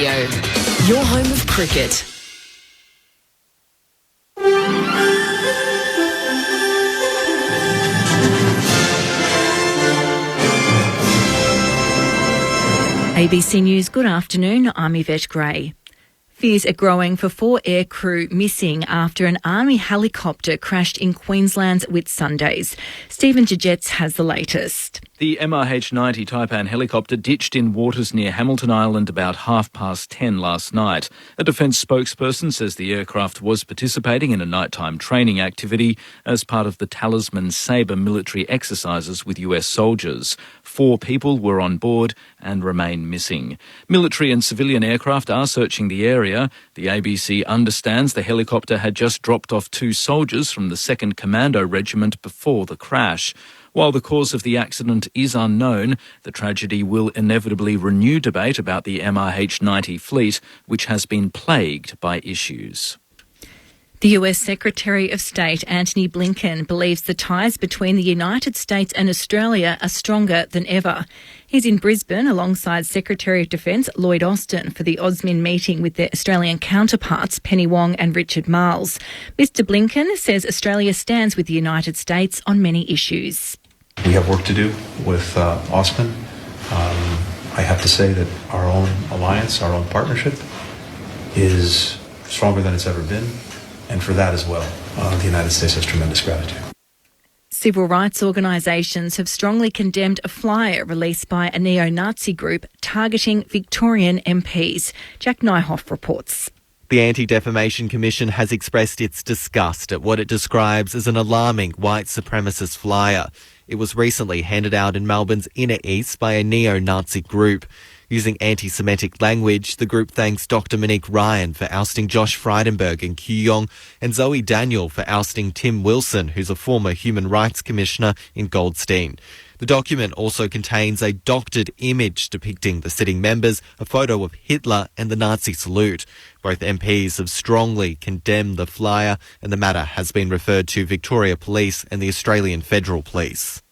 Radio, your home of cricket. ABC News, good afternoon. I'm Yvette Gray. Fears are growing for 4 air crew missing after an army helicopter crashed in Queensland's Whitsundays. Stephen Gigetz has the latest. The MRH-90 Taipan helicopter ditched in waters near Hamilton Island about 10:30 last night. A Defence spokesperson says the aircraft was participating in a nighttime training activity as part of the Talisman Sabre military exercises with US soldiers. 4 people were on board and remain missing. Military and civilian aircraft are searching the area. The ABC understands the helicopter had just dropped off 2 soldiers from the 2nd Commando Regiment before the crash. While the cause of the accident is unknown, the tragedy will inevitably renew debate about the MRH-90 fleet, which has been plagued by issues. The US Secretary of State Antony Blinken believes the ties between the United States and Australia are stronger than ever. He's in Brisbane alongside Secretary of Defence Lloyd Austin for the AUSMIN meeting with their Australian counterparts Penny Wong and Richard Marles. Mr Blinken says Australia stands with the United States on many issues. We have work to do with AUSMIN. I have to say that our own alliance, our own partnership is stronger than it's ever been. And for that as well, the United States has tremendous gratitude. Civil rights organisations have strongly condemned a flyer released by a neo-Nazi group targeting Victorian MPs. Jack Nyhoff reports. The Anti-Defamation Commission has expressed its disgust at what it describes as an alarming white supremacist flyer. It was recently handed out in Melbourne's inner east by a neo-Nazi group. Using anti-Semitic language, the group thanks Dr. Monique Ryan for ousting Josh Frydenberg in Geelong and Zoe Daniel for ousting Tim Wilson, who's a former Human Rights Commissioner in Goldstein. The document also contains a doctored image depicting the sitting members, a photo of Hitler and the Nazi salute. Both MPs have strongly condemned the flyer, and the matter has been referred to Victoria Police and the Australian Federal Police.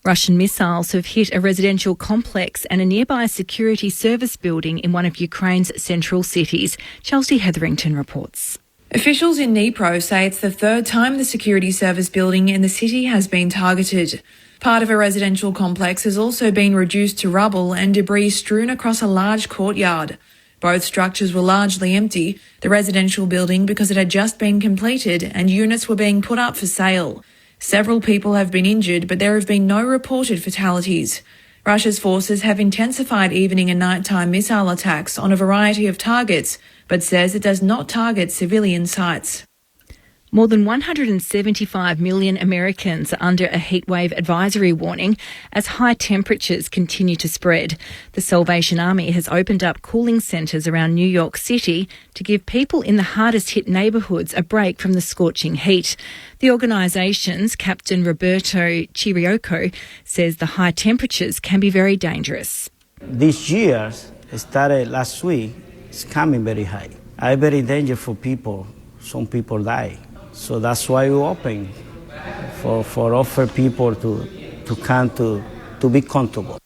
Russian missiles have hit a residential complex and a nearby security service building in one of Ukraine's central cities. Chelsea Hetherington reports. Officials in Dnipro say it's the 3rd time the security service building in the city has been targeted. Part of a residential complex has also been reduced to rubble and debris strewn across a large courtyard. Both structures were largely empty, the residential building because it had just been completed and units were being put up for sale. Several people have been injured, but there have been no reported fatalities. Russia's forces have intensified evening and nighttime missile attacks on a variety of targets, but says it does not target civilian sites. More than 175 million Americans are under a heatwave advisory warning as high temperatures continue to spread. The Salvation Army has opened up cooling centres around New York City to give people in the hardest hit neighbourhoods a break from the scorching heat. The organisation's Captain Roberto Chiriocco says the high temperatures can be very dangerous. This year started last week. It's coming very high. It's very dangerous for people. Some people die. So that's why we open for offer people to come to be comfortable.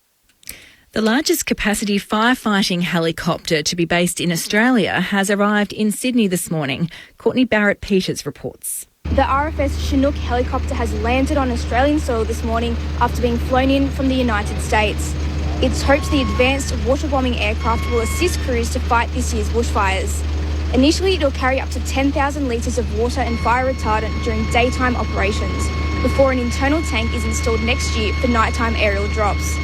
The largest capacity firefighting helicopter to be based in Australia has arrived in Sydney this morning. Courtney Barrett-Peters reports. The RFS Chinook helicopter has landed on Australian soil this morning after being flown in from the United States. It's hoped the advanced water-bombing aircraft will assist crews to fight this year's bushfires. Initially, it'll carry up to 10,000 litres of water and fire retardant during daytime operations, before an internal tank is installed next year for nighttime aerial drops.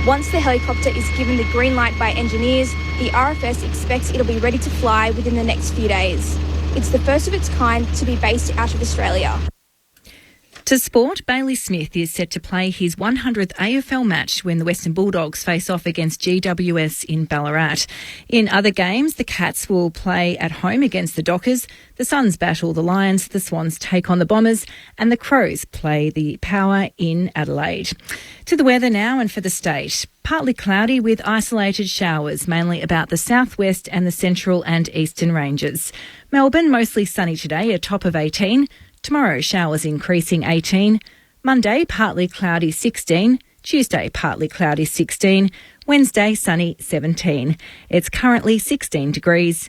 Once the helicopter is given the green light by engineers, the RFS expects it'll be ready to fly within the next few days. It's the first of its kind to be based out of Australia. To sport, Bailey Smith is set to play his 100th AFL match when the Western Bulldogs face off against GWS in Ballarat. In other games, the Cats will play at home against the Dockers, the Suns battle the Lions, the Swans take on the Bombers, and the Crows play the Power in Adelaide. To the weather now and for the state. Partly cloudy with isolated showers, mainly about the southwest and the central and eastern ranges. Melbourne, mostly sunny today, a top of 18. Tomorrow, showers increasing 18. Monday, partly cloudy 16. Tuesday, partly cloudy 16. Wednesday, sunny 17. It's currently 16 degrees.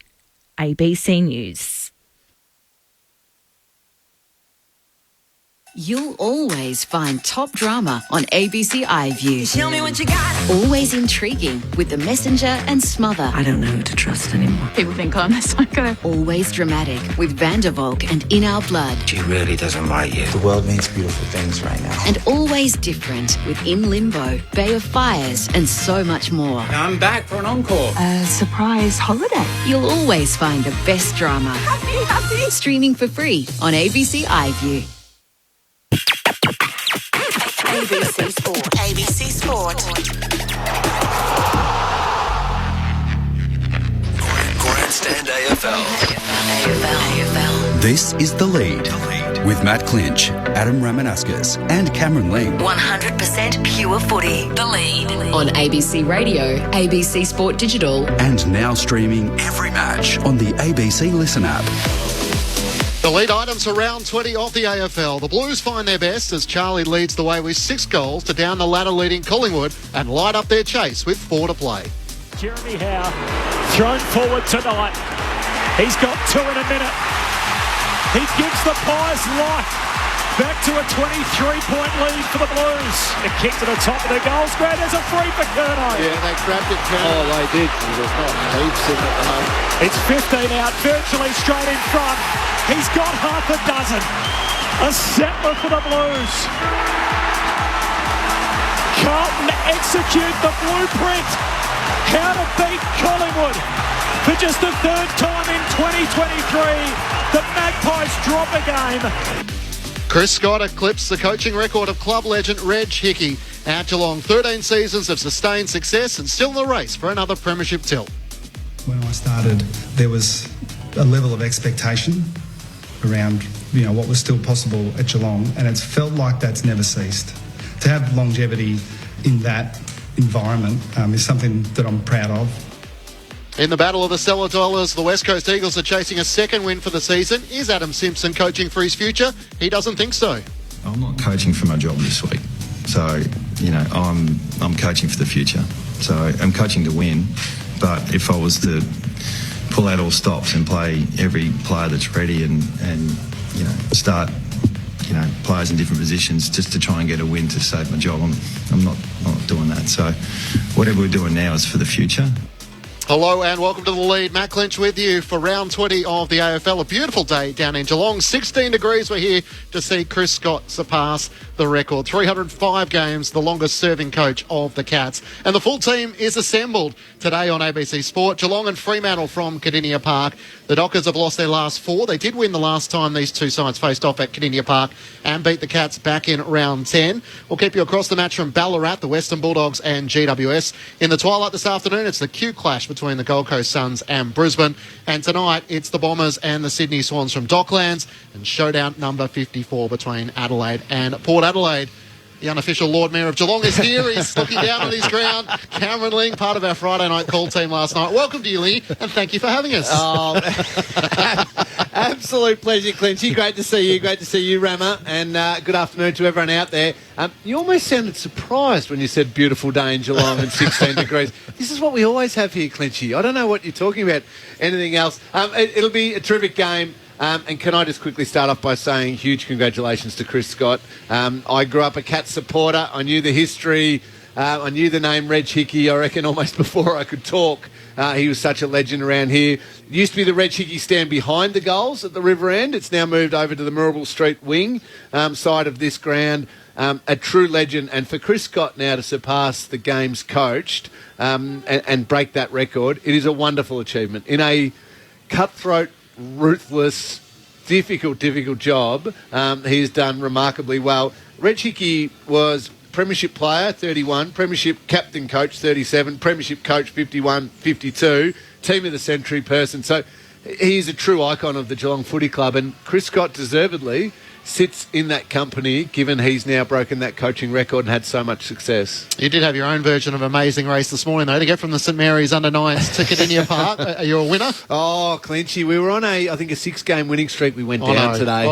ABC News. You'll always find top drama on ABC iView. Tell me what you got. Always intriguing with The Messenger and Smother. I don't know who to trust anymore. People think I'm a psycho. Always dramatic with Vandervolk and In Our Blood. She really doesn't like you. The world needs beautiful things right now. And always different with In Limbo, Bay of Fires and so much more. I'm back for an encore. A surprise holiday. You'll always find the best drama. Happy. Streaming for free on ABC iView. ABC Sport. ABC Sport. Grandstand AFL. This is The Lead with Matt Clinch, Adam Ramanaskas and Cameron Ling. 100% pure footy. The Lead. On ABC Radio, ABC Sport Digital. And now streaming every match on the ABC Listen app. The lead items for round 20 of the AFL. The Blues find their best as Charlie leads the way with 6 goals to down the ladder leading Collingwood and light up their chase with 4 to play. Jeremy Howe thrown forward tonight. He's got 2 in a minute. He gives the Pies life. Back to a 23-point lead for the Blues. The kick to the top of the goal square. There's a free for Curnow. Yeah, they grabbed it, Curnow. Oh, they did. There's not heaps in it at the moment. It's 15 out, virtually straight in front. He's got half a dozen. A settler for the Blues. Carlton execute the blueprint. How to beat Collingwood. For just the 3rd time in 2023, the Magpies drop a game. Chris Scott eclipsed the coaching record of club legend Reg Hickey. At Geelong, 13 seasons of sustained success and still in the race for another premiership tilt. When I started, there was a level of expectation around what was still possible at Geelong, and it's felt like that's never ceased. To have longevity in that environment is something that I'm proud of. In the battle of the Stellar Dollars, the West Coast Eagles are chasing a 2nd win for the season. Is Adam Simpson coaching for his future? He doesn't think so. I'm not coaching for my job this week. So, I'm coaching for the future. So I'm coaching to win. But if I was to pull out all stops and play every player that's ready and start, players in different positions just to try and get a win to save my job, I'm not doing that. So whatever we're doing now is for the future. Hello and welcome to The Lead. Matt Clinch with you for round 20 of the AFL. A beautiful day down in Geelong. 16 degrees. We're here to see Chris Scott surpass the record. 305 games, the longest serving coach of the Cats. And the full team is assembled today on ABC Sport. Geelong and Fremantle from Cardinia Park. The Dockers have lost their last 4. They did win the last time these two sides faced off at Cardinia Park and beat the Cats back in round 10. We'll keep you across the match from Ballarat, the Western Bulldogs and GWS. In the twilight this afternoon, it's the Q clash between the Gold Coast Suns and Brisbane. And tonight, it's the Bombers and the Sydney Swans from Docklands and showdown number 54 between Adelaide and Port Adelaide. The unofficial Lord Mayor of Geelong is here. He's looking down on his ground. Cameron Ling, part of our Friday night call team last night. Welcome to you, Lee, and thank you for having us. Oh, absolute pleasure, Clinchy. Great to see you. Great to see you, Rama. And good afternoon to everyone out there. You almost sounded surprised when you said beautiful day in Geelong and 16 degrees. This is what we always have here, Clinchy. I don't know what you're talking about. Anything else? It'll be a terrific game. And can I just quickly start off by saying huge congratulations to Chris Scott. I grew up a Cats supporter. I knew the history. I knew the name Reg Hickey, I reckon, almost before I could talk. He was such a legend around here. It used to be the Reg Hickey stand behind the goals at the river end. It's now moved over to the Marlborough Street wing side of this ground. A true legend. And for Chris Scott now to surpass the games coached and break that record, it is a wonderful achievement. In a cutthroat, ruthless, difficult job, he's done remarkably well. Reg Hickey was premiership player, 31, premiership captain coach, 37, premiership coach, 51, 52, team of the century person. So he's a true icon of the Geelong Footy Club, and Chris Scott deservedly sits in that company, given he's now broken that coaching record and had so much success. You did have your own version of Amazing Race this morning, though, to get from the St Mary's under-9s to Cardinia Park. Are you a winner? Oh, Clinchy, we were on I think a 6-game winning streak. We went down today.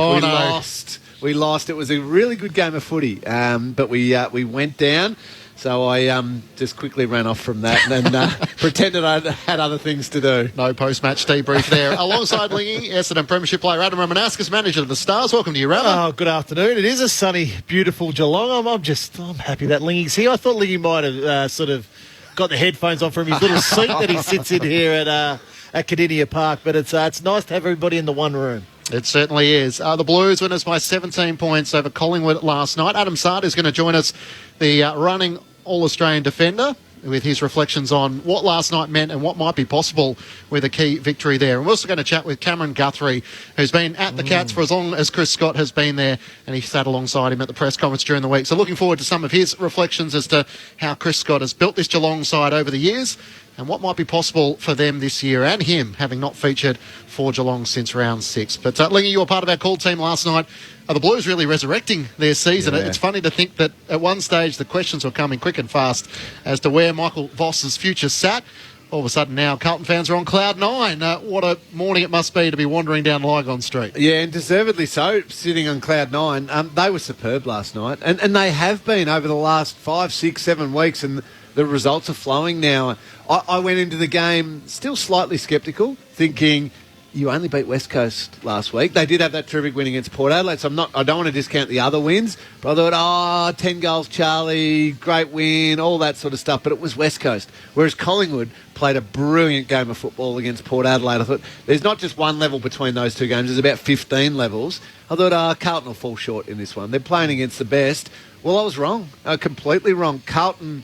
We lost. It was a really good game of footy, but we went down. So I just quickly ran off from that and pretended I had other things to do. No post-match debrief there. Alongside Lingy, Essendon Premiership player Adam Ramanauskas, manager of the Stars. Welcome to you, Ram. Oh, good afternoon. It is a sunny, beautiful Geelong. I'm happy that Lingy's here. I thought Lingy might have sort of got the headphones on from his little seat that he sits in here at Cardinia Park, but it's nice to have everybody in the one room. It certainly is. The Blues winners by 17 points over Collingwood last night. Adam Sard is going to join us, the running All-Australian defender, with his reflections on what last night meant and what might be possible with a key victory there. And we're also going to chat with Cameron Guthrie, who's been at the Cats for as long as Chris Scott has been there, and he sat alongside him at the press conference during the week. So looking forward to some of his reflections as to how Chris Scott has built this Geelong side over the years and what might be possible for them this year, and him having not featured for Geelong since round 6. But Lingy, you were part of our call team last night. Are the Blues really resurrecting their season? Yeah. It's funny to think that at one stage the questions were coming quick and fast as to where Michael Voss's future sat. All of a sudden now Carlton fans are on cloud nine. What a morning it must be to be wandering down Lygon Street. Yeah, and deservedly so, sitting on cloud nine. They were superb last night, and they have been over the last 5, 6, 7 weeks, and the results are flowing now. I went into the game still slightly sceptical, thinking you only beat West Coast last week. They did have that terrific win against Port Adelaide, so I don't want to discount the other wins. But I thought, 10 goals, Charlie, great win, all that sort of stuff. But it was West Coast. Whereas Collingwood played a brilliant game of football against Port Adelaide. I thought there's not just one level between those two games. There's about 15 levels. I thought, Carlton will fall short in this one. They're playing against the best. Well, I was wrong. Completely wrong. Carlton,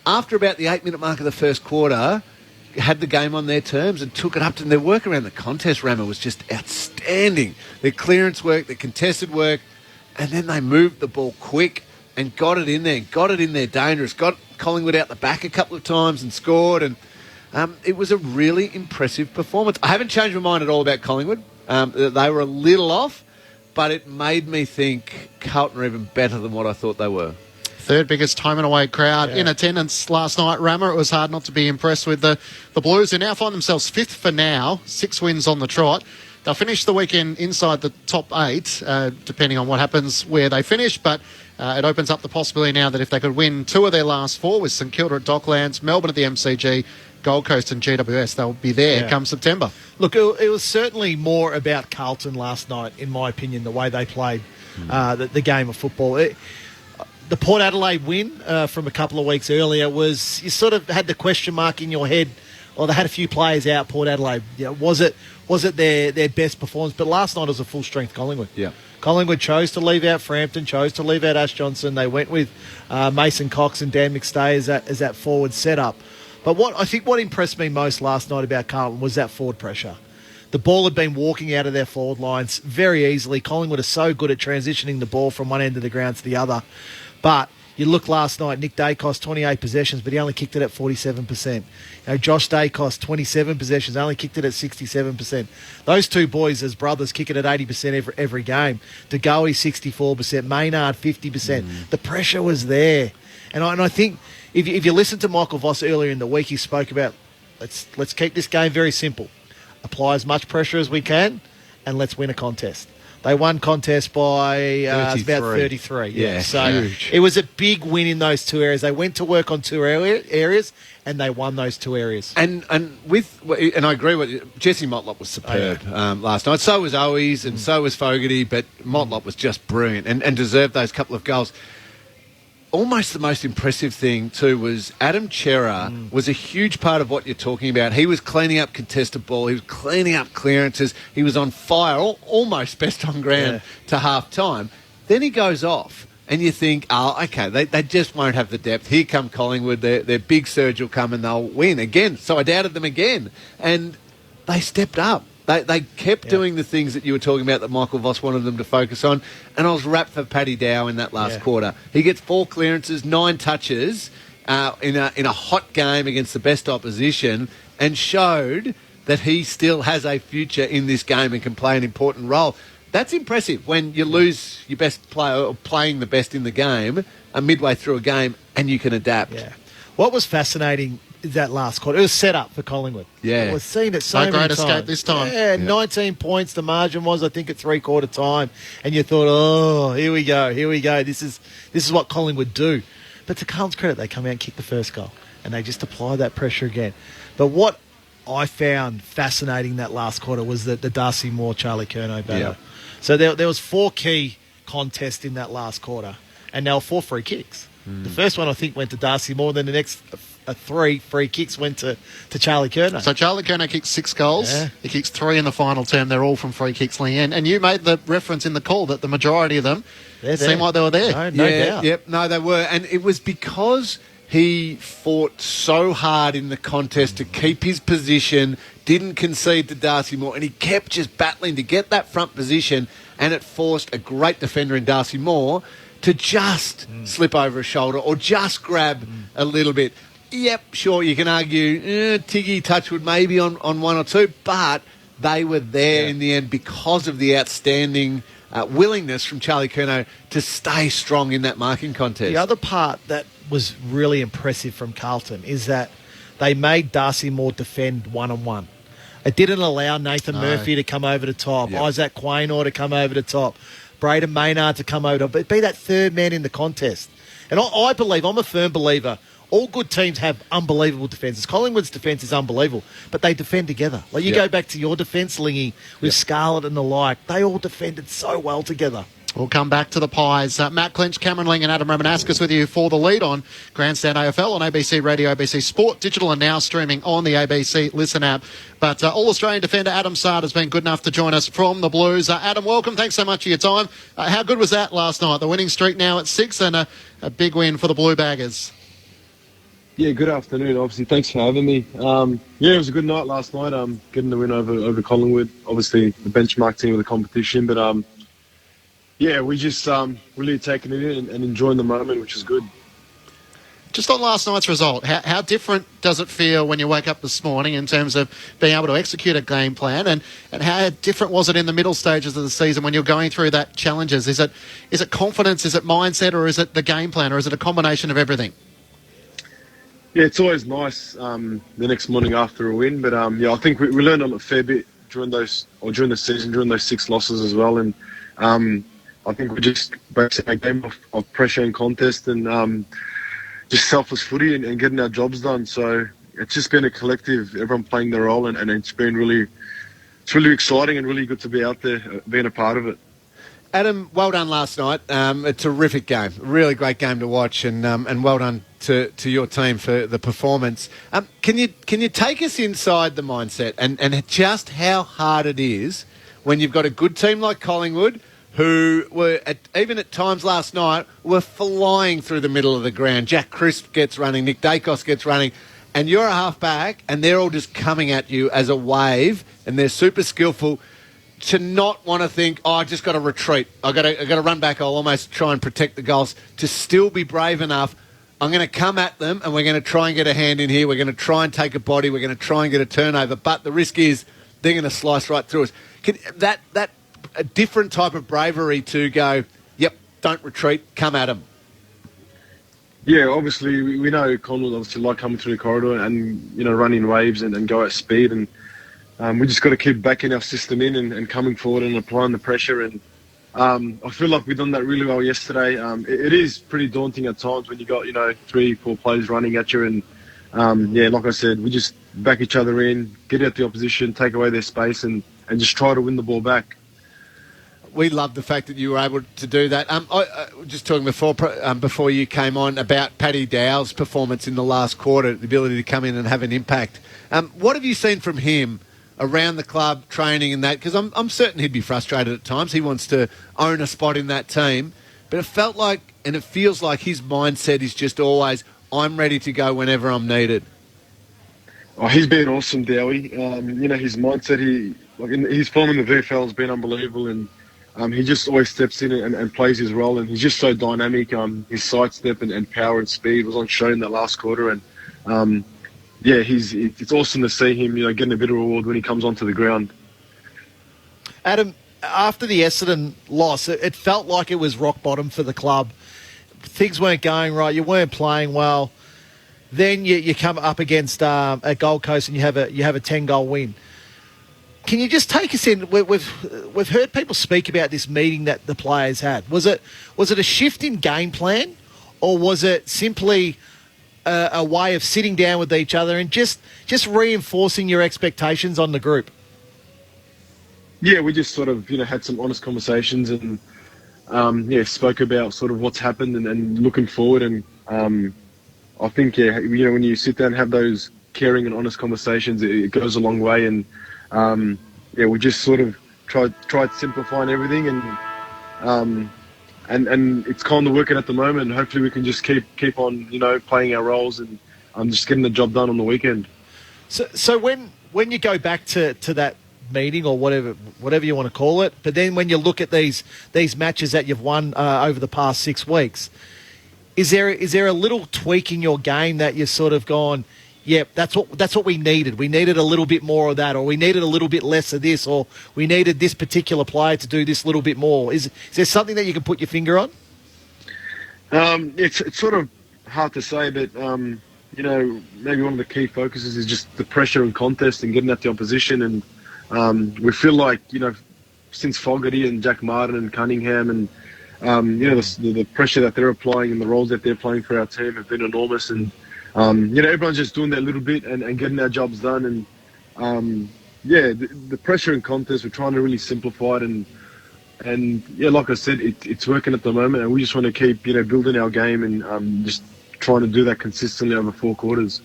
after about the 8-minute mark of the first quarter, had the game on their terms and took it up to them. Their work around the contest, Rammer, was just outstanding. Their clearance work, their contested work, and then they moved the ball quick and got it in there dangerous, got Collingwood out the back a couple of times and scored, and it was a really impressive performance. I haven't changed my mind at all about Collingwood. They were a little off, but it made me think Carlton are even better than what I thought they were. Third biggest home and away crowd in attendance last night, Rammer. It was hard not to be impressed with the Blues, who now find themselves 5th for now, 6 wins on the trot. They'll finish the weekend inside the top 8, depending on what happens where they finish, but it opens up the possibility now that if they could win 2 of their last 4, with St Kilda at Docklands, Melbourne at the MCG, Gold Coast and GWS, they'll be there come September. Look, it was certainly more about Carlton last night, in my opinion, the way they played the game of football. The Port Adelaide win from a couple of weeks earlier was, you sort of had the question mark in your head, or they had a few players out, Port Adelaide. Was it their best performance? But last night was a full-strength Collingwood. Yeah. Collingwood chose to leave out Frampton, chose to leave out Ash Johnson. They went with Mason Cox and Dan McStay as that forward setup. But what impressed me most last night about Carlton was that forward pressure. The ball had been walking out of their forward lines very easily. Collingwood are so good at transitioning the ball from one end of the ground to the other. But you look last night, Nick Dacos, 28 possessions, but he only kicked it at 47%. Josh Dacos, 27 possessions, only kicked it at 67%. Those two boys as brothers kick it at 80% every game. DeGoey, 64%. Maynard, 50%. The pressure was there. And I think if you listen to Michael Voss earlier in the week, he spoke about, let's keep this game very simple. Apply as much pressure as we can, and let's win a contest. They won contest by about 33. Yeah, so huge. It was a big win in those 2 areas. They went to work on 2 areas, and they won those 2 areas. And I agree with you. Jesse Motlop was superb last night. So was Owies and so was Fogarty, but Motlop was just brilliant and deserved those couple of goals. Almost the most impressive thing, too, was Adam Chera was a huge part of what you're talking about. He was cleaning up contested ball. He was cleaning up clearances. He was on fire, almost best on ground to half-time. Then he goes off, and you think, okay, they just won't have the depth. Here come Collingwood. Their big surge will come and they'll win again. So I doubted them again. And they stepped up. They kept doing the things that you were talking about that Michael Voss wanted them to focus on, and I was wrapped for Paddy Dow in that last quarter. He gets 4 clearances, 9 touches in a hot game against the best opposition, and showed that he still has a future in this game and can play an important role. That's impressive when you lose your best player or playing the best in the game midway through a game, and you can adapt. Yeah. What was fascinating that last quarter, it was set up for Collingwood. Yeah. We've seen it so many times. No great escape this time. Yeah, 19 points the margin was, I think, at 3/4 time. And you thought, here we go. This is what Collingwood do. But to Carlton's credit, they come out and kick the first goal, and they just apply that pressure again. But what I found fascinating that last quarter was the Darcy Moore-Charlie Curnow battle. Yeah. So there was 4 key contests in that last quarter, and there were 4 free kicks. The first one, I think, went to Darcy Moore, then the next 3 free kicks went to Charlie Curnow. So Charlie Curnow kicked 6 goals. Yeah. He kicks 3 in the final term. They're all from free kicks, Leanne. And you made the reference in the call that the majority of them seemed like they were there. No doubt. Yep, no, they were. And it was because he fought so hard in the contest to keep his position, didn't concede to Darcy Moore, and he kept just battling to get that front position, and it forced a great defender in Darcy Moore to just slip over a shoulder or just grab a little bit. Yep, sure, you can argue Tiggy Touchwood maybe on 1 or 2, but they were there in the end because of the outstanding willingness from Charlie Curnow to stay strong in that marking contest. The other part that was really impressive from Carlton is that they made Darcy Moore defend one-on-one. It didn't allow Nathan Murphy to come over the top, Isaac Quaynor to come over the top, Braden Maynard to come over the top, but be that third man in the contest. And I believe, I'm a firm believer, all good teams have unbelievable defences. Collingwood's defence is unbelievable, but they defend together. Like you go back to your defence, Lingy, with Scarlett and the like. They all defended so well together. We'll come back to the Pies. Matt Clinch, Cameron Ling and Adam Ramanauskas with you for the lead on Grandstand AFL on ABC Radio, ABC Sport, digital and now streaming on the ABC Listen app. But All-Australian defender Adam Saad has been good enough to join us from the Blues. Adam, welcome. Thanks so much for your time. How good was that last night? The winning streak now at 6 and a big win for the Blue Baggers. Yeah, good afternoon. Obviously, thanks for having me. It was a good night last night. Getting the win over Collingwood. Obviously, the benchmark team of the competition. But we just really taking it in and enjoying the moment, which is good. Just on last night's result, how different does it feel when you wake up this morning in terms of being able to execute a game plan, and how different was it in the middle stages of the season when you're going through that challenges? Is it confidence, is it mindset, or is it the game plan, or is it a combination of everything? Yeah, it's always nice the next morning after a win, but I think we learned a fair bit during the season, during those 6 losses as well, and I think we just basically a game of pressure and contest and just selfless footy and getting our jobs done. So it's just been a collective, everyone playing their role, and it's been really exciting and really good to be out there, being a part of it. Adam, well done last night. A terrific game, really great game to watch, and well done to your team for the performance. Can you take us inside the mindset and just how hard it is when you've got a good team like Collingwood, who were, even at times last night, were flying through the middle of the ground. Jack Crisp gets running, Nick Dacos gets running, and you're a half-back, and they're all just coming at you as a wave, and they're super skillful, to not want to think, I just got to retreat. I got to run back. I'll almost try and protect the goals. To still be brave enough, I'm going to come at them, and we're going to try and get a hand in here. We're going to try and take a body. We're going to try and get a turnover. But the risk is they're going to slice right through us. That a different type of bravery to go, yep, don't retreat, come at them. Yeah, obviously we know Collingwood obviously like coming through the corridor and running waves and go at speed, and we just got to keep backing our system in and coming forward and applying the pressure. And I feel like we've done that really well yesterday. It is pretty daunting at times when you got 3-4 players running at you, and like I said, we just back each other in, get out the opposition, take away their space, and just try to win the ball back. We love the fact that you were able to do that. I just talking before you came on about Paddy Dow's performance in the last quarter, the ability to come in and have an impact. What have you seen from him around the club, training and that? Because I'm certain he'd be frustrated at times. He wants to own a spot in that team. But it felt like, and it feels like his mindset is just always, I'm ready to go whenever I'm needed. Oh, he's been awesome, Dowie. His mindset, his form in the VFL has been unbelievable, and he just always steps in and plays his role, and he's just so dynamic. His sidestep and power and speed was on show in that last quarter, and it's awesome to see him, getting a bit of reward when he comes onto the ground. Adam, after the Essendon loss, it felt like it was rock bottom for the club. Things weren't going right. You weren't playing well. Then you come up against a Gold Coast and you have a 10-goal win. Can you just take us in? We've heard people speak about this meeting that the players had. Was it a shift in game plan, or was it simply a way of sitting down with each other and just reinforcing your expectations on the group? Yeah, we just sort of, had some honest conversations and, spoke about sort of what's happened and looking forward. And I think, when you sit down and have those caring and honest conversations, it goes a long way. And, we just sort of tried simplifying everything and it's kind of working at the moment. Hopefully we can just keep on, playing our roles and just getting the job done on the weekend. So when you go back to that meeting or whatever you want to call it, but then when you look at these matches that you've won over the past 6 weeks, is there a little tweak in your game that you've sort of gone, yeah, that's what we needed. We needed a little bit more of that, or we needed a little bit less of this, or we needed this particular player to do this little bit more. Is there something that you can put your finger on? It's sort of hard to say, but maybe one of the key focuses is just the pressure and contest and getting at the opposition. And we feel like, since Fogarty and Jack Martin and Cunningham and, the pressure that they're applying and the roles that they're playing for our team have been enormous. And, everyone's just doing their little bit and getting their jobs done. And, the pressure and contest, we're trying to really simplify it. And like I said, it's working at the moment. And we just want to keep, building our game and just trying to do that consistently over 4 quarters.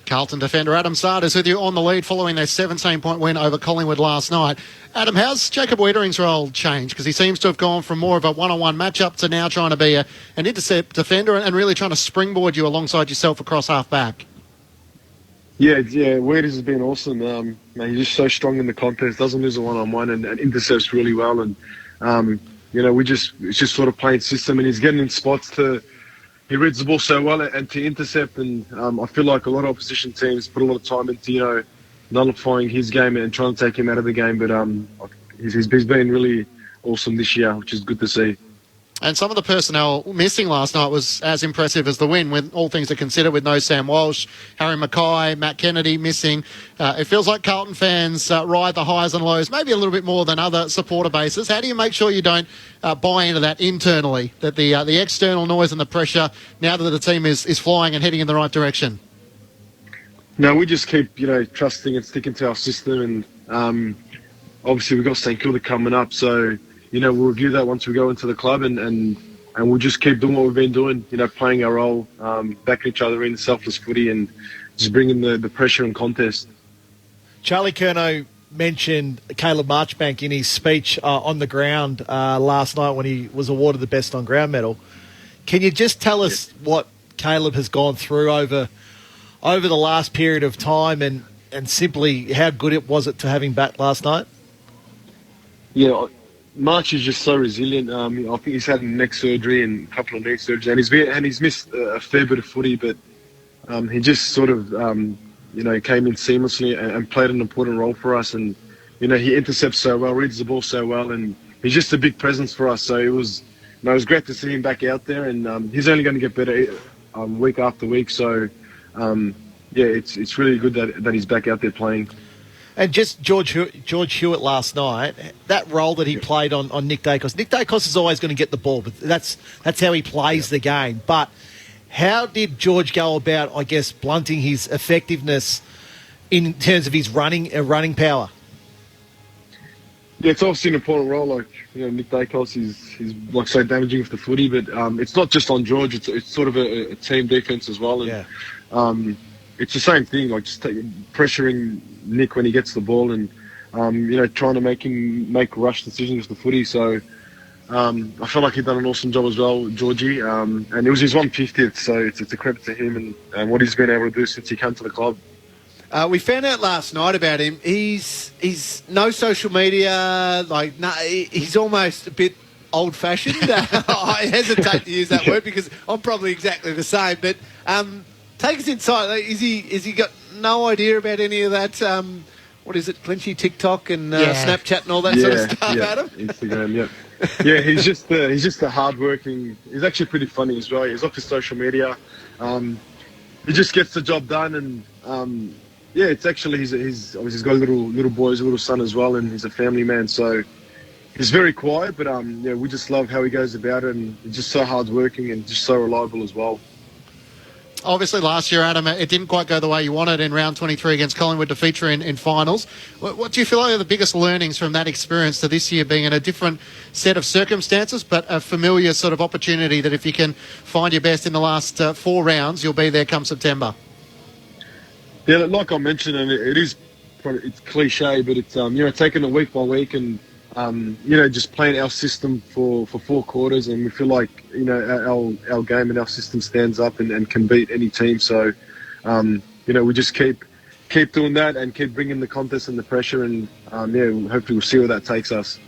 Carlton defender Adam Sard is with you on the lead following their 17-point win over Collingwood last night. Adam, how's Jacob Wiedering's role changed? Because he seems to have gone from more of a one-on-one matchup to now trying to be an intercept defender and really trying to springboard you alongside yourself across half-back. Yeah, Wieders has been awesome. He's just so strong in the contest, doesn't lose a one-on-one and intercepts really well. And, it's just sort of playing system, and he's getting in spots he reads the ball so well and to intercept. And I feel like a lot of opposition teams put a lot of time into, nullifying his game and trying to take him out of the game. But he's been really awesome this year, which is good to see. And some of the personnel missing last night was as impressive as the win, with all things to consider, with no Sam Walsh, Harry Mackay, Matt Kennedy missing. It feels like Carlton fans ride the highs and lows, maybe a little bit more than other supporter bases. How do you make sure you don't buy into that internally, that the external noise and the pressure, now that the team is flying and heading in the right direction? No, we just keep, trusting and sticking to our system. And obviously we've got St Kilda coming up, so we'll review that once we go into the club, and we'll just keep doing what we've been doing, playing our role, backing each other in, selfless footy, and just bringing the pressure and contest. Charlie Curnow mentioned Caleb Marchbank in his speech on the ground last night when he was awarded the Best on Ground medal. Can you just tell us what Caleb has gone through over the last period of time and simply how good it was to have him back last night? Yeah, March is just so resilient. I think he's had neck surgery and a couple of knee surgeries, and he's missed a fair bit of footy, but he just sort of came in seamlessly and played an important role for us. And he intercepts so well, reads the ball so well, and he's just a big presence for us. So it was great to see him back out there, and he's only going to get better week after week. So it's really good that he's back out there playing. And just George Hewitt last night, that role that he played on Nick Dacos. Nick Dacos is always going to get the ball, but that's how he plays the game. But how did George go about, I guess, blunting his effectiveness in terms of his running power? Yeah, it's obviously an important role. Like Nick Dacos is like so damaging with the footy, but it's not just on George. It's sort of a team defense as well. And, it's the same thing, like just pressuring Nick when he gets the ball and, trying to make him make rush decisions with the footy. So I feel like he's done an awesome job as well, Georgie. And it was his 150th, so it's a credit to him and what he's been able to do since he came to the club. We found out last night about him. He's no social media. He's almost a bit old-fashioned. I hesitate to use that word because I'm probably exactly the same. But take us inside. Is he got no idea about any of that? What is it, Clinchy, TikTok and Snapchat and all that sort of stuff, Adam? Instagram, yeah. He's just a hardworking. He's actually pretty funny as well. He's off his social media. He just gets the job done, and it's actually he's got a little boy, he's a little son as well, and he's a family man. So he's very quiet, but we just love how he goes about it, and he's just so hardworking and just so reliable as well. Obviously, last year, Adam, it didn't quite go the way you wanted in round 23 against Collingwood to feature in finals. What do you feel like are the biggest learnings from that experience to this year being in a different set of circumstances, but a familiar sort of opportunity that if you can find your best in the last 4 rounds, you'll be there come September? Yeah, like I mentioned, and it's cliche, but it's taking it week by week and just playing our system for 4 quarters, and we feel like our game and our system stands up and can beat any team. So we just keep doing that and keep bringing the contest and the pressure, and hopefully we'll see where that takes us.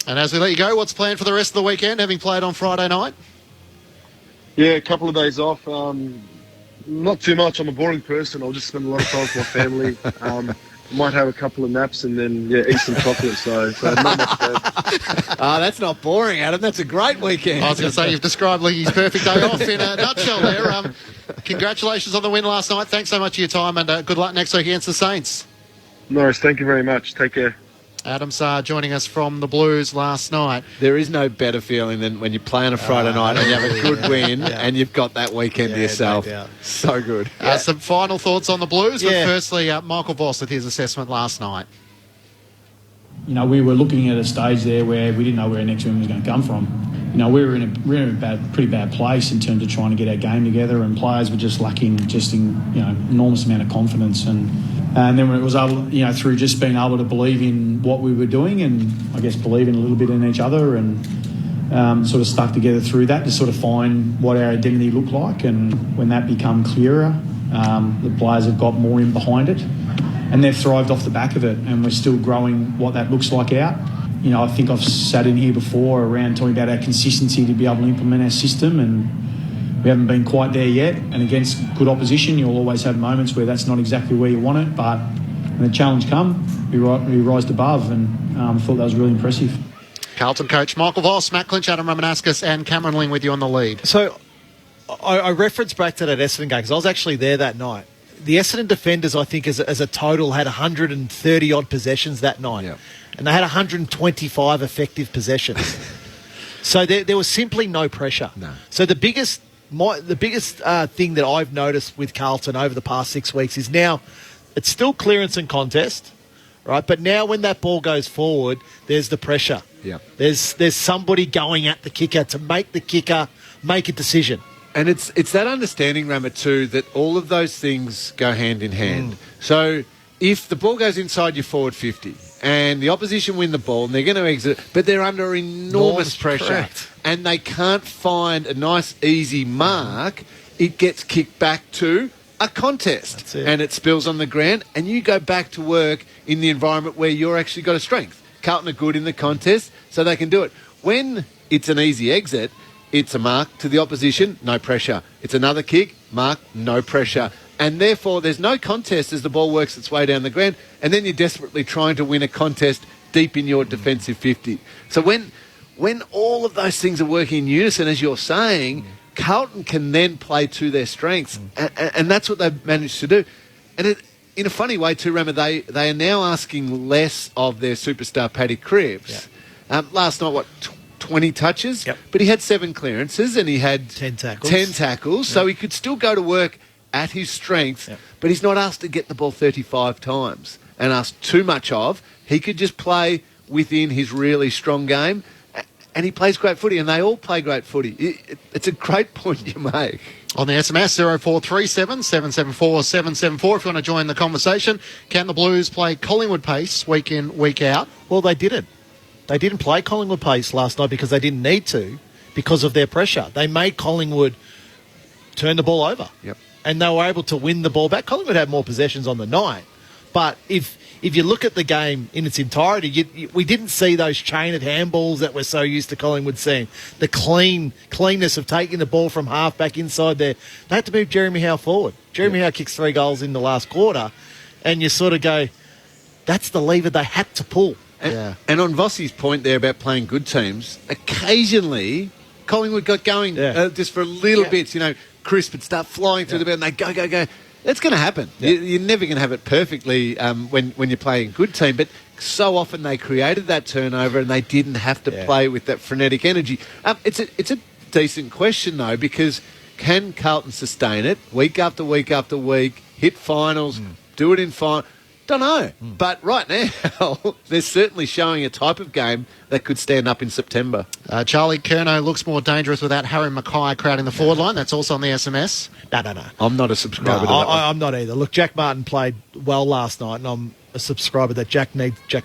And as we let you go, what's planned for the rest of the weekend, having played on Friday night? Yeah, a couple of days off. Not too much. I'm a boring person. I'll just spend a lot of time with my family. Might have a couple of naps and then eat some chocolate. So not much bad. That's not boring, Adam. That's a great weekend. I was going to say you've described Leaguey's perfect day off in a nutshell there. Congratulations on the win last night. Thanks so much for your time, and good luck next week against the Saints. Norris, thank you very much. Take care. Adam Saar joining us from the Blues last night. There is no better feeling than when you play on a Friday night and you have a good win and you've got that weekend to yourself. So good. Some final thoughts on the Blues, but firstly, Michael Voss with his assessment last night. We were looking at a stage there where we didn't know where our next win was going to come from. We were in a pretty bad place in terms of trying to get our game together, and players were just lacking enormous amount of confidence. And then when it was able, through just being able to believe in what we were doing, and I guess believing a little bit in each other, and sort of stuck together through that to sort of find what our identity looked like. And when that became clearer, the players have got more in behind it, and they've thrived off the back of it. And we're still growing what that looks like out. I think I've sat in here before around talking about our consistency to be able to implement our system, and we haven't been quite there yet. And against good opposition, you'll always have moments where that's not exactly where you want it, but when the challenge comes, we rise above, and I thought that was really impressive. Carlton coach Michael Voss, Matt Clinch, Adam Ramanauskas and Cameron Ling with you on the lead. So I referenced back to that Essendon game because I was actually there that night. The Essendon defenders, I think, as a total, had 130-odd possessions that night. Yep. And they had 125 effective possessions. So there was simply no pressure. No. So the biggest thing that I've noticed with Carlton over the past 6 weeks is now it's still clearance and contest, right? But now when that ball goes forward, there's the pressure. Yeah. There's somebody going at the kicker to make the kicker make a decision. And it's that understanding, Rama, too, that all of those things go hand in hand. So if the ball goes inside your forward 50 and the opposition win the ball and they're going to exit, but they're under enormous pressure, correct, and they can't find a nice, easy mark, it gets kicked back to a contest and it spills on the ground, and you go back to work in the environment where you're actually got a strength. Carlton are good in the contest, so they can do it. When it's an easy exit, it's a mark to the opposition, no pressure. It's another kick, mark, no pressure. And therefore, there's no contest as the ball works its way down the ground, and then you're desperately trying to win a contest deep in your defensive 50. So when all of those things are working in unison, as you're saying, Carlton can then play to their strengths, and that's what they've managed to do. And in a funny way too, Rama, they are now asking less of their superstar Paddy Cripps. Yeah. Last night, 20 touches, but he had 7 clearances and he had 10 tackles, so he could still go to work at his strength, but he's not asked to get the ball 35 times and asked too much of. He could just play within his really strong game, and he plays great footy, and they all play great footy. It's a great point you make. On the SMS, 0437 774 774, if you want to join the conversation. Can the Blues play Collingwood pace week in, week out? Well, they didn't. They didn't play Collingwood pace last night because they didn't need to, because of their pressure. They made Collingwood turn the ball over. Yep. And they were able to win the ball back. Collingwood had more possessions on the night. But if you look at the game in its entirety, we didn't see those chain of handballs that we're so used to Collingwood seeing. The cleanness of taking the ball from half back inside there. They had to move Jeremy Howe forward. Jeremy Howe kicks 3 goals in the last quarter, and you sort of go, that's the lever they had to pull. And on Vossi's point there about playing good teams, occasionally Collingwood got going just for a little bit. Crisp would start flying through the bed and they go. That's going to happen. You're never going to have it perfectly when you're playing a good team, but so often they created that turnover and they didn't have to play with that frenetic energy. It's a decent question, though, because can Carlton sustain it week after week after week, hit finals, do it in final? Don't know. But right now, they're certainly showing a type of game that could stand up in September. Charlie Curnow looks more dangerous without Harry Mackay crowding the forward line. That's also on the SMS. No. I'm not a subscriber to that one. I'm not either. Look, Jack Martin played well last night, and I'm a subscriber that Jack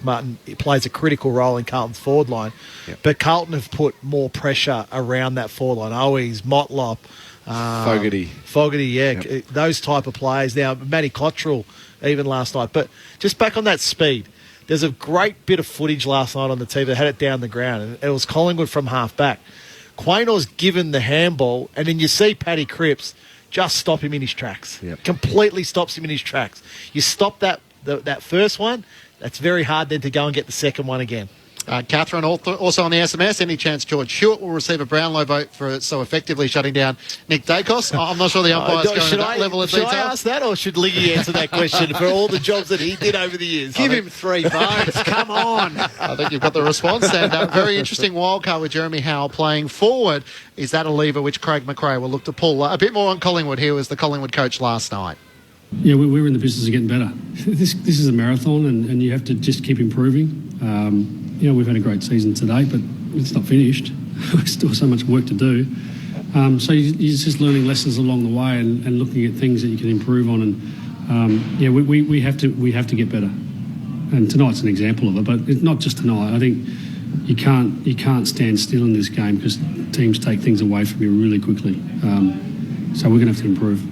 Martin plays a critical role in Carlton's forward line. Yep. But Carlton have put more pressure around that forward line. Owies, Motlop, Fogarty, Yep. Those type of players. Now, Matty Cottrell even last night. But just back on that speed, there's a great bit of footage last night on the TV that had it down the ground, and it was Collingwood from half back. Quaynor's given the handball, and then you see Paddy Cripps just stop him in his tracks. Yep. Completely stops him in his tracks. You stop that first one, that's very hard then to go and get the second one again. Catherine, also on the SMS, any chance George Hewitt will receive a Brownlow vote for so effectively shutting down Nick Dacos? I'm not sure the umpire's going to that level of detail. Should I ask that, or should Liggy answer that question for all the jobs that he did over the years? Give him 3 votes. Come on. I think you've got the response. And a very interesting wildcard with Jeremy Howe playing forward. Is that a lever which Craig McRae will look to pull? A bit more on Collingwood. He was the Collingwood coach last night. Yeah, we're in the business of getting better. This is a marathon, and you have to just keep improving. We've had a great season today, but it's not finished. There's still so much work to do. So you're just learning lessons along the way and looking at things that you can improve on. And we have to get better. And tonight's an example of it, but it's not just tonight. I think you can't stand still in this game because teams take things away from you really quickly. So we're going to have to improve.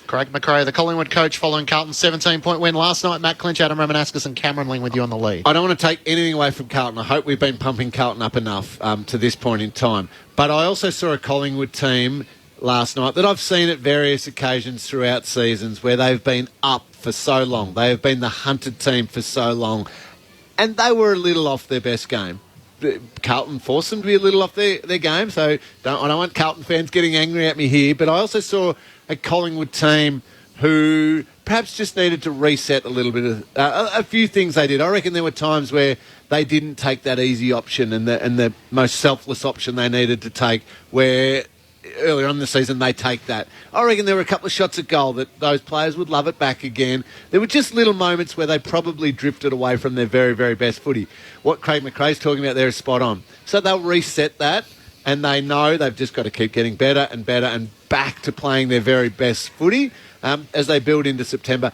Craig McRae, the Collingwood coach, following Carlton's 17-point win last night. Matt Clinch, Adam Ramanauskas and Cameron Ling with you on the lead. I don't want to take anything away from Carlton. I hope we've been pumping Carlton up enough to this point in time. But I also saw a Collingwood team last night that I've seen at various occasions throughout seasons where they've been up for so long. They have been the hunted team for so long. And they were a little off their best game. Carlton forced them to be a little off their game, so I don't want Carlton fans getting angry at me here, but I also saw a Collingwood team who perhaps just needed to reset a little bit of a few things they did. I reckon there were times where they didn't take that easy option and the most selfless option they needed to take, where earlier on in the season they take that. I reckon there were a couple of shots at goal that those players would love it back again. There were just little moments where they probably drifted away from their very, very best footy. What Craig McRae's talking about there is spot on. So they'll reset that, and they know they've just got to keep getting better and better and back to playing their very best footy as they build into September.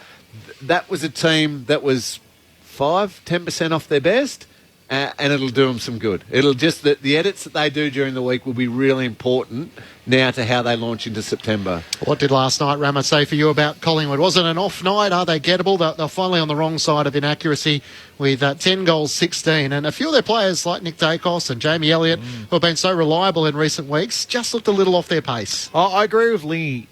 That was a team that was 5-10% off their best, and it'll do them some good. It'll just the edits that they do during the week will be really important now to how they launch into September. What did last night Rama say for you about Collingwood? Was it an off night? Are they gettable? They're finally on the wrong side of inaccuracy with 10 goals, 16. And a few of their players like Nick Dacos and Jamie Elliott, who have been so reliable in recent weeks, just looked a little off their pace. I agree with Lee.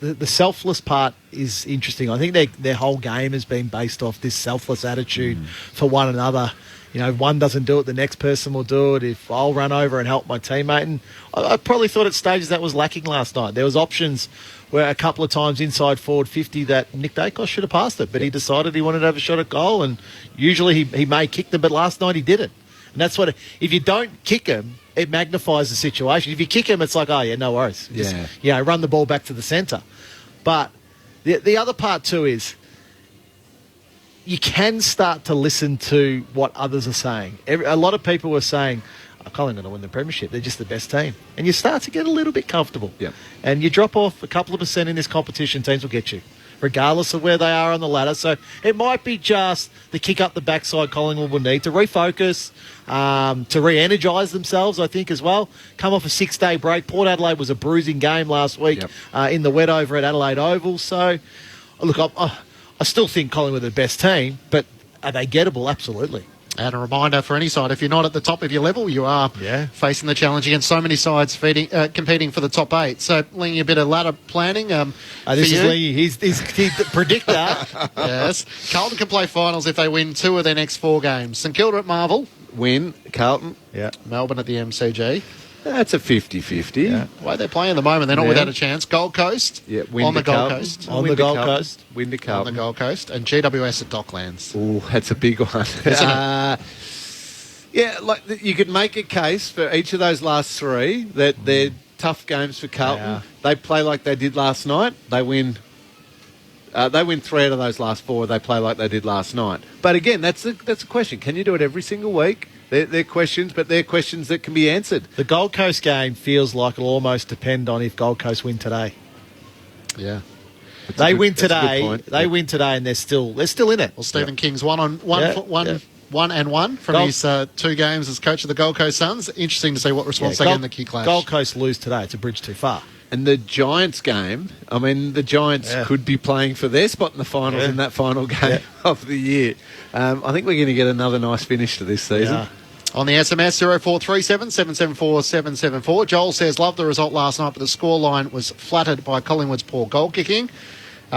The selfless part is interesting. I think their whole game has been based off this selfless attitude for one another. You know, if one doesn't do it, the next person will do it. If I'll run over and help my teammate. And I probably thought at stages that was lacking last night. There was options where a couple of times inside forward 50 that Nick Dacos should have passed it, but he decided he wanted to have a shot at goal, and usually he may kick them, but last night he didn't. And that's what, if you don't kick him, it magnifies the situation. If you kick him, it's like, oh yeah, no worries. Just, run the ball back to the centre. But the other part too is, you can start to listen to what others are saying. A lot of people were saying, Collingwood will win the premiership. They're just the best team. And you start to get a little bit comfortable. Yep. And you drop off a couple of percent in this competition, teams will get you, regardless of where they are on the ladder. So it might be just the kick up the backside Collingwood will need to refocus, to re-energise themselves, I think, as well. Come off a 6-day break. Port Adelaide was a bruising game last week in the wet over at Adelaide Oval. So, look, I still think Collingwood are the best team, but are they gettable? Absolutely. And a reminder for any side, if you're not at the top of your level, you are facing the challenge against so many sides competing for the top 8. So, Lee, a bit of ladder planning. This is Lee. He's the predictor. Yes. Carlton can play finals if they win 2 of their next 4 games. St Kilda at Marvel. Win. Carlton. Yeah. Melbourne at the MCG. That's a 50-50. Yeah. The way they're playing at the moment, they're not without a chance. Gold Coast on the Gold Coast. On the Gold Coast. On the Gold Coast. And GWS at Docklands. Oh, that's a big one. Isn't it? Yeah, like you could make a case for each of those last three that they're tough games for Carlton. Yeah. They play like they did last night. They win 3 out of those last 4. They play like they did last night. But again, that's a question. Can you do it every single week? They're questions, but they're questions that can be answered. The Gold Coast game feels like it'll almost depend on if Gold Coast win today. Yeah. They win today, and they're still in it. Well, Stephen King's one and one from his 2 games as coach of the Gold Coast Suns. Interesting to see what response they get in the key clash. Gold Coast lose today. It's a bridge too far. And the Giants game, I mean, the Giants could be playing for their spot in the finals in that final game of the year. I think we're going to get another nice finish to this season. Yeah. On the SMS, 0437 774 774. Joel says, loved the result last night, but the scoreline was flattered by Collingwood's poor goal kicking.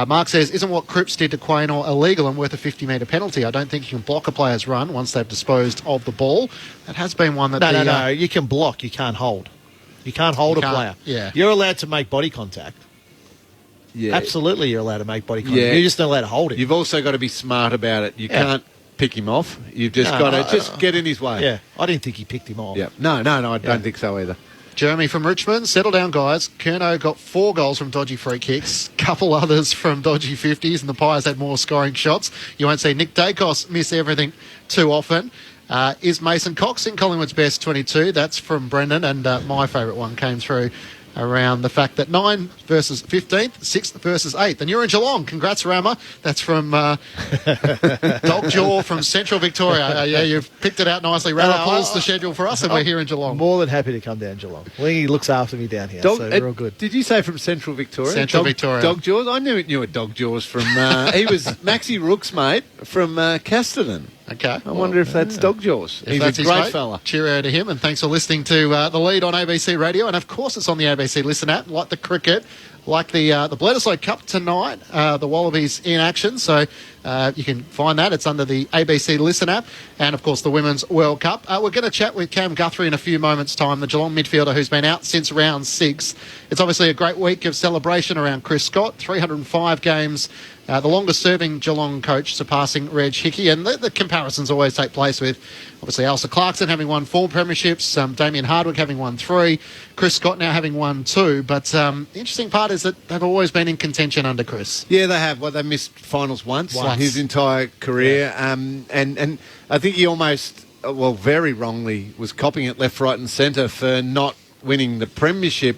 Mark says, isn't what Cripps did to Quaynor illegal and worth a 50-metre penalty? I don't think you can block a player's run once they've disposed of the ball. That has been one that... No. You can block, you can't hold. You can't hold a player. Yeah. You're allowed to make body contact. Yeah. Absolutely, you're allowed to make body contact. Yeah. You're just not allowed to hold it. You've also got to be smart about it. You can't pick him off. You've just got to just get in his way. Yeah, I didn't think he picked him off. Yeah. No, I don't think so either. Jeremy from Richmond, settle down, guys. Curnow got 4 goals from dodgy free kicks, couple others from dodgy 50s, and the Pies had more scoring shots. You won't see Nick Dacos miss everything too often. Is Mason Cox in Collingwood's best 22? That's from Brendan, and my favourite one came through around the fact that 9 versus 15th, 6th versus 8th. And you're in Geelong. Congrats, Rama. That's from Dog Jaw from Central Victoria. Yeah, you've picked it out nicely. Rama pulls the schedule for us, and we're here in Geelong. More than happy to come down Geelong. He looks after me down here, so we're all good. Did you say from Central Victoria? Central Victoria. Dog Jaws? I knew a Dog Jaws from... he was Maxie Rook's mate from Casterton. Okay. I wonder if that's Dog Jaws. He's a great fella. Cheerio to him, and thanks for listening to The Lead on ABC Radio. And, of course, it's on the ABC Listen app, like the cricket, like the Bledisloe Cup tonight, the Wallabies in action. So you can find that. It's under the ABC Listen app. And, of course, the Women's World Cup. We're going to chat with Cam Guthrie in a few moments' time, the Geelong midfielder who's been out since round 6. It's obviously a great week of celebration around Chris Scott, 305 games. The longest-serving Geelong coach, surpassing Reg Hickey. And the comparisons always take place with, obviously, Elsa Clarkson having won 4 premierships, Damien Hardwick having won 3, Chris Scott now having won 2. But the interesting part is that they've always been in contention under Chris. Yeah, they have. Well, they missed finals once. His entire career. Yeah. And I think he almost, very wrongly, was copying it left, right and centre for not winning the premiership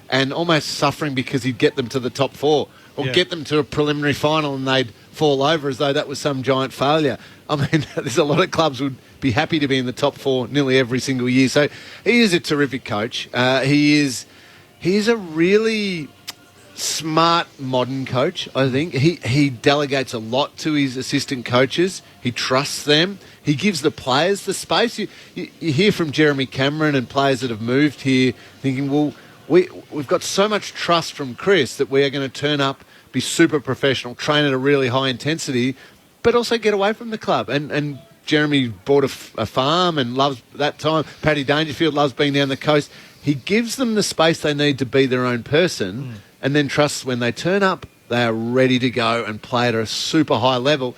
and almost suffering because he'd get them to the top 4. Or get them to a preliminary final and they'd fall over as though that was some giant failure. I mean, there's a lot of clubs would be happy to be in the top 4 nearly every single year. So he is a terrific coach. He is a really smart modern coach, I think. He delegates a lot to his assistant coaches. He trusts them. He gives the players the space. You hear from Jeremy Cameron and players that have moved here thinking, well, we've got so much trust from Chris that we are going to turn up, be super professional, train at a really high intensity, but also get away from the club. And Jeremy bought a farm and loves that time. Paddy Dangerfield loves being down the coast. He gives them the space they need to be their own person and then trusts when they turn up, they are ready to go and play at a super high level.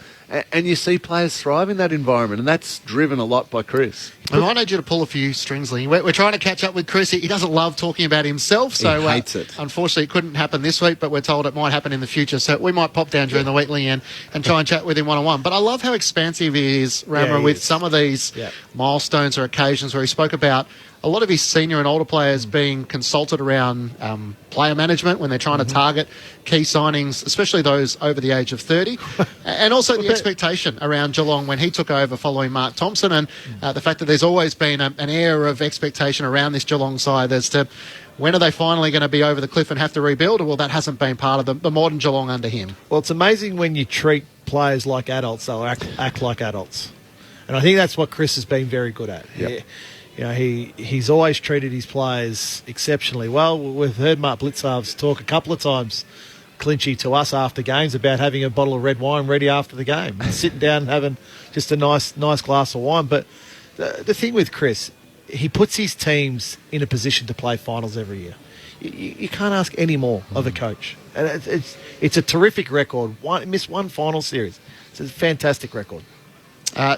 And you see players thrive in that environment, and that's driven a lot by Chris. I might need you to pull a few strings, Lee. We're trying to catch up with Chris. He doesn't love talking about himself, so he hates it. Unfortunately, it couldn't happen this week, but we're told it might happen in the future. So we might pop down during the week, Lee, and try and chat with him one-on-one. But I love how expansive he is, Rama, with some of these milestones or occasions where he spoke about a lot of his senior and older players being consulted around player management when they're trying to target key signings, especially those over the age of 30. And also the expectation around Geelong when he took over following Mark Thompson, and the fact that there's always been an air of expectation around this Geelong side as to when are they finally going to be over the cliff and have to rebuild? Well, that hasn't been part of the modern Geelong under him. Well, it's amazing when you treat players like adults, they'll act like adults. And I think that's what Chris has been very good at. Yep. He's always treated his players exceptionally well. We've heard Mark Blitzarves talk a couple of times, Clinchy, to us after games about having a bottle of red wine ready after the game, and sitting down and having just a nice glass of wine. But the thing with Chris, he puts his teams in a position to play finals every year. You can't ask any more of a coach. And it's a terrific record. Missed one final series. It's a fantastic record.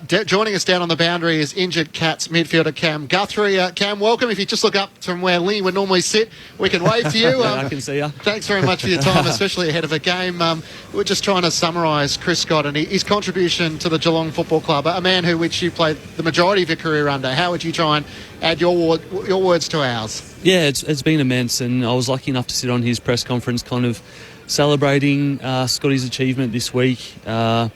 Joining us down on the boundary is injured Cats midfielder Cam Guthrie. Cam, welcome. If you just look up from where Lee would normally sit, we can wave to you. I can see you. Thanks very much for your time, especially ahead of a game. We're just trying to summarise Chris Scott and his contribution to the Geelong Football Club, a man which you played the majority of your career under. How would you try and add your words to ours? Yeah, it's been immense, and I was lucky enough to sit on his press conference kind of celebrating Scotty's achievement this week. Where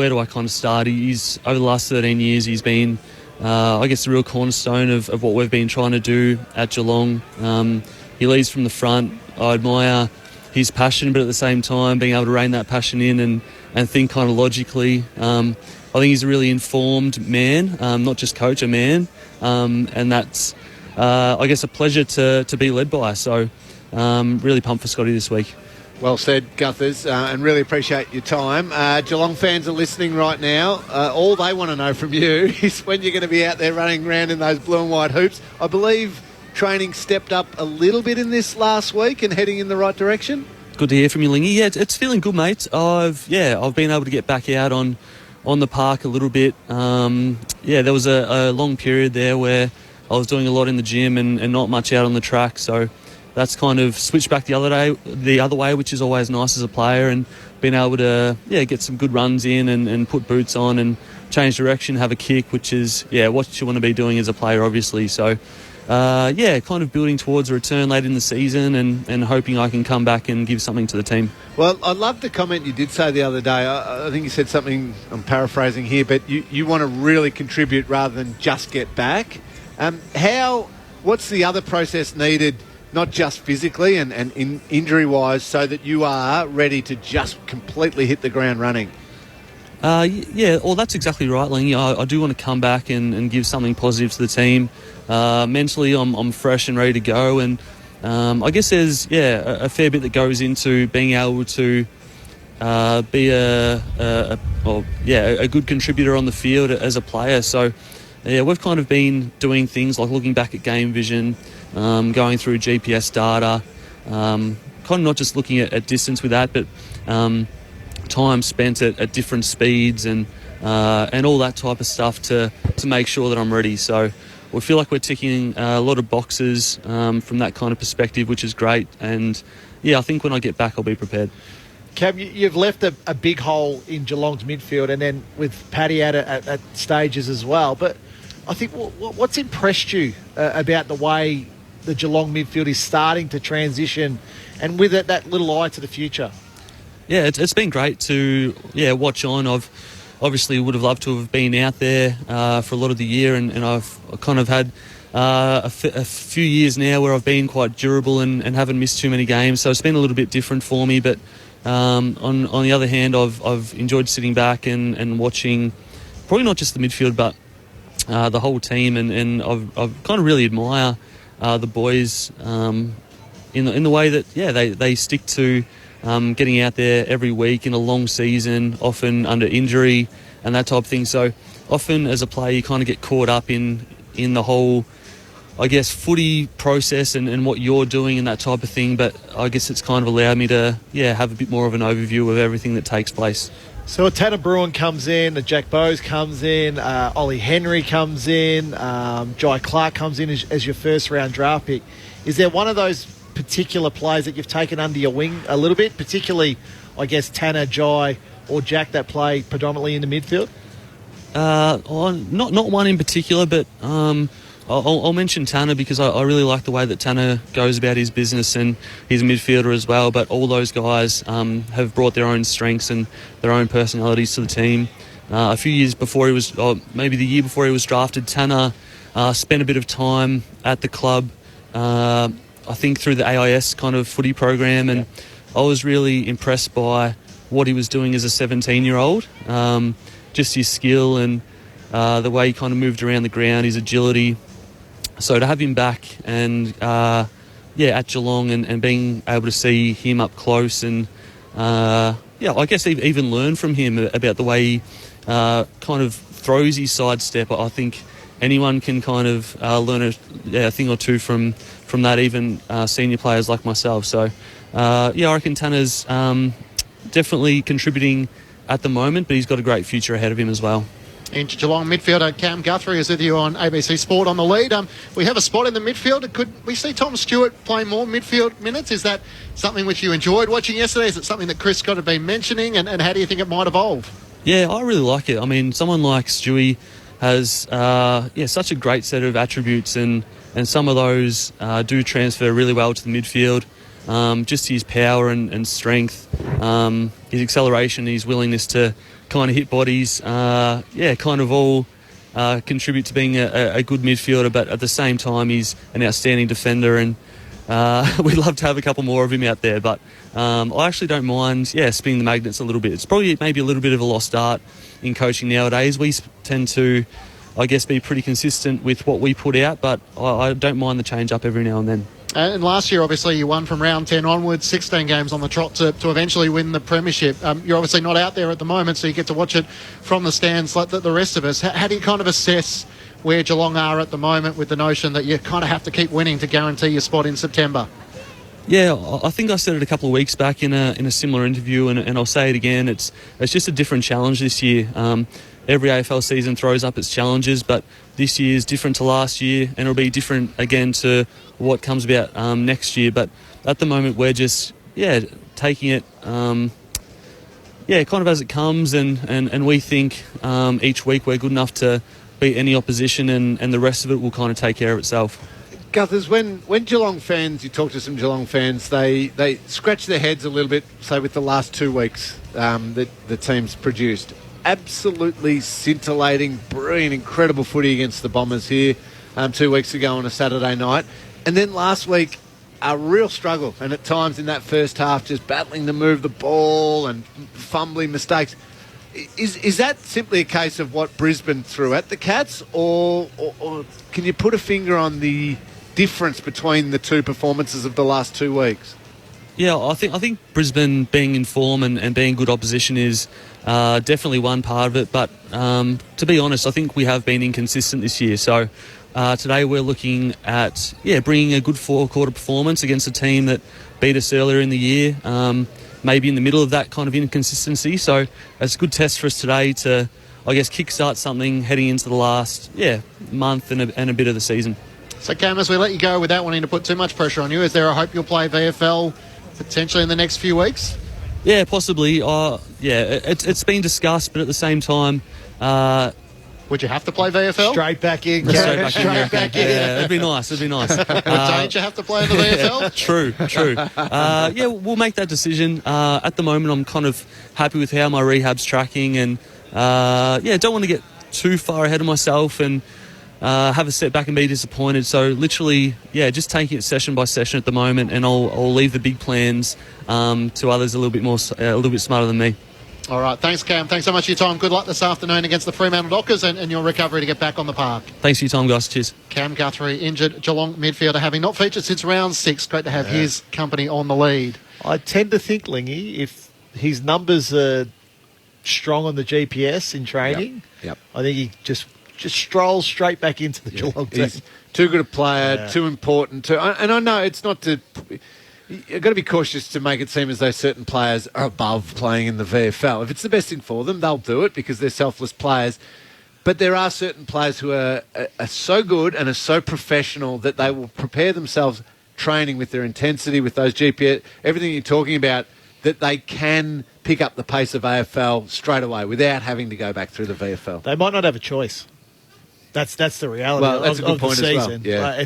do I kind of start? He's over the last 13 years, he's been, I guess, the real cornerstone of what we've been trying to do at Geelong. He leads from the front. I admire his passion, but at the same time, being able to rein that passion in and think kind of logically. I think he's a really informed man, not just coach, a man, and that's, I guess, a pleasure to be led by. So, really pumped for Scotty this week. Well said, Guthers, and really appreciate your time. Geelong fans are listening right now. All they want to know from you is when you're going to be out there running around in those blue and white hoops. I believe training stepped up a little bit in this last week and heading in the right direction. Good to hear from you, Lingy. Yeah, it's feeling good, mate. I've been able to get back out on the park a little bit. There was a long period there where I was doing a lot in the gym and not much out on the track, so that's kind of switched back the other way, which is always nice as a player, and being able to get some good runs in and put boots on and change direction, have a kick, which is what you want to be doing as a player, obviously. So kind of building towards a return late in the season and hoping I can come back and give something to the team. Well, I love the comment you did say the other day. I think you said something, I'm paraphrasing here, but you want to really contribute rather than just get back. What's the other process needed, not just physically and injury-wise, so that you are ready to just completely hit the ground running? That's exactly right, Lingy. I do want to come back and give something positive to the team. Mentally, I'm fresh and ready to go, and I guess there's a fair bit that goes into being able to be a good contributor on the field as a player. So we've kind of been doing things like looking back at game vision, going through GPS data, kind of not just looking at distance with that, but time spent at different speeds and all that type of stuff to make sure that I'm ready. So we feel like we're ticking a lot of boxes from that kind of perspective, which is great. And I think when I get back, I'll be prepared. Cam, you've left a big hole in Geelong's midfield, and then with Paddy at stages as well. But I think what's impressed you about the way the Geelong midfield is starting to transition, and with it, that little eye to the future? Yeah, it's been great to watch on. I've obviously would have loved to have been out there for a lot of the year, and I've kind of had a few years now where I've been quite durable and haven't missed too many games. So it's been a little bit different for me. But on the other hand, I've enjoyed sitting back and watching, probably not just the midfield, but the whole team, and I've kind of really admire the boys in the way that they stick to getting out there every week in a long season, often under injury and that type of thing. So often as a player you kind of get caught up in the whole, I guess, footy process and what you're doing and that type of thing, but I guess it's kind of allowed me to have a bit more of an overview of everything that takes place. So a Tanner Bruin comes in, a Jack Bowes comes in, Ollie Henry comes in, Jai Clark comes in as your first round draft pick. Is there one of those particular players that you've taken under your wing a little bit, particularly, I guess, Tanner, Jai or Jack that play predominantly in the midfield? Not one in particular, but I'll mention Tanner because I really like the way that Tanner goes about his business, and he's a midfielder as well, but all those guys have brought their own strengths and their own personalities to the team. A few years before he was, or maybe the year before he was drafted, Tanner spent a bit of time at the club, I think through the AIS kind of footy program, and I was really impressed by what he was doing as a 17-year-old. Just his skill and the way he kind of moved around the ground, his agility. So to have him back and at Geelong and being able to see him up close and I guess even learn from him about the way he kind of throws his sidestep. I think anyone can kind of learn a thing or two from that, even senior players like myself. So, I reckon Tanner's definitely contributing at the moment, but he's got a great future ahead of him as well. Into Geelong midfielder Cam Guthrie is with you on ABC Sport on the lead. We have a spot in the midfield. Could we see Tom Stewart play more midfield minutes? Is that something which you enjoyed watching yesterday? Is it something that Chris Scott had been mentioning? And how do you think it might evolve? Yeah, I really like it. I mean, someone like Stewie has such a great set of attributes, and some of those do transfer really well to the midfield. Just his power and strength, his acceleration, his willingness to kind of hit bodies, kind of all contribute to being a good midfielder, but at the same time he's an outstanding defender, and we'd love to have a couple more of him out there. But I actually don't mind spinning the magnets a little bit. It's probably maybe a little bit of a lost art in coaching nowadays. We tend to, I guess, be pretty consistent with what we put out, but I don't mind the change up every now and then. And last year, obviously, you won from round 10 onwards, 16 games on the trot to eventually win the premiership. You're obviously not out there at the moment, so you get to watch it from the stands like the rest of us. How do you kind of assess where Geelong are at the moment with the notion that you kind of have to keep winning to guarantee your spot in September? Yeah, I think I said it a couple of weeks back in a similar interview, and I'll say it again. It's just a different challenge this year. Every AFL season throws up its challenges, but this year is different to last year, and it'll be different again to what comes about next year. But at the moment, we're just taking it kind of as it comes, and we think each week we're good enough to beat any opposition, and the rest of it will kind of take care of itself. Guthers, when Geelong fans, you talk to some Geelong fans, they scratch their heads a little bit, say, with the last 2 weeks that the team's produced. Absolutely scintillating, brilliant, incredible footy against the Bombers here 2 weeks ago on a Saturday night. And then last week, a real struggle. And at times in that first half, just battling to move the ball and fumbling mistakes. Is that simply a case of what Brisbane threw at the Cats? Or can you put a finger on the difference between the two performances of the last 2 weeks? Yeah, I think Brisbane being in form and being good opposition is definitely one part of it. But to be honest, I think we have been inconsistent this year. So today we're looking at bringing a good four-quarter performance against a team that beat us earlier in the year, maybe in the middle of that kind of inconsistency. So it's a good test for us today to, I guess, kickstart something heading into the last month and a bit of the season. So Cam, as we let you go without wanting to put too much pressure on you, is there a hope you'll play VFL potentially in the next few weeks? Yeah, possibly. It's been discussed, but at the same time... would you have to play VFL? Straight back in. Straight back in. Yeah, it'd be nice. Don't you have to play in the VFL? True. We'll make that decision. At the moment, I'm kind of happy with how my rehab's tracking, and don't want to get too far ahead of myself and have a setback and be disappointed. So literally, just taking it session by session at the moment, and I'll leave the big plans to others a little bit smarter than me. All right, thanks Cam. Thanks so much for your time. Good luck this afternoon against the Fremantle Dockers and your recovery to get back on the park. Thanks for your time, guys. Cheers. Cam Guthrie, injured Geelong midfielder, having not featured since round 6. Great to have his company on the lead. I tend to think, Lingy, if his numbers are strong on the GPS in training, I think he just strolls straight back into the Geelong team. He's too good a player, too important. And I know it's not to... You've got to be cautious to make it seem as though certain players are above playing in the VFL. If it's the best thing for them, they'll do it because they're selfless players. But there are certain players who are so good and are so professional that they will prepare themselves training with their intensity, with those GPS, everything you're talking about, that they can pick up the pace of AFL straight away without having to go back through the VFL. They might not have a choice. That's the reality that's a good of point the season. As well. Yeah.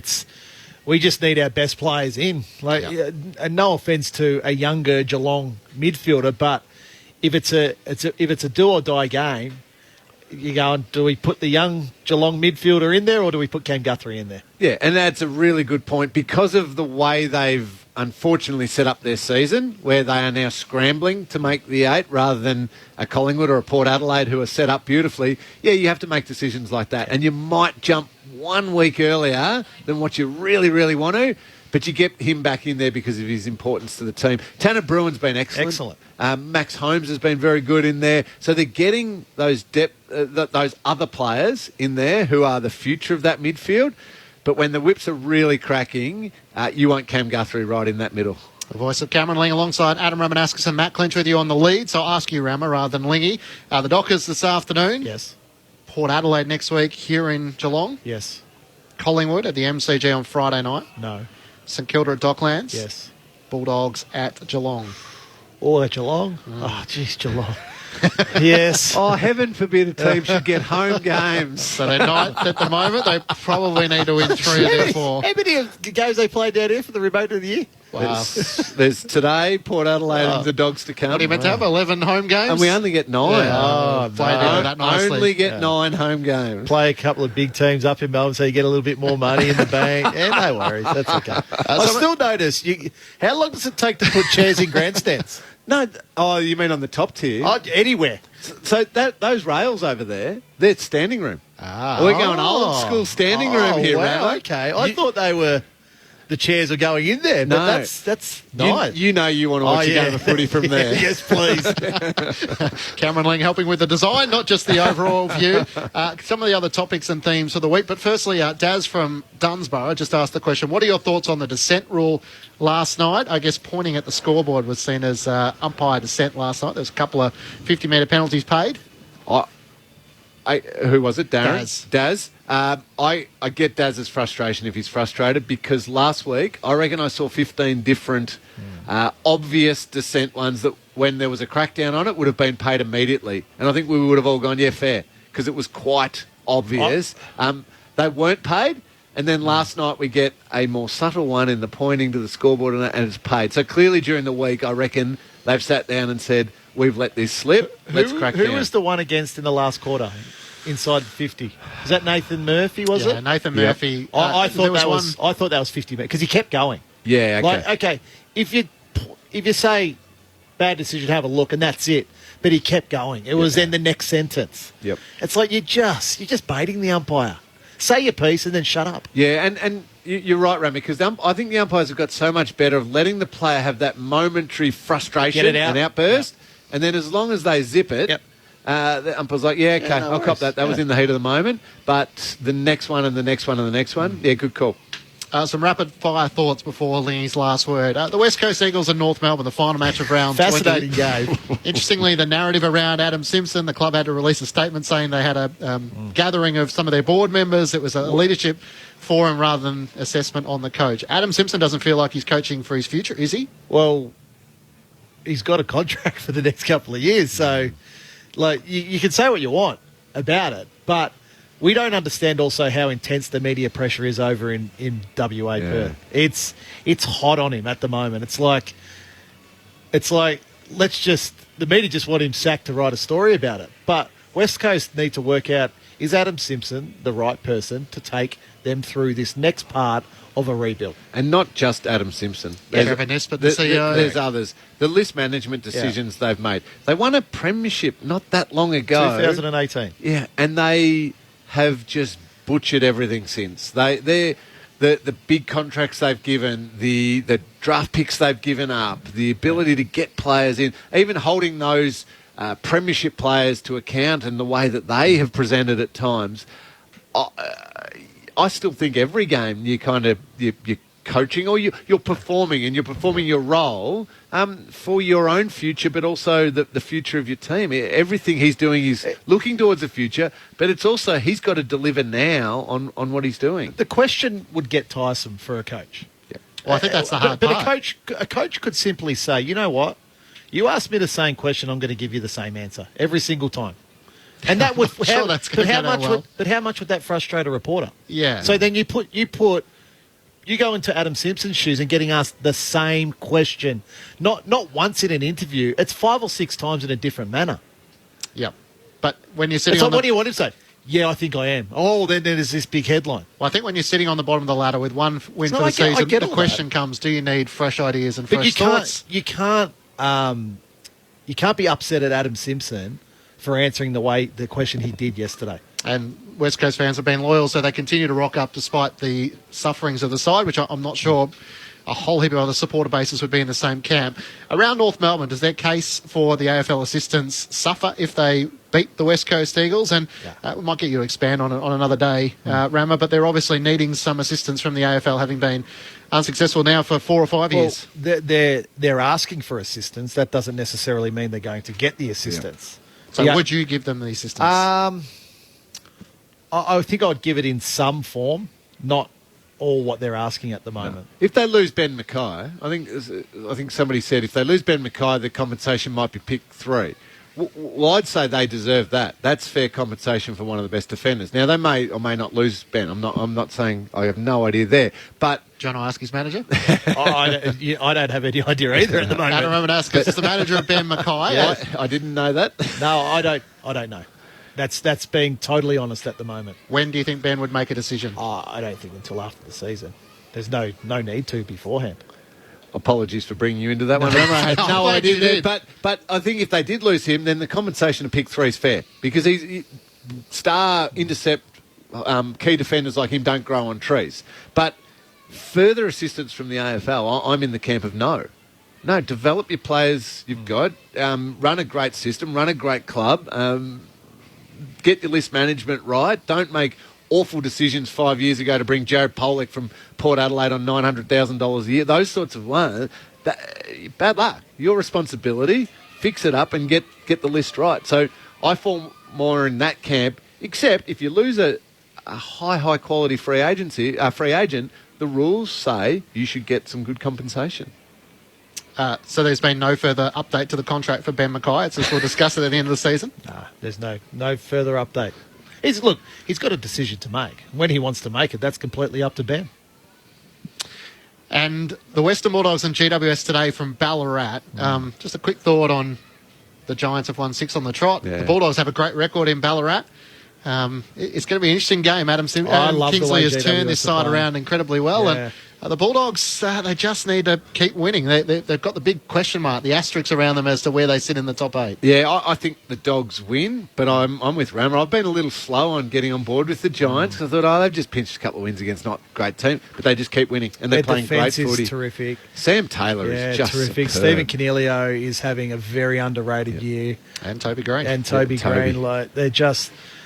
We just need our best players in. And no offence to a younger Geelong midfielder, but if it's a do or die game, you're going, do we put the young Geelong midfielder in there or do we put Cam Guthrie in there? Yeah, and that's a really good point because of the way they've unfortunately set up their season, where they are now scrambling to make the 8 rather than a Collingwood or a Port Adelaide who are set up beautifully. Yeah, you have to make decisions like that, and you might jump 1 week earlier than what you really, really want to. but you get him back in there because of his importance to the team. Tanner Bruin's been excellent. Max Holmes has been very good in there. So they're getting those those other players in there who are the future of that midfield. But when the whips are really cracking, you want Cam Guthrie right in that middle. The voice of Cameron Ling alongside Adam Ramanauskas and Matt Clinch with you on the lead. So I'll ask you, Rama, rather than Lingy. The Dockers this afternoon. Yes. Port Adelaide next week here in Geelong. Yes. Collingwood at the MCG on Friday night. No. St Kilda at Docklands. Yes. Bulldogs at Geelong. Or at Geelong. Oh, jeez, Geelong. Yes. Oh, heaven forbid a team should get home games. So they're not at the moment. They probably need to win 3 of their 4. How many games they played down here for the remainder of the year? Wow. There's today, Port Adelaide and the Dogs to come. What are you meant to have? 11 home games? And we only get 9. Yeah. Played into that nicely. Only get 9 home games. Play a couple of big teams up in Melbourne so you get a little bit more money in the bank. Yeah, no worries. That's okay. I still notice, how long does it take to put chairs in grandstands? No, you mean on the top tier? Anywhere. So those rails over there, they're standing room. We're going old school standing room here, wow, Ramo. okay. I thought they were... The chairs are going in there, but that's nice. You know you want to watch a game of footy from there. Yes, please. Cameron Ling helping with the design, not just the overall view. Some of the other topics and themes for the week. But firstly, Daz from Dunsborough just asked the question, what are your thoughts on the dissent rule last night? I guess pointing at the scoreboard was seen as umpire dissent last night. There was a couple of 50-metre penalties paid. Who was it? Darren? Daz. I get Daz's frustration if he's frustrated because last week I reckon I saw 15 different obvious dissent ones that when there was a crackdown on it would have been paid immediately. And I think we would have all gone, yeah, fair, because it was quite obvious. They weren't paid. And then last night we get a more subtle one in the pointing to the scoreboard and it's paid. So clearly during the week I reckon they've sat down and said, we've let this slip. Let's crack down. Who was the one against in the last quarter? Inside 50. Was that Nathan Murphy, was it? Yeah, Nathan Murphy. I thought that was 50 metres because he kept going. Yeah, okay. Okay, if you say bad decision, have a look, and that's it. But he kept going. It was then the next sentence. Yep. It's like you're just baiting the umpire. Say your piece and then shut up. Yeah, and you're right, Rami, because I think the umpires have got so much better of letting the player have that momentary frustration and outburst, and then as long as they zip it, the umpire's like, yeah, okay, I'll cop that. That was in the heat of the moment. But the next one and the next one and the next one, yeah, good call. Some rapid-fire thoughts before Lingy's last word. The West Coast Eagles and North Melbourne, the final match of round 20. Fascinating game. Interestingly, the narrative around Adam Simpson, the club had to release a statement saying they had a gathering of some of their board members. It was a leadership forum rather than assessment on the coach. Adam Simpson doesn't feel like he's coaching for his future, is he? Well, he's got a contract for the next couple of years, so... Like, you can say what you want about it, but we don't understand also how intense the media pressure is over in WA Perth. It's hot on him at the moment. It's like the media just want him sacked to write a story about it. But West Coast need to work out, is Adam Simpson the right person to take them through this next part of a rebuild? And not just Adam Simpson. Trevor Nisbet, the CEO. There's others. The list management decisions they've made. They won a premiership not that long ago. 2018. Yeah, and they have just butchered everything since. The big contracts they've given, the draft picks they've given up, the ability to get players in, even holding those premiership players to account and the way that they have presented at times. I still think every game you're coaching or you're performing and you're performing your role for your own future, but also the future of your team. Everything he's doing is looking towards the future, but it's also he's got to deliver now on what he's doing. The question would get tiresome for a coach. Yeah. Well, I think that's the hard part. But a coach could simply say, you know what? You ask me the same question, I'm going to give you the same answer every single time. And that would Sure, that's gonna go down well. But how much would that frustrate a reporter? Yeah. So then you go into Adam Simpson's shoes and getting asked the same question, not once in an interview. It's 5 or 6 times in a different manner. Yep. But when you're sitting it's like, what do you want him to say? Yeah, I think I am. Oh, then there's this big headline. Well, I think when you're sitting on the bottom of the ladder with one win for the season, the question comes: do you need fresh ideas and fresh thoughts? You can't be upset at Adam Simpson for answering the question he did yesterday. And West Coast fans have been loyal, so they continue to rock up despite the sufferings of the side, which I'm not sure a whole heap of other supporter bases would be in the same camp. Around North Melbourne, does their case for the AFL assistants suffer if they beat the West Coast Eagles? And we might get you to expand on another day, Rama, but they're obviously needing some assistance from the AFL, having been unsuccessful now for 4 or 5 years. They're asking for assistance. That doesn't necessarily mean they're going to get the assistance. So would you give them the assistance? I think I'd give it in some form, not all what they're asking at the moment. If they lose Ben Mackay, I think somebody said if they lose Ben Mackay, the compensation might be pick 3. Well, I'd say they deserve that. That's fair compensation for one of the best defenders. Now they may or may not lose Ben. I'm not saying I have no idea there, but John Iski's manager. I don't have any idea either at the moment. Adam Ramanauskas is the manager of Ben Mackay. I didn't know that. No, I don't know. That's being totally honest at the moment. When do you think Ben would make a decision? I don't think until after the season. There's no need to beforehand. Apologies for bringing you into that one. I had no idea there. But I think if they did lose him, then the compensation of pick 3 is fair because he's star intercept key defenders like him don't grow on trees. But further assistance from the AFL, I'm in the camp of no. No, develop your players you've got, run a great system, run a great club, get your list management right. Don't make awful decisions 5 years ago to bring Jared Pollock from Port Adelaide on $900,000 a year. Those sorts of ones. Bad luck. Your responsibility. Fix it up and get the list right. So I fall more in that camp, except if you lose a high quality free agent, the rules say you should get some good compensation. So there's been no further update to the contract for Ben Mackay. It's just we'll discuss it at the end of the season. There's no further update. He's got a decision to make. When he wants to make it, that's completely up to Ben. And the Western Bulldogs and GWS today from Ballarat. Just a quick thought on the Giants have won 6 on the trot. Yeah. The Bulldogs have a great record in Ballarat. It's going to be an interesting game. Adam Kingsley has turned this side around incredibly well. Yeah. And the Bulldogs, they just need to keep winning. They've got the big question mark, the asterisks around them as to where they sit in the top 8. Yeah, I think the Dogs win, but I'm with Rammer. I've been a little slow on getting on board with the Giants. I thought, they've just pinched a couple of wins against not great team, but they just keep winning, and they're playing great footy. Is terrific. Sam Taylor is just terrific. Superb. Stephen Canelio is having a very underrated year. And Toby Green. Green.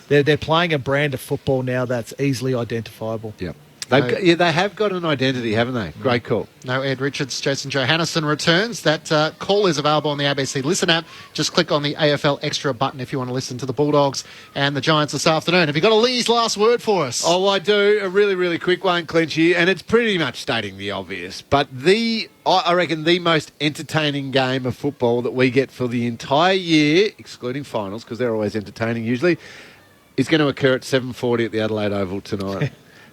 They're playing a brand of football now that's easily identifiable. Yep. They have got an identity, haven't they? Great call. No Ed Richards, Jason Johannesson returns. That call is available on the ABC Listen app. Just click on the AFL Extra button if you want to listen to the Bulldogs and the Giants this afternoon. Have you got a Lee's last word for us? Oh, I do. A really, really quick one, Clinchy, and it's pretty much stating the obvious. But I reckon the most entertaining game of football that we get for the entire year, excluding finals, because they're always entertaining usually, is going to occur at 7:40 at the Adelaide Oval tonight.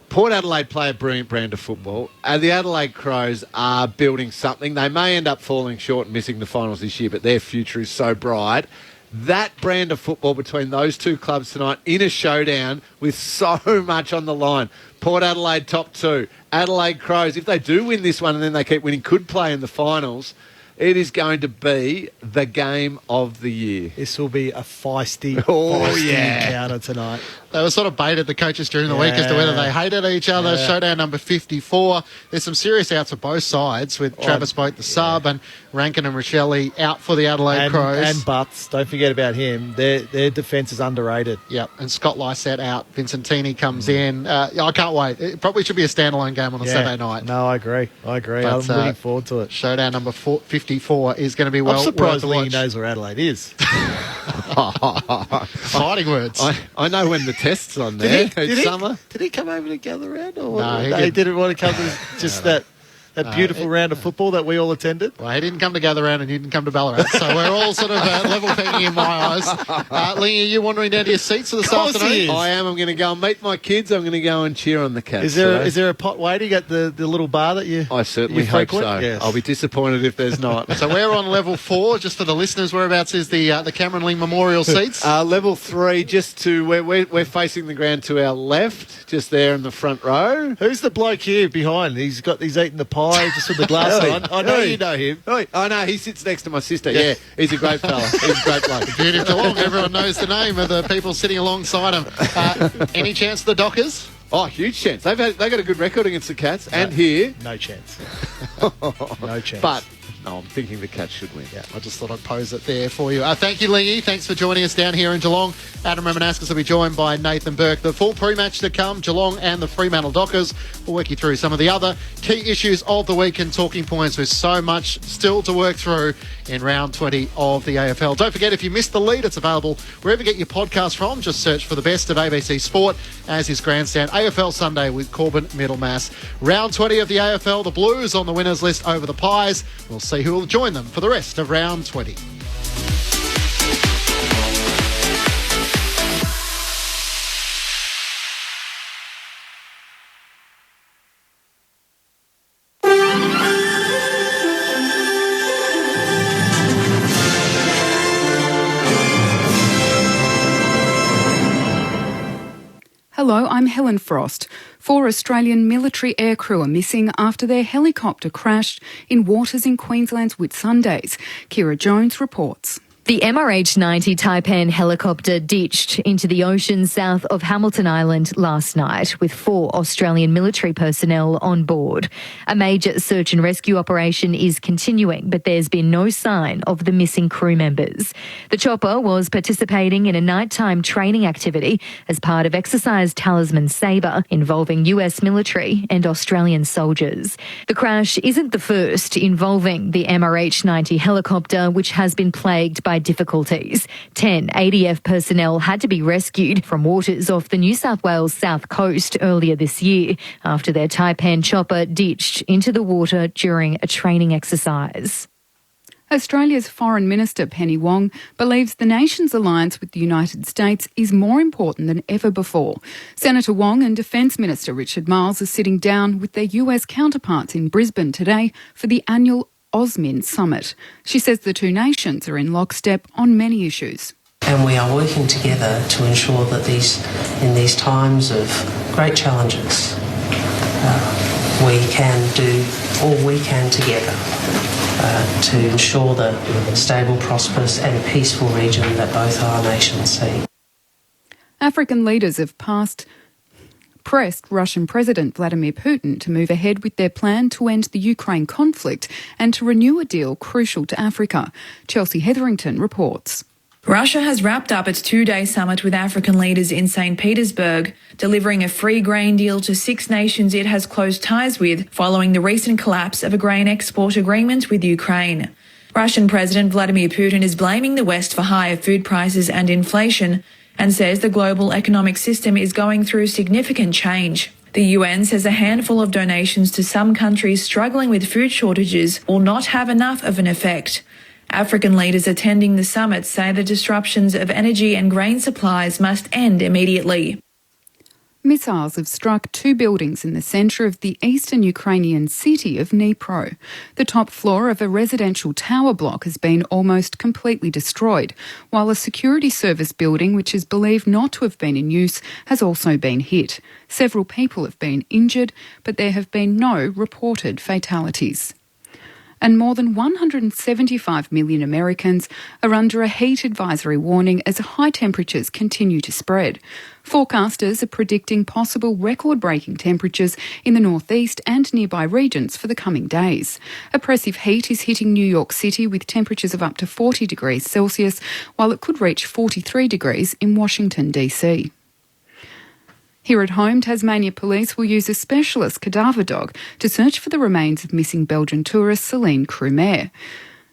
Port Adelaide play a brilliant brand of football. The Adelaide Crows are building something. They may end up falling short and missing the finals this year, but their future is so bright. That brand of football between those two clubs tonight in a showdown with so much on the line. Port Adelaide top 2. Adelaide Crows, if they do win this one and then they keep winning, could play in the finals. It is going to be the game of the year. This will be a feisty encounter tonight. They were sort of baited, the coaches, during the week as to whether they hated each other. Yeah. Showdown number 54. There's some serious outs for both sides with Travis Boat, the sub, and Rankin and Rochelle out for the Adelaide Crows. And Butts, don't forget about him. Their defence is underrated. Yep, and Scott Lysette out. Vincentini comes in. I can't wait. It probably should be a standalone game on a Saturday night. No, I agree. But, I'm looking forward to it. Showdown number 54 is going to be well I'm surprised Lee knows where Adelaide is. Fighting words. I know when the test's on there. Did he come over to gather around? Or no, he didn't want to come to just that beautiful round of football that we all attended. Well, he didn't come to gather round and you didn't come to Ballarat, so we're all sort of level pegging in my eyes. Lee, are you wandering down to your seats for this afternoon? I am. I'm going to go and meet my kids. I'm going to go and cheer on the Cats. Is there a pot waiting at the little bar that you? I certainly hope so. Yes. I'll be disappointed if there's not. So we're on level 4. Just for the listeners, whereabouts is the Cameron Ling Memorial seats? Level 3, just to we're facing the ground to our left, just there in the front row. Who's the bloke here behind? He's eating the pie high, just with the glasses on. I know you know him. Oh, no, he sits next to my sister. Yeah, he's a great fella. He's a great bloke. Beauty of Geelong. Everyone knows the name of the people sitting alongside him. Any chance of the Dockers? Oh, huge chance. They got a good record against the Cats. And here... No chance. No chance. But... No, I'm thinking the Cats should win. Yeah, I just thought I'd pose it there for you. Thank you, Lingy. Thanks for joining us down here in Geelong. Adam Ramanauskas will be joined by Nathan Burke. The full pre-match to come, Geelong and the Fremantle Dockers. We'll work you through some of the other key issues of the week and talking points with so much still to work through in round 20 of the AFL. Don't forget, if you missed the lead, it's available wherever you get your podcast from. Just search for the best of ABC Sport, as is Grandstand AFL Sunday with Corbin Middlemass. Round 20 of the AFL, the Blues on the winners list over the Pies. We'll see who will join them for the rest of round 20. Hello, I'm Helen Frost. 4 Australian military aircrew are missing after their helicopter crashed in waters in Queensland's Whitsundays. Kira Jones reports. The MRH-90 Taipan helicopter ditched into the ocean south of Hamilton Island last night with 4 Australian military personnel on board. A major search and rescue operation is continuing, but there's been no sign of the missing crew members. The chopper was participating in a nighttime training activity as part of Exercise Talisman Sabre involving US military and Australian soldiers. The crash isn't the first involving the MRH-90 helicopter, which has been plagued by difficulties. 10 ADF personnel had to be rescued from waters off the New South Wales south coast earlier this year after their Taipan chopper ditched into the water during a training exercise. Australia's Foreign Minister Penny Wong believes the nation's alliance with the United States is more important than ever before. Senator Wong and Defence Minister Richard Marles are sitting down with their US counterparts in Brisbane today for the annual AUSMIN summit. She says the two nations are in lockstep on many issues. And we are working together to ensure that in these times of great challenges, we can do all we can together to ensure the stable, prosperous and peaceful region that both our nations see. African leaders have pressed Russian President Vladimir Putin to move ahead with their plan to end the Ukraine conflict and to renew a deal crucial to Africa. Chelsea Hetherington reports. Russia has wrapped up its 2-day summit with African leaders in St. Petersburg, delivering a free grain deal to 6 nations it has close ties with following the recent collapse of a grain export agreement with Ukraine. Russian President Vladimir Putin is blaming the West for higher food prices and inflation and says the global economic system is going through significant change. The UN says a handful of donations to some countries struggling with food shortages will not have enough of an effect. African leaders attending the summit say the disruptions of energy and grain supplies must end immediately. Missiles have struck 2 buildings in the centre of the eastern Ukrainian city of Dnipro. The top floor of a residential tower block has been almost completely destroyed, while a security service building, which is believed not to have been in use, has also been hit. Several people have been injured, but there have been no reported fatalities. And more than 175 million Americans are under a heat advisory warning as high temperatures continue to spread. Forecasters are predicting possible record-breaking temperatures in the northeast and nearby regions for the coming days. Oppressive heat is hitting New York City with temperatures of up to 40 degrees Celsius, while it could reach 43 degrees in Washington, D.C. Here at home, Tasmania Police will use a specialist cadaver dog to search for the remains of missing Belgian tourist Celine Crumaire.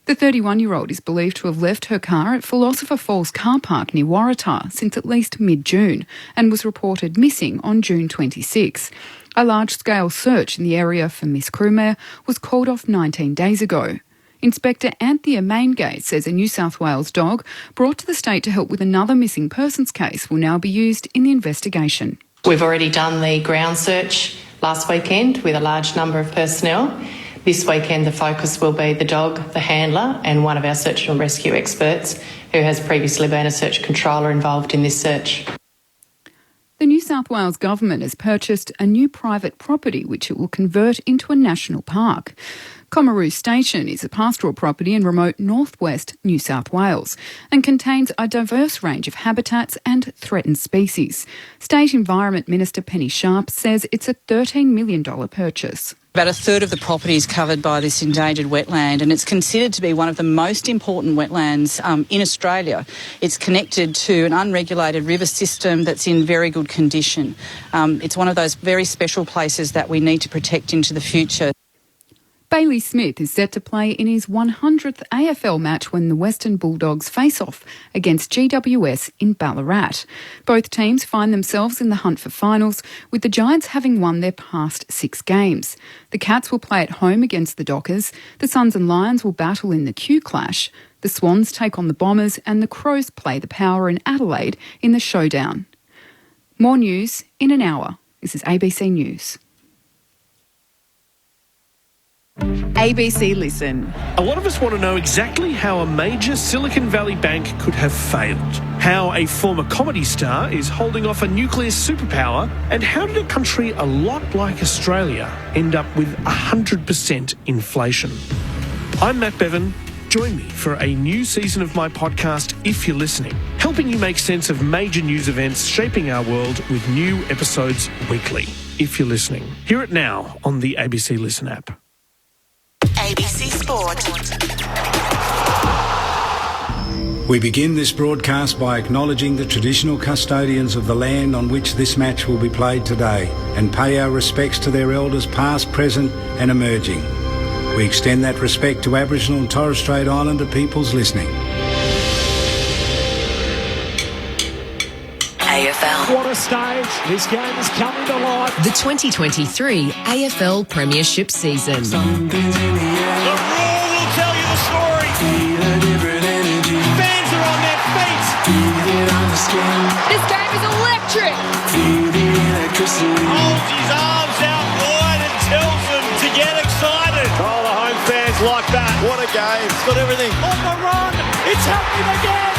The 31-year-old is believed to have left her car at Philosopher Falls car park near Waratah since at least mid-June and was reported missing on June 26. A large-scale search in the area for Miss Crumaire was called off 19 days ago. Inspector Anthea Maingate says a New South Wales dog brought to the state to help with another missing persons case will now be used in the investigation. We've already done the ground search last weekend with a large number of personnel. This weekend the focus will be the dog, the handler and one of our search and rescue experts who has previously been a search controller involved in this search. The New South Wales Government has purchased a new private property which it will convert into a national park. Comaroo Station is a pastoral property in remote northwest New South Wales and contains a diverse range of habitats and threatened species. State Environment Minister Penny Sharp says it's a $13 million purchase. About a third of the property is covered by this endangered wetland, and it's considered to be one of the most important wetlands in Australia. It's connected to an unregulated river system that's in very good condition. It's one of those very special places that we need to protect into the future. Bailey Smith is set to play in his 100th AFL match when the Western Bulldogs face off against GWS in Ballarat. Both teams find themselves in the hunt for finals, with the Giants having won their past 6 games. The Cats will play at home against the Dockers, the Suns and Lions will battle in the Q Clash, the Swans take on the Bombers, and the Crows play the Power in Adelaide in the Showdown. More news in an hour. This is ABC News. ABC Listen. A lot of us want to know exactly how a major Silicon Valley bank could have failed, how a former comedy star is holding off a nuclear superpower, and how did a country a lot like Australia end up with 100% inflation. I'm Matt Bevan. Join me for a new season of my podcast, If You're Listening, helping you make sense of major news events shaping our world with new episodes weekly. If You're Listening. Hear it now on the ABC Listen app. ABC Sport. We begin this broadcast by acknowledging the traditional custodians of the land on which this match will be played today and pay our respects to their elders past, present and emerging. We extend that respect to Aboriginal and Torres Strait Islander peoples listening. AFL. What a stage. This game is coming to life. The 2023 AFL Premiership season. The Roar will tell you the story. Fans are on their feet. This game is electric. Holds his arms out wide and tells them to get excited. Oh, the home fans like that. What a game. It's got everything. On the run. It's happening again.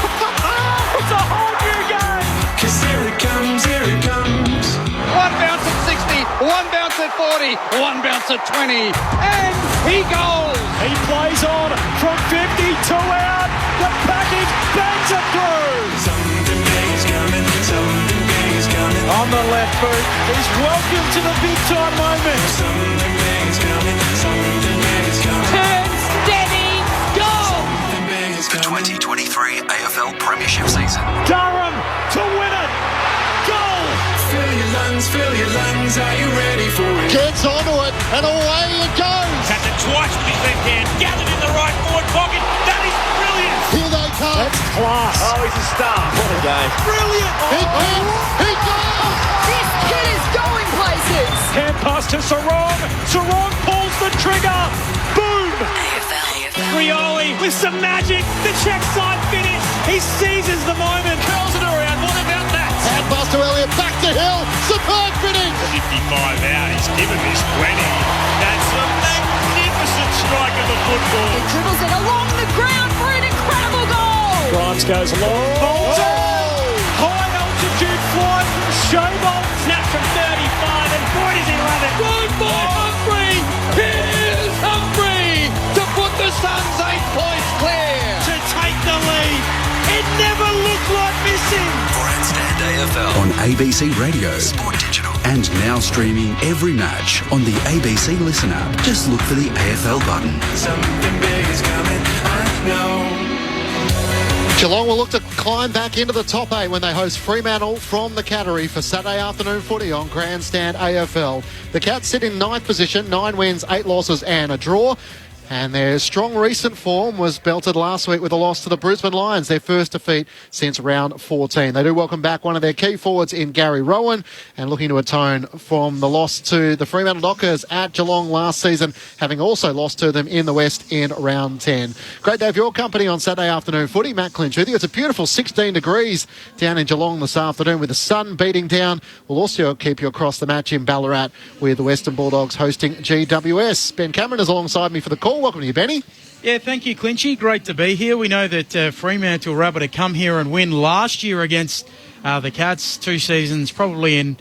It's a whole new game. Cause here it comes, here it comes. One bounce at 60, one bounce at 40, one bounce at 20, and he goes. He plays on from 52 out. The package bangs it through. Something big is coming, something big is coming. On the left boot, he's welcome to the big time moment. Something big is coming, something big is coming. Turn steady, go. Something big is The coming. 2023 AFL Premiership season. Durham to win it. Goal. Fill your lungs, are you ready for it? Gets onto it, and away it goes. Tapped it twice with his left hand, gathered in the right forward pocket. That is brilliant. Here they come. That's class. Oh, he's a star. What a game. Brilliant. He goes. This kid is going places. Hand pass to Sarong. Sarong pulls the trigger. Boom. Rioli with some magic. The check side finish. He seizes the moment. Curls it around. What about that? Hand pass to Elliott. Back to Hill. Superb finish. 55 out. He's given this plenty. That's a magnificent strike of the football. He dribbles it along the ground for an incredible goal. Grimes goes long. Bolton. High altitude fly from Showbolt. Snap from 35. And boy, does he love it. Good for Humphrey. Here's Humphrey to put the Suns 8 points clear. To take the lead. It never looked like missing. Grandstand AFL on ABC Radio, Sport Digital, and now streaming every match on the ABC Listen app. Just look for the AFL button. Something big is coming, I know. Geelong will look to climb back into the top 8 when they host Fremantle from the Cattery for Saturday afternoon footy on Grandstand AFL. The Cats sit in 9th position, 9 wins, 8 losses and a draw. And their strong recent form was belted last week with a loss to the Brisbane Lions, their first defeat since round 14. They do welcome back one of their key forwards in Gary Rowan and looking to atone from the loss to the Fremantle Dockers at Geelong last season, having also lost to them in the West in round 10. Great day for your company on Saturday afternoon footy. Matt Clinch with you. It's a beautiful 16 degrees down in Geelong this afternoon with the sun beating down. We'll also keep you across the match in Ballarat with the Western Bulldogs hosting GWS. Ben Cameron is alongside me for the call. Welcome to you, Benny. Yeah, thank you, Clinchy. Great to be here. We know that Fremantle were able to come here and win last year against The Cats, 2 seasons, probably in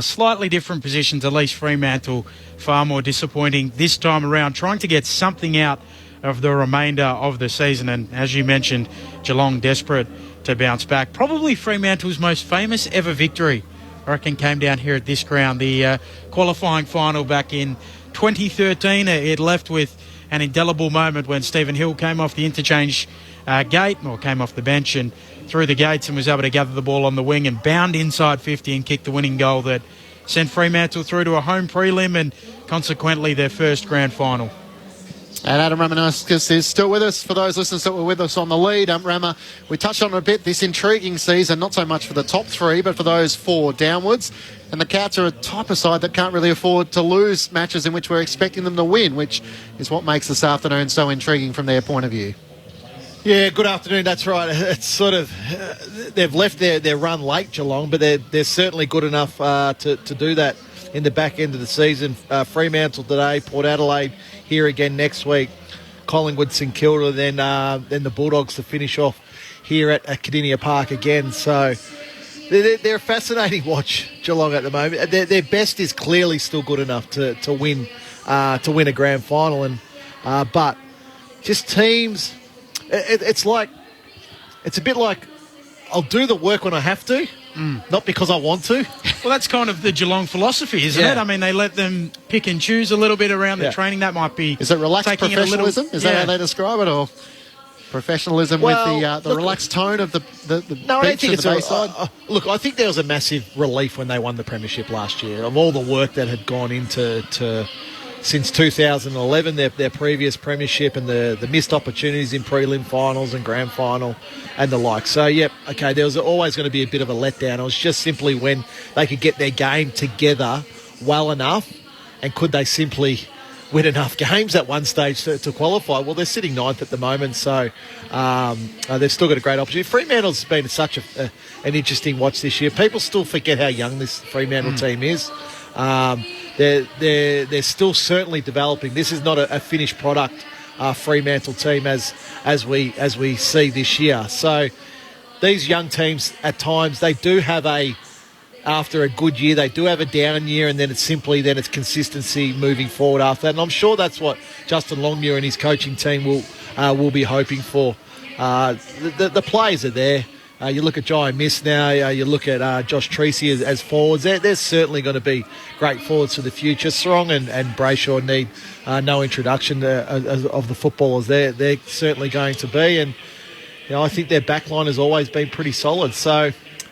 slightly different positions, at least Fremantle, far more disappointing this time around, trying to get something out of the remainder of the season. And as you mentioned, Geelong desperate to bounce back. Probably Fremantle's most famous ever victory, I reckon, came down here at this ground. The qualifying final back in 2013, it left with an indelible moment when Stephen Hill came off the interchange gate, or came off the bench and through the gates, and was able to gather the ball on the wing and bound inside 50 and kick the winning goal that sent Fremantle through to a home prelim and consequently their first grand final. And Adam Ramanuskis is still with us. For those listeners that were with us on the lead, Rama, we touched on it a bit, this intriguing season, not so much for the top 3, but for those 4 downwards. And the Cats are a type of side that can't really afford to lose matches in which we're expecting them to win, which is what makes this afternoon so intriguing from their point of view. Yeah, good afternoon. That's right. It's sort of they've left their run late, Geelong, but they're certainly good enough to do that in the back end of the season. Fremantle today, Port Adelaide here again next week, Collingwood, St Kilda, then the Bulldogs to finish off here at Cardinia Park again. So they're a fascinating watch, Geelong, at the moment. Their best is clearly still good enough to win a grand final, and but just teams. It's a bit like I'll do the work when I have to, not because I want to. Well, that's kind of the Geelong philosophy, isn't it? I mean, they let them pick and choose a little bit around the training. That might be... Is it relaxed professionalism? Is that how they describe it, or professionalism with the relaxed tone of the No, I don't think it's Bayside? Look, I think there was a massive relief when they won the premiership last year, of all the work that had gone into since 2011, their previous premiership, and the missed opportunities in prelim finals and grand final and the like. So, there was always going to be a bit of a letdown. It was just simply when they could get their game together well enough, and could they simply win enough games at one stage to qualify. Well, they're sitting 9th at the moment, so they've still got a great opportunity. Fremantle's been such an interesting watch this year. People still forget how young this Fremantle team is. They're still certainly developing. This is not a finished product Fremantle team as we see this year. So these young teams at times they do have after a good year they do have a down year, and then it's consistency moving forward after that. And I'm sure that's what Justin Longmuir and his coaching team will be hoping for. The players are there. You look at Jai Miss now, you look at Josh Treacy as forwards. They're certainly going to be great forwards for the future. Strong and Brayshaw need no introduction of the footballers they're certainly going to be. And I think their backline has always been pretty solid. So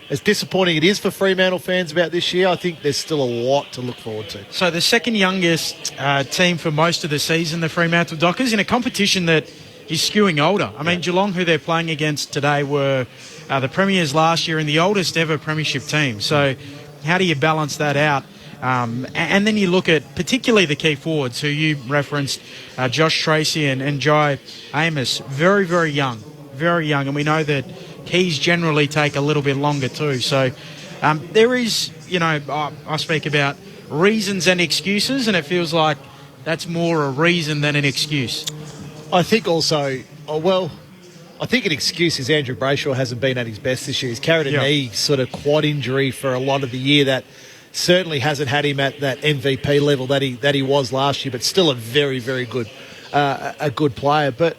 as disappointing it is for Fremantle fans about this year, I think there's still a lot to look forward to. So the second youngest team for most of the season, the Fremantle Dockers, in a competition that is skewing older. I mean, Geelong, who they're playing against today, were the premiers last year and the oldest ever premiership team. So how do you balance that out? And then you look at particularly the key forwards who you referenced, Josh Treacy and Jai Amos, very, very young. And we know that keys generally take a little bit longer too. So there is, I speak about reasons and excuses, and it feels like that's more a reason than an excuse. I think also, I think an excuse is Andrew Brayshaw hasn't been at his best this year. He's carried a knee sort of quad injury for a lot of the year that certainly hasn't had him at that MVP level that he was last year, but still a very, very good a good player. But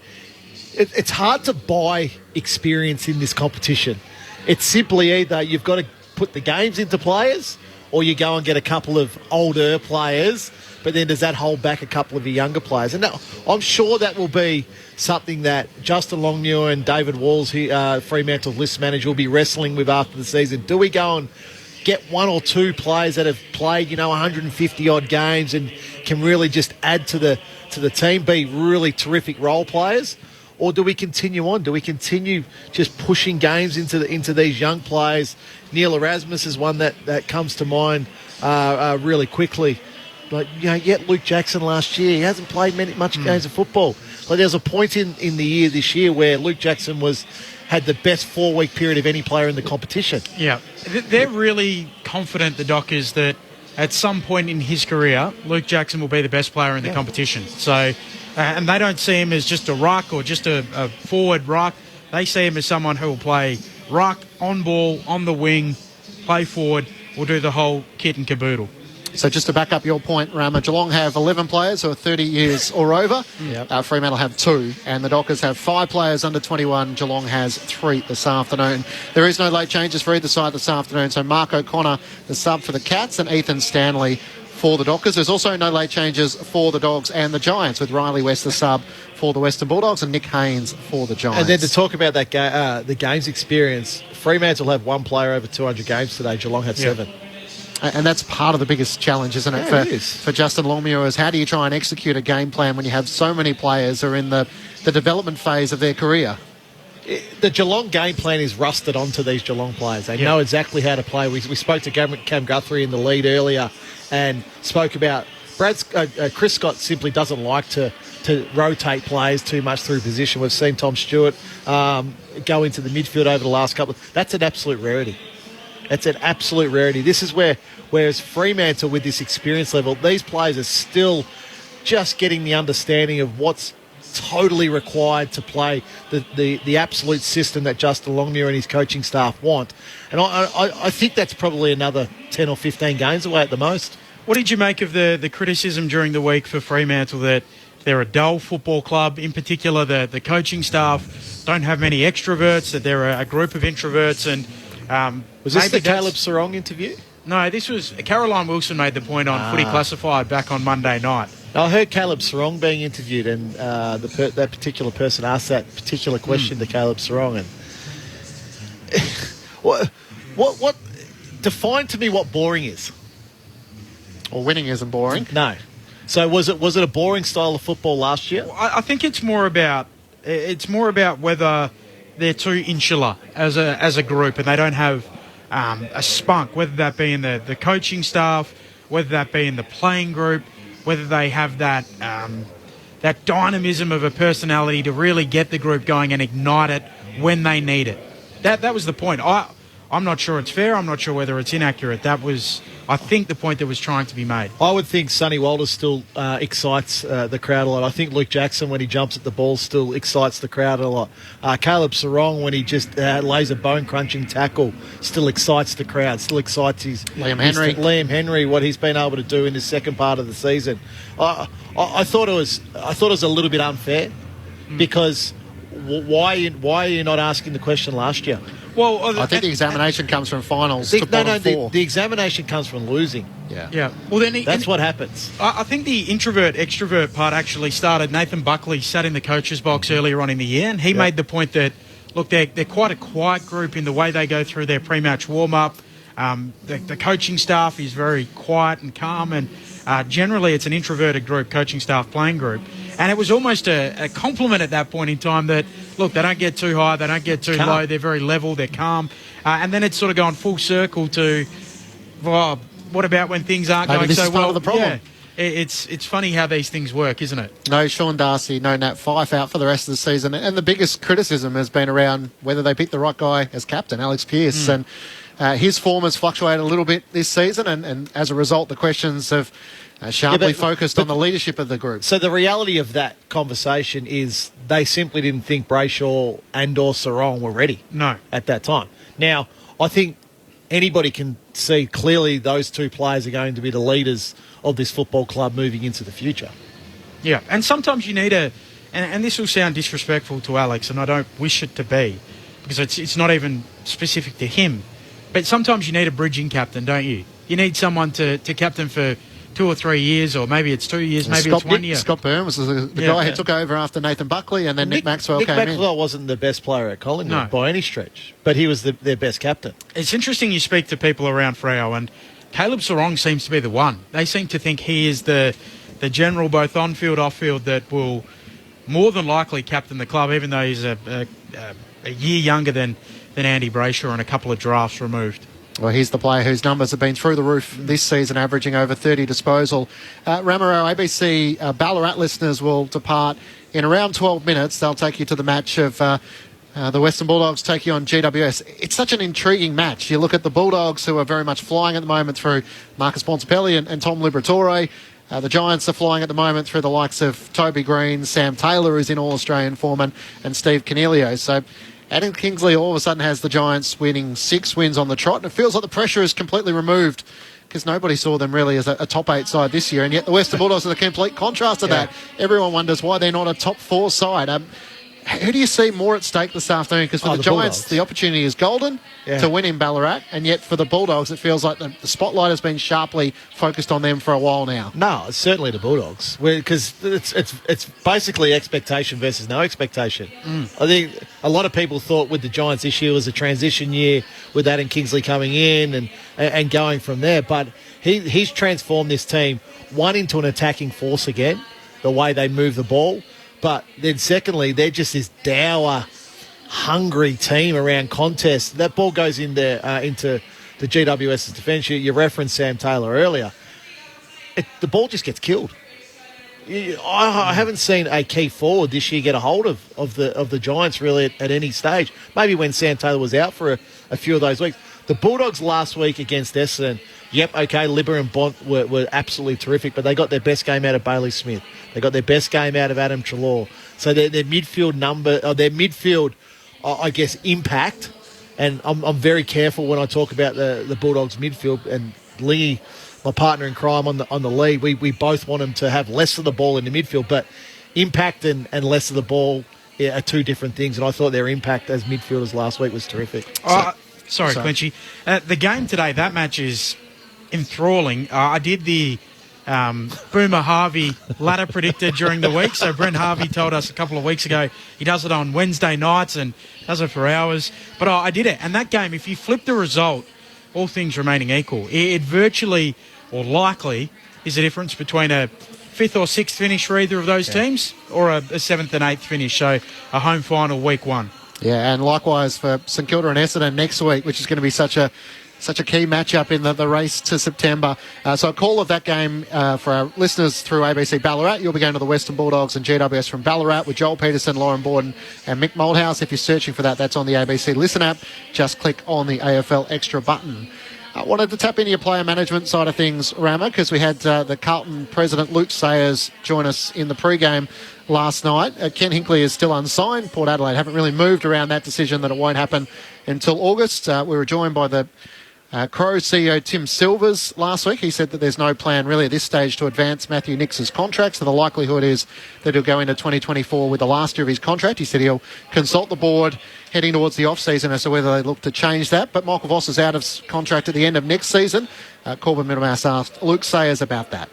it's hard to buy experience in this competition. It's simply either you've got to put the games into players, or you go and get a couple of older players, but then does that hold back a couple of the younger players? And I'm sure that will be something that Justin Longmuir and David Walls, Fremantle's list manager, will be wrestling with after the season. Do we go and get one or two players that have played, 150-odd games and can really just add to the team, be really terrific role players? Or do we continue on? Do we continue just pushing games into these young players? Neil Erasmus is one that comes to mind really quickly. Like, yet Luke Jackson last year, he hasn't played much games of football. Like, there's a point in the year this year where Luke Jackson had the best 4-week period of any player in the competition. Yeah, they're really confident, the Dockers, that at some point in his career, Luke Jackson will be the best player in the competition. So, and they don't see him as just a ruck or just a forward ruck. They see him as someone who will play ruck, on ball, on the wing, play forward, will do the whole kit and caboodle. So just to back up your point, Rama, Geelong have 11 players who are 30 years or over. Yep. Fremantle have 2, and the Dockers have 5 players under 21. Geelong has 3 this afternoon. There is no late changes for either side this afternoon, so Mark O'Connor, the sub for the Cats, and Ethan Stanley for the Dockers. There's also no late changes for the Dogs and the Giants, with Riley West, the sub for the Western Bulldogs, and Nick Haynes for the Giants. And then to talk about that the games experience, Fremantle have 1 player over 200 games today. Geelong had 7. And that's part of the biggest challenge, isn't it, for Justin Longmuir, is how do you try and execute a game plan when you have so many players who are in the development phase of their career? The Geelong game plan is rusted onto these Geelong players. They know exactly how to play. We spoke to Cam Guthrie in the lead earlier and spoke about Chris Scott simply doesn't like to rotate players too much through position. We've seen Tom Stewart go into the midfield over the last couple. That's an absolute rarity. It's an absolute rarity. This is whereas Fremantle, with this experience level, these players are still just getting the understanding of what's totally required to play the absolute system that Justin Longmuir and his coaching staff want. And I think that's probably another 10 or 15 games away at the most. What did you make of the criticism during the week for Fremantle that they're a dull football club, in particular the coaching staff don't have many extroverts, that they're a group of introverts, and was this the Caleb Sarong interview? No, this was Caroline Wilson made the point on Footy Classified back on Monday night. I heard Caleb Sarong being interviewed, and that particular person asked that particular question to Caleb Sarong. And what define to me what boring is? Or winning isn't boring? No. So was it a boring style of football last year? I think it's more about whether they're too insular as a group and they don't have a spunk, whether that be in the coaching staff, whether that be in the playing group, whether they have that dynamism of a personality to really get the group going and ignite it when they need it. That was the point. I'm not sure it's fair. I'm not sure whether it's inaccurate. That was, I think, the point that was trying to be made. I would think Sonny Walters still excites the crowd a lot. I think Luke Jackson, when he jumps at the ball, still excites the crowd a lot. Caleb Sarong, when he just lays a bone-crunching tackle, still excites the crowd, still excites Liam Henry, what he's been able to do in the second part of the season. I thought it was a little bit unfair because why are you not asking the question last year? Well, I think the examination comes from finals to bottom four. The examination comes from losing. Yeah. Well, then that's what happens. I think the introvert-extrovert part actually started. Nathan Buckley sat in the coach's box earlier on in the year, and he made the point that, look, they're quite a quiet group in the way they go through their pre-match warm-up. The coaching staff is very quiet and calm, and generally it's an introverted group, coaching staff, playing group. And it was almost a compliment at that point in time that, look, they don't get too high, they don't get too low, they're very level, they're calm. And then it's sort of gone full circle to, well, what about when things aren't going so well? Part of the problem. Yeah, it's funny how these things work, isn't it? No Sean Darcy, no Nat Fyfe out for the rest of the season. And the biggest criticism has been around whether they picked the right guy as captain, Alex Pearce. And his form has fluctuated a little bit this season, and as a result, the questions have sharply focused on the leadership of the group. So the reality of that conversation is they simply didn't think Brayshaw and or Sarong were ready. No. At that time. Now, I think anybody can see clearly those two players are going to be the leaders of this football club moving into the future. Yeah, and sometimes you need and this will sound disrespectful to Alex, and I don't wish it to be, because it's not even specific to him, but sometimes you need a bridging captain, don't you? You need someone to captain for 2 or 3 years, or maybe it's 2 years, maybe it's 1 year. Scott Byrne was the guy who took over after Nathan Buckley, and then Nick Maxwell came in. Nick Maxwell wasn't the best player at Collingwood by any stretch, but he was their best captain. It's interesting you speak to people around Freo, and Caleb Sarong seems to be the one. They seem to think he is the general, both on-field, off-field, that will more than likely captain the club, even though he's a year younger than Andy Brayshaw and a couple of drafts removed. Well, he's the player whose numbers have been through the roof this season, averaging over 30 disposal. Ramiro, ABC Ballarat listeners will depart in around 12 minutes. They'll take you to the match of the Western Bulldogs taking on GWS. It's such an intriguing match. You look at the Bulldogs, who are very much flying at the moment through Marcus Bontempelli and Tom Liberatore. The Giants are flying at the moment through the likes of Toby Green, Sam Taylor, who's in All-Australian form, and Steve Coniglio. So Adam Kingsley all of a sudden has the Giants winning 6 wins on the trot, and it feels like the pressure is completely removed because nobody saw them really as a top 8 side this year, and yet the Western Bulldogs are the complete contrast to that. Everyone wonders why they're not a top 4 side. Who do you see more at stake this afternoon? Because for the Giants, Bulldogs. The opportunity is golden to win in Ballarat, and yet for the Bulldogs, it feels like the spotlight has been sharply focused on them for a while now. No, it's certainly the Bulldogs, because it's basically expectation versus no expectation. I think a lot of people thought with the Giants this year was a transition year with Adam Kingsley coming in and going from there, but he's transformed this team, one, into an attacking force again, the way they move the ball. But then secondly, they're just this dour, hungry team around contests. That ball goes in there, into the GWS's defence. You referenced Sam Taylor earlier. The ball just gets killed. I haven't seen a key forward this year get a hold of the Giants really at any stage. Maybe when Sam Taylor was out for a few of those weeks. The Bulldogs last week against Essendon, Libber and Bont were absolutely terrific, but they got their best game out of Bailey Smith. They got their best game out of Adam Treloar. So their midfield impact, and I'm very careful when I talk about the Bulldogs midfield, and Lee, my partner in crime on the lead, we both want them to have less of the ball in the midfield, but impact and less of the ball are two different things, and I thought their impact as midfielders last week was terrific. Sorry, Clinchy. The game today, that match is enthralling. I did the Boomer Harvey ladder predictor during the week. So Brent Harvey told us a couple of weeks ago he does it on Wednesday nights and does it for hours. But I did it. And that game, if you flip the result, all things remaining equal, it virtually or likely is the difference between a 5th or 6th finish for either of those teams or a 7th and 8th finish. So a home final week 1. Yeah, and likewise for St Kilda and Essendon next week, which is going to be such a key matchup in the race to September. So a call of that game for our listeners through ABC Ballarat. You'll be going to the Western Bulldogs and GWS from Ballarat with Joel Peterson, Lauren Borden and Mick Moldhouse. If you're searching for that, that's on the ABC Listen app. Just click on the AFL Extra button. I wanted to tap into your player management side of things, Rama, because we had the Carlton president, Luke Sayers, join us in the pre-game last night. Ken Hinkley is still unsigned. Port Adelaide haven't really moved around that decision that it won't happen until August. We were joined by the Crows CEO Tim Silvers last week. He said that there's no plan really at this stage to advance Matthew Nix's contract, so the likelihood is that he'll go into 2024 with the last year of his contract. He said he'll consult the board heading towards the off-season as to whether they look to change that. But Michael Voss is out of contract at the end of next season. Corbin Middlemass asked Luke Sayers about that.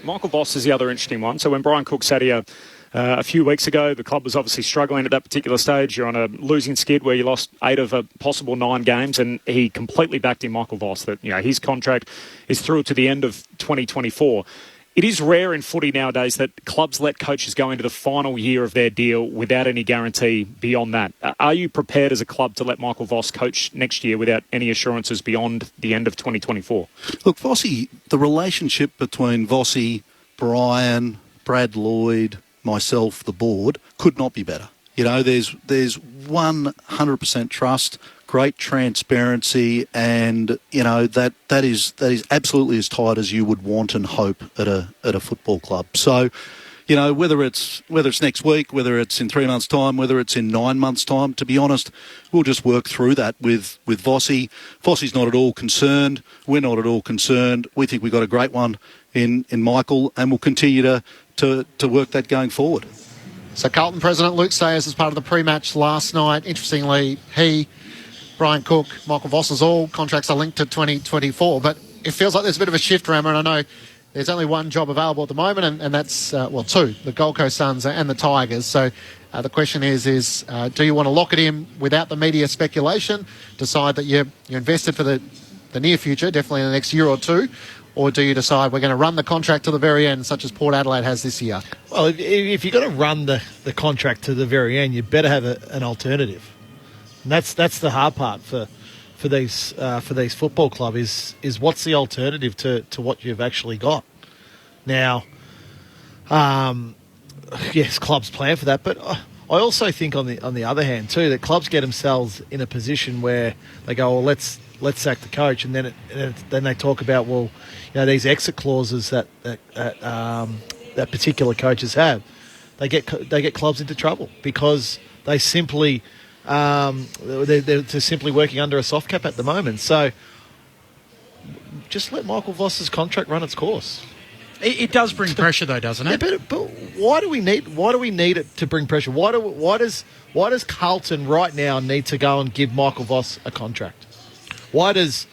Michael Voss is the other interesting one. So when Brian Cook sat here a few weeks ago, the club was obviously struggling at that particular stage. You're on a losing skid where you lost 8 of a possible 9 games, and he completely backed in Michael Voss that his contract is through to the end of 2024. It is rare in footy nowadays that clubs let coaches go into the final year of their deal without any guarantee beyond that. Are you prepared as a club to let Michael Voss coach next year without any assurances beyond the end of 2024? Look, Vossi, the relationship between Vossi, Brian, Brad Lloyd, myself, the board, could not be better. There's 100% trust, great transparency, and that is absolutely as tight as you would want and hope at a football club. So, whether it's next week, whether it's in 3 months' time, whether it's in 9 months' time, to be honest, we'll just work through that with Vossi. Vossi's not at all concerned. We're not at all concerned. We think we've got a great one in Michael, and we'll continue to work that going forward. So Carlton President Luke Sayers is part of the pre-match last night. Interestingly, he, Brian Cook, Michael Voss's, all contracts are linked to 2024, but it feels like there's a bit of a shift, Rammer, and I know there's only one job available at the moment, and that's, 2, the Gold Coast Suns and the Tigers. So the question is do you want to lock it in without the media speculation, decide that you're invested for the near future, definitely in the next year or two, or do you decide we're going to run the contract to the very end, such as Port Adelaide has this year? Well, if you're going to run the contract to the very end, you better have an alternative. And that's the hard part for these football clubs is what's the alternative to what you've actually got. Now, yes, clubs plan for that, but I also think on the other hand too that clubs get themselves in a position where they go, well, let's sack the coach, and then they talk about, well, these exit clauses that particular coaches have. They get clubs into trouble because they simply They're simply working under a soft cap at the moment. So just let Michael Voss's contract run its course. It does bring pressure, though, doesn't it? Yeah, but why do we need it to bring pressure? Why does Carlton right now need to go and give Michael Voss a contract? Why does,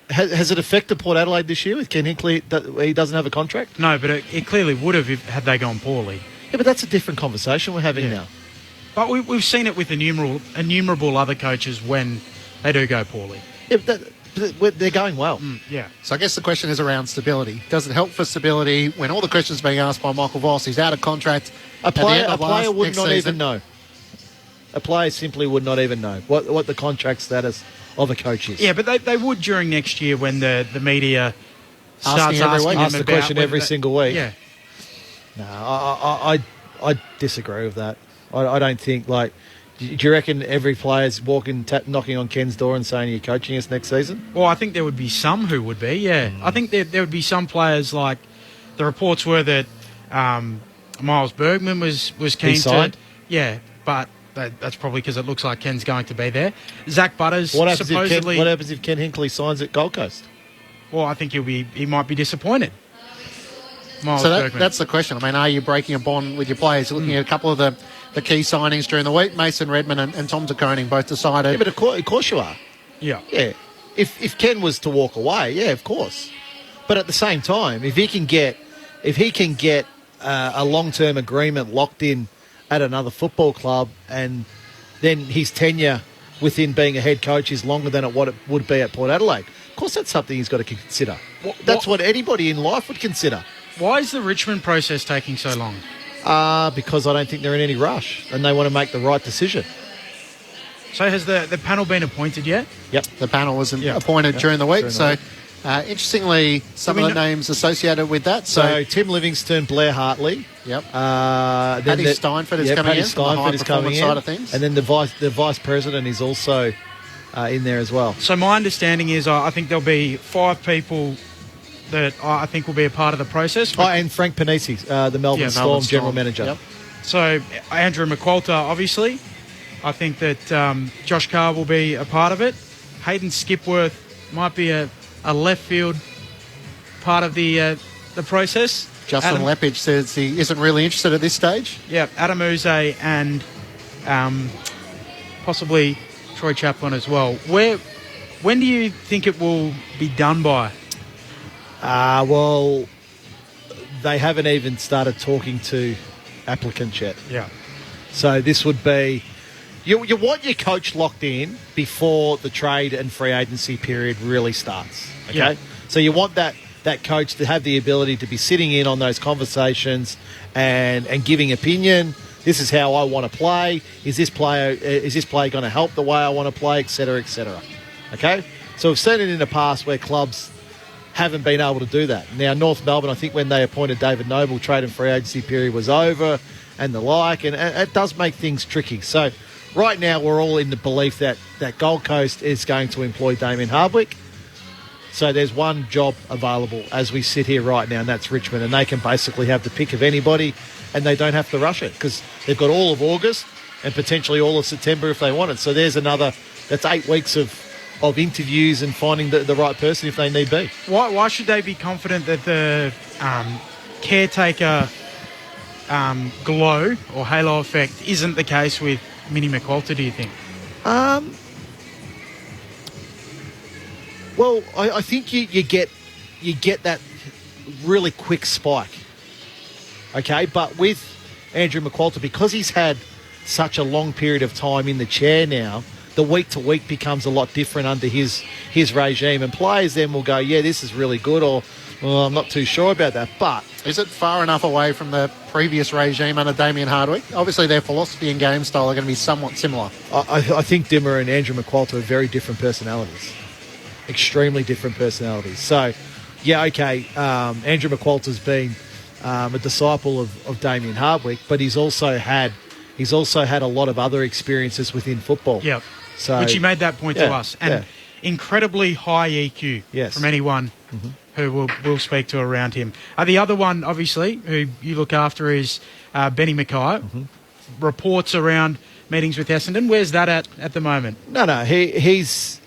has it affected Port Adelaide this year with Ken Hinkley? He doesn't have a contract? No, but it clearly would have had they gone poorly. Yeah, but that's a different conversation we're having now. But we've seen it with innumerable other coaches when they do go poorly. Yeah, but they're going well. Yeah. So I guess the question is around stability. Does it help for stability when all the questions being asked by Michael Voss? He's out of contract. A player would not even know. A player simply would not even know what the contract status of a coach is. Yeah, but they would during next year when the media starts asking Ask the question every single week. Yeah. No, I disagree with that. I don't think, do you reckon every player's knocking on Ken's door and saying, are you coaching us next season? Well, I think there would be some who would be, yeah. I think there would be some players, like the reports were that Miles Bergman was keen to. Yeah, but that's probably because it looks like Ken's going to be there. Zach Butters supposedly. What happens if Ken Hinkley signs at Gold Coast? Well, I think he might be disappointed. Miles Bergman. That's the question. I mean, are you breaking a bond with your players? Looking at a couple of the key signings during the week, Mason Redman and Tom De Koning both decided. Yeah, but of course you are. Yeah. Yeah. If Ken was to walk away, yeah, of course. But at the same time, if he can get a long-term agreement locked in at another football club, and then his tenure within being a head coach is longer than what it would be at Port Adelaide, of course that's something he's got to consider. That's what anybody in life would consider. Why is the Richmond process taking so long? Because I don't think they're in any rush and they want to make the right decision. So has the panel been appointed yet? Yep. The panel was appointed during the week. Interestingly, some of the names associated with that. So Tim Livingston, Blair Hartley. Yep. Paddy Steinford is coming in. Steinford is coming in. Side of things. And then the vice president is also in there as well. So my understanding is I think there'll be 5 people that I think will be a part of the process. And Frank Panisi, the Melbourne Storm general manager. Yep. So Andrew McQualter, obviously. I think that Josh Carr will be a part of it. Hayden Skipworth might be a left field part of the process. Justin Leppich says he isn't really interested at this stage. Yeah, Adam Uze and possibly Troy Chaplin as well. When do you think it will be done by? Well, they haven't even started talking to applicants yet. Yeah. So this would be... You want your coach locked in before the trade and free agency period really starts. Okay? Yeah. So you want that coach to have the ability to be sitting in on those conversations and giving opinion. This is how I want to play. Is this player going to help the way I want to play, et cetera, et cetera. Okay? So we've seen it in the past where clubs haven't been able to do that. Now, North Melbourne, I think when they appointed David Noble, trade and free agency period was over and the like, and it does make things tricky. So right now we're all in the belief that Gold Coast is going to employ Damien Hardwick. So there's one job available as we sit here right now, and that's Richmond, and they can basically have the pick of anybody and they don't have to rush it because they've got all of August and potentially all of September if they want it. So there's that's 8 weeks of interviews and finding the right person if they need be. Why should they be confident that the caretaker glow or halo effect isn't the case with Minnie McQualter, do you think? Well, I think you get that really quick spike. Okay, but with Andrew McQualter, because he's had such a long period of time in the chair now, the week-to-week becomes a lot different under his regime. And players then will go, yeah, this is really good, or I'm not too sure about that. But is it far enough away from the previous regime under Damien Hardwick? Obviously, their philosophy and game style are going to be somewhat similar. I think Dimmer and Andrew McQualter are very different personalities. Extremely different personalities. So, yeah, okay, Andrew McQualter's been a disciple of Damien Hardwick, but he's also had a lot of other experiences within football. Yep. So, which he made that point to us. And incredibly high EQ from anyone who will speak to around him. The other one, obviously, who you look after is Benny Mackay. reports around meetings with Essendon. Where's that at the moment? No, he's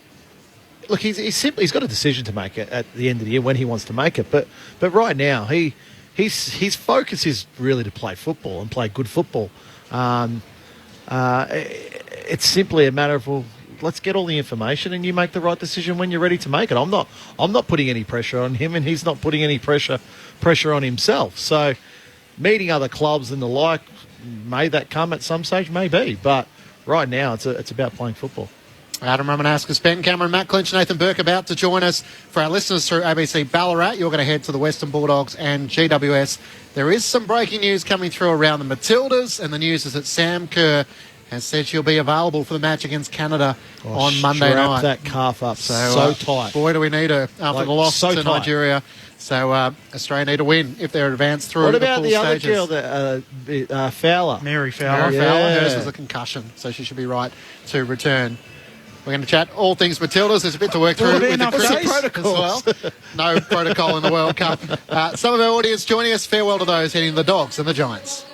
got a decision to make at the end of the year when he wants to make it. But right now, his focus is really to play football and play good football. It's simply a matter of, well, let's get all the information and you make the right decision when you're ready to make it. I'm not putting any pressure on him, and he's not putting any pressure on himself. So meeting other clubs and the like, may that come at some stage? Maybe. But right now it's about playing football. Adam Romanascus, Ben Cameron, Matt Clinch, Nathan Burke about to join us. For our listeners through ABC Ballarat, you're going to head to the Western Bulldogs and GWS. There is some breaking news coming through around the Matildas, and the news is that Sam Kerr has said she'll be available for the match against Canada on Monday night. Strap that calf up so tight. Boy, do we need her after the loss to Nigeria. So Australia need to win if they're advanced through the pool stages. What about the other girl, Fowler? Mary Fowler. Hers was a concussion, so she should be right to return. We're going to chat all things Matildas. There's a bit to work through with the cricket as well. No protocol in the World Cup. Some of our audience joining us. Farewell to those heading the Dogs and the Giants.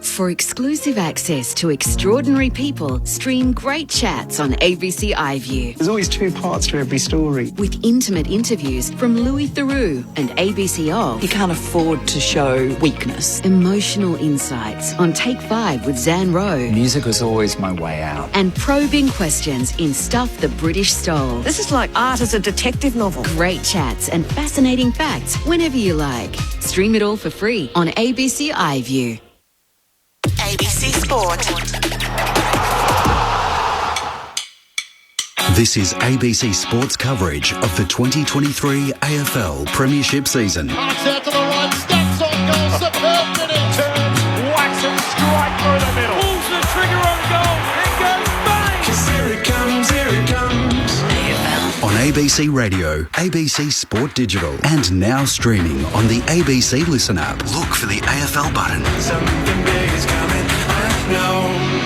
For exclusive access to extraordinary people, stream great chats on ABC iView. There's always two parts to every story. With intimate interviews from Louis Theroux and ABCO. You can't afford to show weakness. Emotional insights on Take 5 with Zan Rowe. Music was always my way out. And probing questions in Stuff the British Stole. This is like art as a detective novel. Great chats and fascinating facts whenever you like. Stream it all for free on ABC iView. ABC Sport. This is ABC Sports coverage of the 2023 AFL Premiership season. Marks out to the right, steps on goal, superb finish. Turns, whacks it straight through the middle. Pulls the trigger on goal, and goes bang! 'Cause here it comes, here it comes. On ABC Radio, ABC Sport Digital, and now streaming on the ABC Listen app. Look for the AFL button. Something big is coming, I know.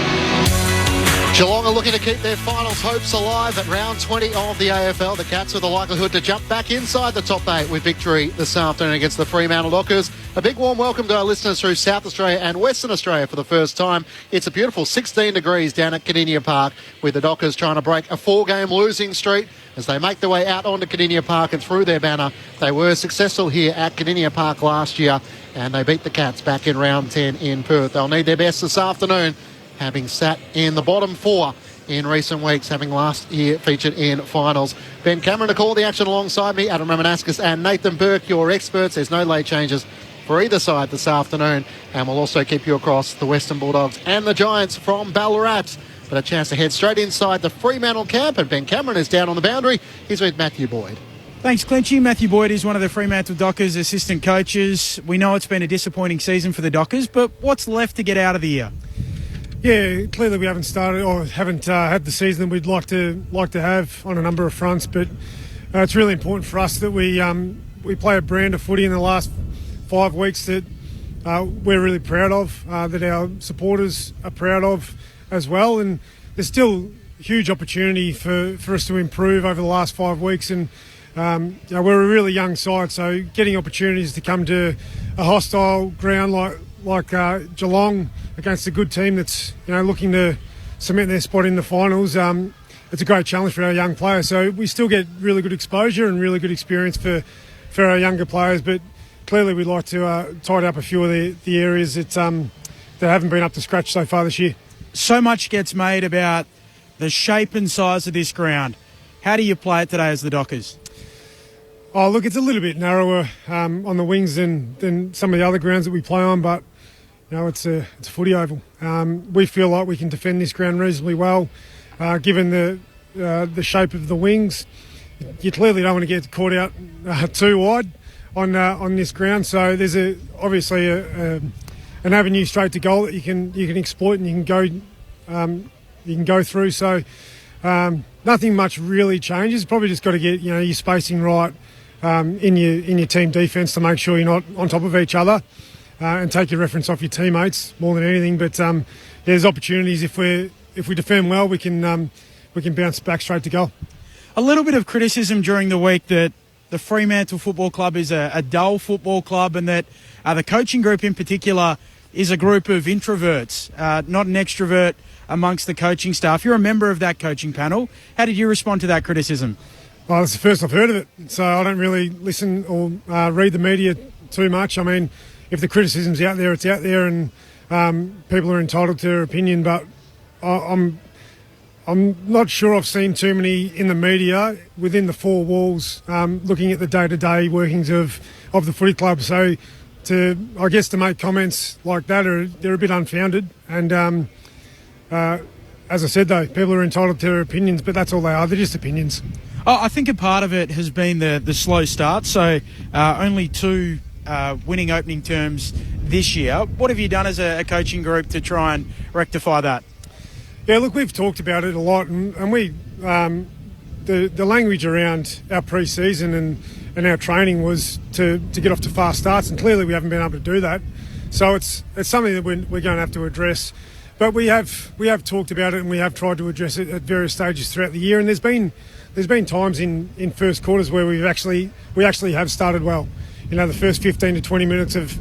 Geelong are looking to keep their finals hopes alive at round 20 of the AFL. The Cats with the likelihood to jump back inside the top 8 with victory this afternoon against the Fremantle Dockers. A big warm welcome to our listeners through South Australia and Western Australia for the first time. It's a beautiful 16 degrees down at Cardinia Park, with the Dockers trying to break a 4-game losing streak as they make their way out onto Cardinia Park and through their banner. They were successful here at Cardinia Park last year, and they beat the Cats back in round 10 in Perth. They'll need their best this afternoon, having sat in the bottom 4 in recent weeks, having last year featured in finals. Ben Cameron to call the action alongside me, Adam Romanascus and Nathan Burke, your experts. There's no late changes for either side this afternoon, and we'll also keep you across the Western Bulldogs and the Giants from Ballarat. But a chance to head straight inside the Fremantle camp, and Ben Cameron is down on the boundary. He's with Matthew Boyd. Thanks, Clinchy. Matthew Boyd is one of the Fremantle Dockers assistant coaches. We know it's been a disappointing season for the Dockers, but what's left to get out of the year? Yeah, clearly we haven't started or haven't had the season that we'd like to have on a number of fronts, but it's really important for us that we play a brand of footy in the last 5 weeks that we're really proud of, that our supporters are proud of as well, and there's still huge opportunity for us to improve over the last 5 weeks, and we're a really young side, so getting opportunities to come to a hostile ground like Geelong against a good team that's looking to cement their spot in the finals, it's a great challenge for our young players. So we still get really good exposure and really good experience for our younger players, but clearly we'd like to tidy up a few of the areas that haven't been up to scratch so far this year. So much gets made about the shape and size of this ground. How do you play it today as the Dockers? Oh, look, it's a little bit narrower on the wings than some of the other grounds that we play on, but it's a footy oval. We feel like we can defend this ground reasonably well, given the shape of the wings. You clearly don't want to get caught out too wide on this ground, so there's obviously an avenue straight to goal that you can exploit and you can go through. So nothing much really changes. Probably just got to get your spacing right in your team defence to make sure you're not on top of each other, and take your reference off your teammates more than anything. But there's opportunities if we defend well, we can bounce back straight to goal. A little bit of criticism during the week that the Fremantle Football Club is a dull football club, and that the coaching group in particular is a group of introverts, not an extrovert amongst the coaching staff. You're a member of that coaching panel. How did you respond to that criticism? Well, it's the first I've heard of it, so I don't really listen or read the media too much. I mean, if the criticism's out there, it's out there, and people are entitled to their opinion, but I'm not sure I've seen too many in the media within the four walls looking at the day-to-day workings of the footy club. So I guess to make comments like that, they're a bit unfounded. And as I said, though, people are entitled to their opinions, but that's all they are. They're just opinions. I think a part of it has been the slow start. So only 2 winning opening terms this year. What have you done as a coaching group to try and rectify that? Yeah, look, we've talked about it a lot, and we the language around our pre-season and our training was to get off to fast starts, and clearly we haven't been able to do that. So it's something that we're going to have to address. But we have talked about it, and we have tried to address it at various stages throughout the year. And there's been times in first quarters where we actually have started well. You know, the first 15 to 20 minutes of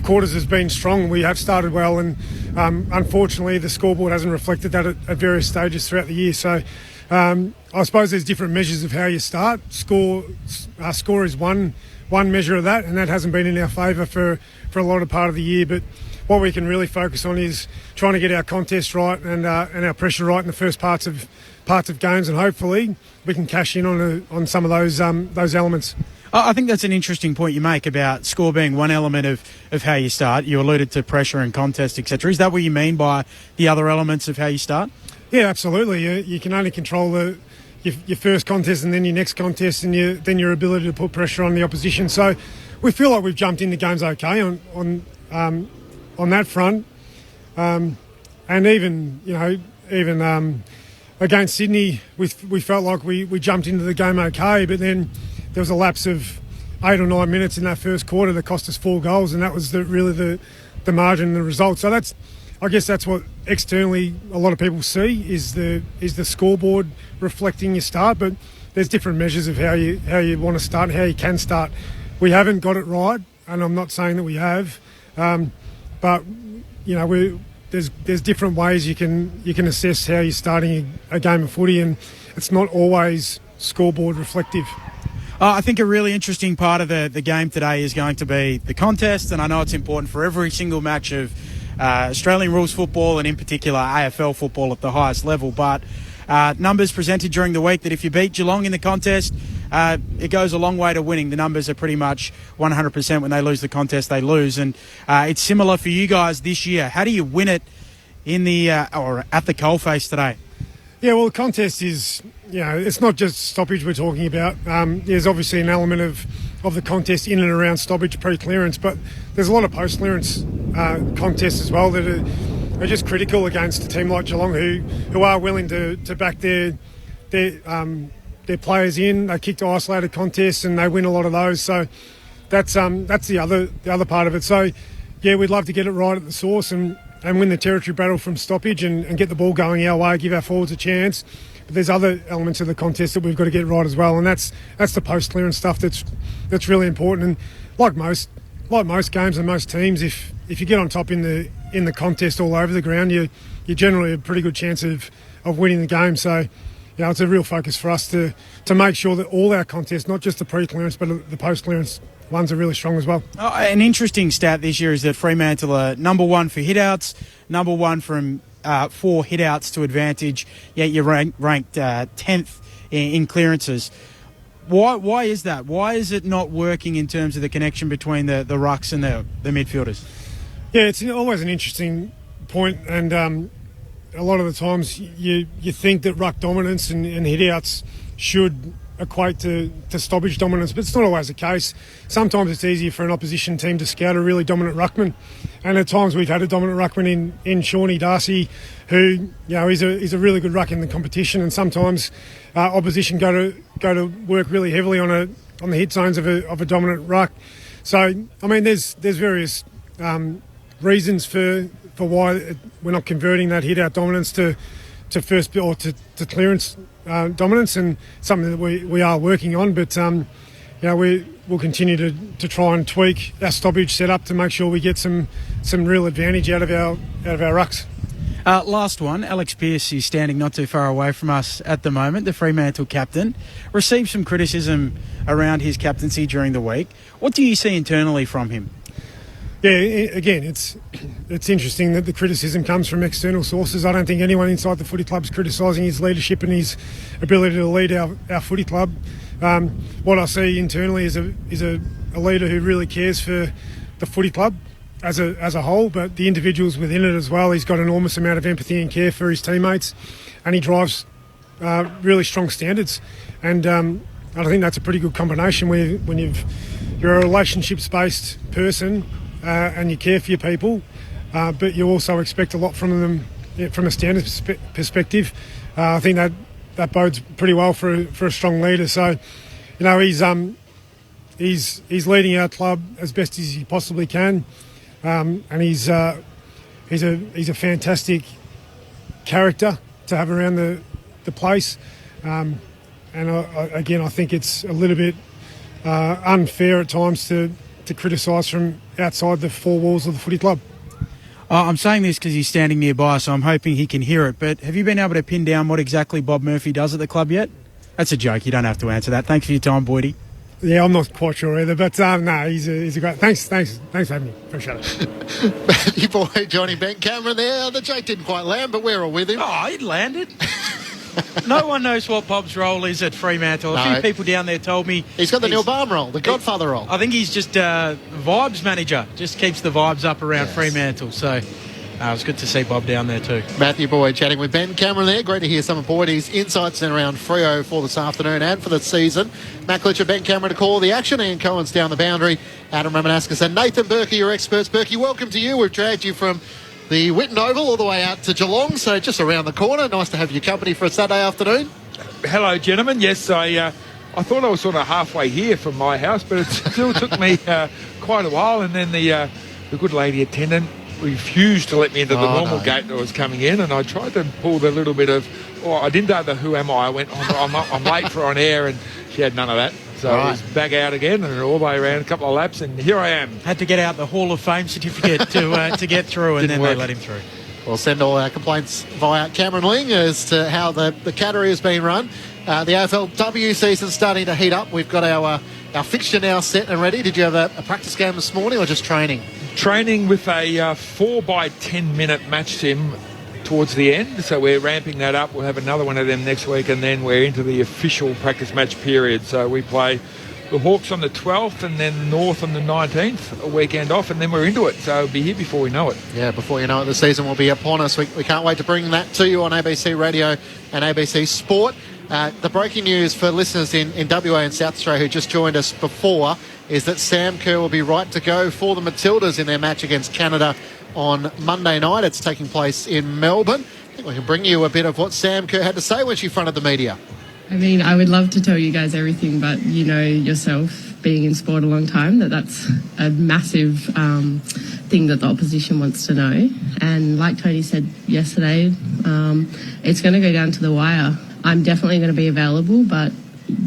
quarters has been strong. We have started well, and unfortunately the scoreboard hasn't reflected that at various stages throughout the year. So I suppose there's different measures of how you start. Score is one measure of that, and that hasn't been in our favour for a lot of part of the year. But what we can really focus on is trying to get our contest right and our pressure right in the first parts of games, and hopefully we can cash in on some of those elements. I think that's an interesting point you make about score being one element of how you start. You alluded to pressure and contest, etc. Is that what you mean by the other elements of how you start? Yeah, absolutely. You can only control your first contest and then your next contest, and then your ability to put pressure on the opposition. So we feel like we've jumped into games okay on that front, and even against Sydney, we felt like we jumped into the game okay, but then there was a lapse of 8 or 9 minutes in that first quarter that cost us 4 goals, and that was really the margin and the result. So I guess that's what externally a lot of people see is the scoreboard reflecting your start, but there's different measures of how you want to start and how you can start. We haven't got it right, and I'm not saying that we have, but you know there's different ways you can assess how you're starting a game of footy, and it's not always scoreboard reflective. I think a really interesting part of the game today is going to be the contest, and I know it's important for every single match of Australian rules football, and in particular AFL football at the highest level. But numbers presented during the week that if you beat Geelong in the contest, it goes a long way to winning. The numbers are pretty much 100%. When they lose the contest, they lose. And it's similar for you guys this year. How do you win it in the or at the coalface today? Yeah, well, the contest is, it's not just stoppage we're talking about. There's obviously an element of the contest in and around stoppage pre-clearance, but there's a lot of post-clearance contests as well that are just critical against a team like Geelong who are willing to back their players in. They kick to isolated contests and they win a lot of those. So that's the other part of it. So yeah, we'd love to get it right at the source and win the territory battle from stoppage and get the ball going our way, give our forwards a chance. But there's other elements of the contest that we've got to get right as well, and that's the post clearance stuff that's really important. And like most games and most teams, if you get on top in the contest all over the ground, you generally have a pretty good chance of winning the game. So it's a real focus for us to make sure that all our contests, not just the pre-clearance but the post-clearance ones, are really strong as well. An interesting stat this year is that Fremantle are number 1 for hit-outs, number 1 from 4 hit-outs to advantage, yet you're ranked 10th in clearances. Why is that? Why is it not working in terms of the connection between the rucks and the midfielders? Yeah, it's always an interesting point, and a lot of the times you think that ruck dominance and hit-outs should equate to stoppage dominance, but it's not always the case. Sometimes it's easier for an opposition team to scout a really dominant ruckman, and at times we've had a dominant ruckman in Shawnee Darcy, who is a really good ruck in the competition, and sometimes opposition go to work really heavily on the hit zones of a dominant ruck. So I mean, there's various reasons for why we're not converting that hit-out dominance to first or to clearance dominance, and something that we are working on. But we'll continue to try and tweak our stoppage setup to make sure we get some real advantage out of our rucks. Last one, Alex Pearce is standing not too far away from us at the moment, the Fremantle captain. Received some criticism around his captaincy during the week. What do you see internally from him? Yeah, again, it's interesting that the criticism comes from external sources. I don't think anyone inside the footy club is criticising his leadership and his ability to lead our footy club. What I see internally is a leader who really cares for the footy club as a whole, but the individuals within it as well. He's got an enormous amount of empathy and care for his teammates, and he drives really strong standards. And I think that's a pretty good combination when you're a relationships-based person and you care for your people, but you also expect a lot from them from a standards perspective. I think that bodes pretty well for a strong leader. So, he's leading our club as best as he possibly can. And he's a fantastic character to have around the place. And I think it's a little bit unfair at times to criticise from outside the four walls of the footy club. I'm saying this because he's standing nearby, so I'm hoping he can hear it. But have you been able to pin down what exactly Bob Murphy does at the club yet? That's a joke. You don't have to answer that. Thanks for your time, Boydie. Yeah, I'm not quite sure either, but no, he's a great. Thanks for having me. Appreciate it. Your boy Johnny Bent Cameron there. The joke didn't quite land, but we're all with him. Oh, it landed. No one knows what Bob's role is at Fremantle. A few people down there told me he's got the Neil Balm role, the Godfather role. I think he's just vibes manager. Just keeps the vibes up around Fremantle. So it was good to see Bob down there too. Matthew Boyd chatting with Ben Cameron there. Great to hear some of Boydie's insights in around Freo for this afternoon and for the season. Matt Glitcher, Ben Cameron to call the action. Ian Cohen's down the boundary. Adam Ramanaskas and Nathan Burke, your experts. Burke, welcome to you. We've dragged you from the Whitten Oval all the way out to Geelong, so just around the corner. Nice to have your company for a Saturday afternoon. Hello, gentlemen. Yes, I thought I was sort of halfway here from my house, but it still took me quite a while. And then the good lady attendant refused to let me into the normal gate that was coming in, and I tried to pull the little bit of, I didn't know the who am I. I went, I'm late for on air, and she had none of that. So I was back out again and all the way around, a couple of laps, and here I am. Had to get out the Hall of Fame certificate to get through, and then they let him through. We'll send all our complaints via Cameron Ling as to how the category has been run. The AFLW season starting to heat up. We've got our fixture now set and ready. Did you have a practice game this morning or just training? Training with a 4 by 10 minute match sim towards the end, so we're ramping that up. We'll have another one of them next week, and then we're into the official practice match period. So we play the Hawks on the 12th and then North on the 19th, a weekend off, and then we're into it. So it'll be here before we know it. Yeah, before you know it, the season will be upon us. We can't wait to bring that to you on ABC Radio and ABC Sport. The breaking news for listeners in WA and South Australia who just joined us before is that Sam Kerr will be right to go for the Matildas in their match against Canada on Monday night. It's taking place in Melbourne. I think we can bring you a bit of what Sam Kerr had to say when she fronted the media. I mean, I would love to tell you guys everything, but you know yourself, being in sport a long time, that's a massive thing that the opposition wants to know. And like Tony said yesterday, it's going to go down to the wire. I'm definitely going to be available, but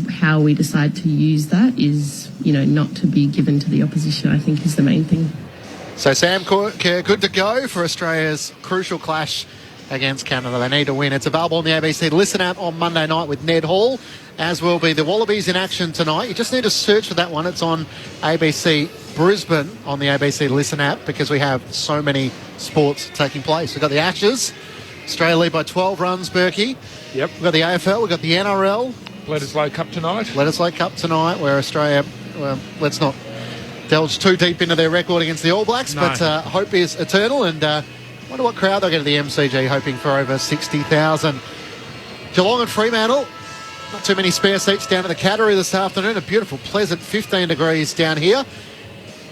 how we decide to use that is, not to be given to the opposition, I think is the main thing. So Sam Kerr, good to go for Australia's crucial clash against Canada. They need to win. It's available on the ABC Listen app on Monday night with Ned Hall, as will be the Wallabies in action tonight. You just need to search for that one. It's on ABC Brisbane on the ABC Listen app because we have so many sports taking place. We've got the Ashes. Australia lead by 12 runs, Berkey. Yep. We've got the AFL. We've got the NRL. Bledisloe Cup tonight. Bledisloe Cup tonight, where Australia, let's not delve too deep into their record against the All Blacks, but hope is eternal, and wonder what crowd they'll get at the MCG, hoping for over 60,000. Geelong and Fremantle, not too many spare seats down at the Cattery this afternoon. A beautiful, pleasant 15 degrees down here.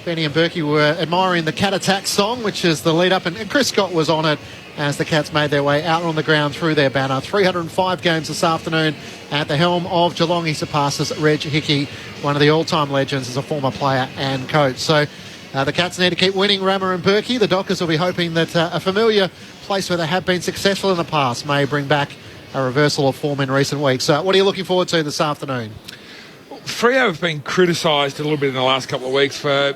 Benny and Berkey were admiring the Cat Attack song, which is the lead up, and Chris Scott was on it as the Cats made their way out on the ground through their banner. 305 games this afternoon at the helm of Geelong. He surpasses Reg Hickey, one of the all-time legends as a former player and coach. So the Cats need to keep winning, Rammer and Berkey. The Dockers will be hoping that a familiar place where they have been successful in the past may bring back a reversal of form in recent weeks. So what are you looking forward to this afternoon? Freo have been criticised a little bit in the last couple of weeks for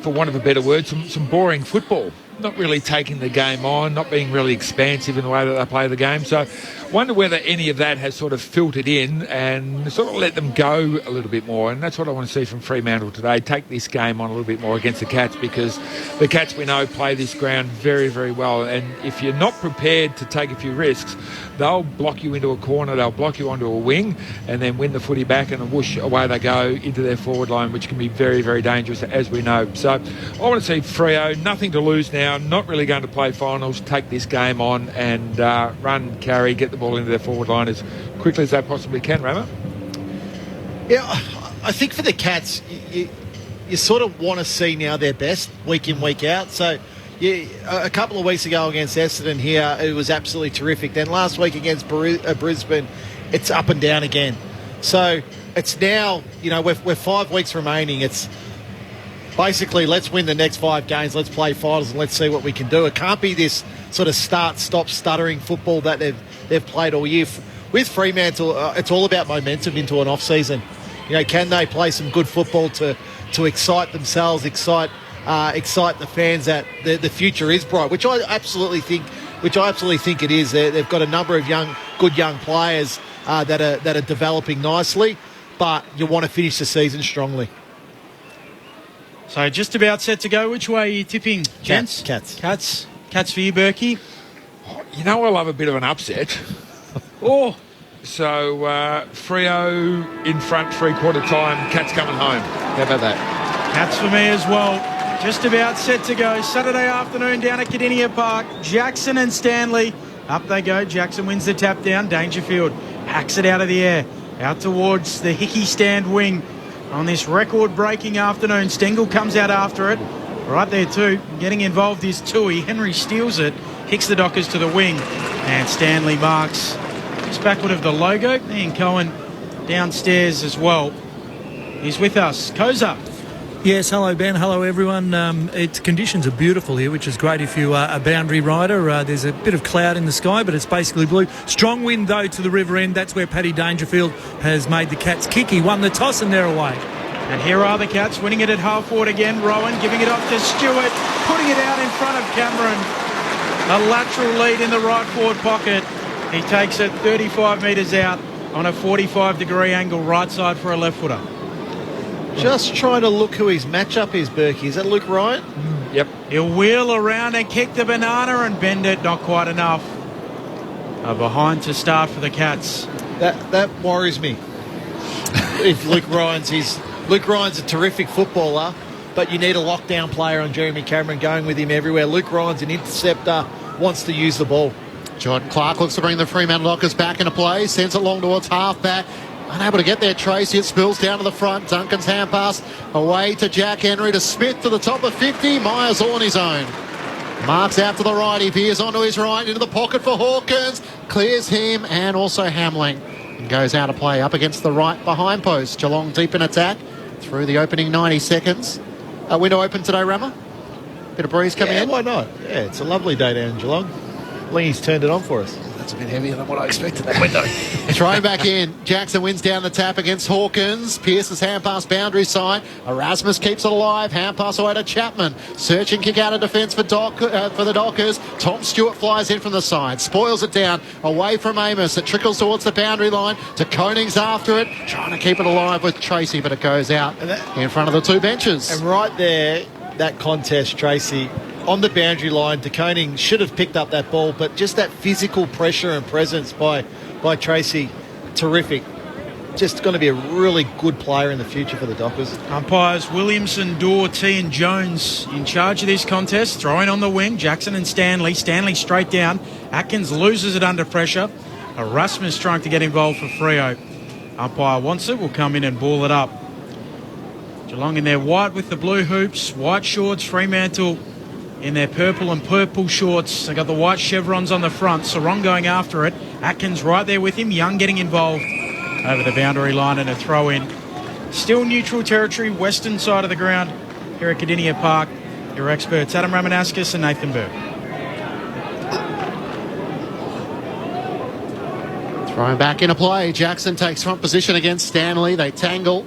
want of a better word, some boring football. Not really taking the game on, not being really expansive in the way that they play the game. So wonder whether any of that has sort of filtered in and sort of let them go a little bit more. And that's what I want to see from Fremantle today. Take this game on a little bit more against the Cats, because the Cats, we know, play this ground very, very well. And if you're not prepared to take a few risks, they'll block you into a corner, they'll block you onto a wing, and then win the footy back, and whoosh, away they go into their forward line, which can be very, very dangerous, as we know. So I want to see Freo, nothing to lose now, not really going to play finals, take this game on and run, carry, get the ball into their forward line as quickly as they possibly can, Rama. Yeah, I think for the Cats, you sort of want to see now their best week in, week out. So a couple of weeks ago against Essendon here, it was absolutely terrific. Then last week against Brisbane, it's up and down again. So it's now, we're 5 weeks remaining. It's basically, let's win the next 5 games, let's play finals, and let's see what we can do. It can't be this sort of start, stop, stuttering football that they've played all year. With Fremantle, it's all about momentum into an off-season. Can they play some good football to excite themselves, excite the fans that the future is bright, which I absolutely think it is. They've got a number of good young players that are developing nicely, but you want to finish the season strongly. So just about set to go. Which way are you tipping, gents? Cats for you, Berkey. I love a bit of an upset. Oh. So Freo in front, 3/4 time. Cats coming home. How about that? Cats for me as well. Just about set to go. Saturday afternoon down at Cardinia Park. Jackson and Stanley. Up they go. Jackson wins the tap down. Dangerfield hacks it out of the air. Out towards the Hickey stand wing. On this record-breaking afternoon, Stengel comes out after it. Right there too. Getting involved is Tui. Henry steals it. Kicks the Dockers to the wing. And Stanley marks just backward of the logo. Ian Cohen downstairs as well. He's with us. Koza. Yes, hello Ben, hello everyone. Conditions are beautiful here, which is great if you are a boundary rider. There's a bit of cloud in the sky, but it's basically blue. Strong wind though to the river end. That's where Paddy Dangerfield has made the Cats kick. He won the toss and they're away. And here are the Cats winning it at half forward again. Rowan giving it off to Stewart, putting it out in front of Cameron. A lateral lead in the right forward pocket. He takes it 35 metres out on a 45-degree angle right side for a left footer. Just trying to look who his matchup is, Berkey. Is that Luke Ryan? Yep. He'll wheel around and kick the banana and bend it. Not quite enough. A behind to start for the Cats. That worries me. If Luke Ryan's a terrific footballer, but you need a lockdown player on Jeremy Cameron going with him everywhere. Luke Ryan's an interceptor, wants to use the ball. Jordan Clark looks to bring the Fremantle Dockers back into play. Sends it long towards half-back. Unable to get there, Tracy. It spills down to the front. Duncan's hand pass away to Jack Henry to Smith to the top of 50. Myers all on his own. Marks out to the right. He veers onto his right into the pocket for Hawkins. Clears him and also Hamling. And goes out of play up against the right behind post. Geelong deep in attack through the opening 90 seconds. A window open today, Rammer? Bit of breeze coming in? Why not? Yeah, it's a lovely day down in Geelong. Lingy's turned it on for us. That's a bit heavier than what I expected that window. Throw back in. Jackson wins down the tap against Hawkins. Pearce's hand pass boundary side. Erasmus keeps it alive. Hand pass away to Chapman. Searching kick out of defence for the Dockers. Tom Stewart flies in from the side. Spoils it down away from Amos. It trickles towards the boundary line. To Koning's after it. Trying to keep it alive with Tracy, but it goes out in front of the two benches. And right there, that contest, Tracy, on the boundary line, De Koning should have picked up that ball, but just that physical pressure and presence by Tracy, terrific. Just going to be a really good player in the future for the Dockers. Umpires Williamson, Dorr, T and Jones in charge of this contest. Throwing on the wing, Jackson and Stanley. Stanley straight down. Atkins loses it under pressure. Erasmus trying to get involved for Freo. Umpire wants it, will come in and ball it up. Geelong in their white with the blue hoops, white shorts. Fremantle in their purple and purple shorts. They got the white chevrons on the front. Sarong going after it. Atkins right there with him. Young getting involved over the boundary line and a throw in. Still neutral territory, western side of the ground here at Cardinia Park. Your experts Adam Ramanauskas and Nathan Burke. Throwing back into play. Jackson takes front position against Stanley. They tangle.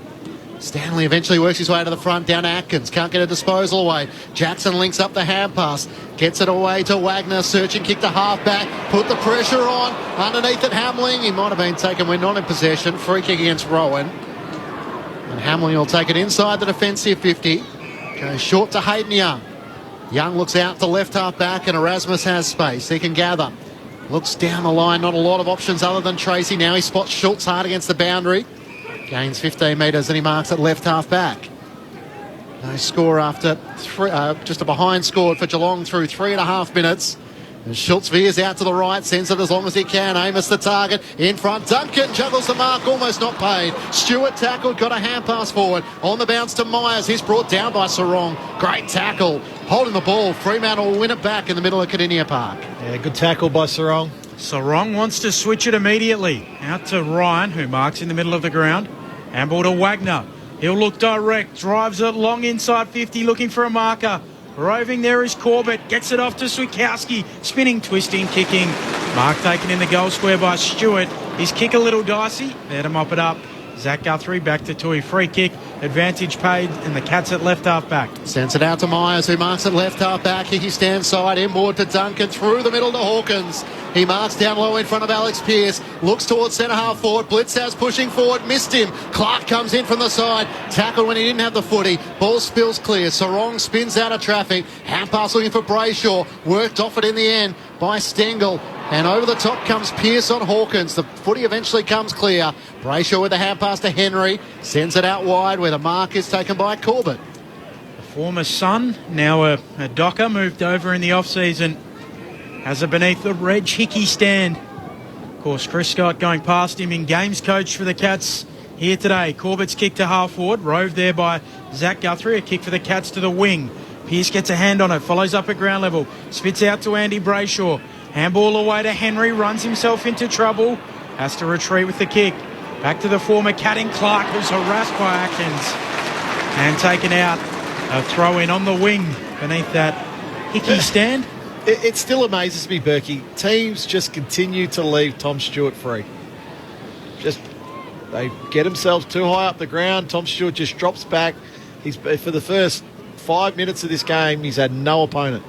Stanley eventually works his way to the front, down to Atkins. Can't get a disposal away. Jackson links up the hand pass. Gets it away to Wagner. Searching kick to half-back. Put the pressure on. Underneath at Hamling. He might have been taken when not in possession. Free kick against Rowan. And Hamling will take it inside the defensive 50. Goes short to Hayden Young. Young looks out to left half-back and Erasmus has space. He can gather. Looks down the line. Not a lot of options other than Tracy. Now he spots Schultz hard against the boundary. Gains 15 metres and he marks at left half back. No score after just a behind scored for Geelong through 3.5 minutes. And Schultz veers out to the right, sends it as long as he can. Amos the target in front. Duncan juggles the mark, almost not paid. Stewart tackled, got a hand pass forward. On the bounce to Myers. He's brought down by Sarong. Great tackle. Holding the ball. Fremantle will win it back in the middle of Cardinia Park. Yeah, good tackle by Sarong. Sarong wants to switch it immediately. Out to Ryan, who marks in the middle of the ground. Handball to Wagner. He'll look direct. Drives it long inside 50, looking for a marker. Roving there is Corbett. Gets it off to Swikowski. Spinning, twisting, kicking. Mark taken in the goal square by Stewart. His kick a little dicey. There to mop it up. Zach Guthrie back to Tui. Free kick. Advantage paid. And the Cats at left half back. Sends it out to Myers, who marks at left half back. He stands side. Inboard to Duncan. Through the middle to Hawkins. He marks down low in front of Alex Pearce. Looks towards centre half forward. Blitzhouse pushing forward. Missed him. Clark comes in from the side. Tackled when he didn't have the footy. Ball spills clear. Sarong spins out of traffic. Hand pass looking for Brayshaw. Worked off it in the end by Stengel. And over the top comes Pearce on Hawkins. The footy eventually comes clear. Brayshaw with the hand pass to Henry. Sends it out wide where the mark is taken by Corbett. A former Sun, now a Docker, moved over in the off-season. Has it beneath the Reg Hickey stand. Of course, Chris Scott going past him in games coach for the Cats here today. Corbett's kick to half forward. Roved there by Zach Guthrie. A kick for the Cats to the wing. Pearce gets a hand on it. Follows up at ground level. Spits out to Andy Brayshaw. Handball away to Henry. Runs himself into trouble. Has to retreat with the kick. Back to the former Cadden Clark, who's harassed by Atkins. And taken out. A throw in on the wing beneath that Hickey stand. It still amazes me, Berkey. Teams just continue to leave Tom Stewart free. They get themselves too high up the ground. Tom Stewart just drops back. For the first 5 minutes of this game, he's had no opponent.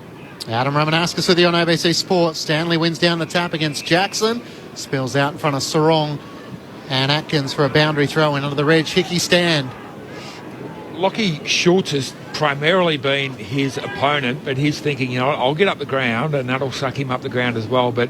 Adam Ramanauskas with you on ABC Sports. Stanley wins down the tap against Jackson. Spills out in front of Sarong and Atkins for a boundary throw in under the Reg Hickey stand. Lockie Schultz has primarily been his opponent, but he's thinking, I'll get up the ground and that'll suck him up the ground as well. But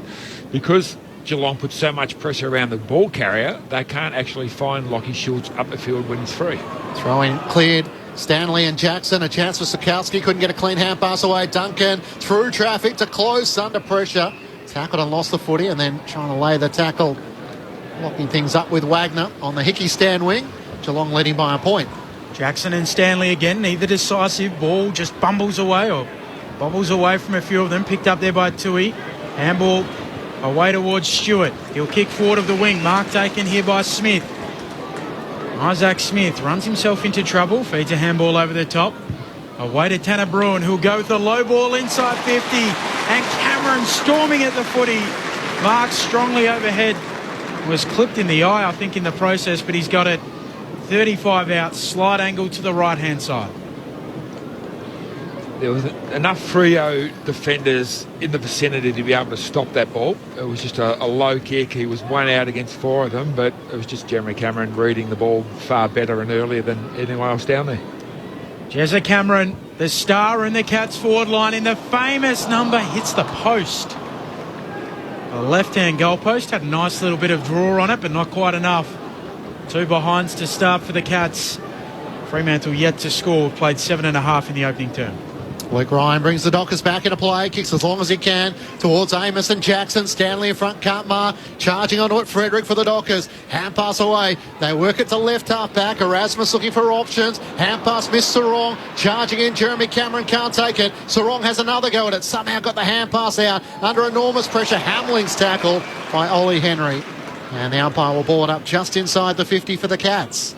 because Geelong puts so much pressure around the ball carrier, they can't actually find Lockie Schultz up the field when he's free. Throw in cleared. Stanley and Jackson, a chance for Sikowski, couldn't get a clean hand pass away. Duncan through traffic to close under pressure. Tackled and lost the footy and then trying to lay the tackle. Locking things up with Wagner on the Hickey stand wing. Geelong leading by a point. Jackson and Stanley again, neither decisive. Ball just bumbles away or bobbles away from a few of them. Picked up there by Tui. Handball away towards Stewart. He'll kick forward of the wing. Mark taken here by Smith. Isaac Smith runs himself into trouble. Feeds a handball over the top. Away to Tanner Bruin, who'll go with the low ball inside 50. And Cameron storming at the footy. Mark strongly overhead. Was clipped in the eye, I think, in the process, but he's got it 35 out, slight angle to the right-hand side. There was enough Freo defenders in the vicinity to be able to stop that ball. It was just a low kick. He was one out against four of them, but it was just Jeremy Cameron reading the ball far better and earlier than anyone else down there. Jezza Cameron, the star in the Cats forward line in the famous number, hits the post. The left-hand goalpost had a nice little bit of draw on it, but not quite enough. Two behinds to start for the Cats. Fremantle yet to score. Played 7.5 in the opening term. Luke Ryan brings the Dockers back into play, kicks as long as he can towards Amos and Jackson. Stanley in front, can't mark, charging onto it, Frederick for the Dockers. Hand pass away, they work it to left half back. Erasmus looking for options, hand pass missed Sarong, charging in, Jeremy Cameron can't take it. Sarong has another go at it, somehow got the hand pass out under enormous pressure. Hamling's tackle by Ollie Henry. And the umpire will ball it up just inside the 50 for the Cats.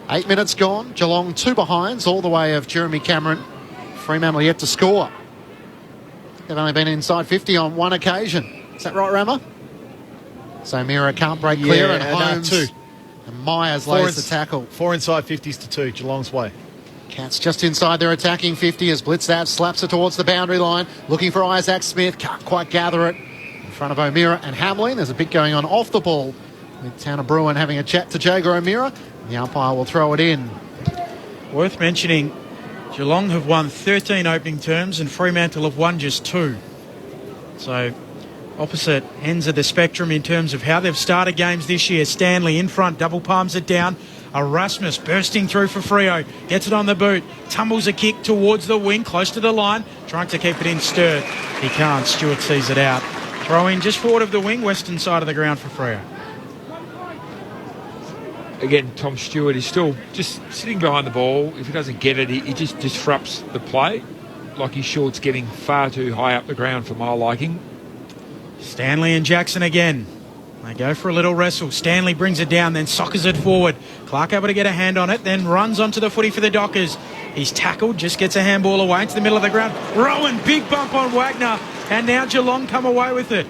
8 minutes gone, Geelong two behinds, all the way of Jeremy Cameron. Fremantle yet to score. They've only been inside 50 on one occasion. Is that right, Rammer? So Mira can't break clear, and Holmes 2. and Myers lays the tackle. 4 inside 50s to 2, Geelong's way. Cats just inside their attacking 50 as Blitzab slaps it towards the boundary line, looking for Isaac Smith, can't quite gather it. In front of O'Meara and Hamlin, there's a bit going on off the ball with Tanner Bruin having a chat to Jager O'Meara. The umpire will throw it in. Worth mentioning, Geelong have won 13 opening terms and Fremantle have won just 2. So opposite ends of the spectrum in terms of how they've started games this year. Stanley in front, double palms it down. Erasmus bursting through for Freo, gets it on the boot, tumbles a kick towards the wing, close to the line, trying to keep it in Sturt. He can't, Stewart sees it out. Throw in just forward of the wing, western side of the ground for Freo. Again, Tom Stewart is still just sitting behind the ball. If he doesn't get it, he just disrupts the play. Like his short's getting far too high up the ground for my liking. Stanley and Jackson again. They go for a little wrestle. Stanley brings it down, then soccers it forward. Clark able to get a hand on it, then runs onto the footy for the Dockers. He's tackled, just gets a handball away into the middle of the ground. Rowan, big bump on Wagner, and now Geelong come away with it.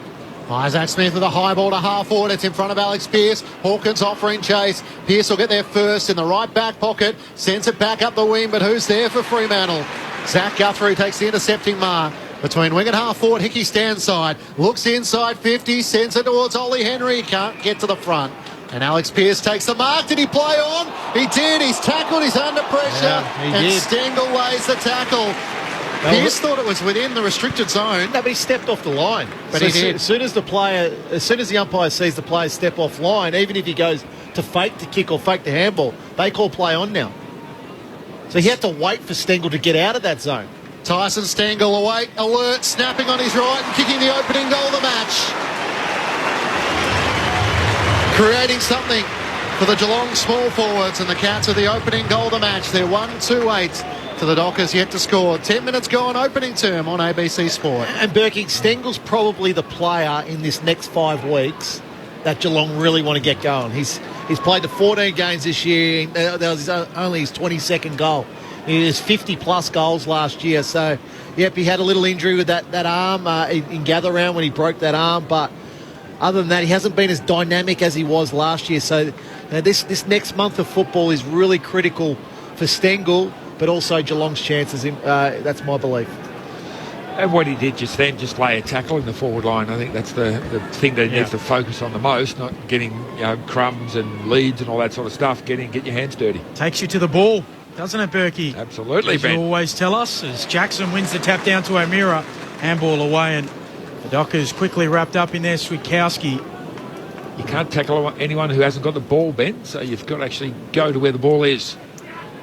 Isaac Smith with a high ball to half forward. It's in front of Alex Pearce. Hawkins offering chase. Pearce will get there first in the right back pocket. Sends it back up the wing, but who's there for Fremantle? Zach Guthrie takes the intercepting mark. Between wing and half forward, Hickey stands side. Looks inside 50, sends it towards Ollie Henry. Can't get to the front. And Alex Pearce takes the mark. Did he play on? He did. He's tackled. He's under pressure. And Stengel lays the tackle. Pearce thought it was within the restricted zone. No, but he stepped off the line. But he did. As soon as the umpire sees the player step off line, even if he goes to fake the kick or fake the handball, they call play on now. So he had to wait for Stengel to get out of that zone. Tyson Stengel awake, alert, snapping on his right and kicking the opening goal of the match. Creating something for the Geelong small forwards, and the Cats are the opening goal of the match. They're 1-2-8 to the Dockers yet to score. 10 minutes gone, opening term on ABC Sport. And Berkey, Stengel's probably the player in this next 5 weeks that Geelong really want to get going. He's played the 14 games this year. That was only his 22nd goal. He has 50-plus goals last year. So, yep, he had a little injury with that arm in gather round when he broke that arm. But other than that, he hasn't been as dynamic as he was last year. So this next month of football is really critical for Stengel, but also Geelong's chances. That's my belief. And what he did just then, just lay a tackle in the forward line. I think that's the thing that he needs to focus on the most, not getting crumbs and leads and all that sort of stuff. Get your hands dirty. Takes you to the ball, doesn't it, Berkey? Absolutely, as Ben. You always tell us, as Jackson wins the tap down to O'Meara, handball away, and the Dockers quickly wrapped up in there. Switkowski. You can't tackle anyone who hasn't got the ball, Ben, so you've got to actually go to where the ball is.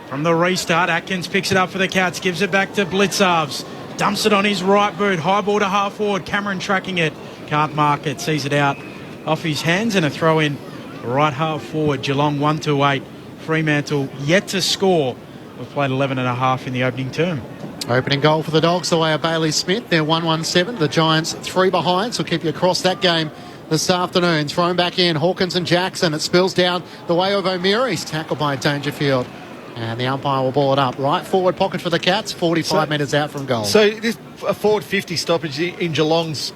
From the restart, Atkins picks it up for the Cats, gives it back to Blitzarves, dumps it on his right boot, high ball to half forward, Cameron tracking it, can't mark it, sees it out off his hands, and a throw in right half forward. Geelong 1-8, Fremantle yet to score. We've played 11.5 in the opening term. Opening goal for the Dogs, the way of Bailey Smith. They're 1-1-7. The Giants 3 behind, so keep you across that game this afternoon. Thrown back in, Hawkins and Jackson. It spills down the way of O'Meara. He's tackled by Dangerfield. And the umpire will ball it up. Right forward pocket for the Cats, 45 metres out from goal. So this a forward 50 stoppage in Geelong's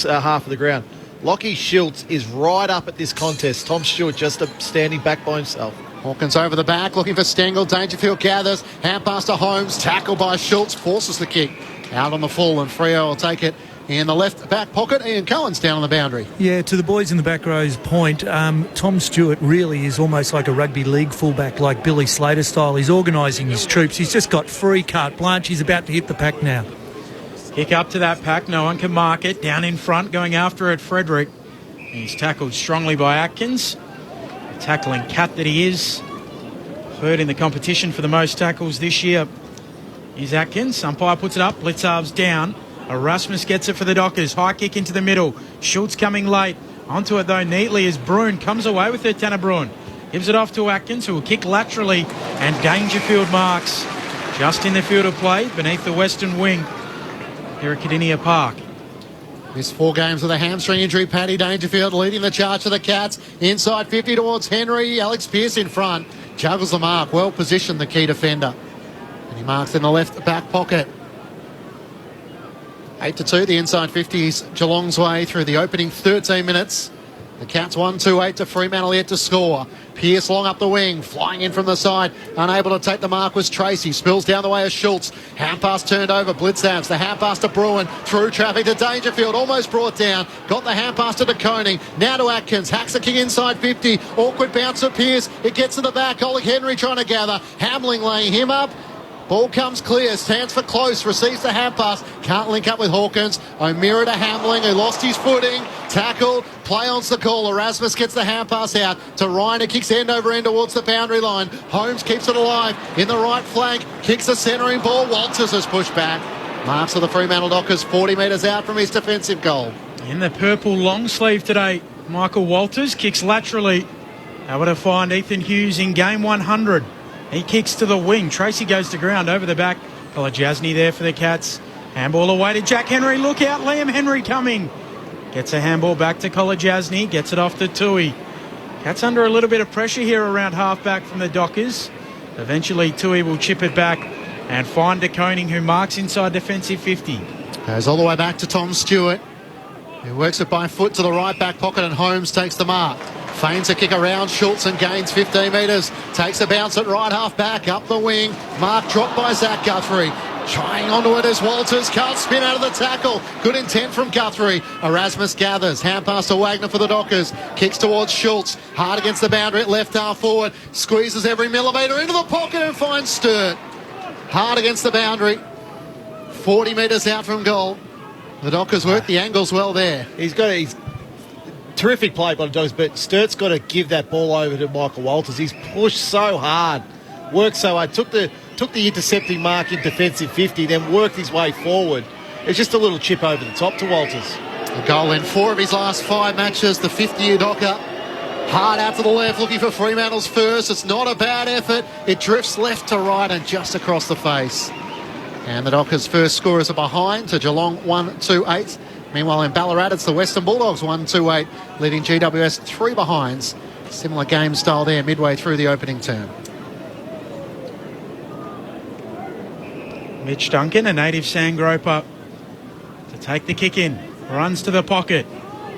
half of the ground. Lockie Schultz is right up at this contest. Tom Stewart just standing back by himself. Hawkins over the back, looking for Stengel. Dangerfield gathers, hand pass to Holmes, tackled by Schultz, forces the kick out on the full, and Freo will take it in the left back pocket. Ian Cohen's down on the boundary. Yeah, to the boys in the back row's point, Tom Stewart really is almost like a rugby league fullback, like Billy Slater style. He's organising his troops. He's just got free carte blanche. He's about to hit the pack now. Kick up to that pack, no one can mark it. Down in front, going after it, Frederick. He's tackled strongly by Atkins. The tackling cat that he is. Third in the competition for the most tackles this year is Atkins. Umpire puts it up, Blitzarves down. Erasmus gets it for the Dockers. High kick into the middle. Schultz coming late. Onto it though neatly as Bruin comes away with it. Tanner Bruin gives it off to Atkins, who will kick laterally, and Dangerfield marks just in the field of play beneath the western wing here at Cardinia Park. Missed 4 games with a hamstring injury. Paddy Dangerfield leading the charge for the Cats. Inside 50 towards Henry. Alex Pearce in front. Juggles the mark. Well positioned, the key defender. And he marks in the left back pocket. 8-2, the inside 50 is Geelong's way through the opening 13 minutes The Cats 1-2-8 to Fremantle yet to score. Pearce long up the wing, flying in from the side. Unable to take the mark was Tracy. Spills down the way of Schultz. Hand pass turned over. Blitzabs. The hand pass to Bruin. Through traffic to Dangerfield. Almost brought down. Got the hand pass to De Koning. Now to Atkins. Hacks the kick inside 50. Awkward bounce to Pearce. It gets to the back. Oleg Henry trying to gather. Hamling laying him up. Ball comes clear, stands for close, receives the hand pass, can't link up with Hawkins. O'Meara to Hamling, who lost his footing, tackled, play on's the call. Erasmus gets the hand pass out to Ryan, who kicks end over end towards the boundary line. Holmes keeps it alive in the right flank, kicks the centering ball. Walters has pushed back. Marks of the Fremantle Dockers 40 metres out from his defensive goal. In the purple long sleeve today, Michael Walters kicks laterally. Able to find Ethan Hughes in game 100. He kicks to the wing. Tracy goes to ground over the back. Kolajasny there for the Cats. Handball away to Jack Henry. Look out, Liam Henry coming. Gets a handball back to Kolajasny. Gets it off to Tui. Cats under a little bit of pressure here around half-back from the Dockers. Eventually Tui will chip it back and find De Koning, who marks inside defensive 50. Goes all the way back to Tom Stewart, who works it by foot to the right back pocket, and Holmes takes the mark. Feigns a kick around Schultz and gains 15 metres. Takes a bounce at right half back, up the wing. Mark dropped by Zach Guthrie. Trying onto it as Walters can't spin out of the tackle. Good intent from Guthrie. Erasmus gathers. Hand pass to Wagner for the Dockers. Kicks towards Schultz. Hard against the boundary at left half forward. Squeezes every millimetre into the pocket and finds Sturt. Hard against the boundary. 40 metres out from goal. The Dockers work the angles well there. He's terrific play by the Dogs, but Sturt's got to give that ball over to Michael Walters. He's pushed so hard, worked so hard, took the intercepting mark in defensive 50, then worked his way forward. It's just a little chip over the top to Walters. A goal in 4 of his last 5 matches, the 50-year Docker. Hard out to the left, looking for Fremantle's first. It's not a bad effort. It drifts left to right and just across the face. And the Dockers' first scorers are behind to Geelong 1-2-8. Meanwhile, in Ballarat, it's the Western Bulldogs 1-2-8, leading GWS 3 behinds. Similar game style there midway through the opening term. Mitch Duncan, a native Sandgroper, to take the kick in. Runs to the pocket.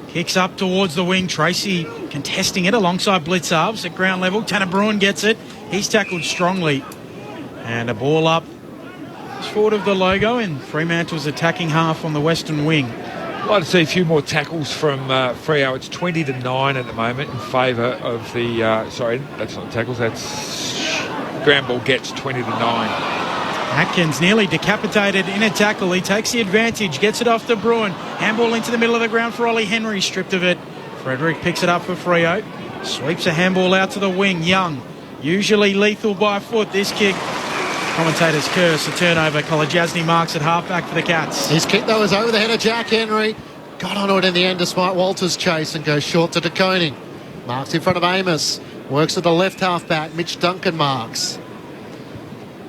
Kicks up towards the wing. Tracy contesting it alongside Blitzarves at ground level. Tanner Bruin gets it. He's tackled strongly. And a ball up short of the logo, and Fremantle's attacking half on the western wing. I'd like to see a few more tackles from Freo. It's 20-9 at the moment in favour of the... sorry, that's not tackles. That's... ground ball gets 20-9. Atkins nearly decapitated in a tackle. He takes the advantage, gets it off to Bruin. Handball into the middle of the ground for Ollie Henry, stripped of it. Frederick picks it up for Freo. Sweeps a handball out to the wing. Young, usually lethal by foot. This kick, commentators curse a turnover. Kolajasny marks at halfback for the Cats. His kick, though, is over the head of Jack Henry. Got onto it in the end despite Walters' chase and goes short to De Koning. Marks in front of Amos. Works at the left halfback. Mitch Duncan marks.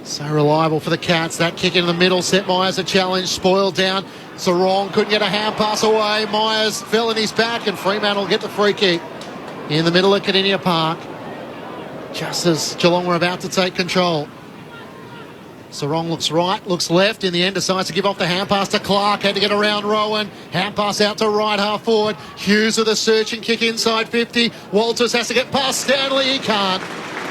So reliable for the Cats. That kick in the middle set Myers a challenge. Spoiled down. Sarong couldn't get a hand pass away. Myers fell in his back, and Fremantle get the free kick in the middle of Cardinia Park, just as Geelong were about to take control. Sarong looks right, looks left. In the end, decides to give off the hand pass to Clark. Had to get around Rowan. Hand pass out to right half forward. Hughes with a searching kick inside 50. Walters has to get past Stanley. He can't.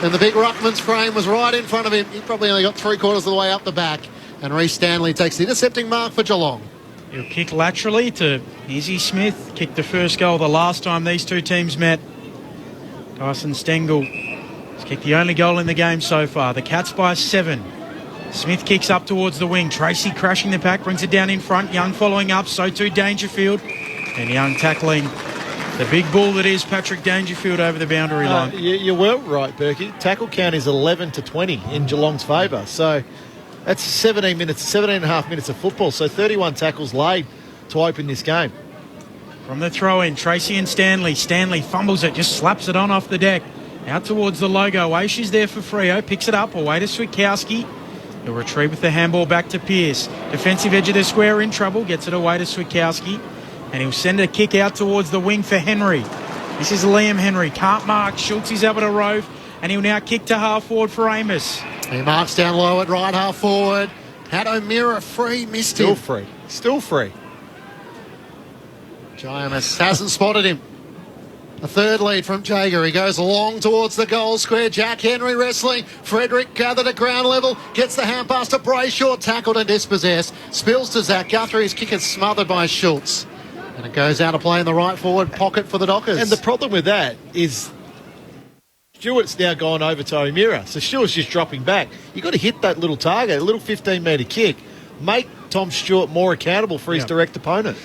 And the big ruckman's frame was right in front of him. He probably only got 3/4 of the way up the back. And Reece Stanley takes the intercepting mark for Geelong. He'll kick laterally to Izzy Smith. Kicked the first goal the last time these two teams met. Dyson Stengel has kicked the only goal in the game so far. The Cats by 7. Smith kicks up towards the wing. Tracy crashing the pack, brings it down in front. Young following up, so too Dangerfield. And Young tackling the big bull that is Patrick Dangerfield over the boundary line. You were right, Berkey. Tackle count is 11-20 in Geelong's favour. So that's 17 and a half minutes of football. So 31 tackles laid to open this game. From the throw-in, Tracy and Stanley. Stanley fumbles it, just slaps it on off the deck. Out towards the logo. Aish is there for Freo. Picks it up, away to Switkowski. He'll retrieve with the handball back to Pearce. Defensive edge of the square in trouble. Gets it away to Switkowski. And he'll send a kick out towards the wing for Henry. This is Liam Henry. Can't mark. Schultz is able to rove. And he'll now kick to half forward for Amos. He marks down low at right half forward. Had O'Meara free. Missed him. Still free. Jai Amos hasn't spotted him. A third lead from Jager. He goes long towards the goal square. Jack Henry wrestling. Frederick gathered at ground level. Gets the hand pass to Brayshaw. Tackled and dispossessed. Spills to Zach Guthrie. His kick is smothered by Schultz. And it goes out of play in the right forward pocket for the Dockers. And the problem with that is Stewart's now gone over to O'Meara. So Stewart's just dropping back. You've got to hit that little target, a little 15-metre kick. Make Tom Stewart more accountable for his direct opponent.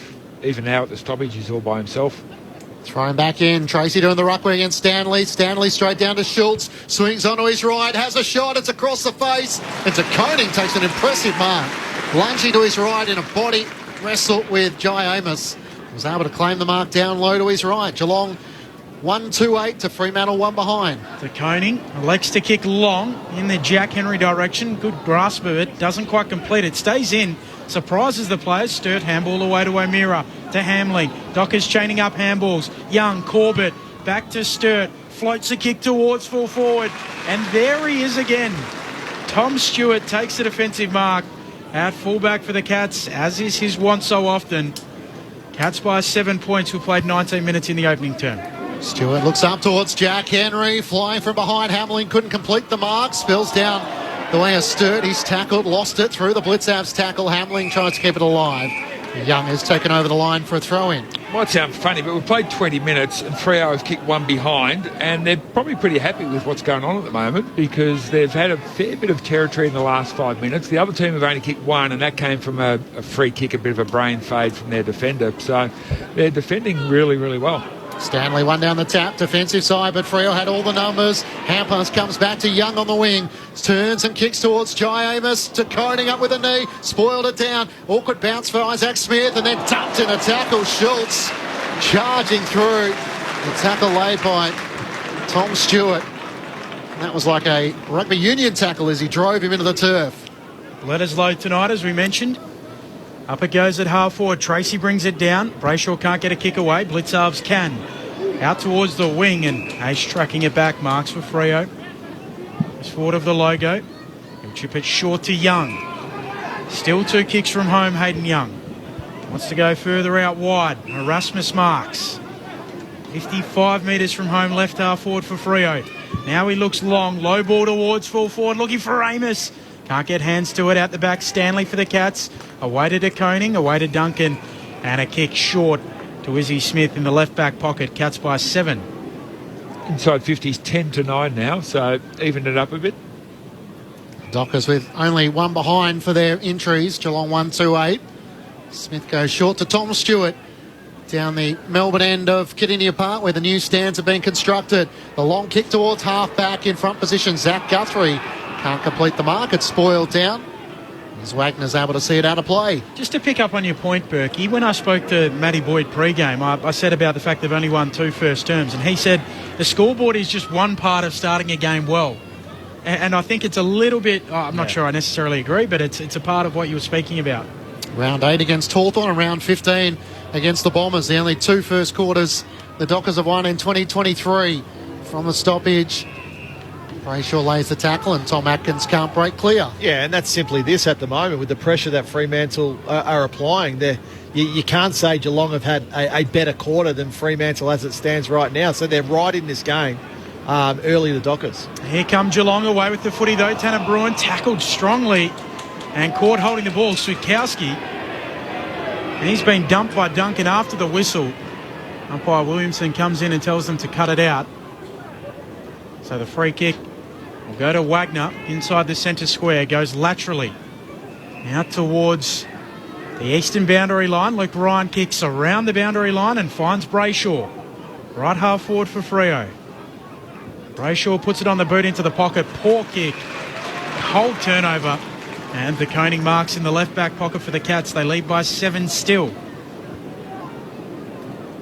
Even now at the stoppage, he's all by himself. Thrown back in. Tracy doing the ruck way against Stanley. Stanley straight down to Schultz. Swings onto his right. Has a shot. It's across the face. And Koning takes an impressive mark. Lunging to his right in a body wrestle with Jai Amos. Was able to claim the mark down low to his right. Geelong 1-2-8 to Fremantle 1 behind. To Koning. Elects to kick long in the Jack Henry direction. Good grasp of it. Doesn't quite complete it. Stays in. Surprises the players. Sturt handball away to O'Meara. To Hamling. Dockers chaining up handballs. Young, Corbett. Back to Sturt. Floats a kick towards full forward. And there he is again. Tom Stewart takes the defensive mark at fullback for the Cats, as is his want so often. Cats by 7 points, who played 19 minutes in the opening term. Stewart looks up towards Jack Henry. Flying from behind. Hamling couldn't complete the mark. Spills down the way of Sturt. He's tackled. Lost it through the Blitzab's tackle. Hamling tries to keep it alive. Young has taken over the line for a throw-in. Might sound funny, but we've played 20 minutes and Freo have kicked one behind, and they're probably pretty happy with what's going on at the moment because they've had a fair bit of territory in the last 5 minutes. The other team have only kicked one, and that came from a free kick, a bit of a brain fade from their defender. So they're defending really, really well. Stanley one down the tap, defensive side, but Freo had all the numbers. Hampers comes back to Young on the wing. Turns and kicks towards Jai Amos. To Koning up with a knee. Spoiled it down. Awkward bounce for Isaac Smith, and then dumped in a tackle. Schultz charging through. The tackle laid by Tom Stewart. And that was like a rugby union tackle as he drove him into the turf. Letters low tonight, as we mentioned. Up it goes at half forward. Tracy brings it down. Brayshaw can't get a kick away. Blitzarves can. Out towards the wing, and Ace tracking it back. Marks for Freo. It's forward of the logo. He'll chip it short to Young. Still 2 kicks from home, Hayden Young. Wants to go further out wide. Erasmus Marks. 55 metres from home, left half forward for Freo. Now he looks long. Low ball towards full forward. Looking for Amos. Can't get hands to it. Out the back, Stanley for the Cats. Away to Koning, away to Duncan. And a kick short to Izzy Smith in the left back pocket. Cats by 7. Inside 50s 10-9 now, so evened it up a bit. Dockers with only one behind for their entries. Geelong 1-2-8. Smith goes short to Tom Stewart. Down the Melbourne end of Kardinia Park where the new stands have been constructed. The long kick towards half back in front position. Zach Guthrie can't complete the mark. It's spoiled down. As Wagner's able to see it out of play. Just to pick up on your point, Berkey, when I spoke to Matty Boyd pre-game, I said about the fact they've only won 2 first terms, and he said the scoreboard is just one part of starting a game well. And I think it's a little bit, I'm not sure I necessarily agree, but it's a part of what you were speaking about. Round 8 against Hawthorn and round 15 against the Bombers. The only 2 first quarters the Dockers have won in 2023. From the stoppage, Brayshaw lays the tackle and Tom Atkins can't break clear. Yeah, and that's simply this at the moment with the pressure that Fremantle are applying. You can't say Geelong have had a better quarter than Fremantle as it stands right now. So they're right in this game early, the Dockers. Here come Geelong away with the footy though. Tanner Bruin tackled strongly and caught holding the ball, Sukowski. And he's been dumped by Duncan after the whistle. Umpire Williamson comes in and tells them to cut it out. So the free kick will go to Wagner inside the centre square. Goes laterally out towards the eastern boundary line. Luke Ryan kicks around the boundary line and finds Brayshaw. Right half forward for Freo. Brayshaw puts it on the boot into the pocket. Poor kick. Cold turnover. And the Koning marks in the left back pocket for the Cats. They lead by 7 still.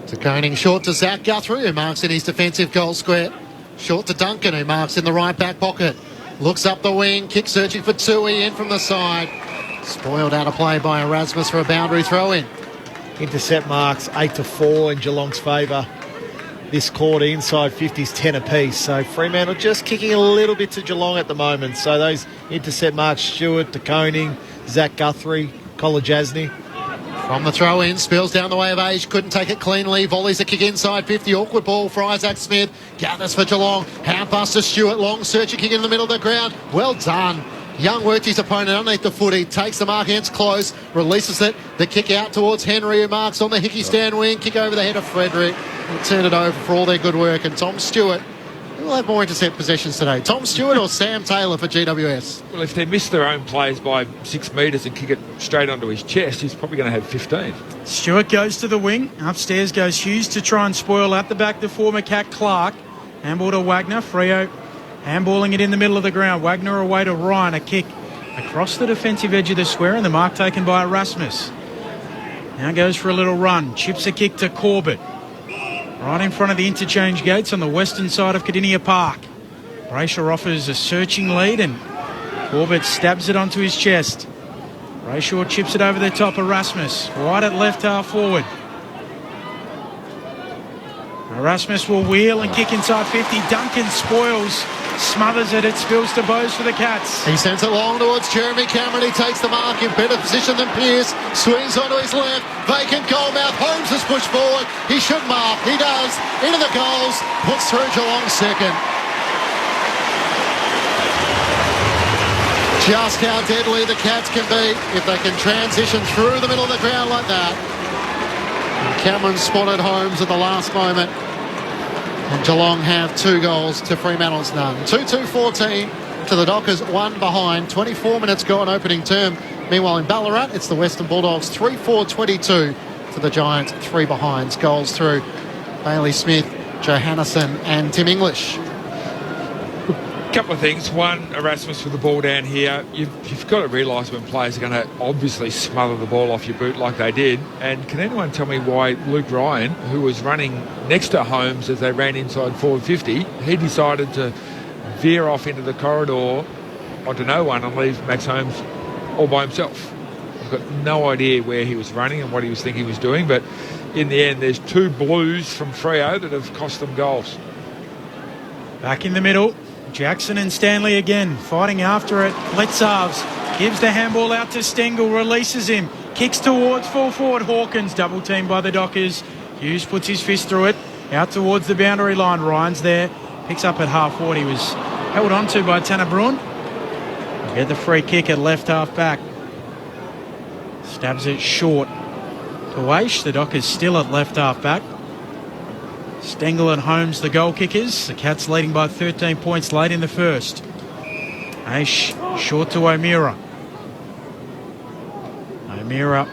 To Koning, short to Zach Guthrie, who marks in his defensive goal square. Short to Duncan, who marks in the right back pocket. Looks up the wing, kick searching for Tui, in from the side. Spoiled out of play by Erasmus for a boundary throw-in. Intercept marks 8-4 in Geelong's favour. This quarter, inside 50s 10 apiece. So Fremantle just kicking a little bit to Geelong at the moment. So those intercept marks, Stewart, De Koning, Zach Guthrie, Kolajasny. From the throw in, spills down the way of Age, couldn't take it cleanly. Volleys a kick inside 50, awkward ball for Isaac Smith. Gathers for Geelong, hand pass to Stewart, long searching kick in the middle of the ground. Well done. Young worked his opponent underneath the footy, takes the mark against close, releases it. The kick out towards Henry, who marks on the Hickey stand wing. Kick over the head of Frederick. We'll turn it over for all their good work. And Tom Stewart, who will have more intercept possessions today? Tom Stewart or Sam Taylor for GWS? Well, if they miss their own plays by 6 metres and kick it straight onto his chest, he's probably going to have 15. Stewart goes to the wing. Upstairs goes Hughes to try and spoil at the back the former Cat Clark. Handball to Wagner. Freo handballing it in the middle of the ground. Wagner away to Ryan. A kick across the defensive edge of the square and the mark taken by Erasmus. Now goes for a little run. Chips a kick to Corbett. Right in front of the interchange gates on the western side of Cardinia Park. Brayshaw offers a searching lead and Corbett stabs it onto his chest. Brayshaw chips it over the top. Erasmus wide at left half forward. Erasmus will wheel and kick inside 50. Duncan spoils, smothers it. It spills to Bowes for the Cats. He sends it long towards Jeremy Cameron. He takes the mark in better position than Pearce. Swings onto his left. Vacant goal mouth. Holmes has pushed forward. He should mark. He does. Into the goals. Puts through Geelong second. Just how deadly the Cats can be if they can transition through the middle of the ground like that. And Cameron spotted Holmes at the last moment. And Geelong have 2 goals to Fremantle's none. 2-2-14 to the Dockers, 1 behind. 24 minutes gone opening term. Meanwhile in Ballarat, it's the Western Bulldogs 3-4-22 to the Giants, 3 behinds. Goals through Bailey Smith, Johannesson and Tim English. Couple of things. One, Erasmus with the ball down here. You've got to realise when players are going to obviously smother the ball off your boot like they did. And can anyone tell me why Luke Ryan, who was running next to Holmes as they ran inside forward 50, he decided to veer off into the corridor onto no one and leave Max Holmes all by himself? I've got no idea where he was running and what he was thinking he was doing, but in the end there's 2 blues from Freo that have cost them goals. Back in the middle. Jackson and Stanley again, fighting after it. Blitzarves gives the handball out to Stengel, releases him, kicks towards full forward Hawkins, double teamed by the Dockers. Hughes puts his fist through it, out towards the boundary line. Ryan's there, picks up at half forward. He was held on to by Tanner Bruin. He'll get the free kick at left half back. Stabs it short to Aish. The Dockers still at left half back. Stengel and Holmes, the goal kickers. The Cats leading by 13 points late in the first. Aish short to O'Meara. O'Meara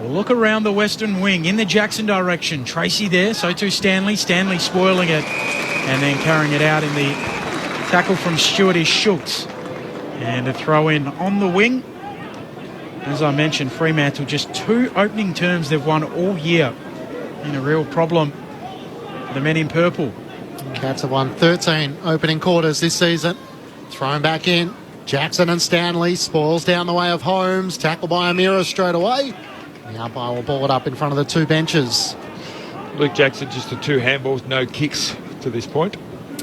will look around the western wing in the Jackson direction. Tracy there, so too Stanley. Stanley spoiling it and then carrying it out in the tackle from Stewart is Schultz. And a throw in on the wing. As I mentioned, Fremantle just 2 opening terms they've won all year. Been a real problem. The men in purple. Cats have won 13 opening quarters this season. Thrown back in. Jackson and Stanley. Spoils down the way of Holmes. Tackled by Amira straight away. The umpire will ball it up in front of the 2 benches. Luke Jackson just the 2 handballs, no kicks to this point.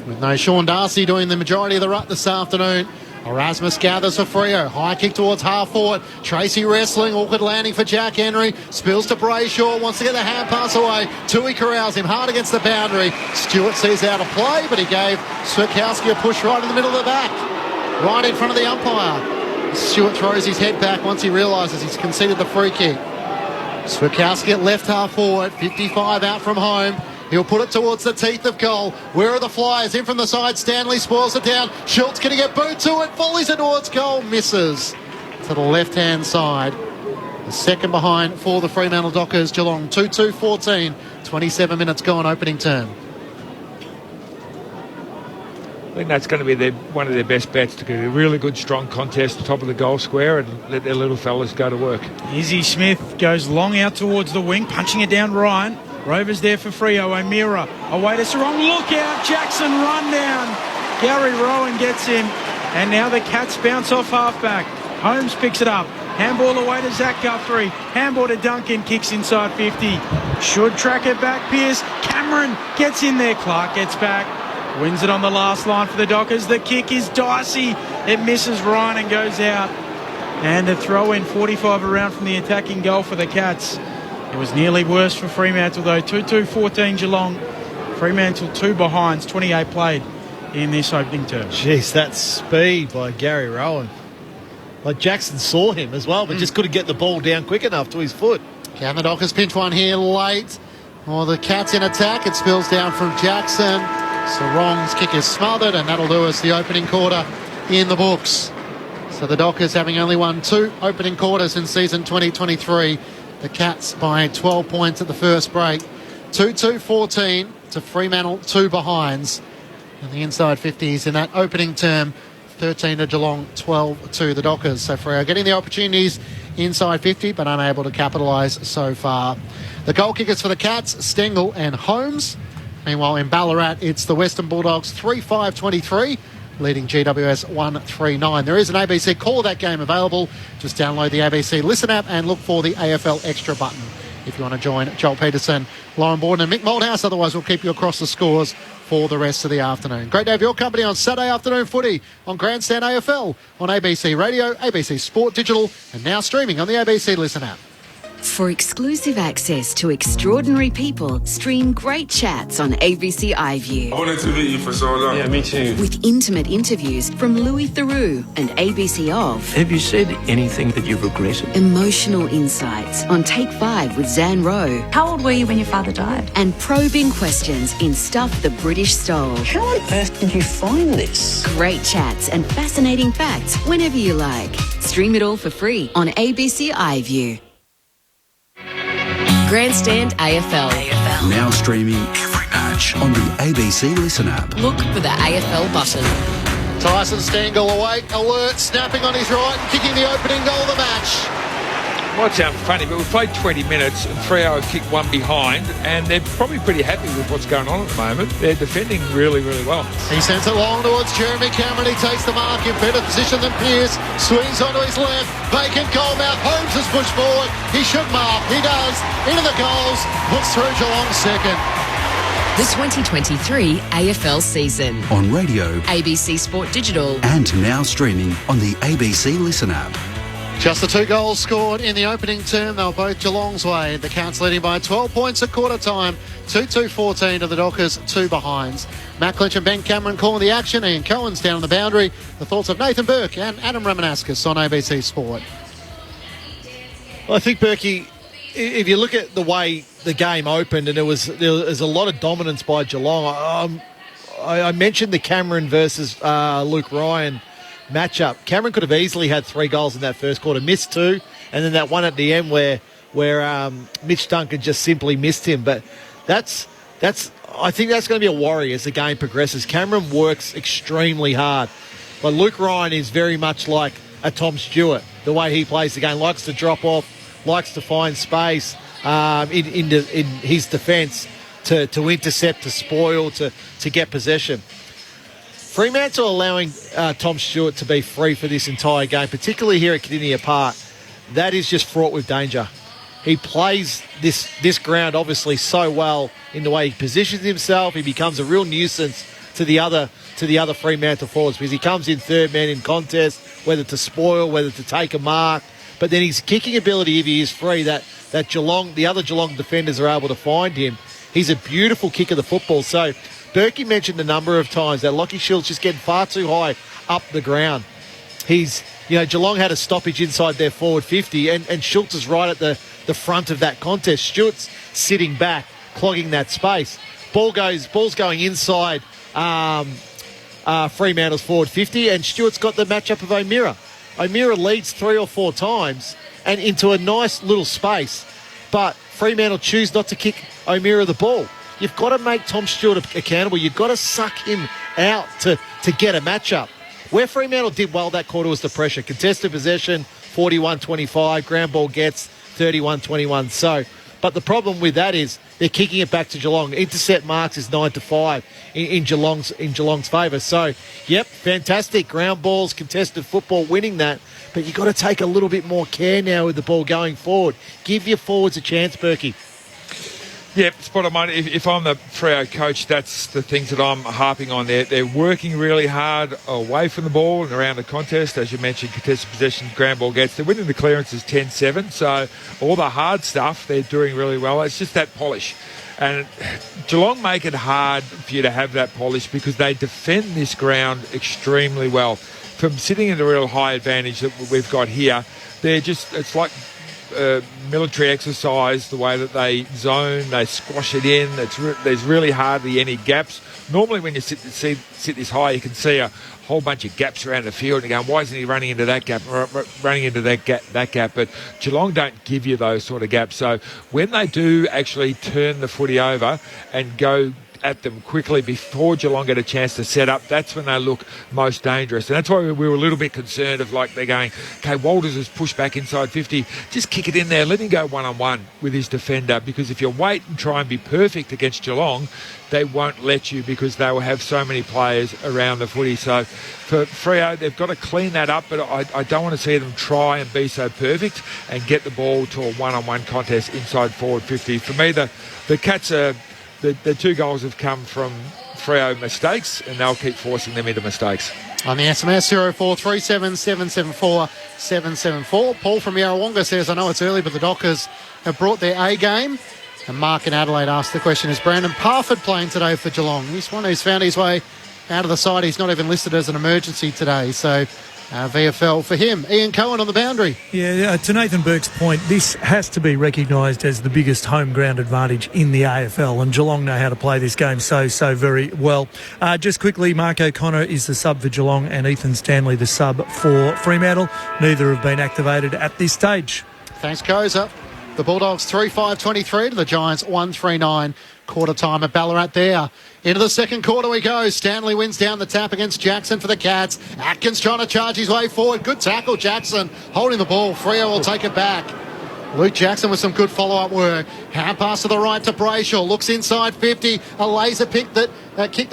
With no Sean Darcy doing the majority of the ruck this afternoon. Erasmus gathers for Freo. High kick towards half forward. Tracy wrestling. Awkward landing for Jack Henry. Spills to Brayshaw. Wants to get the hand pass away. Tui corrals him hard against the boundary. Stewart sees out of play, but he gave Switkowski a push right in the middle of the back. Right in front of the umpire. Stewart throws his head back once he realises he's conceded the free kick. Switkowski at left half forward. 55 out from home. He'll put it towards the teeth of goal. Where are the Flyers? In from the side. Stanley spoils it down. Schultz going to get booed to it. Volleys it towards goal. Misses to the left-hand side. The second behind for the Fremantle Dockers. Geelong 2-2-14. 27 minutes gone opening term. I think that's going to be one of their best bets, to get a really good, strong contest top of the goal square and let their little fellas go to work. Izzy Smith goes long out towards the wing, punching it down Ryan. Rovers there for Freo. O'Meara away to Sarong. Look out. Jackson run down. Gary Rowan gets him. And now the Cats bounce off halfback. Holmes picks it up. Handball away to Zach Guthrie. Handball to Duncan. Kicks inside 50. Should track it back. Pearce. Cameron gets in there. Clark gets back. Wins it on the last line for the Dockers. The kick is dicey. It misses Ryan and goes out. And a throw in 45 around from the attacking goal for the Cats. It was nearly worse for Fremantle though. 2-2-14 Geelong. Fremantle 2 behinds, 28 played in this opening term. Jeez, that's speed by Gary Rowan. Like Jackson saw him as well, but just couldn't get the ball down quick enough to his foot. Can the Dockers pinch one here late? Or the Cats in attack. It spills down from Jackson. Sarong's kick is smothered, and that'll do us the opening quarter in the books. So the Dockers having only won 2 opening quarters in season 2023. The Cats by 12 points at the first break. 2-2-14 to Fremantle, 2 behinds. And the inside 50s in that opening term, 13 to Geelong, 12 to the Dockers. So Freo getting the opportunities inside 50, but unable to capitalise so far. The goal kickers for the Cats, Stengel and Holmes. Meanwhile, in Ballarat, it's the Western Bulldogs 3-5-23, leading GWS 1-3-9. There is an ABC Call of that game available. Just download the ABC Listen app and look for the AFL Extra button if you want to join Joel Peterson, Lauren Borden and Mick Moldhouse. Otherwise, we'll keep you across the scores for the rest of the afternoon. Great to have your company on Saturday afternoon footy on Grandstand AFL on ABC Radio, ABC Sport Digital, and now streaming on the ABC Listen app. For exclusive access to extraordinary people, stream great chats on ABC iView. I wanted to meet you for so long. Yeah, me too. With intimate interviews from Louis Theroux and ABC Of. Have you said anything that you've regretted? Emotional insights on Take 5 with Zan Rowe. How old were you when your father died? And probing questions in Stuff the British Stole. How on earth did you find this? Great chats and fascinating facts whenever you like. Stream it all for free on ABC iView. Grandstand AFL. Now streaming every match on the ABC Listen app. Look for the AFL button. Tyson Stengel awake, alert, snapping on his right and kicking the opening goal of the match. Might sound funny, but we've played 20 minutes and 3 hours kicked one behind, and they're probably pretty happy with what's going on at the moment. They're defending really, really well. He sends it long towards Jeremy Cameron. He takes the mark in better position than Pearce. Swings onto his left. Vacant goal mouth. Holmes has pushed forward. He should mark. He does. Into the goals. Puts through Geelong second. The 2023 AFL season. On radio, ABC Sport Digital. and now streaming on the ABC Listen app. Just the 2 goals scored in the opening term. They were both Geelong's way. The Cats leading by 12 points at quarter time. 2-2-14 to the Dockers, 2 behinds. Matt Clinch and Ben Cameron calling the action. Ian Cohen's down on the boundary. The thoughts of Nathan Burke and Adam Ramanauskas on ABC Sport. Well, I think, Berkey, if you look at the way the game opened, and there was a lot of dominance by Geelong. I mentioned the Cameron versus Luke Ryan matchup. Cameron could have easily had 3 goals in that first quarter, missed 2, and then that one at the end where Mitch Duncan just simply missed him. But I think that's going to be a worry as the game progresses. Cameron works extremely hard, but Luke Ryan is very much like a Tom Stewart. The way he plays the game, likes to drop off, likes to find space in his defence to intercept, to spoil, to get possession. Fremantle allowing Tom Stewart to be free for this entire game, particularly here at Kardinia Park. That is just fraught with danger. He plays this ground obviously so well in the way he positions himself. He becomes a real nuisance to the other Fremantle forwards because he comes in third man in contest, whether to spoil, whether to take a mark. But then his kicking ability, if he is free, that the other Geelong defenders are able to find him. He's a beautiful kicker of the football. So Berkey mentioned a number of times that Lachie Shields just getting far too high up the ground. Geelong had a stoppage inside their forward 50, and Schultz is right at the front of that contest. Stewart's sitting back, clogging that space. Ball's going inside Fremantle's forward 50, and Stewart's got the matchup of O'Meara. O'Meara leads 3 or 4 times and into a nice little space, but Fremantle choose not to kick O'Meara the ball. You've got to make Tom Stewart accountable. You've got to suck him out to get a matchup. Where Fremantle did well that quarter was the pressure. Contested possession, 41-25. Ground ball gets 31-21. But the problem with that is they're kicking it back to Geelong. Intercept marks is 9-5 in Geelong's favour. So, yep, fantastic. Ground balls, contested football, winning that. But you've got to take a little bit more care now with the ball going forward. Give your forwards a chance, Berkey. Yep, spot on. If I'm the Freo coach, that's the things that I'm harping on. They're working really hard away from the ball and around the contest. As you mentioned, contested possessions, ground ball gets. They're winning the clearances 10-7. So all the hard stuff, they're doing really well. It's just that polish. And Geelong make it hard for you to have that polish because they defend this ground extremely well. From sitting in the real high advantage that we've got here, it's like military exercise, the way that they zone, they squash it in. There's really hardly any gaps. Normally when you sit this high, you can see a whole bunch of gaps around the field and you're going, why isn't he running into that gap, running into that gap? But Geelong don't give you those sort of gaps. So when they do actually turn the footy over and go at them quickly before Geelong get a chance to set up, that's when they look most dangerous. And that's why we were a little bit concerned of, like, they're going, okay, Walters has pushed back inside 50, just kick it in there, let him go one-on-one with his defender, because if you wait and try and be perfect against Geelong, they won't let you because they will have so many players around the footy. So for Freo, they've got to clean that up, but I don't want to see them try and be so perfect and get the ball to a one-on-one contest inside forward 50. For me, the Cats are... The 2 goals have come from Freo mistakes, and they'll keep forcing them into mistakes. On the SMS, 0437 774 774. Paul from Yarrawonga says, I know it's early, but the Dockers have brought their A game. And Mark in Adelaide asked the question, is Brandon Parford playing today for Geelong? He's one who's found his way out of the side. He's not even listed as an emergency today. So VFL for him. Ian Cohen on the boundary. Yeah, to Nathan Burke's point, this has to be recognised as the biggest home ground advantage in the AFL, and Geelong know how to play this game so very well. Just quickly, Mark O'Connor is the sub for Geelong and Ethan Stanley the sub for Fremantle. Neither have been activated at this stage. Thanks, Koza. The Bulldogs 3-5-23 to the Giants 1-3-9. Quarter time at Ballarat there. Into the second quarter we go. Stanley wins down the tap against Jackson for the Cats. Atkins trying to charge his way forward. Good tackle, Jackson. Holding the ball. Freo will take it back. Luke Jackson with some good follow-up work. Hand pass to the right to Brayshaw. Looks inside 50. A laser pick that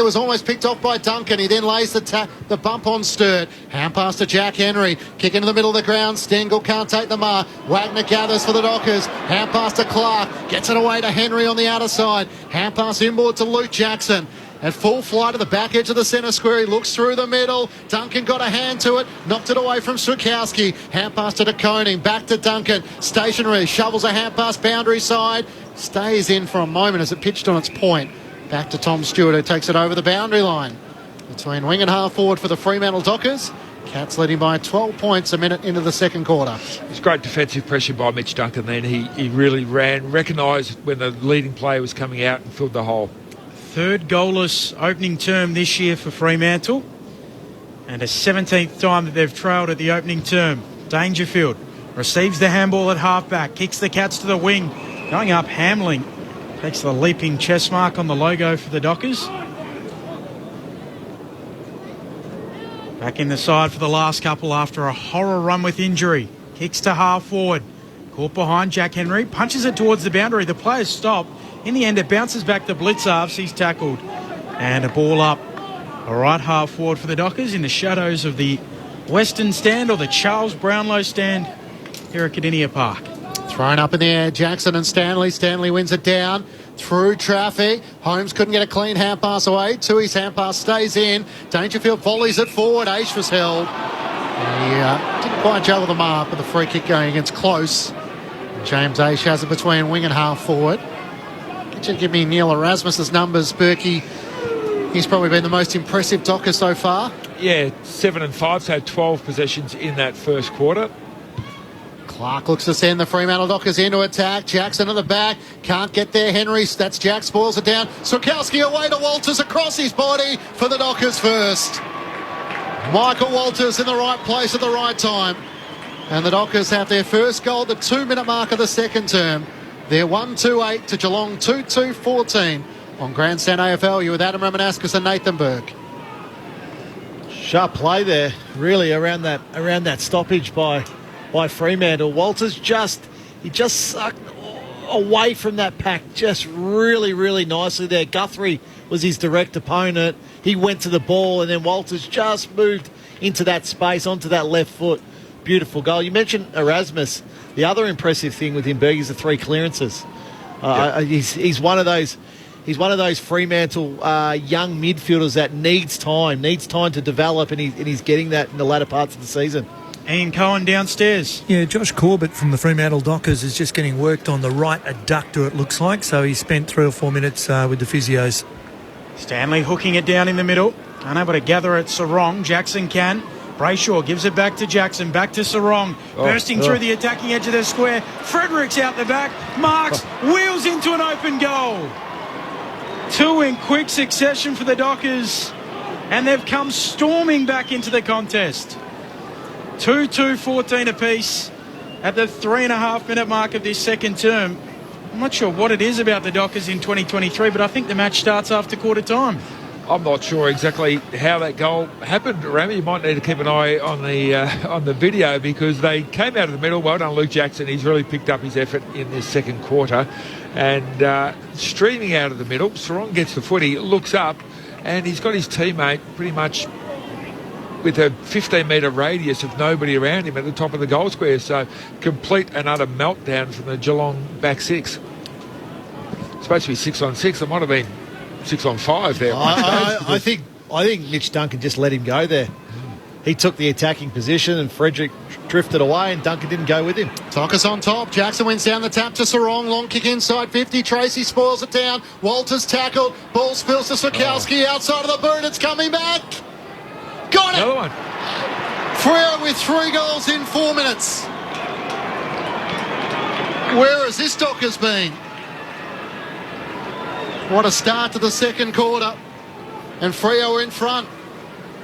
was almost picked off by Duncan. He then lays the bump on Sturt. Hand pass to Jack Henry. Kick into the middle of the ground. Stengel can't take the mark. Wagner gathers for the Dockers. Hand pass to Clark. Gets it away to Henry on the outer side. Hand pass inboard to Luke Jackson. At full flight to the back edge of the centre square. He looks through the middle. Duncan got a hand to it. Knocked it away from Sukowski. Hand pass to De Koning. Back to Duncan. Stationary. Shovels a hand pass boundary side. Stays in for a moment as it pitched on its point. Back to Tom Stewart, who takes it over the boundary line. Between wing and half forward for the Fremantle Dockers. Cats leading by 12 points a minute into the second quarter. It's great defensive pressure by Mitch Duncan then. He really ran, recognised when the leading player was coming out and filled the hole. Third goalless opening term this year for Fremantle, and a 17th time that they've trailed at the opening term. Dangerfield receives the handball at halfback, kicks the Cats to the wing. Going up, Hamling takes the leaping chest mark on the logo for the Dockers. Back in the side for the last couple after a horror run with injury. Kicks to half forward. Caught behind Jack Henry, punches it towards the boundary. The players stop. In the end, it bounces back to Blitzarves. He's tackled. And a ball up. A right half forward for the Dockers in the shadows of the Western stand, or the Charles Brownlow stand here at Cardinia Park. Thrown up in the air, Jackson and Stanley. Stanley wins it down through traffic. Holmes couldn't get a clean hand pass away. Tui's hand pass stays in. Dangerfield volleys it forward. Aish was held. He didn't quite juggle the mark, but the free kick going against Close. James Aish has it between wing and half forward. Could you give me Neil Erasmus's numbers, Berkey? He's probably been the most impressive Docker so far. Yeah, 7 and 5, so 12 possessions in that first quarter. Clark looks to send the Fremantle Dockers into attack. Jackson at the back. Can't get there. Henry. That's Jack. Spoils it down. Sukowski away to Walters across his body for the Dockers first. Michael Walters in the right place at the right time. And the Dockers have their first goal at the 2-minute mark of the second term. They're 1-2-8 to Geelong 2-2-14 on Grandstand AFL. You with Adam Ramanauskas and Nathan Burke. Sharp play there, really, around that stoppage by Fremantle. Walters just sucked away from that pack just really nicely there. Guthrie was his direct opponent. He went to the ball, and then Walters just moved into that space, onto that left foot. Beautiful goal. You mentioned Erasmus. The other impressive thing with him, Berg, is the 3 clearances. He's one of those. He's one of those Fremantle young midfielders that needs time to develop, and he's getting that in the latter parts of the season. Ian Cohen downstairs. Yeah, Josh Corbett from the Fremantle Dockers is just getting worked on the right adductor, it looks like. So he spent 3 or 4 minutes with the physios. Stanley hooking it down in the middle. Unable to gather at Sarong. Jackson can. Brayshaw gives it back to Jackson. Back to Sarong. Bursting through the attacking edge of the square. Fredericks out the back. Marks. Wheels into an open goal. 2 in quick succession for the Dockers. And they've come storming back into the contest. 2-2-14 apiece at the 3.5-minute mark of this second term. I'm not sure what it is about the Dockers in 2023, but I think the match starts after quarter time. I'm not sure exactly how that goal happened, Rami. You might need to keep an eye on the video, because they came out of the middle. Well done, Luke Jackson. He's really picked up his effort in this second quarter. And streaming out of the middle, Sarong gets the footy, looks up, and he's got his teammate pretty much with a 15-metre radius of nobody around him at the top of the goal square. So complete and utter meltdown from the Geelong back six. It's supposed to be 6 on 6. It might have been 6 on 5 there. I think Mitch Duncan just let him go there. He took the attacking position and Frederick drifted away and Duncan didn't go with him. Tockers on top. Jackson wins down the tap to Sarong. Long kick inside 50. Tracy spoils it down. Walters tackled. Ball spills to Swakowski outside of the boot. It's coming back. Got it! Another one. Freo with 3 goals in 4 minutes. Where has this Dockers been? What a start to the second quarter. And Freo are in front.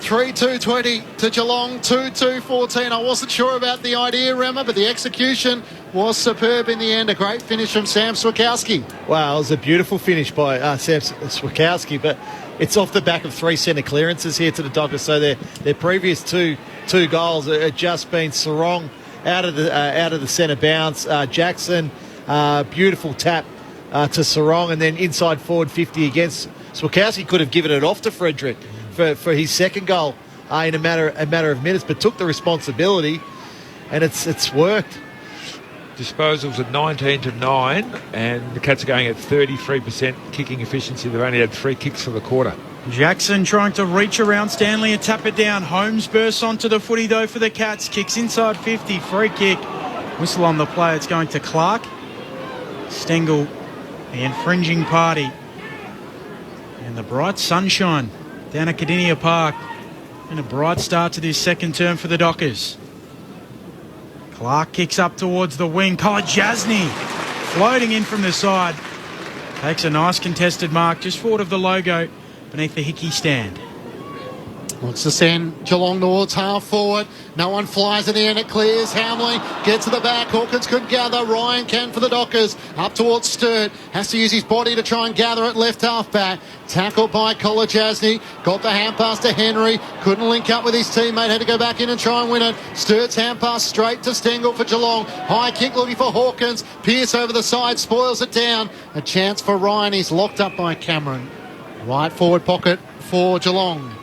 3-2-20 to Geelong, 2-2-14. I wasn't sure about the idea, Remmer, but the execution was superb in the end. A great finish from Sam Swakowski. Wow, it was a beautiful finish by Sam Swakowski, but it's off the back of 3 centre clearances here to the Dockers. So their previous two goals had just been Sarong out of the centre bounce. Jackson, beautiful tap to Sarong, and then inside forward 50 against Swakowski. Could have given it off to Frederick for his second goal in a matter of minutes, but took the responsibility, and it's worked. Disposals at 19-9, and the Cats are going at 33% kicking efficiency. They've only had 3 kicks for the quarter. Jackson trying to reach around Stanley and tap it down. Holmes bursts onto the footy though for the Cats. Kicks inside 50. Free kick. Whistle on the play. It's going to Clark. Stengel, the infringing party. And the bright sunshine down at Cardinia Park. And a bright start to this second term for the Dockers. Clark kicks up towards the wing. Jasny floating in from the side. Takes a nice contested mark just forward of the logo beneath the Hickey stand. Looks to send Geelong towards half forward. No one flies in the end. It clears. Hamley gets to the back. Hawkins could gather. Ryan can for the Dockers. Up towards Sturt. Has to use his body to try and gather at left half back. Tackled by Jasny. Got the hand pass to Henry. Couldn't link up with his teammate. Had to go back in and try and win it. Sturt's hand pass straight to Stengel for Geelong. High kick looking for Hawkins. Pearce over the side. Spoils it down. A chance for Ryan. He's locked up by Cameron. Right forward pocket for Geelong.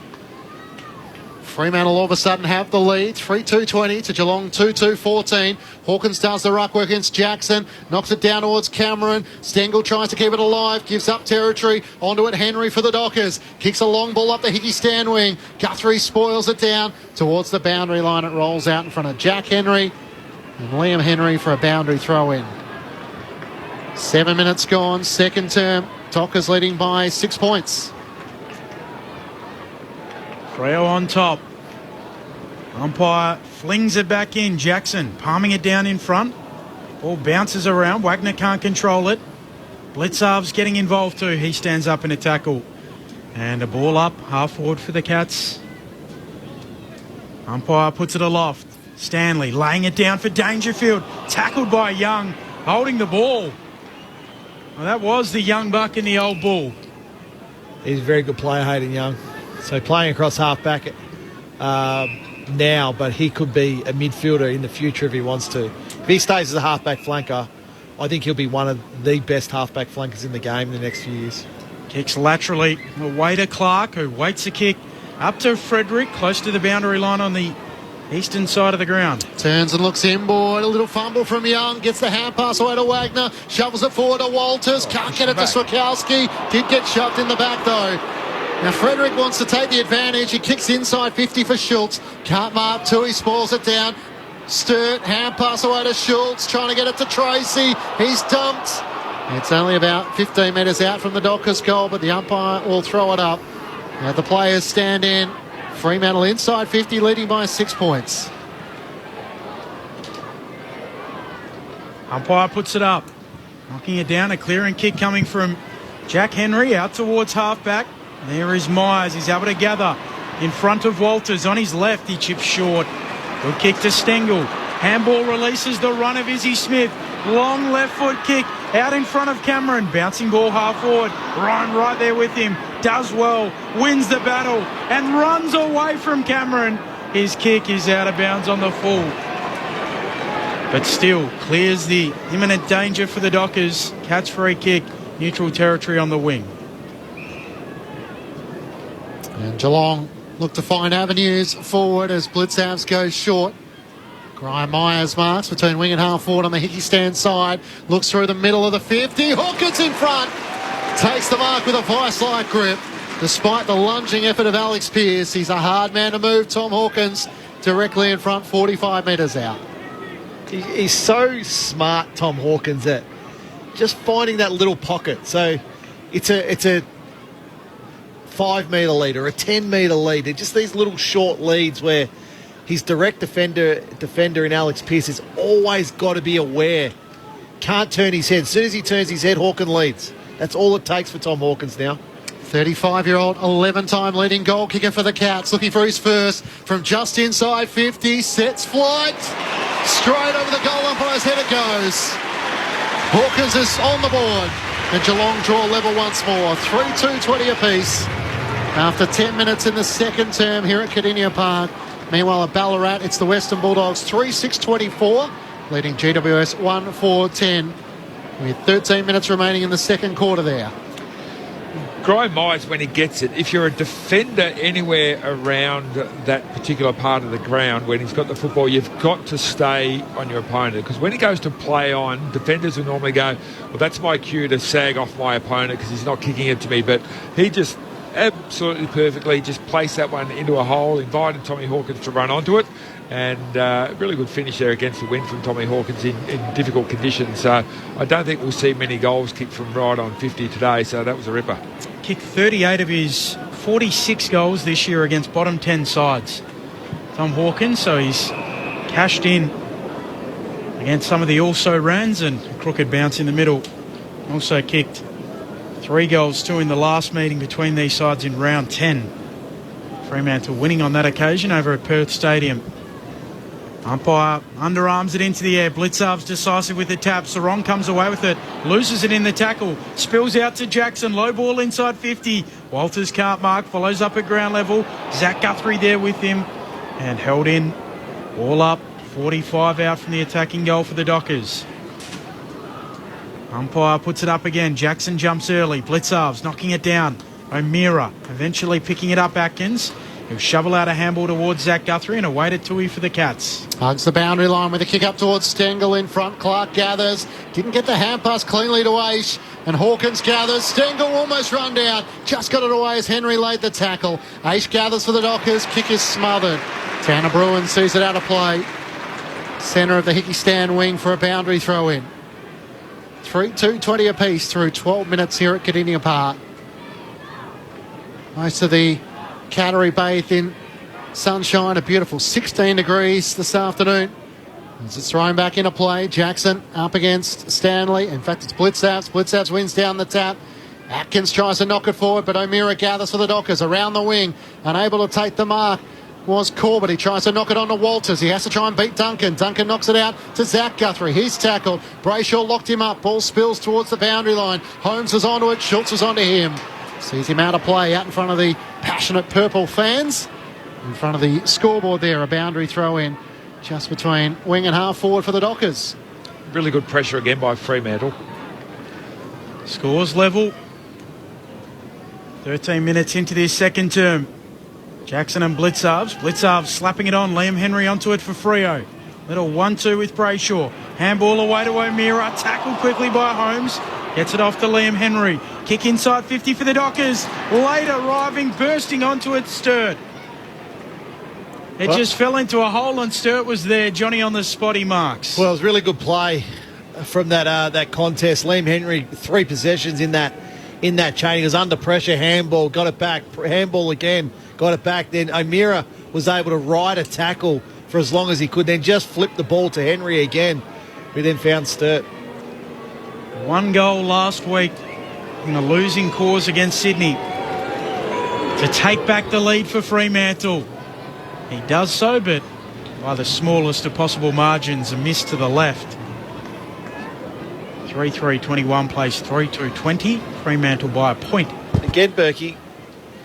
Fremantle all of a sudden have the lead. 3-2-20 to Geelong 2-2-14. Hawkins does the ruck work against Jackson. Knocks it down towards Cameron. Stengel tries to keep it alive. Gives up territory. Onto it Henry for the Dockers. Kicks a long ball up the Hickey stand wing. Guthrie spoils it down towards the boundary line. It rolls out in front of Jack Henry. And Liam Henry for a boundary throw in. 7 minutes gone. Second term. Dockers leading by 6 points. Freo on top. Umpire flings it back in. Jackson palming it down in front. Ball bounces around. Wagner can't control it. Blitzarv's getting involved too. He stands up in a tackle. And a ball up, half forward for the Cats. Umpire puts it aloft. Stanley laying it down for Dangerfield. Tackled by Young. Holding the ball. Well, that was the young buck in the old bull. He's a very good player, Hayden Young. So playing across half-back now, but he could be a midfielder in the future if he wants to. If he stays as a half-back flanker, I think he'll be one of the best half-back flankers in the game in the next few years. Kicks laterally away to Clark, who waits a kick up to Frederick, close to the boundary line on the eastern side of the ground. Turns and looks inboard. A little fumble from Young. Gets the hand pass away to Wagner. Shovels it forward to Walters. Can't get it to Swakowski. Did get shoved in the back though. Now Frederick wants to take the advantage. He kicks inside 50 for Schultz. Can't mark two. He spoils it down. Sturt, hand pass away to Schultz. Trying to get it to Tracy. He's dumped. It's only about 15 metres out from the Dockers goal, but the umpire will throw it up. Now the players stand in. Fremantle inside 50, leading by 6 points. Umpire puts it up. Knocking it down. A clearing kick coming from Jack Henry out towards halfback. There is Myers. He's able to gather in front of Walters. On his left, he chips short. Good kick to Stengel. Handball releases the run of Izzy Smith. Long left foot kick out in front of Cameron. Bouncing ball half forward. Ryan right there with him. Does well. Wins the battle and runs away from Cameron. His kick is out of bounds on the full. But still clears the imminent danger for the Dockers. Cats free kick. Neutral territory on the wing. And Geelong look to find avenues forward as Blitzavs goes short. Graham Myers marks between wing and half forward on the Hickey stand side. Looks through the middle of the 50. Hawkins in front. Takes the mark with a vice-like grip. Despite the lunging effort of Alex Pearce, he's a hard man to move. Tom Hawkins directly in front, 45 metres out. He's so smart, Tom Hawkins, at just finding that little pocket. So it's a 5 metre lead or a 10 metre lead. They're just these little short leads where his direct defender in Alex Pearce has always got to be aware. Can't turn his head. As soon as he turns his head, Hawkins leads. That's all it takes for Tom Hawkins now. 35-year-old, 11-time leading goal kicker for the Cats. Looking for his first from just inside 50. Sets flight. Straight over the goal umpire's head it goes. Hawkins is on the board. And Geelong draw level once more. 3-2, 20 apiece. After 10 minutes in the second term here at Cardinia Park. Meanwhile at Ballarat, it's the Western Bulldogs 3-6-24, leading GWS 1-4-10 with 13 minutes remaining in the second quarter there. Graham Myers, when he gets it, if you're a defender anywhere around that particular part of the ground when he's got the football, you've got to stay on your opponent, because when he goes to play on, defenders will normally go, well, that's my cue to sag off my opponent because he's not kicking it to me, but he just absolutely perfectly just placed that one into a hole, invited Tommy Hawkins to run onto it, and really good finish there against the win from Tommy Hawkins in difficult conditions. So I don't think we'll see many goals kicked from right on 50 today, so that was a ripper. Kicked 38 of his 46 goals this year against bottom 10 sides. Tom Hawkins, so he's cashed in against some of the also-rans, and a crooked bounce in the middle. Also kicked 3 goals, 2 in the last meeting between these sides in round 10. Fremantle winning on that occasion over at Perth Stadium. Umpire underarms it into the air. Blitzarv's decisive with the tap. Sarong comes away with it. Loses it in the tackle. Spills out to Jackson. Low ball inside 50. Walters can't mark. Follows up at ground level. Zach Guthrie there with him. And held in. All up. 45 out from the attacking goal for the Dockers. Umpire puts it up again. Jackson jumps early. Blitzarv's knocking it down. O'Meara eventually picking it up. Atkins. He'll shovel out a handball towards Zach Guthrie and away to Tui for the Cats. Hugs the boundary line with a kick up towards Stengel in front. Clark gathers. Didn't get the hand pass cleanly to Aish. And Hawkins gathers. Stengel almost run down. Just got it away as Henry laid the tackle. Aish gathers for the Dockers. Kick is smothered. Tanner Bruin sees it out of play. Centre of the Hickey stand wing for a boundary throw in. 3-2, 20 apiece through 12 minutes here at Cardinia Park. Most of the Cattery bathed in sunshine, a beautiful 16 degrees this afternoon. As it's thrown back into play, Jackson up against Stanley. In fact, it's Blitzavs. Blitzavs wins down the tap. Atkins tries to knock it forward, but O'Meara gathers for the Dockers around the wing. Unable to take the mark was Corbett. He tries to knock it on to Walters. He has to try and beat Duncan. Duncan knocks it out to Zach Guthrie. He's tackled. Brayshaw locked him up. Ball spills towards the boundary line. Holmes is onto it. Schultz is onto him. Sees him out of play, out in front of the passionate purple fans. In front of the scoreboard there, a boundary throw in just between wing and half forward for the Dockers. Really good pressure again by Fremantle. Scores level. 13 minutes into this second term. Jackson and Blitzarves. Blitzarves slapping it on. Liam Henry onto it for Freo. Little 1-2 with Brayshaw. Handball away to O'Meara. Tackled quickly by Holmes. Gets it off to Liam Henry. Kick inside 50 for the Dockers. Late arriving, bursting onto it, Sturt. It just fell into a hole and Sturt was there. Johnny on the spot, he marks. Well, it was really good play from that contest. Liam Henry, 3 possessions in that chain. He was under pressure, handball, got it back. Handball again, got it back. Then O'Meara was able to ride a tackle for as long as he could, then just flipped the ball to Henry again, who then found Sturt. 1 goal last week in a losing cause against Sydney to take back the lead for Fremantle. He does so, but by the smallest of possible margins, a miss to the left. 3-3-21 plays 3-2-20. Fremantle by a point. Again, Berkey,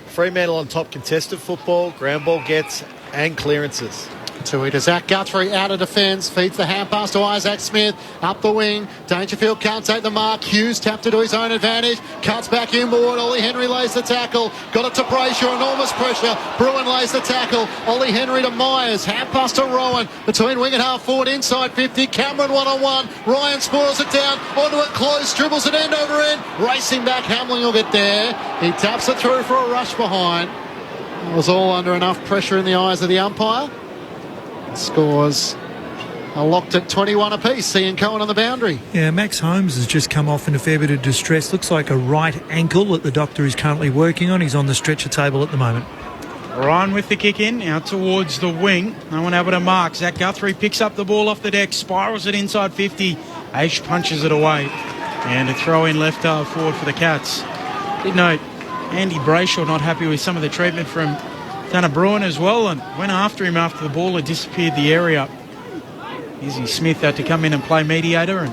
Fremantle on top contested football, ground ball gets and clearances. Tui to Zach Guthrie out of defence, feeds the hand pass to Isaac Smith, up the wing, Dangerfield can't take the mark, Hughes tapped it to his own advantage, cuts back inboard, Ollie Henry lays the tackle, got it to Brayshaw, enormous pressure, Bruin lays the tackle, Ollie Henry to Myers, hand pass to Rowan, between wing and half forward, inside 50, Cameron 1-on-1, Ryan spoils it down, onto it close, dribbles it end over end, racing back, Hamling will get there, he taps it through for a rush behind. It was all under enough pressure in the eyes of the umpire. Scores are locked at 21 apiece. Ian Cohen on the boundary. Yeah, Max Holmes has just come off in a fair bit of distress. Looks like a right ankle that the doctor is currently working on. He's on the stretcher table at the moment. Ryan with the kick in, out towards the wing. No one able to mark. Zach Guthrie picks up the ball off the deck, spirals it inside 50. Aish punches it away. And a throw in left half forward for the Cats. Did note Andy Brayshaw not happy with some of the treatment from Tanner Bruin as well, and went after him after the ball had disappeared the area. Izzy Smith had to come in and play mediator and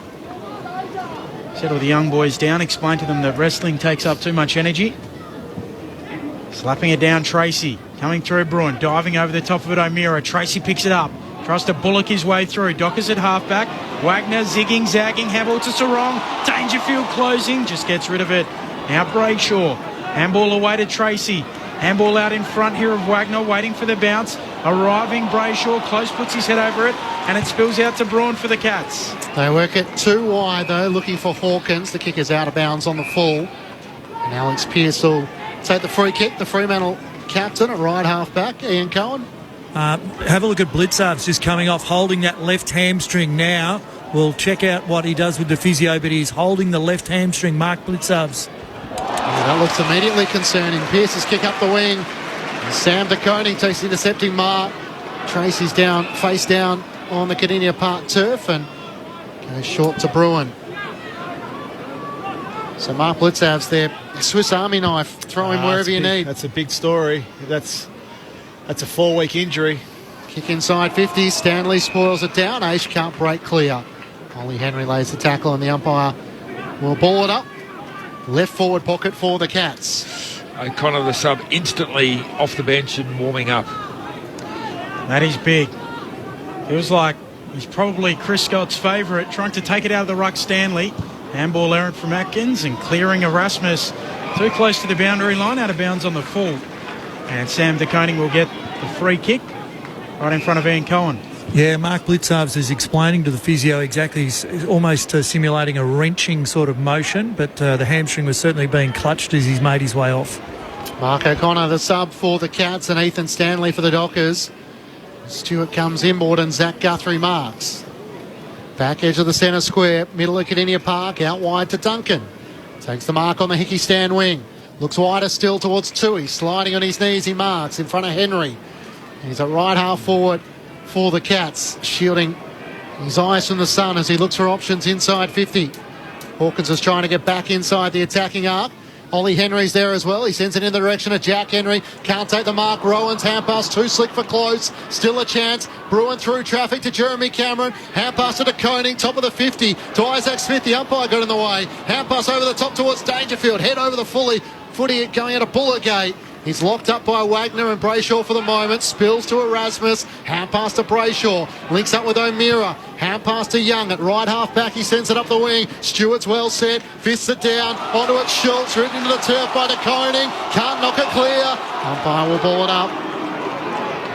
settle the young boys down, explain to them that wrestling takes up too much energy. Slapping it down, Tracy. Coming through Bruin, diving over the top of it, O'Meara. Tracy picks it up, tries to bullock his way through. Dockers at halfback. Wagner zigging, zagging, handball to Sarong. Dangerfield closing, just gets rid of it. Now Brayshaw. Handball away to Tracy. Handball out in front here of Wagner, waiting for the bounce. Arriving Brayshaw, close puts his head over it, and it spills out to Braun for the Cats. They work it too wide though, looking for Hawkins. The kick is out of bounds on the full. And Alex Pearce will take the free kick. The Fremantle captain at right half back, Ian Cohen. Have a look at Blitzarves just coming off, holding that left hamstring now. We'll check out what he does with the physio, but he's holding the left hamstring, Mark Blitzarves. That looks immediately concerning. Pearce's kick up the wing. Sam De Koning takes the intercepting mark. Tracy's down, face down on the Cardinia Park turf and goes short to Bruin. So Mark Blitzarves there, Swiss Army knife, throw him wherever you need. That's a big story. That's a 4-week injury. Kick inside 50, Stanley spoils it down. Aish can't break clear. Ollie Henry lays the tackle and the umpire will ball it up. Left forward pocket for the Cats. O'Connor, the sub, instantly off the bench and warming up. That is big. Feels like he's probably Chris Scott's favourite, trying to take it out of the ruck, Stanley. Handball errant from Atkins and clearing Erasmus. Too close to the boundary line, out of bounds on the full. And Sam De Koning will get the free kick right in front of Ian Cohen. Yeah, Mark Blitzarves is explaining to the physio exactly. He's almost simulating a wrenching sort of motion, but the hamstring was certainly being clutched as he's made his way off. Mark O'Connor, the sub for the Cats, and Ethan Stanley for the Dockers. Stewart comes inboard and Zach Guthrie marks. Back edge of the centre square, middle of Cardinia Park, out wide to Duncan. Takes the mark on the Hickey stand wing. Looks wider still towards Tui. Sliding on his knees, he marks in front of Henry. He's at right half forward for the Cats, shielding his eyes from the sun as he looks for options inside 50. Hawkins is trying to get back inside the attacking arc. Ollie Henry's there as well. He sends it in the direction of Jack Henry. Can't take the mark. Rowan's hand pass too slick for close. Still a chance. Bruin through traffic to Jeremy Cameron. Hand pass to Koning, top of the 50 to Isaac Smith. The umpire got in the way. Hand pass over the top towards Dangerfield. Head over the footy going out of Bullet Gate. He's locked up by Wagner and Brayshaw for the moment. Spills to Erasmus. Hand pass to Brayshaw. Links up with O'Meara. Hand pass to Young at right half back. He sends it up the wing. Stewart's well set. Fists it down. Onto it Schultz. Written into the turf by De Koning. Can't knock it clear. Umpire will ball it up.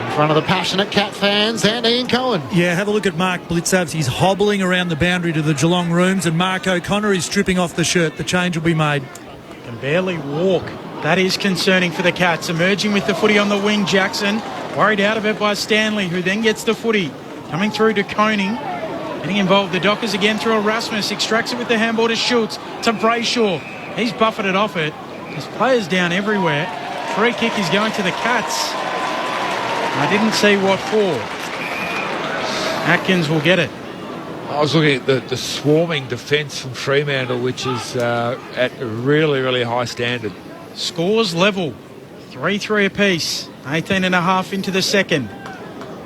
In front of the passionate Cat fans and Ian Cohen. Yeah, have a look at Mark Blitzavs. He's hobbling around the boundary to the Geelong rooms, and Mark O'Connor is stripping off the shirt. The change will be made. Can barely walk. That is concerning for the Cats. Emerging with the footy on the wing, Jackson. Worried out of it by Stanley, who then gets the footy. Coming through to Koning. Getting involved, the Dockers again through Erasmus. Extracts it with the handball to Schultz. To Brayshaw. He's buffeted off it. There's players down everywhere. Free kick is going to the Cats. I didn't see what for. Atkins will get it. I was looking at the swarming defence from Fremantle, which is at a really, really high standard. Scores level. 3-3 apiece. 18 and a half into the second.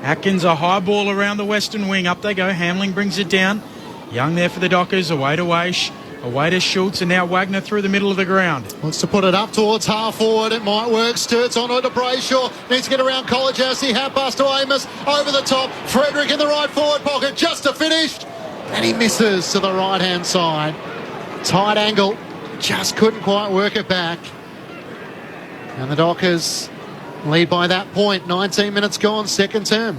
Atkins, a high ball around the western wing. Up they go. Hamling brings it down. Young there for the Dockers. Away to Waish. Away to Schultz, and now Wagner through the middle of the ground. Wants to put it up towards half forward. It might work. Sturts on it to Brayshaw. Needs to get around College House. He half pass to Amos. Over the top. Frederick in the right forward pocket. Just to finish. And he misses to the right-hand side. Tight angle. Just couldn't quite work it back. And the Dockers lead by that point. 19 minutes gone, second term.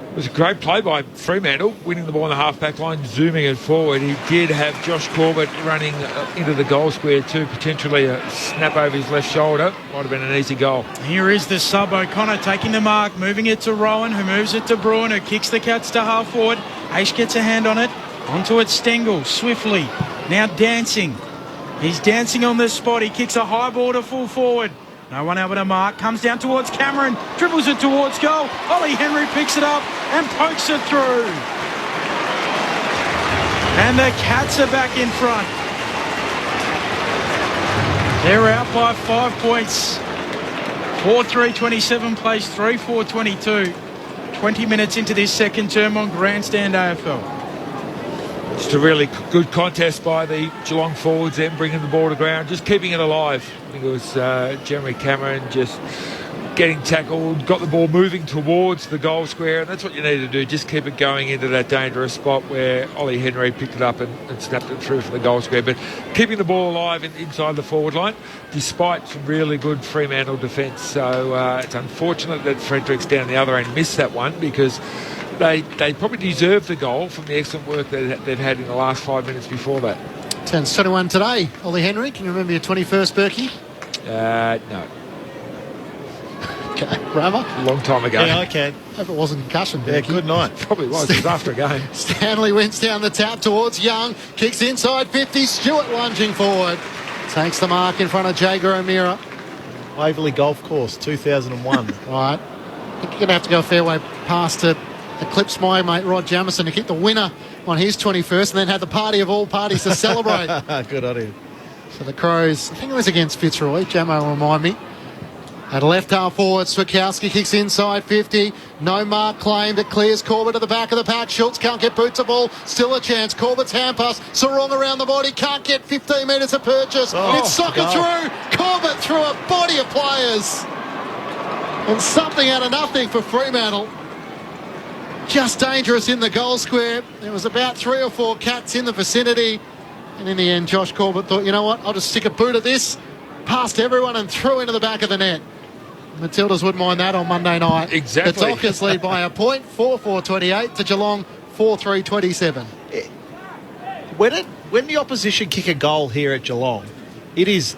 It was a great play by Fremantle, winning the ball on the half-back line, zooming it forward. He did have Josh Corbett running into the goal square too, potentially a snap over his left shoulder. Might have been an easy goal. Here is the sub, O'Connor taking the mark, moving it to Rowan, who moves it to Braun, who kicks the Cats to half forward. Aish gets a hand on it, onto it Stengel, swiftly, now dancing. He's dancing on the spot, he kicks a high ball to full forward. No one able to mark, comes down towards Cameron, dribbles it towards goal. Ollie Henry picks it up and pokes it through. And the Cats are back in front. They're out by 5 points. 4-3-27 plays 3-4-22. 20 minutes into this second term on Grandstand AFL. Just a really good contest by the Geelong forwards, then bringing the ball to ground, just keeping it alive. I think it was Jeremy Cameron just getting tackled, got the ball moving towards the goal square, and that's what you need to do, just keep it going into that dangerous spot where Ollie Henry picked it up and snapped it through for the goal square. But keeping the ball alive inside the forward line, despite some really good Fremantle defence. So it's unfortunate that Frederick's down the other end missed that one, because they probably deserve the goal from the excellent work that they've had in the last 5 minutes before that. Turns 21 today. Ollie Henry, can you remember your 21st, Berkey? No. Okay, Rama? A long time ago. Yeah, I can. Hope it wasn't concussion, Yeah, Berkey. good night. Probably was. It was after a game. Stanley wins down the tap towards Young. Kicks inside 50. Stewart lunging forward. Takes the mark in front of Jager O'Meara. Waverley Golf Course, 2001. Right. I think you're going to have to go a fair way past to eclipse my mate Rod Jamieson to kick the winner on his 21st and then had the party of all parties to celebrate. Good on him. So the Crows, I think it was against Fitzroy. Jamo will remind me. At left half forward, Swikowski kicks inside 50. No mark claimed. It clears Corbett to the back of the pack. Schultz can't get boots of ball. Still a chance. Corbett's hand pass. Sarong around the body. Can't get 15 metres of purchase. It's soccer through. Corbett through a body of players. And something out of nothing for Fremantle. Just dangerous in the goal square. There was about 3 or 4 Cats in the vicinity. And in the end, Josh Corbett thought, you know what, I'll just stick a boot at this. Past everyone and threw into the back of the net. Matildas wouldn't mind that on Monday night. Exactly. The Dockers lead by a point, 4-4-28 to Geelong, 4-3-27. When the opposition kick a goal here at Geelong, it is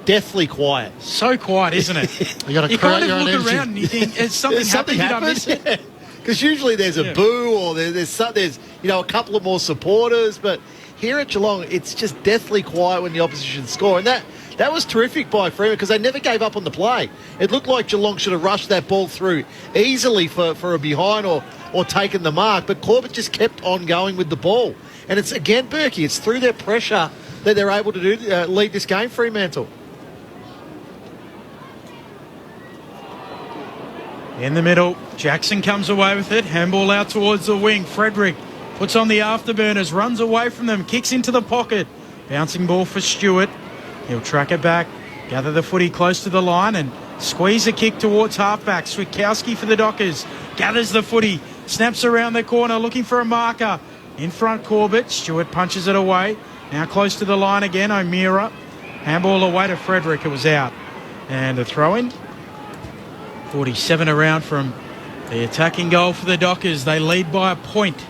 deathly quiet. So quiet, isn't it? You kind of look around and you think, has something happened? Did I miss it? Because usually there's a boo or there's a couple of more supporters, but here at Geelong, it's just deathly quiet when the opposition score. And that was terrific by Freeman because they never gave up on the play. It looked like Geelong should have rushed that ball through easily for a behind or taken the mark, but Corbett just kept on going with the ball. And it's, again, Berkey, it's through their pressure that they're able to lead this game, Fremantle. In the middle, Jackson comes away with it. Handball out towards the wing. Frederick puts on the afterburners, runs away from them, kicks into the pocket. Bouncing ball for Stewart. He'll track it back, gather the footy close to the line and squeeze a kick towards halfback. Swikowski for the Dockers. Gathers the footy, snaps around the corner looking for a marker. In front, Corbett. Stewart punches it away. Now close to the line again, O'Meara. Handball away to Frederick. It was out. And a throw-in. 47 around from the attacking goal for the Dockers. They lead by a point.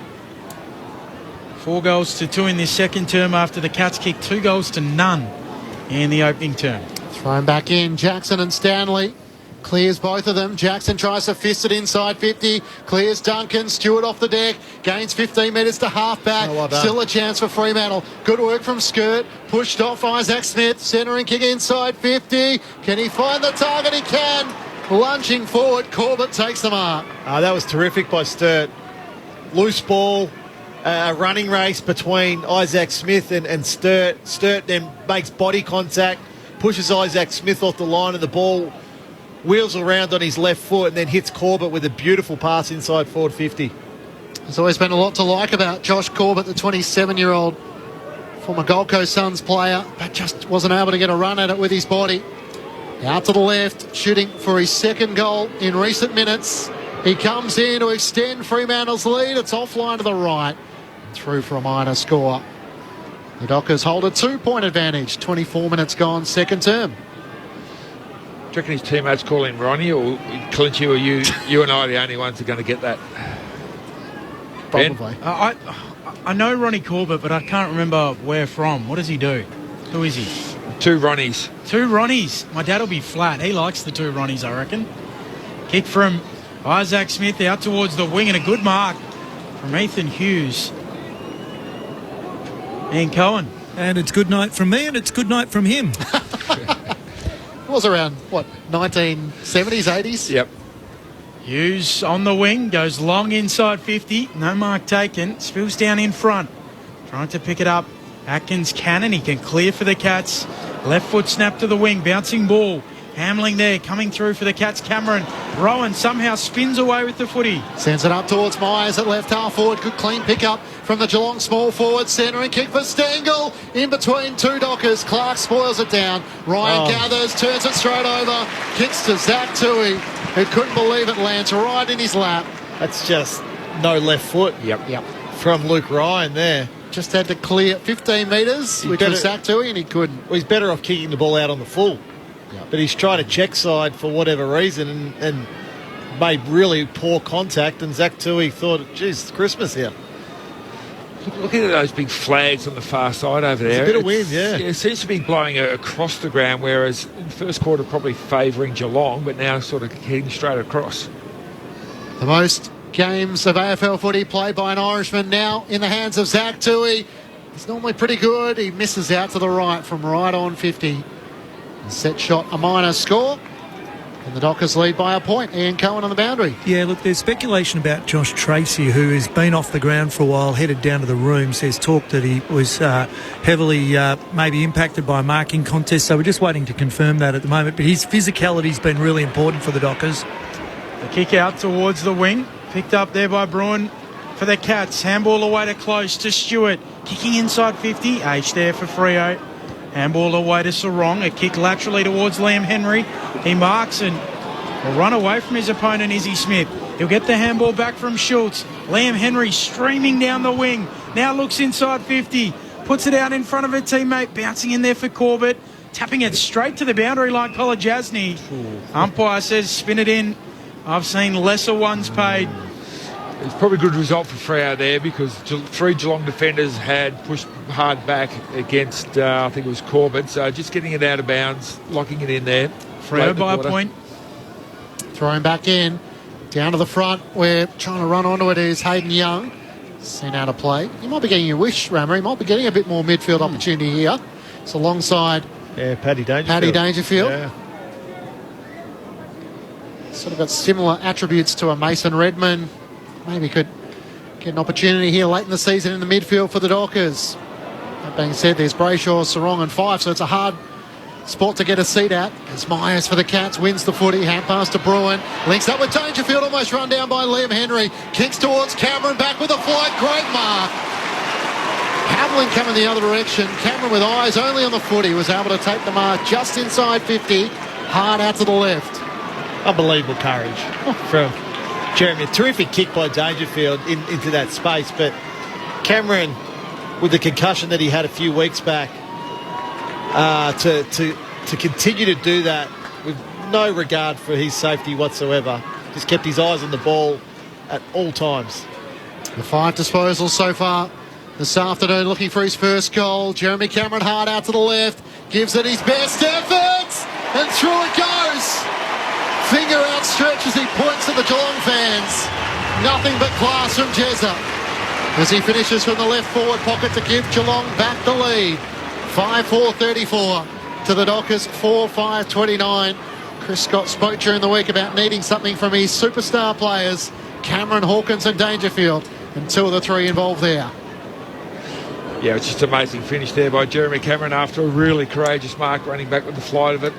4-2 in this second term after the Cats kicked 2-0 in the opening term. Thrown back in, Jackson and Stanley. Clears both of them. Jackson tries to fist it inside 50. Clears Duncan. Stewart off the deck. Gains 15 metres to half-back. Still a chance for Fremantle. Good work from Skirt. Pushed off Isaac Smith. Centering kick inside 50. Can he find the target? He can. Lunging forward. Corbett takes the mark. That was terrific by Sturt. Loose ball. A running race between Isaac Smith and Sturt. Sturt then makes body contact. Pushes Isaac Smith off the line and the ball wheels around on his left foot and then hits Corbett with a beautiful pass inside forward 50. There's always been a lot to like about Josh Corbett, the 27-year-old former Gold Coast Suns player, but just wasn't able to get a run at it with his body. Out to the left, shooting for his second goal in recent minutes. He comes in to extend Fremantle's lead. It's offline to the right. Through for a minor score. The Dockers hold a 2-point advantage. 24 minutes gone, second term. Do you reckon his teammates call him Ronnie or Clinchy, or you and I are the only ones who are going to get that? Probably. I know Ronnie Corbett, but I can't remember where from. What does he do? Who is he? 2 Ronnies. 2 Ronnies. My dad will be flat. He likes the 2 Ronnies, I reckon. Kick from Isaac Smith out towards the wing and a good mark from Ethan Hughes. Ian Cohen. And it's good night from me and it's good night from him. It was around, 1970s, 80s? Yep. Hughes on the wing, goes long inside 50. No mark taken. Spills down in front. Trying to pick it up. Atkins can, he can clear for the Cats. Left foot snap to the wing. Bouncing ball. Hamling there, coming through for the Cats. Cameron. Rowan somehow spins away with the footy. Sends it up towards Myers at left half forward. Good clean pick up from the Geelong small forward centre and kick for Stengel. In between 2 Dockers. Clark spoils it down. Ryan gathers, turns it straight over. Kicks to Zach Tui, who couldn't believe it lands right in his lap. That's just no left foot. Yep. From Luke Ryan there. Just had to clear 15 metres, which was Zach Tui, and he couldn't. Well, he's better off kicking the ball out on the full. But he's tried to check side for whatever reason and made really poor contact. And Zach Tui thought, geez, it's Christmas here. Looking at those big flags on the far side over there. It's a bit of wind, yeah. It seems to be blowing across the ground, whereas in the first quarter probably favouring Geelong, but now sort of heading straight across. The most games of AFL footy played by an Irishman now in the hands of Zach Tui. He's normally pretty good. He misses out to the right from right on 50. Set shot, a minor score. And the Dockers lead by a point. Ian Cohen on the boundary. Yeah, look, there's speculation about Josh Tracy, who has been off the ground for a while, headed down to the room. There's talk that he was heavily maybe impacted by a marking contest, so we're just waiting to confirm that at the moment. But his physicality's been really important for the Dockers. The kick out towards the wing. Picked up there by Bruin for the Cats. Handball away to close to Stewart. Kicking inside 50. H there for Freo. Handball away to Sarong. A kick laterally towards Liam Henry. He marks and will run away from his opponent, Izzy Smith. He'll get the handball back from Schultz. Liam Henry streaming down the wing. Now looks inside 50. Puts it out in front of a teammate. Bouncing in there for Corbett. Tapping it straight to the boundary line, Kolajasny. Umpire says spin it in. I've seen lesser ones paid. It's probably a good result for Freo there because 3 Geelong defenders had pushed hard back against, I think it was Corbett. So just getting it out of bounds, locking it in there. Freo by a point. Throwing back in. Down to the front. We're trying to run onto it is Hayden Young. Seen out of play. He might be getting your wish, Rammer. He might be getting a bit more midfield opportunity here. It's alongside Paddy Dangerfield. Yeah. Sort of got similar attributes to a Mason Redmond. Maybe could get an opportunity here late in the season in the midfield for the Dockers. That being said, there's Brayshaw, Sarong and Fife, so it's a hard spot to get a seat at. As Myers for the Cats wins the footy, hand pass to Bruin, links up with Dangerfield, almost run down by Liam Henry, kicks towards Cameron, back with a flight, great mark. Hamlin coming the other direction, Cameron with eyes only on the footy was able to take the mark just inside 50, hard out to the left. Unbelievable courage from Jeremy. A terrific kick by Dangerfield into that space, but Cameron, with the concussion that he had a few weeks back, to continue to do that with no regard for his safety whatsoever. Just kept his eyes on the ball at all times. The 5 disposals so far this afternoon, looking for his first goal. Jeremy Cameron hard out to the left, gives it his best efforts, and through it goes. Finger outstretched as he points at the Geelong fans. Nothing but class from Jezza as he finishes from the left forward pocket to give Geelong back the lead. 5-4-34 to the Dockers, 4-5-29. Chris Scott spoke during the week about needing something from his superstar players, Cameron, Hawkins and Dangerfield, and 2 of the 3 involved there. Yeah, it's just an amazing finish there by Jeremy Cameron after a really courageous mark, running back with the flight of it.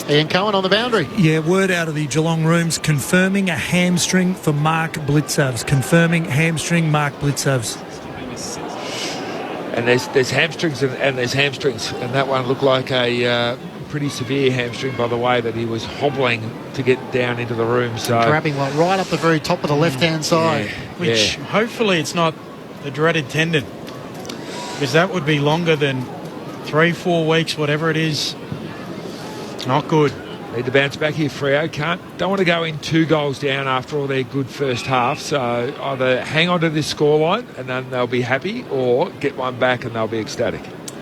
Ian Cohen on the boundary. Yeah, word out of the Geelong rooms confirming a hamstring for Mark Blitzovs. Confirming hamstring, Mark Blitzovs. And there's hamstrings and there's hamstrings, and that one looked like a pretty severe hamstring by the way that he was hobbling to get down into the room. So grabbing one right up the very top of the left-hand side. Which hopefully it's not the dreaded tendon, because that would be longer than 3-4 weeks, whatever it is. Not good. Need to bounce back here, Freo. Don't want to go in 2 goals down after all their good first half. So either hang on to this scoreline and then they'll be happy, or get one back and they'll be ecstatic.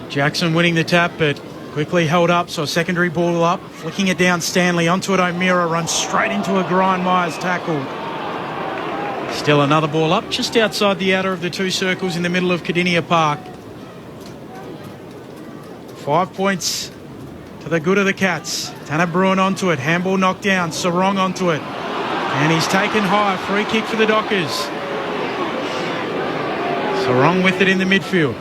Jackson winning the tap, but quickly held up, so a secondary ball up, flicking it down Stanley, onto it O'Meara, runs straight into a Grind Myers tackle. Still another ball up, just outside the outer of the 2 circles in the middle of Cardinia Park. 5 points to the good of the Cats. Tanner Bruin onto it, handball knocked down, Sarong onto it, and he's taken high. Free kick for the Dockers. Sarong with it in the midfield.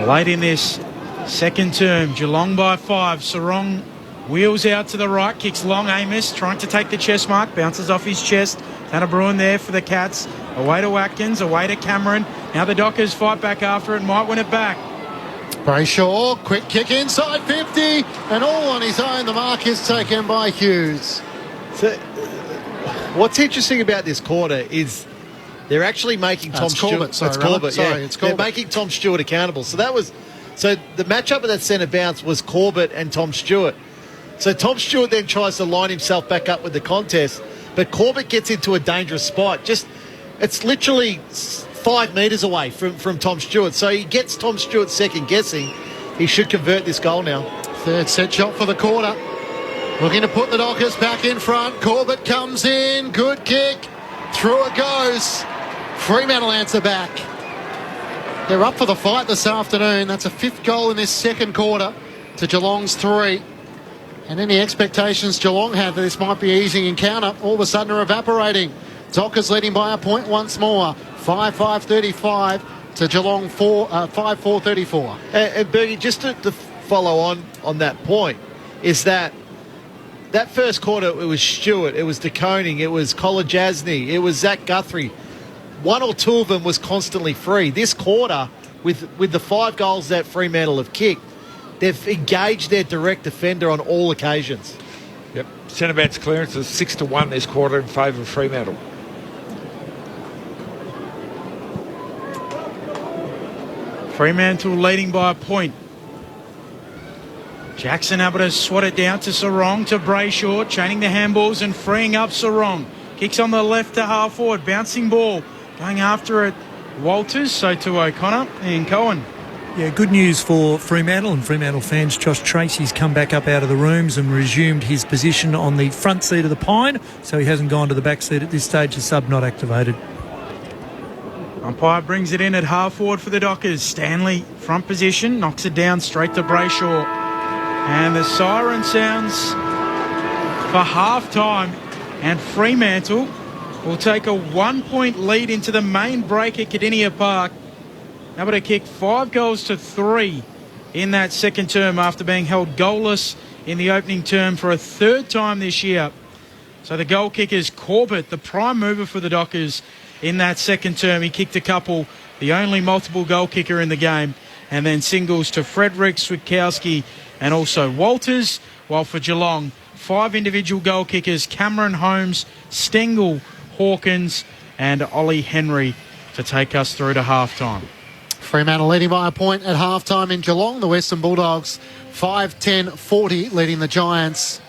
Late in this second term, Geelong by 5. Sarong wheels out to the right, kicks long. Amos trying to take the chest mark, bounces off his chest. Tanner Bruin there for the Cats. Away to Watkins, away to Cameron. Now the Dockers fight back after it, might win it back. Brayshaw, quick kick inside 50, and all on his own. The mark is taken by Hughes. So, what's interesting about this quarter is they're actually making Tom Stewart. They're making Tom Stewart accountable. So the matchup of that centre bounce was Corbett and Tom Stewart. So Tom Stewart then tries to line himself back up with the contest, but Corbett gets into a dangerous spot. It's literally 5 metres away from Tom Stewart. So he gets Tom Stewart second guessing. He should convert this goal now. Third set shot for the quarter. Looking to put the Dockers back in front. Corbett comes in. Good kick. Through it goes. Fremantle answer back. They're up for the fight this afternoon. That's a 5th goal in this second quarter to Geelong's 3. And any expectations Geelong had that this might be an easing encounter, all of a sudden are evaporating. Dockers leading by a point once more. 5-5-35 to Geelong 5-4-34. And Bergie, just to follow on that point, is that first quarter, it was Stewart, it was De Koning, it was Kolajasny, it was Zach Guthrie. 1 or 2 of them was constantly free. This quarter, with the 5 goals that Fremantle have kicked, they've engaged their direct defender on all occasions. Yep. Centre bounce clearance is 6-1 this quarter in favour of Fremantle. Fremantle leading by a point. Jackson able to swat it down to Sarong, to Brayshaw, chaining the handballs and freeing up Sarong. Kicks on the left to half forward, bouncing ball, going after it. Walters, so to O'Connor and Cohen. Yeah, good news for Fremantle and Fremantle fans. Josh Tracy's come back up out of the rooms and resumed his position on the front seat of the Pine, so he hasn't gone to the back seat at this stage. The sub not activated. Umpire brings it in at half forward for the Dockers. Stanley, front position, knocks it down straight to Brayshaw. And the siren sounds for half-time, and Fremantle will take a 1-point lead into the main break at Cardinia Park. Able to kick 5 goals to 3 in that second term after being held goalless in the opening term for a 3rd time this year. So the goal kicker is Corbett, the prime mover for the Dockers in that second term. He kicked a couple, the only multiple goal kicker in the game, and then singles to Frederick, Switkowski and also Walters. While for Geelong, 5 individual goal kickers, Cameron Holmes, Stengel, Hawkins and Ollie Henry to take us through to half-time. Fremantle leading by a point at halftime in Geelong. The Western Bulldogs 5-10-40 leading the Giants.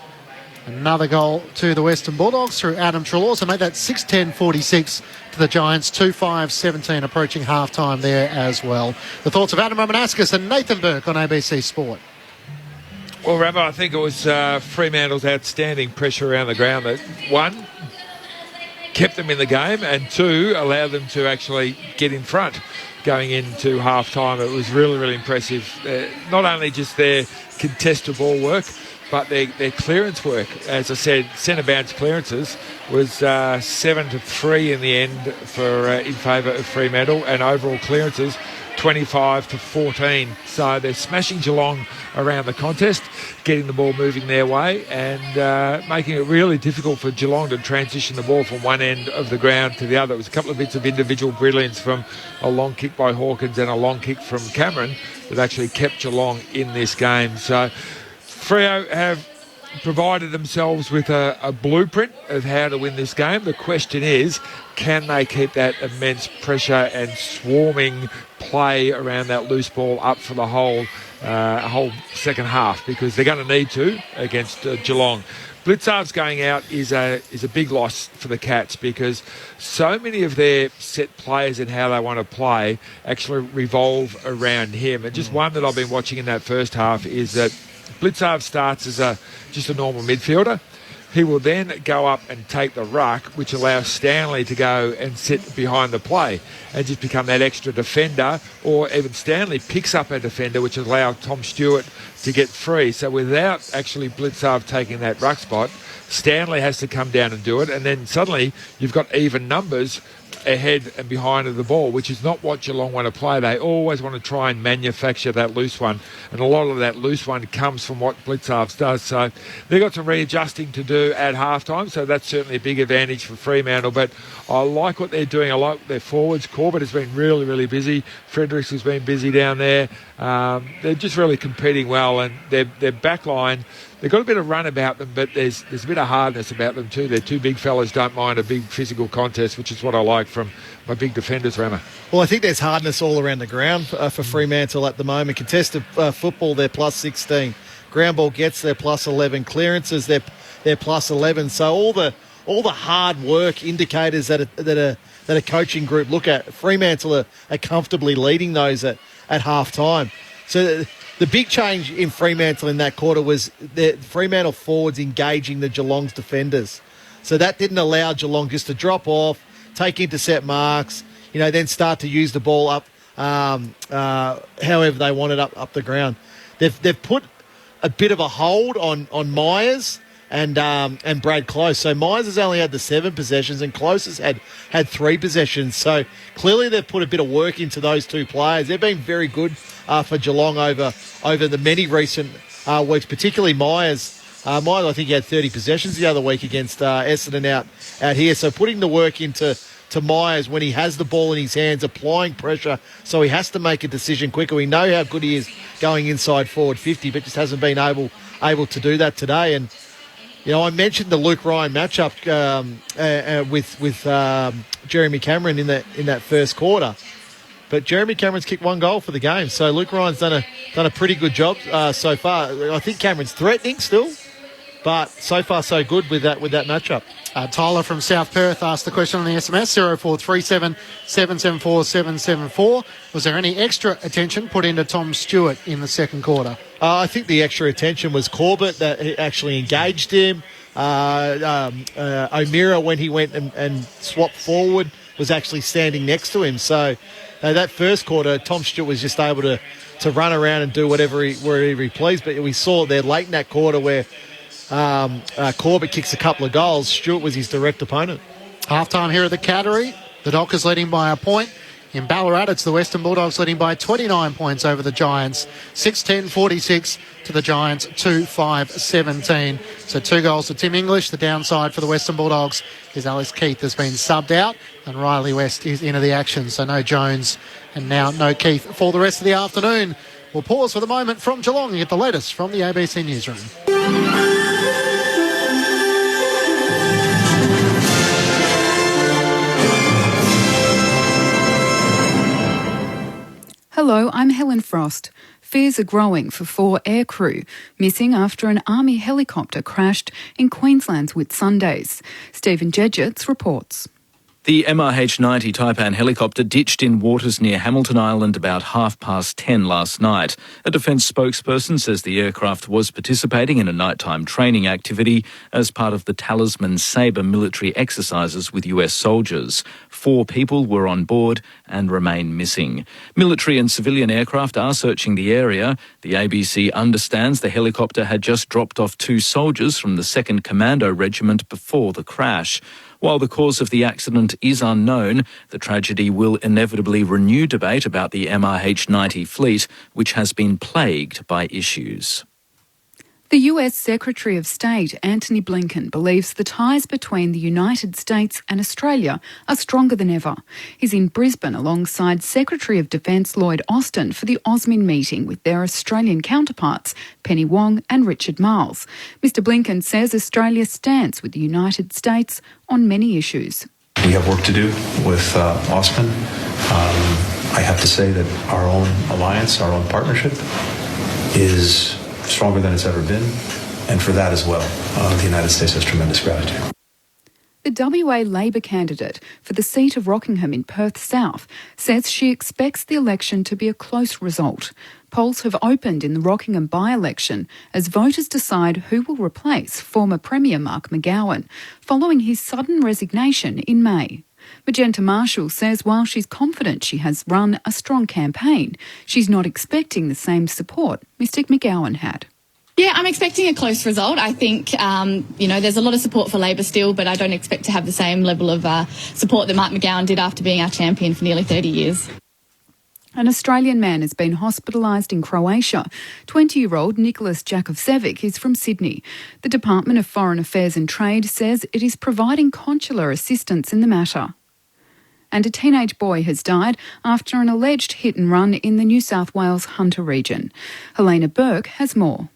Another goal to the Western Bulldogs through Adam Treloar. So made that 6-10-46 to the Giants. 2-5-17 approaching halftime there as well. The thoughts of Adam Romanascus and Nathan Burke on ABC Sport. Well, Rabbo, I think it was Fremantle's outstanding pressure around the ground that, one, kept them in the game, and two, allowed them to actually get in front going into half-time. It was really, really impressive. Not only just their contested ball work, but their clearance work. As I said, centre bounce clearances was 7-3 in the end for in favour of Fremantle, and overall clearances 25-14. So they're smashing Geelong around the contest, getting the ball moving their way, and making it really difficult for Geelong to transition the ball from one end of the ground to the other. It was a couple of bits of individual brilliance from a long kick by Hawkins and a long kick from Cameron that actually kept Geelong in this game. So Freo have provided themselves with a blueprint of how to win this game. The question is, can they keep that immense pressure and swarming play around that loose ball up for the whole second half, because they're going to need to against Geelong. Blitzarves going out is a big loss for the Cats, because so many of their set players and how they want to play actually revolve around him. And just one that I've been watching in that first half is that Blitzarve starts as just a normal midfielder. He will then go up and take the ruck, which allows Stanley to go and sit behind the play and just become that extra defender, or even Stanley picks up a defender, which allows Tom Stewart to get free. So without actually Blitzarve taking that ruck spot, Stanley has to come down and do it, and then suddenly you've got even numbers ahead and behind of the ball, which is not what Geelong want to play. They always want to try and manufacture that loose one, and a lot of that loose one comes from what Blitzarves does. So they've got some readjusting to do at halftime, so that's certainly a big advantage for Fremantle. But I like what they're doing. I like their forwards. Corbett has been really, really busy. Fredericks has been busy down there. They're just really competing well, and their back line, they've got a bit of run about them, but there's a bit of hardness about them too. They're two big fellas, don't mind a big physical contest, which is what I like from my big defenders, Rama. Well, I think there's hardness all around the ground for Fremantle at the moment. Contested football, they're plus 16. Ground ball gets, they're plus 11. Clearances, they're plus 11. So all the hard work indicators that a coaching group look at, Fremantle are comfortably leading those at half time. So the big change in Fremantle in that quarter was the Fremantle forwards engaging the Geelong's defenders. So that didn't allow Geelong just to drop off, take intercept marks, then start to use the ball up however they wanted up the ground. They've put a bit of a hold on Myers and Brad Close. So Myers has only had the 7 possessions, and Close has had 3 possessions. So clearly they've put a bit of work into those two players. They've been very good for Geelong over the many recent weeks, particularly Myers. Myers, I think he had 30 possessions the other week against Essendon out here. So putting the work into Myers when he has the ball in his hands, applying pressure, so he has to make a decision quicker. We know how good he is going inside forward 50, but just hasn't been able to do that today. And I mentioned the Luke Ryan matchup with Jeremy Cameron in that first quarter, but Jeremy Cameron's kicked 1 goal for the game. So Luke Ryan's done a pretty good job so far. I think Cameron's threatening still, but so far so good with that matchup. Tyler from South Perth asked the question on the SMS, 0437 774 774. Was there any extra attention put into Tom Stewart in the second quarter? I think the extra attention was Corbett that actually engaged him. O'Meara, when he went and swapped forward, was actually standing next to him. So that first quarter, Tom Stewart was just able to run around and do wherever he pleased. But we saw there late in that quarter where Corbett kicks a couple of goals. Stewart was his direct opponent. Half-time here at the Cattery. The Dockers leading by a point. In Ballarat, it's the Western Bulldogs leading by 29 points over the Giants. 6-10-46 to the Giants, 2-5-17. So 2 goals to Tim English. The downside for the Western Bulldogs is Alex Keith has been subbed out and Riley West is into the action. So no Jones and now no Keith for the rest of the afternoon. We'll pause for the moment from Geelong and get the latest from the ABC Newsroom. Hello, I'm Helen Frost. Fears are growing for 4 aircrew missing after an Army helicopter crashed in Queensland's Whitsundays. Stephen Jedgetts reports. The MH90 Taipan helicopter ditched in waters near Hamilton Island about 10:30 last night. A defence spokesperson says the aircraft was participating in a nighttime training activity as part of the Talisman Sabre military exercises with US soldiers. 4 people were on board and remain missing. Military and civilian aircraft are searching the area. The ABC understands the helicopter had just dropped off 2 soldiers from the 2nd Commando Regiment before the crash. While the cause of the accident is unknown, the tragedy will inevitably renew debate about the MH90 fleet, which has been plagued by issues. The US Secretary of State, Antony Blinken, believes the ties between the United States and Australia are stronger than ever. He's in Brisbane alongside Secretary of Defence Lloyd Austin for the AUSMIN meeting with their Australian counterparts, Penny Wong and Richard Marles. Mr Blinken says Australia stands with the United States on many issues. We have work to do with AUSMIN. I have to say that our own alliance, our own partnership is stronger than it's ever been, and for that as well, the United States has tremendous gratitude. The WA Labor candidate for the seat of Rockingham in Perth South says she expects the election to be a close result. Polls have opened in the Rockingham by-election as voters decide who will replace former Premier Mark McGowan, following his sudden resignation in May. Magenta Marshall says while she's confident she has run a strong campaign, she's not expecting the same support Mr McGowan had. Yeah, I'm expecting a close result. I think, there's a lot of support for Labor still, but I don't expect to have the same level of support that Mark McGowan did after being our champion for nearly 30 years. An Australian man has been hospitalised in Croatia. 20-year-old Nicholas Jakovsevic is from Sydney. The Department of Foreign Affairs and Trade says it is providing consular assistance in the matter. And a teenage boy has died after an alleged hit and run in the New South Wales Hunter region. Helena Burke has more.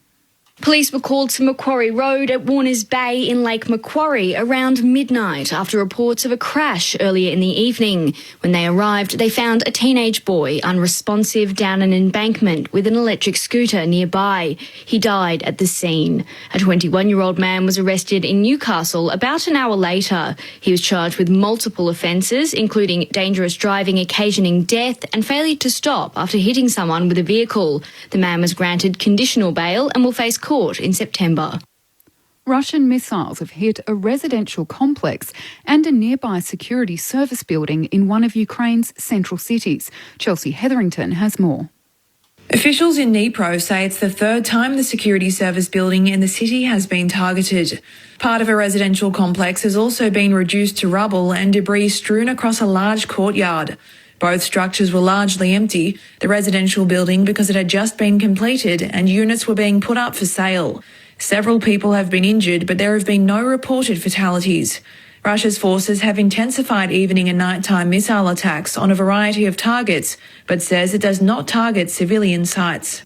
Police were called to Macquarie Road at Warners Bay in Lake Macquarie around midnight after reports of a crash earlier in the evening. When they arrived, they found a teenage boy unresponsive down an embankment with an electric scooter nearby. He died at the scene. A 21-year-old man was arrested in Newcastle about an hour later. He was charged with multiple offences, including dangerous driving occasioning death and failure to stop after hitting someone with a vehicle. The man was granted conditional bail and will face court in September. Russian missiles have hit a residential complex and a nearby security service building in one of Ukraine's central cities. Chelsea Hetherington has more. Officials in Dnipro say it's the 3rd time the security service building in the city has been targeted. Part of a residential complex has also been reduced to rubble and debris strewn across a large courtyard. Both structures were largely empty, the residential building because it had just been completed and units were being put up for sale. Several people have been injured, but there have been no reported fatalities. Russia's forces have intensified evening and nighttime missile attacks on a variety of targets, but says it does not target civilian sites.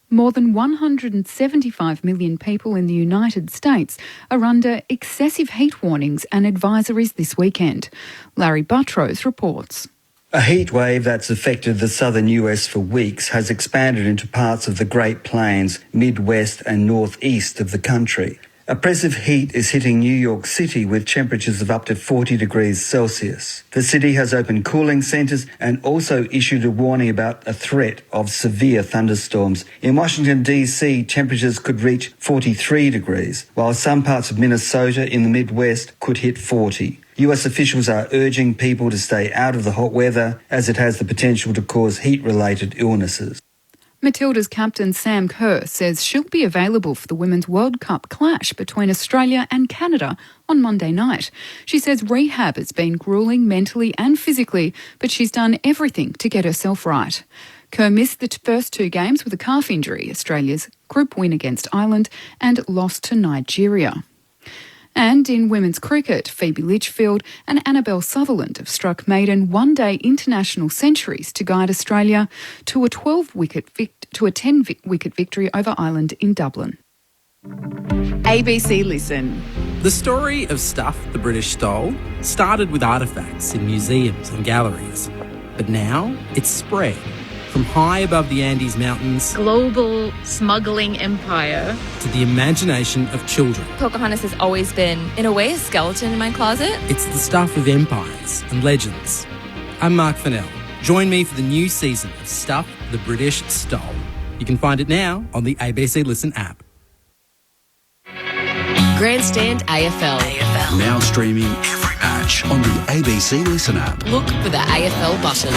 More than 175 million people in the United States are under excessive heat warnings and advisories this weekend. Larry Buttrose reports. A heat wave that's affected the southern US for weeks has expanded into parts of the Great Plains, Midwest and Northeast of the country. Oppressive heat is hitting New York City with temperatures of up to 40 degrees Celsius. The city has opened cooling centres and also issued a warning about a threat of severe thunderstorms. In Washington, D.C., temperatures could reach 43 degrees, while some parts of Minnesota in the Midwest could hit 40. US officials are urging people to stay out of the hot weather as it has the potential to cause heat-related illnesses. Matilda's captain Sam Kerr says she'll be available for the Women's World Cup clash between Australia and Canada on Monday night. She says rehab has been gruelling mentally and physically, but she's done everything to get herself right. Kerr missed the first 2 games with a calf injury, Australia's group win against Ireland, and lost to Nigeria. And in women's cricket, Phoebe Litchfield and Annabelle Sutherland have struck maiden one-day international centuries to guide Australia to a 10-wicket victory over Ireland in Dublin. ABC Listen. The story of stuff the British stole started with artefacts in museums and galleries, but now it's spread From high above the Andes Mountains global smuggling empire to the imagination of children. Pocahontas has always been, in a way, a skeleton in my closet. It's the stuff of empires and legends. I'm Mark Fennell. Join me for the new season of Stuff the British Stole. You can find it now on the ABC Listen app. Grandstand AFL. Now streaming every match on the ABC Listen app. Look for the AFL button.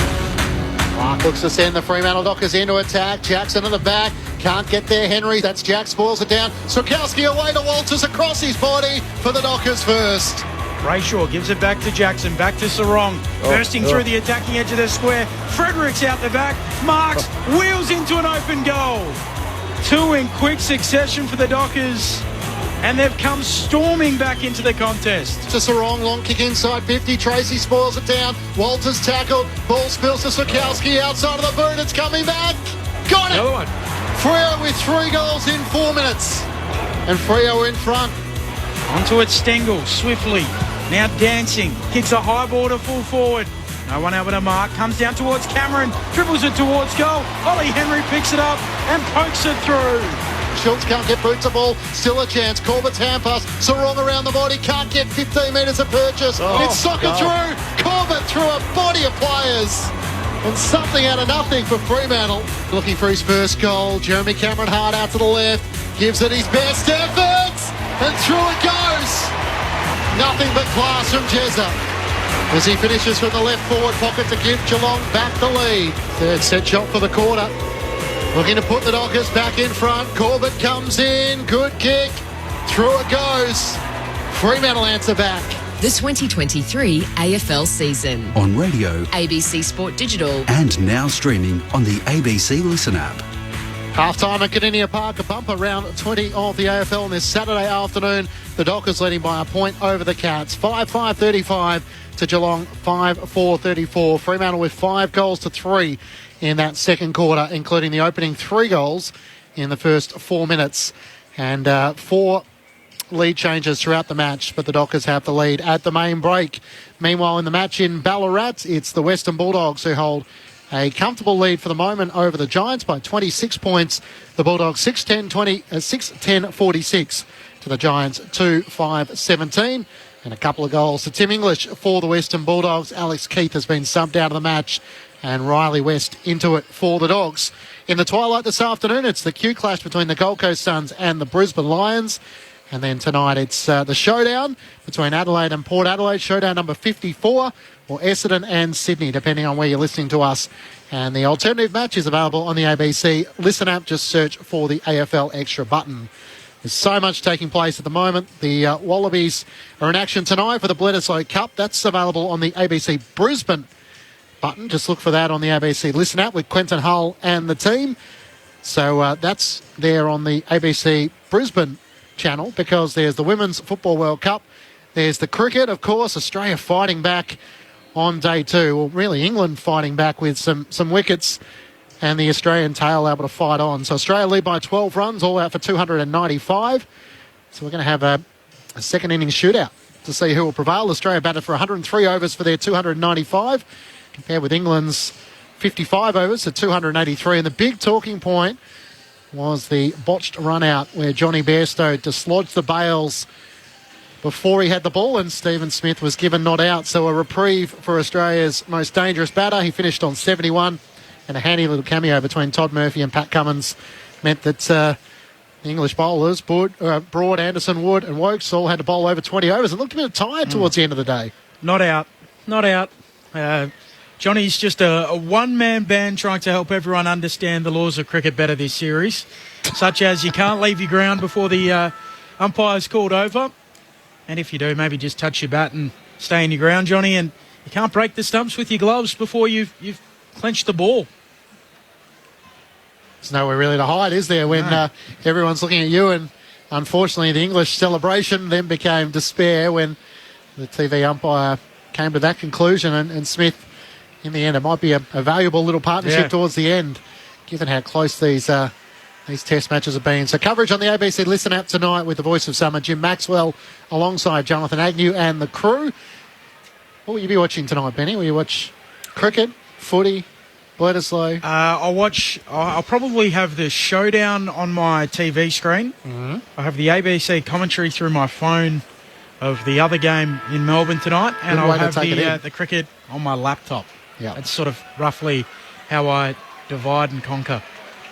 Clark looks to send the Fremantle Dockers into attack. Jackson in the back. Can't get there, Henry. That's Jack, spoils it down. Sukowski away to Walters across his body for the Dockers first. Brayshaw gives it back to Jackson, back to Sarong. Bursting through the attacking edge of the square. Fredericks out the back. Marks wheels into an open goal. Two in quick succession for the Dockers. And they've come storming back into the contest. To Sarong, long kick inside 50. Tracy spoils it down. Walters tackled. Ball spills to Sukowski outside of the boot. It's coming back. Got it. Another one. Freo with 3 goals in 4 minutes. And Freo in front. Onto it, Stengel, swiftly. Now dancing. Kicks a high ball to full forward. No one able to mark. Comes down towards Cameron. Dribbles it towards goal. Ollie Henry picks it up and pokes it through. Schultz can't get boots a ball. Still a chance. Corbett's hand pass. Sarong around the body. Can't get 15 metres of purchase. It's soccer through. Corbett through a body of players. And something out of nothing for Fremantle. Looking for his first goal. Jeremy Cameron hard out to the left. Gives it his best efforts. And through it goes. Nothing but class from Jezza. As he finishes from the left forward pocket to give Geelong back the lead. Third set shot for the quarter. Looking to put the Dockers back in front. Corbett comes in. Good kick. Through it goes. Fremantle answer back. The 2023 AFL season. On radio, ABC Sport Digital. and now streaming on the ABC Listen app. Half-time at Kardinia Park, a bumper round 20 of the AFL on this Saturday afternoon. The Dockers leading by a point over the Cats. 5-5-35 to Geelong, 5-4-34. Fremantle with 5 goals to 3 in that second quarter, including the opening 3 goals in the first 4 minutes. And 4 lead changes throughout the match, but the Dockers have the lead at the main break. Meanwhile, in the match in Ballarat, it's the Western Bulldogs who hold a comfortable lead for the moment over the Giants by 26 points. The Bulldogs 6-10-46 to the Giants 2-5-17. And a couple of goals to Tim English for the Western Bulldogs. Alex Keith has been subbed out of the match and Riley West into it for the Dogs. In the twilight this afternoon, it's the Q clash between the Gold Coast Suns and the Brisbane Lions. And then tonight it's the showdown between Adelaide and Port Adelaide, showdown number 54, or Essendon and Sydney, depending on where you're listening to us. And the alternative match is available on the ABC Listen app. Just search for the AFL Extra button. There's so much taking place at the moment. The Wallabies are in action tonight for the Bledisloe Cup. That's available on the ABC Brisbane button. Just look for that on the ABC Listen app with Quentin Hull and the team. So that's there on the ABC Brisbane channel, because there's the Women's Football World Cup. There's the cricket, of course. Australia fighting back on day 2. Well, really England fighting back with some wickets, and the Australian tail able to fight on. So Australia lead by 12 runs, all out for 295. So we're going to have a second innings shootout to see who will prevail. Australia batted for 103 overs for their 295, compared with England's 55 overs to 283. And the big talking point was the botched run out where Johnny Bairstow dislodged the bails before he had the ball, and Stephen Smith was given not out. So a reprieve for Australia's most dangerous batter. He finished on 71, and a handy little cameo between Todd Murphy and Pat Cummins meant that the English bowlers, Broad, Anderson, Wood and Wokes, all had to bowl over 20 overs. It looked a bit tired towards the end of the day. Not out. Johnny's just a one-man band trying to help everyone understand the laws of cricket better this series, such as you can't leave your ground before the umpire's called over. And if you do, maybe just touch your bat and stay in your ground, Johnny. And you can't break the stumps with your gloves before you've clenched the ball. There's nowhere really to hide, is there, when everyone's looking at you? And unfortunately, the English celebration then became despair when the TV umpire came to that conclusion. And Smith, in the end, it might be a valuable little partnership towards the end, given how close these test matches have been. So coverage on the ABC Listen app tonight with the voice of summer, Jim Maxwell, alongside Jonathan Agnew and the crew. What will you be watching tonight, Benny? Will you watch cricket, footy, Bledisloe? I'll probably have the showdown on my TV screen. Mm-hmm. I have the ABC commentary through my phone of the other game in Melbourne tonight, and I'll have the cricket on my laptop. Yeah, that's sort of roughly how I divide and conquer.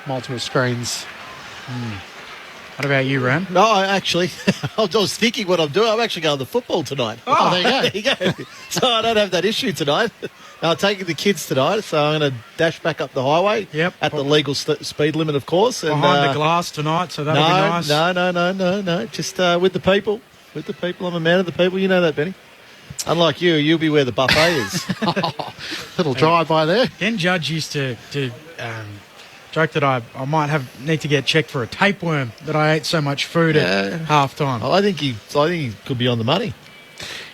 Multiple screens. What about you, Ram? No, actually, I was thinking what I'm doing. I'm actually going to the football tonight. Oh, there you go. There you go. So I don't have that issue tonight. I'm taking the kids tonight, so I'm going to dash back up the highway. Yep. At the legal speed limit, of course. And, Behind the glass tonight, so that'll be nice. No. Just with the people. With the people. I'm a man of the people. You know that, Benny. Unlike you'll be where the buffet is. Little drive-by there. Ken Judge used to joke that I might need to get checked for a tapeworm that I ate so much food at half-time. I think he could be on the money.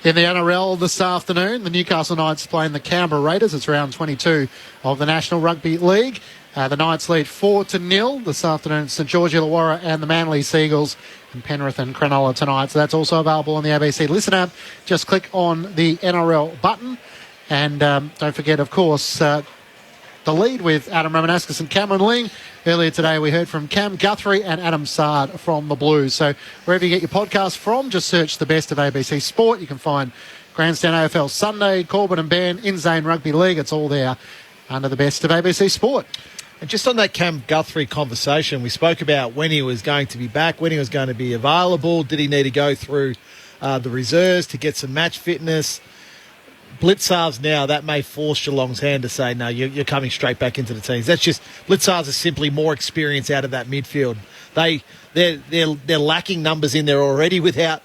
In the NRL this afternoon, the Newcastle Knights playing the Canberra Raiders. It's round 22 of the National Rugby League. The Knights lead 4-0 this afternoon. St George Illawarra and the Manly Seagulls in Penrith and Cronulla tonight. So that's also available on the ABC Listen app. Just click on the NRL button. And don't forget, of course, the lead with Adam Ramanauskas and Cameron Ling. Earlier today, we heard from Cam Guthrie and Adam Sard from the Blues. So wherever you get your podcast from, just search the best of ABC Sport. You can find Grandstand AFL Sunday, Corbin and Ben, Inzane Rugby League. It's all there under the best of ABC Sport. And just on that Cam Guthrie conversation, we spoke about when he was going to be back, when he was going to be available. Did he need to go through the reserves to get some match fitness? Blitzarves now, that may force Geelong's hand to say, no, you're coming straight back into the teams. That's just, Blitzarves is simply more experience out of that midfield. They're lacking numbers in there already without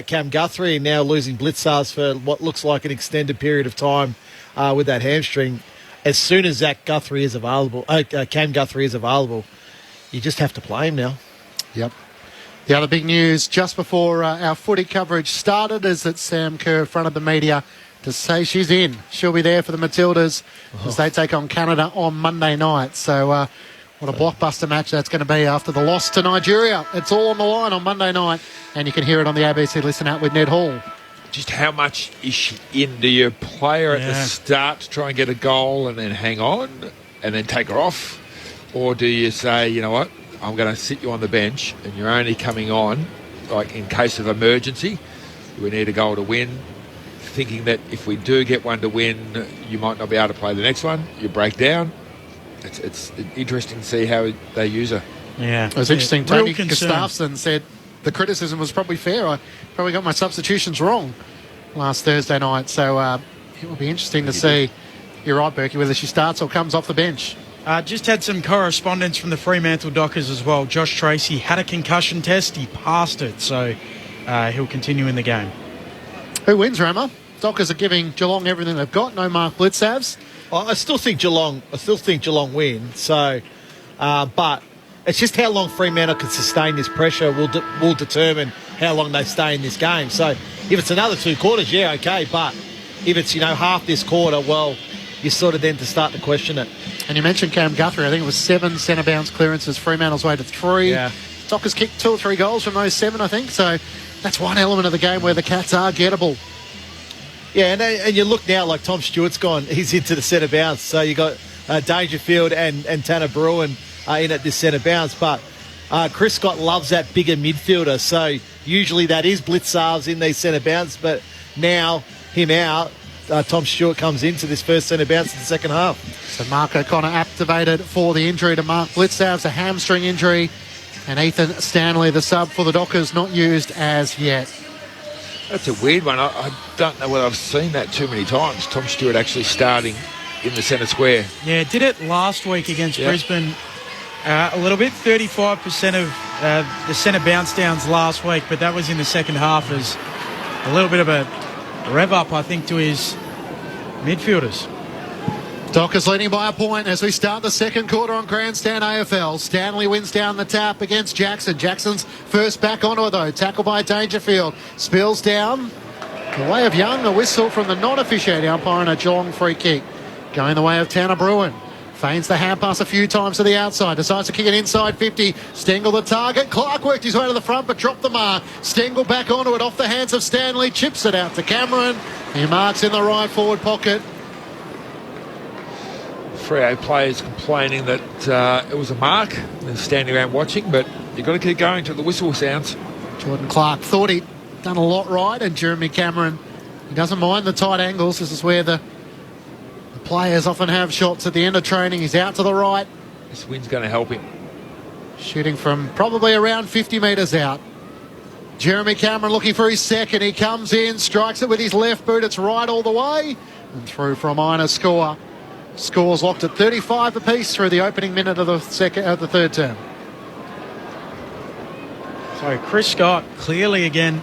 Cam Guthrie, and now losing Blitzarves for what looks like an extended period of time with that hamstring. As soon as Cam Guthrie is available, you just have to play him now. Yep. The other big news just before our footy coverage started is that Sam Kerr fronted the media to say she's in. She'll be there for the Matildas as they take on Canada on Monday night. So what a blockbuster match that's going to be after the loss to Nigeria. It's all on the line on Monday night, and you can hear it on the ABC Listen app with Ned Hall. Just how much is she in? Do you play her at the start to try and get a goal and then hang on and then take her off? Or do you say, you know what, I'm going to sit you on the bench and you're only coming on like in case of emergency, we need a goal to win, thinking that if we do get one to win, you might not be able to play the next one, you break down. It's interesting to see how they use her. Yeah. It was interesting. Tony Gustafsson said the criticism was probably fair. I probably got my substitutions wrong last Thursday night. So it will be interesting to see, you're right, Berkey, whether she starts or comes off the bench. Just had some correspondence from the Fremantle Dockers as well. Josh Tracy had a concussion test. He passed it, so he'll continue in the game. Who wins, Rama? Dockers are giving Geelong everything they've got. No Mark Blitzavs. I still think Geelong win. So, but it's just how long Fremantle can sustain this pressure will determine how long they stay in this game. So, if it's another 2 quarters, yeah, okay. But if it's half this quarter, well, you sort of then to start to question it. And you mentioned Cam Guthrie. I think it was 7 centre bounce clearances. Fremantle's way to 3. Yeah. Dockers kicked 2 or 3 goals from those 7, I think. So that's one element of the game where the Cats are gettable. Yeah, and you look now like Tom Stewart's gone. He's into the centre bounce. So you got Dangerfield and Tanner Bruin in at this centre bounce. But Chris Scott loves that bigger midfielder. So usually that is Blitzarves in these centre bounce. But now, him out, Tom Stewart comes into this first centre bounce in the second half. So Mark O'Connor activated for the injury to Mark Blitzarves, a hamstring injury. And Ethan Stanley, the sub for the Dockers, not used as yet. That's a weird one. I don't know whether I've seen that too many times. Tom Stewart actually starting in the centre square. Yeah, did it last week against Brisbane a little bit. 35% of the centre bounce downs last week, but that was in the second half as a little bit of a rev up, I think, to his midfielders. Dockers leading by a point as we start the second quarter on Grandstand AFL. Stanley wins down the tap against Jackson. Jackson's first back onto it, though. Tackle by Dangerfield. Spills down. The way of Young, a whistle from the non-officiating umpire and a Geelong free kick. Going the way of Tanner Bruin. Feigns the hand pass a few times to the outside. Decides to kick it inside 50. Stengel the target. Clark worked his way to the front but dropped the mark. Stengel back onto it off the hands of Stanley. Chips it out to Cameron. He marks in the right forward pocket. Freo players complaining that it was a mark. They're standing around watching, but you've got to keep going till the whistle sounds. Jordan Clark thought he'd done a lot right, and Jeremy Cameron, he doesn't mind the tight angles. This is where the players often have shots at the end of training. He's out to the right. This wind's going to help him. Shooting from probably around 50 metres out. Jeremy Cameron looking for his second. He comes in, strikes it with his left boot. It's right all the way and through for a minor score. Scores locked at 35 apiece through the opening minute of the third term. So Chris Scott clearly again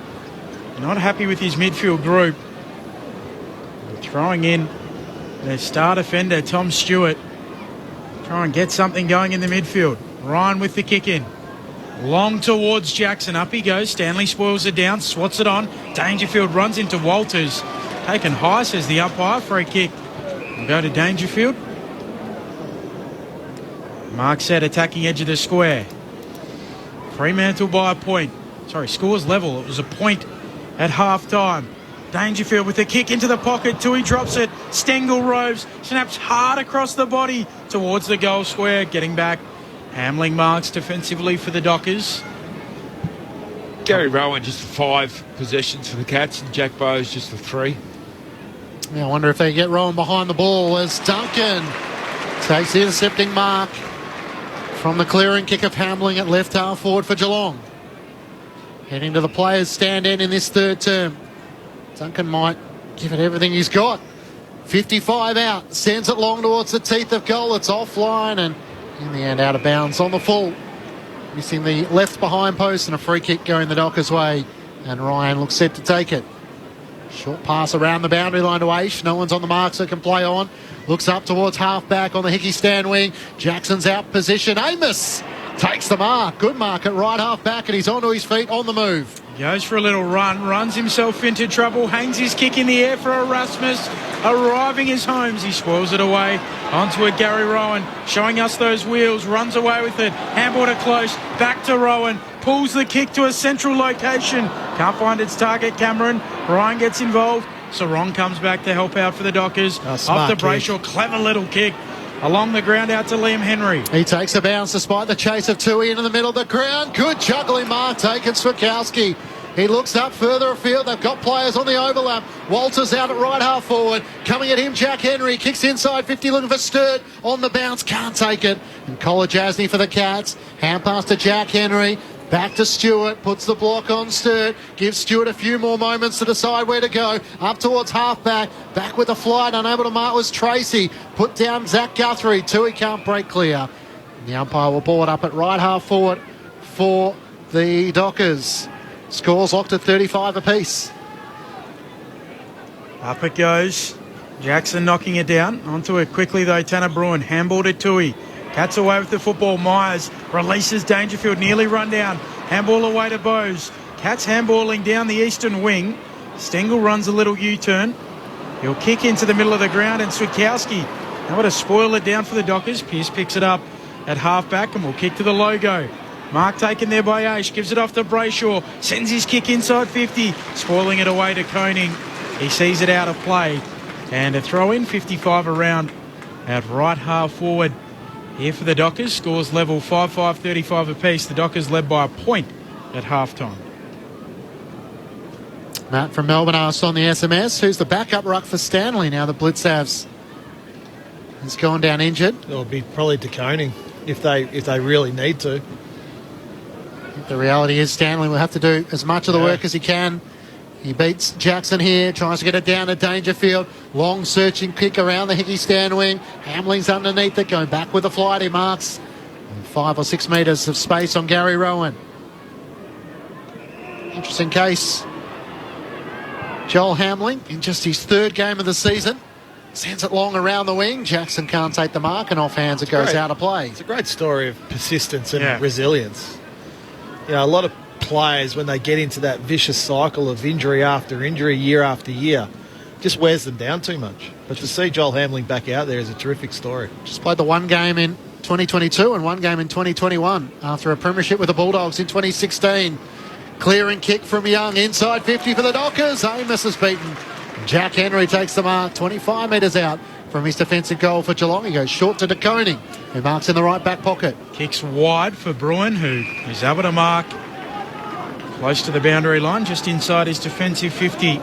not happy with his midfield group. Throwing in their star defender Tom Stewart. Try and get something going in the midfield. Ryan with the kick in. Long towards Jackson. Up he goes. Stanley spoils it down. Swats it on. Dangerfield runs into Walters. Taken high, says the umpire. Free kick. We'll go to Dangerfield. Mark said attacking edge of the square. Fremantle by a point. Sorry, scores level. It was a point at half time. Dangerfield with a kick into the pocket. Tui drops it. Stengel roves. Snaps hard across the body towards the goal square. Getting back. Hamling marks defensively for the Dockers. Gary Rowan just 5 possessions for the Cats, and Jack Bowes just the 3. Yeah, I wonder if they get Rowan behind the ball as Duncan takes the intercepting mark from the clearing kick of Hamling at left half forward for Geelong. Heading to the players' stand in this third term. Duncan might give it everything he's got. 55 out, sends it long towards the teeth of goal. It's offline and in the end out of bounds on the full. Missing the left behind post and a free kick going the Dockers' way. And Ryan looks set to take it. Short pass around the boundary line to Aish. No one's on the mark so can play on. Looks up towards half-back on the Hickey stand wing. Jackson's out position. Amos takes the mark. Good mark at right half-back and he's onto his feet on the move. Goes for a little run, runs himself into trouble, hangs his kick in the air for Erasmus. Arriving as Holmes, he spoils it away. Onto it, Gary Rowan, showing us those wheels, runs away with it. Handball to close, back to Rowan, pulls the kick to a central location. Can't find its target, Cameron. Ryan gets involved. Sarong comes back to help out for the Dockers. Off the Brayshaw, clever little kick. Along the ground out to Liam Henry. He takes a bounce despite the chase of Tui into the middle of the ground. Good juggling mark taken, Swakowski. He looks up further afield. They've got players on the overlap. Walters out at right half forward. Coming at him, Jack Henry. Kicks inside 50 looking for Sturt. On the bounce, can't take it. And Collar Jasny for the Cats. Hand pass to Jack Henry. Back to Stewart, puts the block on Sturt, gives Stewart a few more moments to decide where to go. Up towards half-back, back with the flight, unable to mark was Tracy. Put down Zach Guthrie, Tui can't break clear. The umpire will ball it up at right half-forward for the Dockers. Scores locked at 35 apiece. Up it goes. Jackson knocking it down. Onto it quickly though, Tanner Bruin, handball to Tui. Cats away with the football. Myers releases Dangerfield, nearly run down. Handball away to Bowes. Cats handballing down the eastern wing. Stengel runs a little U-turn. He'll kick into the middle of the ground and Swikowski able to spoil it down for the Dockers. Pearce picks it up at half-back and will kick to the logo. Mark taken there by Aish. Gives it off to Brayshaw. Sends his kick inside 50. Spoiling it away to Koning. He sees it out of play. And a throw in, 55 around at right half forward. Here for the Dockers, scores level 5-5, 35 apiece. The Dockers led by a point at halftime. Matt from Melbourne asked on the SMS, who's the backup ruck for Stanley now that Blitzavs has gone down injured? It'll be probably De Koning if they really need to. The reality is Stanley will have to do as much of the work as he can. He beats Jackson here, tries to get it down to Dangerfield. Long searching kick around the Hickey stand wing. Hamling's underneath it, going back with the flight. He marks 5 or 6 metres of space on Gary Rowan. Interesting case. Joel Hamling, in just his 3rd game of the season, sends it long around the wing. Jackson can't take the mark, and off hands it goes out of play. It's a great story of persistence and resilience. You know, a lot of players, when they get into that vicious cycle of injury after injury, year after year, just wears them down too much. But to see Joel Hamling back out there is a terrific story. Just played the one game in 2022 and one game in 2021 after a premiership with the Bulldogs in 2016. Clearing kick from Young, inside 50 for the Dockers. Amos is beaten Jack Henry takes the mark, 25 metres out from his defensive goal for Geelong. He goes short to De Koning, who marks in the right back pocket. Kicks wide for Bruin, who is able to mark close to the boundary line, just inside his defensive 50.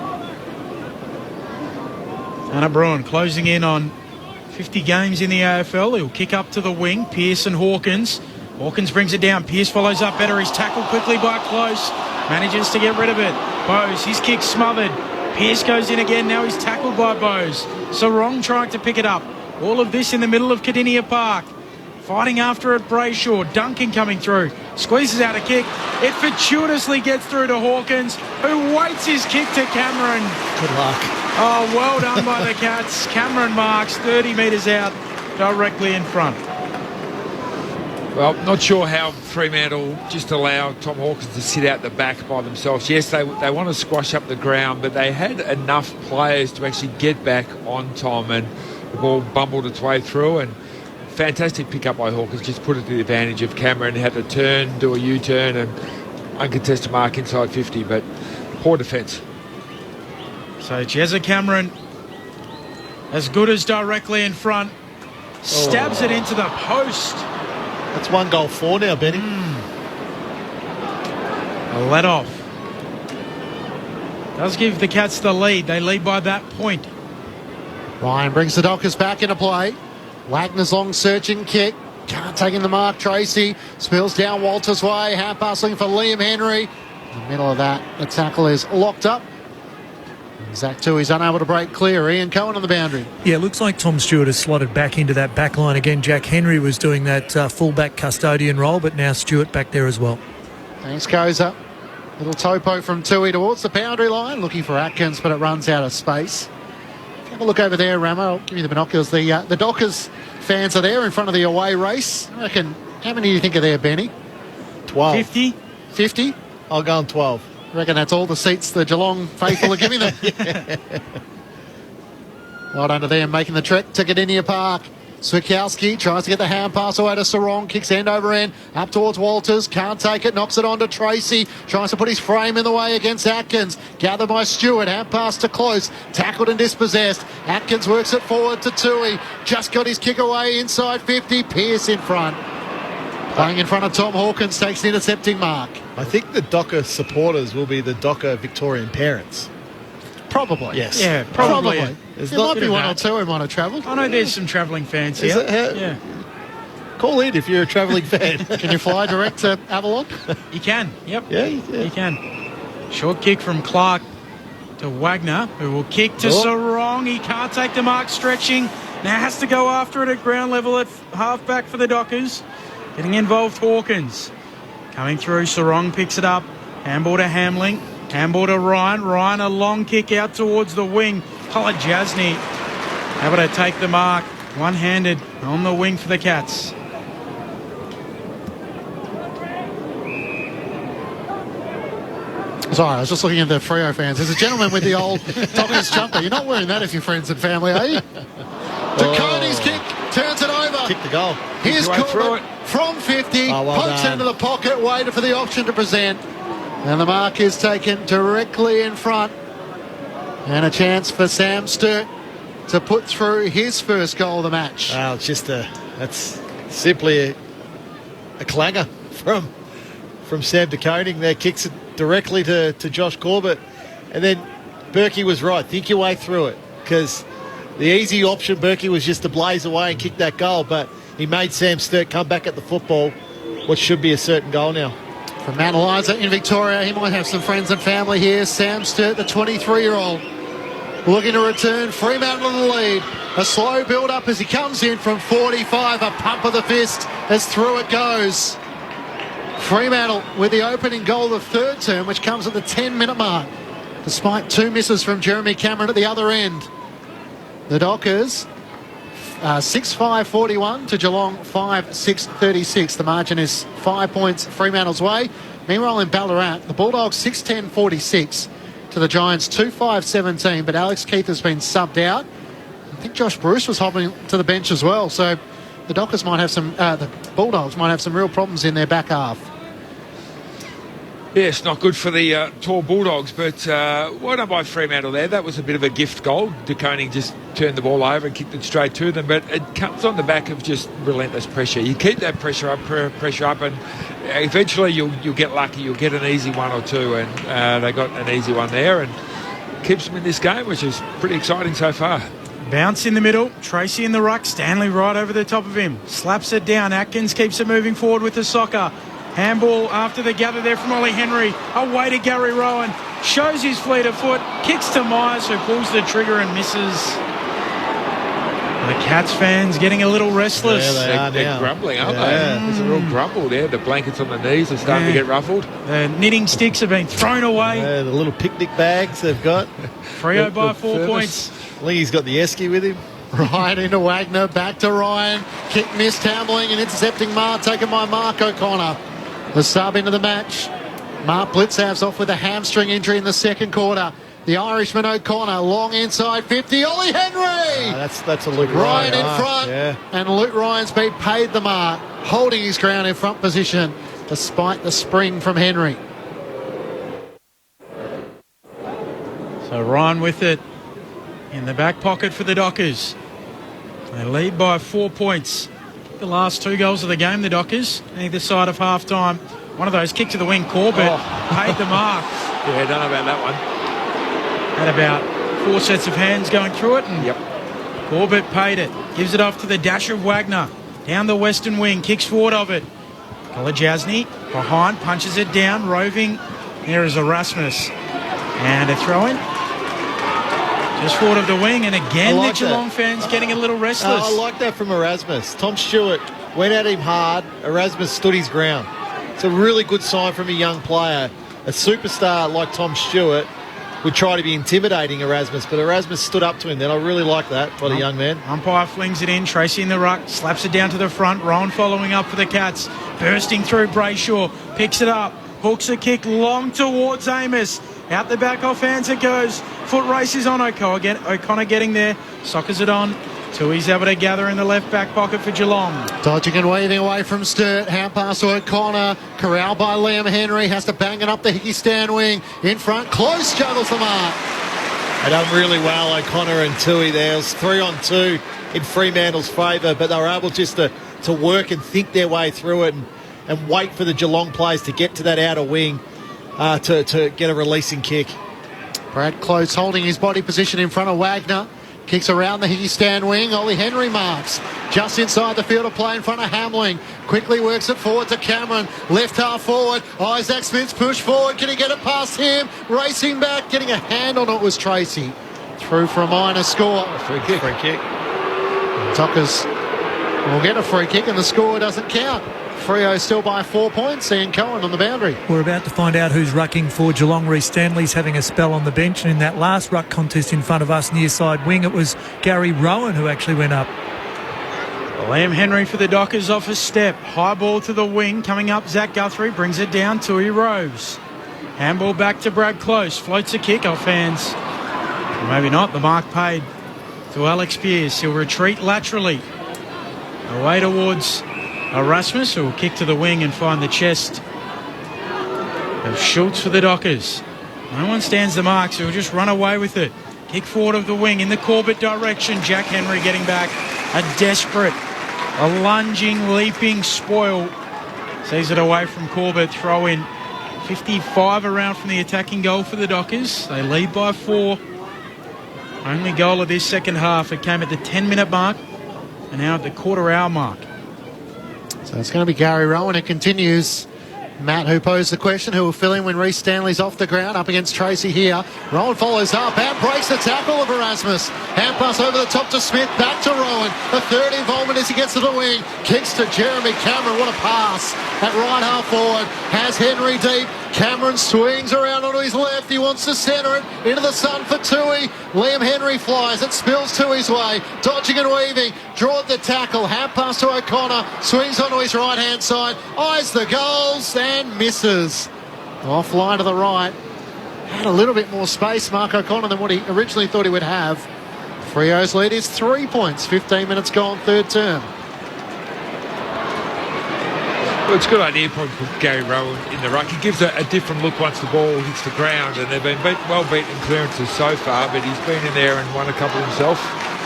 Anna Bruin closing in on 50 games in the AFL. He'll kick up to the wing. Pearce and Hawkins. Hawkins brings it down. Pearce follows up better. He's tackled quickly by Close. Manages to get rid of it. Bowes, his kick smothered. Pearce goes in again. Now he's tackled by Bowes. Sarong trying to pick it up. All of this in the middle of Cardinia Park. Fighting after it, Brayshaw. Duncan coming through. Squeezes out a kick. It fortuitously gets through to Hawkins, who waits his kick to Cameron. Good luck. Oh, well done by the Cats. Cameron marks 30 metres out, directly in front. Well, not sure how Fremantle just allow Tom Hawkins to sit out the back by themselves. Yes, they want to squash up the ground, but they had enough players to actually get back on Tom, and the ball bumbled its way through, and fantastic pick up by Hawkins, just put it to the advantage of Cameron. Had to turn, do a U-turn, and uncontested mark inside 50, but poor defence. So Jezza Cameron, as good as directly in front, stabs it into the post. That's 1 goal 4 now, Benny. A let off. Does give the Cats the lead. They lead by that point. Ryan brings the Dockers back into play. Wagner's long searching kick. Can't take in the mark. Tracy spills down Walter's way. Hand pass looking for Liam Henry. In the middle of that, the tackle is locked up. Zach Tui's unable to break clear. Ian Cohen on the boundary. Yeah, looks like Tom Stewart has slotted back into that back line again. Jack Henry was doing that full-back custodian role, but now Stewart back there as well. Thanks, Goza. Little topo from Tui towards the boundary line, looking for Atkins, but it runs out of space. Have a look over there, Ramo. I'll give you the binoculars. The Dockers fans are there in front of the away race. I reckon, how many do you think are there, Benny? 12. 50? 50? I'll go on 12. I reckon that's all the seats the Geelong faithful are giving them. Well done to them, making the trek to Cardinia Park. Swikowski tries to get the hand pass away to Sarong, kicks end over end, up towards Walters, can't take it, knocks it on to Tracy, tries to put his frame in the way against Atkins, gathered by Stewart, hand pass to Close, tackled and dispossessed. Atkins works it forward to Tui, just got his kick away inside 50, Pearce in front. Playing in front of Tom Hawkins, takes the intercepting mark. I think the Docker supporters will be the Docker Victorian parents. Probably. Yes. Yeah, probably. There might be one or two who might have travelled. I know there's some travelling fans Is here. it? Yeah. Call in if you're a travelling fan. Can you fly direct to Avalon? You can, yep. Yeah. You can. Short kick from Clark to Wagner, who will kick to Sarong. He can't take the mark, stretching. Now has to go after it at ground level at half-back for the Dockers. Getting involved, Hawkins. Coming through, Sarong picks it up. Handball to Hamling. Handball to Ryan. Ryan, a long kick out towards the wing. Jasny able to take the mark. One-handed on the wing for the Cats. Sorry, I was just looking at the Freo fans. There's a gentleman with the old Dockers jumper. You're not wearing that if you're friends and family, are you? DeConey's kick turns it over. Kick the goal. Here's Corbett from 50. Pokes it into the pocket, waited for the option to present. And the mark is taken directly in front. And a chance for Sam Sturt to put through his first goal of the match. Wow, it's just that's simply a clanger from Sam De Koning there. Kicks it directly to Josh Corbett. And then Berkey was right. Think your way through it. Because the easy option, Berkey, was just to blaze away and kick that goal. But he made Sam Sturt come back at the football. What should be a certain goal now. From Mount Eliza in Victoria, he might have some friends and family here. Sam Sturt, the 23-year-old, looking to return Fremantle in the lead. A slow build-up as he comes in from 45. A pump of the fist as through it goes. Fremantle with the opening goal of third term, which comes at the 10-minute mark, despite two misses from Jeremy Cameron at the other end. The Dockers 6-5-41 to Geelong 5-6-36. The margin is 5 points Fremantle's way. Meanwhile in Ballarat, the Bulldogs 6-10-46 to the Giants 2-5-17. But Alex Keith has been subbed out. I think Josh Bruce was hobbling to the bench as well. So the Dockers might have some, the Bulldogs might have some real problems in their back half. Yeah, it's not good for the tall Bulldogs, but well done by Fremantle there. That was a bit of a gift goal. De Koning just turned the ball over and kicked it straight to them, but it comes on the back of just relentless pressure. You keep that pressure up, and eventually you'll get lucky. You'll get an easy one or two, and they got an easy one there, and keeps them in this game, which is pretty exciting so far. Bounce in the middle, Tracy in the ruck, Stanley right over the top of him, slaps it down, Atkins keeps it moving forward with the soccer. Handball after the gather there from Ollie Henry, away to Gary Rowan, shows his fleet of foot, kicks to Myers who pulls the trigger and misses. The Cats fans getting a little restless. Yeah, they're grumbling, aren't they? There's a real grumble there. The blankets on the knees are starting to get ruffled. The knitting sticks have been thrown away. The little picnic bags they've got. Freo by 4 points. I think he's got the esky with him. Right into Wagner, back to Ryan. Kick missed, Hamling and intercepting Mark, taken by Mark O'Connor. The sub into the match. Mark Blitzhav's off with a hamstring injury in the second quarter. The Irishman O'Connor, long inside 50. Ollie Henry! That's a Luke Ryan Ryan in front. Yeah. And Luke Ryan's been paid the mark, holding his ground in front position despite the spring from Henry. So Ryan with it in the back pocket for the Dockers. They lead by 4 points. The last 2 goals of the game, the Dockers, either side of half-time. One of those kick to the wing, Corbett paid the mark. Yeah, don't know about that one. Had about 4 sets of hands going through it, and Corbett paid it. Gives it off to the dash of Wagner. Down the western wing, kicks forward of it. Kolajasny behind, punches it down, roving. There is Erasmus. And a throw-in. Just forward of the wing, and again the Geelong fans getting a little restless. I like that from Erasmus. Tom Stewart went at him hard. Erasmus stood his ground. It's a really good sign from a young player. A superstar like Tom Stewart would try to be intimidating Erasmus, but Erasmus stood up to him then. I really like that by the young man. Umpire flings it in, Tracy in the ruck, slaps it down to the front. Rowan following up for the Cats, bursting through Brayshaw, picks it up, hooks a kick long towards Amos. Out the back off hands it goes. Foot races on O'Connor getting there. Soccers it on. Tui's able to gather in the left back pocket for Geelong. Dodging and weaving away from Sturt. Hand pass to O'Connor. Corralled by Liam Henry. Has to bang it up the Hickey stand wing. In front. Close juggles the mark. They done really well, O'Connor and Tui there. It was 3-on-2 in Fremantle's favour, but they were able just to work and think their way through it and wait for the Geelong players to get to that outer wing to get a releasing kick. Brad Close holding his body position in front of Wagner. Kicks around the Hickey stand wing. Ollie Henry marks. Just inside the field of play in front of Hamling. Quickly works it forward to Cameron. Left half forward. Isaac Smith's push forward. Can he get it past him? Racing back. Getting a hand on it was Tracy. Through for a minor score. Free kick. Dockers will get a free kick and the score doesn't count. Freo still by 4 points. Ian Cohen on the boundary. We're about to find out who's rucking for Geelong. Reece Stanley's having a spell on the bench, and in that last ruck contest in front of us near side wing, it was Gary Rowan who actually went up. Liam Henry for the Dockers off a step. High ball to the wing. Coming up, Zach Guthrie brings it down. Tui Rose. Handball back to Brad Close. Floats a kick off hands. Maybe not. The mark paid to Alex Pearce. He'll retreat laterally. Away towards Erasmus, who will kick to the wing and find the chest of Schultz for the Dockers. No one stands the mark, so he'll just run away with it. Kick forward of the wing in the Corbett direction. Jack Henry getting back. A desperate, a lunging, leaping spoil. Sees it away from Corbett. Throw in 55 around from the attacking goal for the Dockers. They lead by 4. Only goal of this second half. It came at the 10-minute mark and now at the quarter-hour mark. So it's going to be Gary Rowan. It continues. Matt, who posed the question, who will fill in when Reece Stanley's off the ground, up against Tracy here. Rowan follows up and breaks the tackle of Erasmus. Hand pass over the top to Smith, back to Rowan. The third involvement as he gets to the wing. Kicks to Jeremy Cameron. What a pass. At right half forward. Has Henry deep. Cameron swings around onto his left. He wants to centre it into the sun for Tui. Liam Henry flies. It spills Tui's way. Dodging and weaving. Drawed the tackle. Hand pass to O'Connor. Swings onto his right-hand side. Eyes the goals and misses. Offline to the right. Had a little bit more space, Mark O'Connor, than what he originally thought he would have. Freo's lead is 3 points. 15 minutes gone, third term. Well, it's a good idea probably put Gary Rowe in the ruck. He gives a different look once the ball hits the ground, and they've been well beaten in clearances so far, but he's been in there and won a couple himself.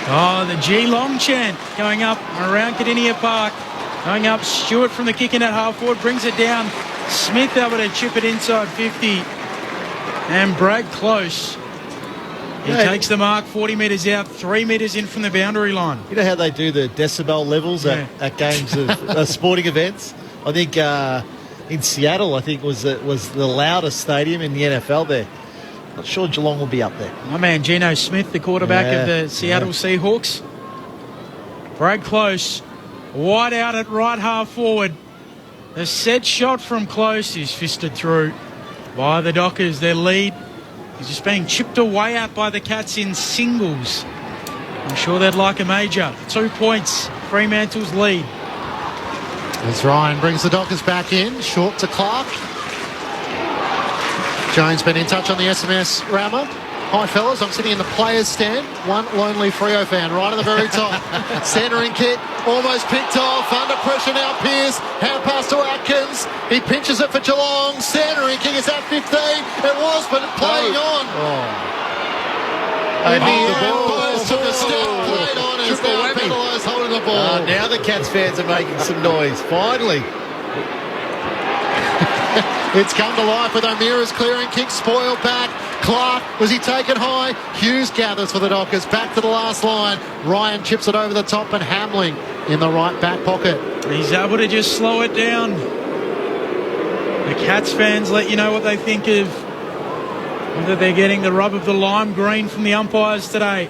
Oh, the geelong chant going up around Cardinia Park. Going up, Stewart from the kick in at half forward, brings it down. Smith able to chip it inside 50. And Bragg close. He takes the mark 40 metres out, 3 metres in from the boundary line. You know how they do the decibel levels at games of sporting events? I think in Seattle, I think was the loudest stadium in the NFL there. Not sure Geelong will be up there. My man Geno Smith, the quarterback of the Seattle Seahawks. Bragg close. Wide out at right half forward. The set shot from close is fisted through by the Dockers. Their lead is just being chipped away at by the Cats in singles. I'm sure they'd like a major. 2 points, Fremantle's lead. As Ryan brings the Dockers back in, short to Clark. Jones been in touch on the SMS rammer. Hi fellas, I'm sitting in the players stand. One lonely Freo fan right at the very top. Centering kick, almost picked off. Under pressure now, Pearce. Hand pass to Atkins. He pinches it for Geelong. Centering kick is at 15. It was, but playing on. And the Ambos took a step, played on, and is now penalised holding the ball. Now the Cats fans are making some noise. Finally. It's come to life with O'Meara's clearing kick, spoiled back. Clark, was he taken high? Hughes gathers for the Dockers, back to the last line. Ryan chips it over the top and Hamling in the right back pocket. He's able to just slow it down. The Cats fans let you know what they think of whether they're getting the rub of the lime green from the umpires today.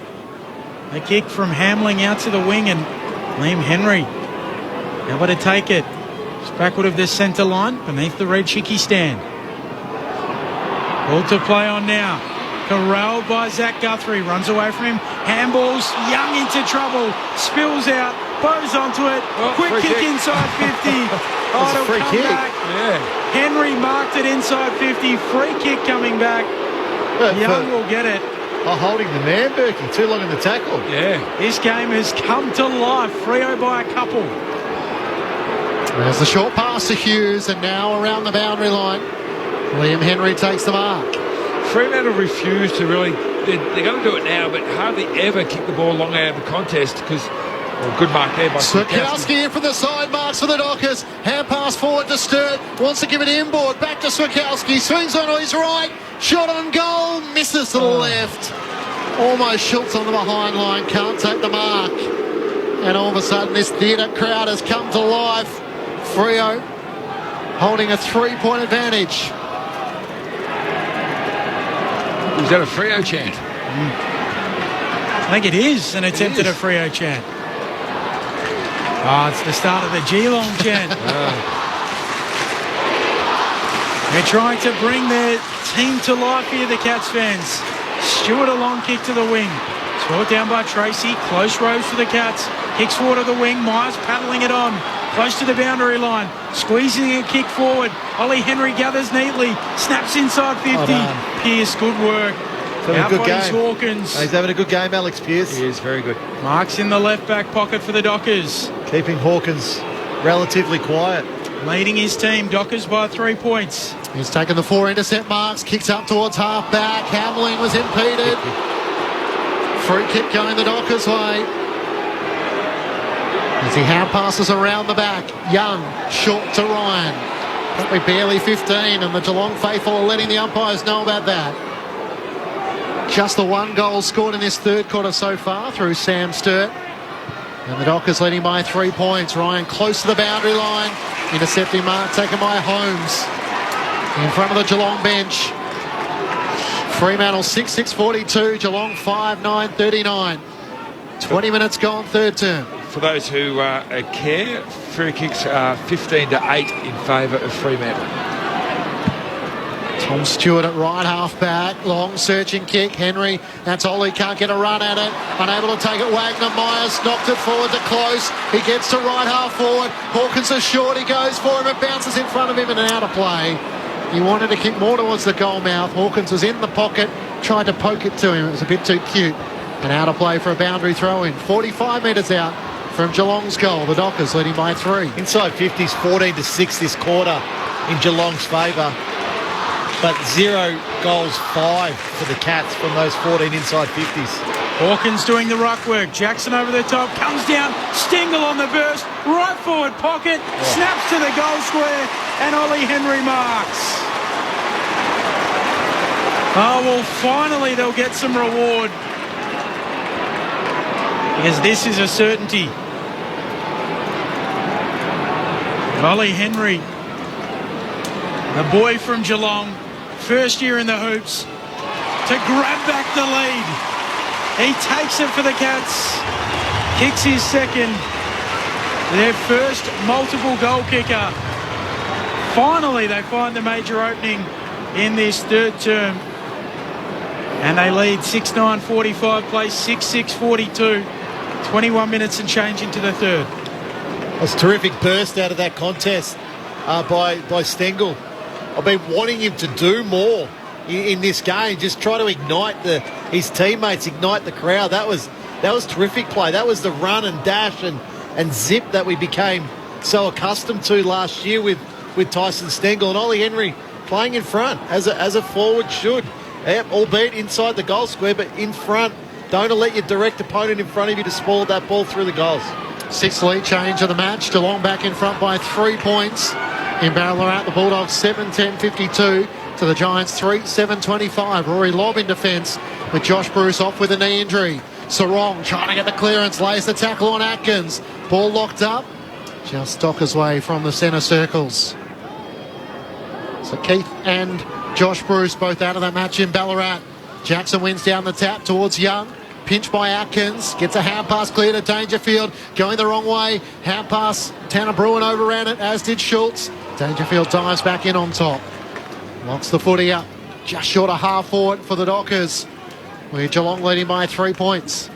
The kick from Hamling out to the wing and Liam Henry able to take it. Just backward of the centre line beneath the red chickie stand. Ball to play on now. Corralled by Zach Guthrie. Runs away from him. Handballs. Young into trouble. Spills out. Bows onto it. Quick kick inside 50. It'll come back. Henry marked it inside 50. Free kick coming back. Young will get it. Holding the man, Berkey. Too long in the tackle. This game has come to life. Freo by a couple. There's the short pass to Hughes, and now around the boundary line. Liam Henry takes the mark. Fremantle refuse to really... They're going to do it now, but hardly ever kick the ball long out of the contest because... Well, good mark there by Swikowski in from the side, marks for the Dockers. Hand pass forward to Sturt. Wants to give it inboard. Back to Swikowski. Swings on his right. Shot on goal. Misses to the left. Almost Schultz on the behind line. Can't take the mark. And all of a sudden this theatre crowd has come to life. Freo holding a 3-point advantage. Is that a Freo chant? I think it is an attempt at a Freo chant. Oh, it's the start of the Geelong chant. They're trying to bring their team to life here, the Cats fans. Stewart a long kick to the wing. It's brought down by Tracy. Close rows for the Cats. Kicks forward to the wing. Myers paddling it on. Close to the boundary line. Squeezing a kick forward. Ollie Henry gathers neatly. Snaps inside 50. Pearce, good work. Out by Hawkins. He's having a good game, Alex Pearce. He is, very good. Marks in the left back pocket for the Dockers. Keeping Hawkins relatively quiet. Leading his team, Dockers by 3 points. He's taken the 4 intercept marks. Kicks up towards half back. Hamling was impeded. Free kick going the Dockers' way. As he hand passes around the back. Young, short to Ryan. Probably barely 15, and the Geelong faithful are letting the umpires know about that. Just the 1 goal scored in this third quarter so far through Sam Sturt. And the Dockers leading by 3 points. Ryan close to the boundary line. Intercepting mark taken by Holmes. In front of the Geelong bench. Fremantle 6-6-42. Geelong 5-9-39. 20 minutes gone, third term. For those who care, free kicks are 15-8 in favour of Fremantle. Tom Stewart at right half back. Long searching kick. Henry, that's Ollie, can't get a run at it. Unable to take it. Wagner. Myers knocked it forward to close. He gets to right half forward. Hawkins is short. He goes for him. It bounces in front of him and out of play. He wanted to kick more towards the goal mouth. Hawkins was in the pocket. Tried to poke it to him. It was a bit too cute. And out of play for a boundary throw in. 45 metres out. from Geelong's goal. The Dockers leading by 3. Inside 50s, 14-6 this quarter in Geelong's favour. But 0 goals, 5 for the Cats from those 14 inside 50s. Hawkins doing the ruck work. Jackson over the top, comes down. Stengel on the burst, right forward pocket, snaps to the goal square, and Ollie Henry marks. Oh, well, finally they'll get some reward, because this is a certainty. Ollie Henry, the boy from Geelong, first year in the hoops, to grab back the lead. He takes it for the Cats, kicks his second, their first multiple goal kicker. Finally, they find the major opening in this third term, and they lead 6-9-45, play 6-6-42, 21 minutes and change into the third. That's a terrific burst out of that contest by Stengel. I've been wanting him to do more in this game, just try to ignite his teammates, ignite the crowd. That was terrific play. That was the run and dash and zip that we became so accustomed to last year with Tyson Stengel, and Ollie Henry playing in front as a forward should. Yep, albeit inside the goal square, but in front. Don't let your direct opponent in front of you to spoil that ball through the goals. 6th lead change of the match. Geelong back in front by 3 points. In Ballarat, the Bulldogs 7-10-52 to the Giants 3-7-25. Rory Lobb in defence with Josh Bruce off with a knee injury. Sarong trying to get the clearance, lays the tackle on Atkins. Ball locked up. Just Docker's way from the centre circles. So Keith and Josh Bruce both out of that match in Ballarat. Jackson wins down the tap towards Young. Pinch by Atkins. Gets a hand pass clear to Dangerfield. Going the wrong way. Hand pass. Tanner Bruin overran it, as did Schultz. Dangerfield dives back in on top. Locks the footy up. Just short of half forward for the Dockers, with Geelong leading by 3 points.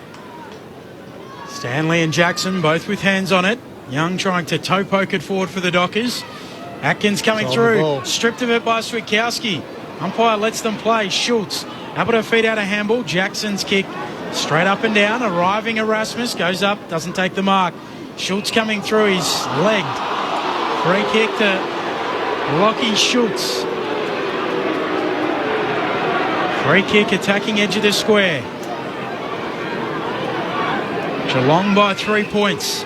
Stanley and Jackson both with hands on it. Young trying to toe poke it forward for the Dockers. Atkins coming through. Stripped of it by Switkowski. Umpire lets them play. Schultz able to feed out a handball. Jackson's kick straight up and down. Arriving Erasmus goes up, doesn't take the mark. Schultz coming through. He's legged. Free kick to Lockie Schultz. Free kick, attacking edge of the square. Geelong by 3 points.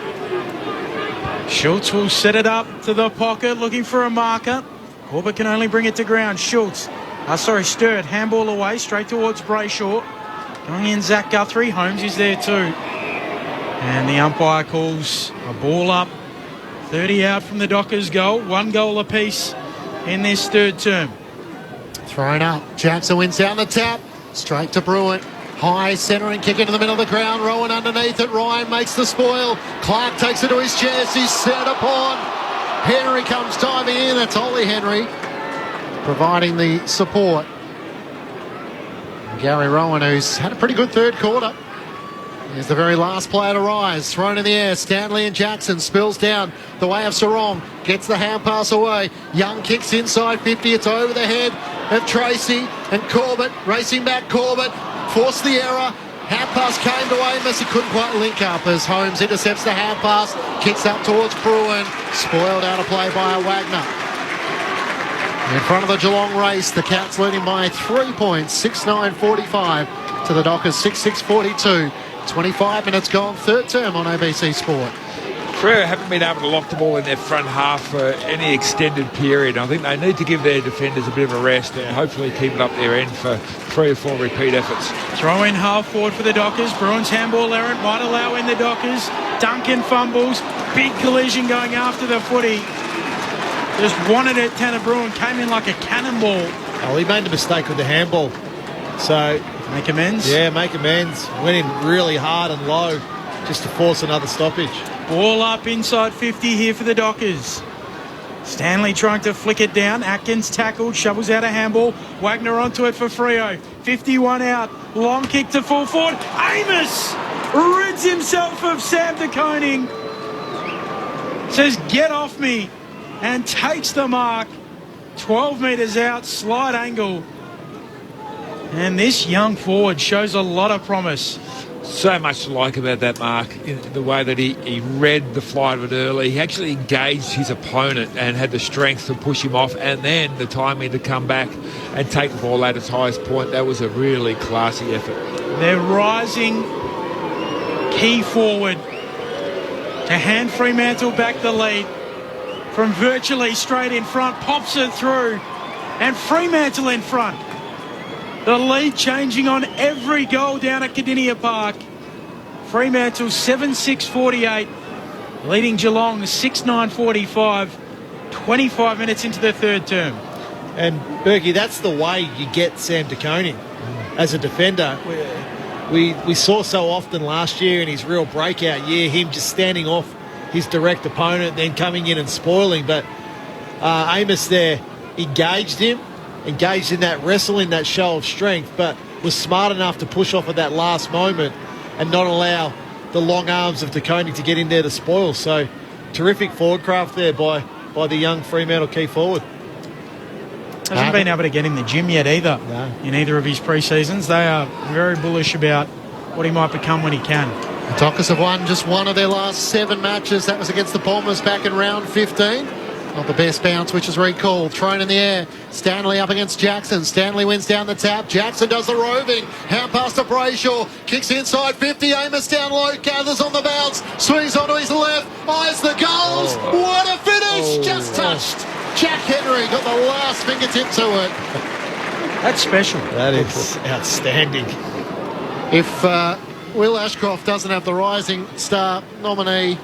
Schultz will set it up to the pocket, looking for a marker. Corbett can only bring it to ground. Schultz, Sturt, handball away, straight towards Brayshaw. Going in, Zach Guthrie. Holmes is there too. And the umpire calls a ball up. 30 out from the Dockers' goal. 1 goal apiece in this third term. Thrown up. Jackson wins down the tap. Straight to Bruin. High centre and kick into the middle of the ground. Rowan underneath it. Ryan makes the spoil. Clark takes it to his chest. He's set upon. Henry comes diving in. That's Ollie Henry providing the support. Gary Rowan, who's had a pretty good third quarter, is the very last player to rise. Thrown in the air. Stanley and Jackson spills down the way of Sarong. Gets the hand pass away. Young kicks inside 50. It's over the head of Tracy and Corbett. Racing back Corbett. Forced the error. Hand pass came to Amos. He couldn't quite link up as Holmes intercepts the hand pass. Kicks up towards Bruin. Spoiled out of play by Wagner. In front of the Geelong race, the Cats leading by 3 points. 6-9-45 to the Dockers 6-6-42. 25 minutes gone, third term on ABC Sport. Freo haven't been able to lock the ball in their front half for any extended period. I think they need to give their defenders a bit of a rest and hopefully keep it up their end for 3 or 4 repeat efforts. Throw in half forward for the Dockers. Bruins handball errant might allow in the Dockers. Duncan fumbles. Big collision going after the footy. Just wanted it. Tanner Bruin came in like a cannonball. Oh, he made a mistake with the handball. So make amends? Yeah, make amends. Went in really hard and low just to force another stoppage. Ball up inside 50 here for the Dockers. Stanley trying to flick it down. Atkins tackled, shovels out a handball. Wagner onto it for Freo. 51 out. Long kick to full forward. Amos rids himself of Sam de Koning. Says, get off me. And takes the mark. 12 metres out, slide angle. And this young forward shows a lot of promise. So much to like about that, Mark, in the way that he read the flight of it early. He actually engaged his opponent and had the strength to push him off, and then the timing to come back and take the ball at its highest point. That was a really classy effort. They're rising key forward to hand Fremantle back the lead from virtually straight in front, pops it through, and Fremantle in front. The lead changing on every goal down at Cardinia Park. Fremantle 7-6-48, leading Geelong 6-9-45, 25 minutes into the third term. And, Berkey, that's the way you get Sam De Koning as a defender. We saw so often last year in his real breakout year, him just standing off his direct opponent, then coming in and spoiling. But Amos there engaged him, engaged in that wrestle, in that show of strength, but was smart enough to push off at that last moment and not allow the long arms of De Koning to get in there to spoil. So terrific forward craft there by the young Fremantle key forward. Hasn't been able to get in the gym yet either in either of his pre-seasons. They are very bullish about what he might become when he can. The Dockers have won just one of their last 7 matches. That was against the Bombers back in round 15. Not the best bounce, which is recalled. Thrown in the air. Stanley up against Jackson. Stanley wins down the tap. Jackson does the roving. Hand pass to Brayshaw. Kicks inside 50. Amos down low. Gathers on the bounce. Swings onto his left. Eyes the goals. What a finish. Just touched. Jack Henry got the last fingertip to it. That's special. That is outstanding. If Will Ashcroft doesn't have the Rising Star nominee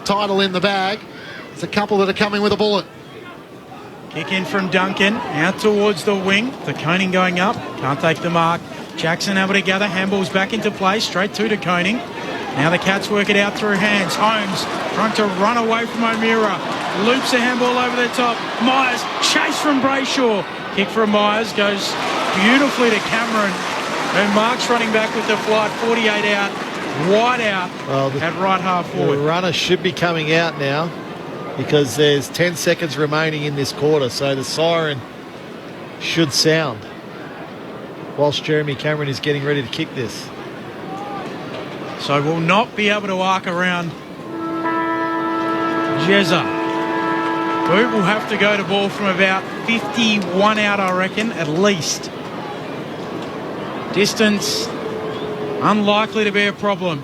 title in the bag, there's a couple that are coming with a bullet. Kick in from Duncan, out towards the wing. De Koning going up, can't take the mark. Jackson able to gather, handballs back into play, straight to De Koning. Now the Cats work it out through hands. Holmes trying to run away from O'Meara. Loops a handball over the top. Myers, chase from Brayshaw. Kick from Myers, goes beautifully to Cameron. And Mark's running back with the flight, 48 out, wide out at right half forward. The runner should be coming out now because there's 10 seconds remaining in this quarter, so the siren should sound whilst Jeremy Cameron is getting ready to kick this. So we'll not be able to arc around Jezza. Boot will have to go to ball from about 51 out, I reckon, at least. Distance, unlikely to be a problem.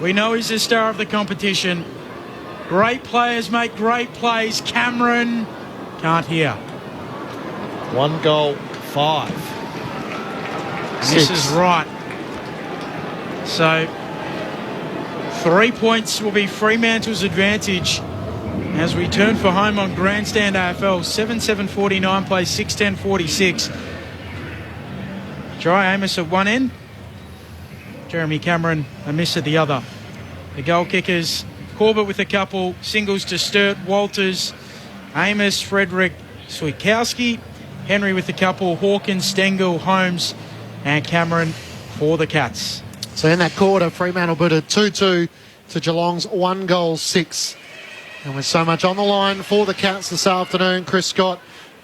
We know he's the star of the competition. Great players make great plays. Cameron can't hear. 1 goal, 5. This is right. So 3 points will be Fremantle's advantage as we turn for home on Grandstand AFL. 7-7-49 plays 6-10-46. Try Amos at one end. Jeremy Cameron a miss at the other. The goal kickers, Corbett with a couple, singles to Sturt, Walters, Amos, Frederick, Switkowski, Henry with a couple, Hawkins, Stengel, Holmes and Cameron for the Cats. So in that quarter, Fremantle booted 2-2 to Geelong's 1 goal 6. And with so much on the line for the Cats this afternoon, Chris Scott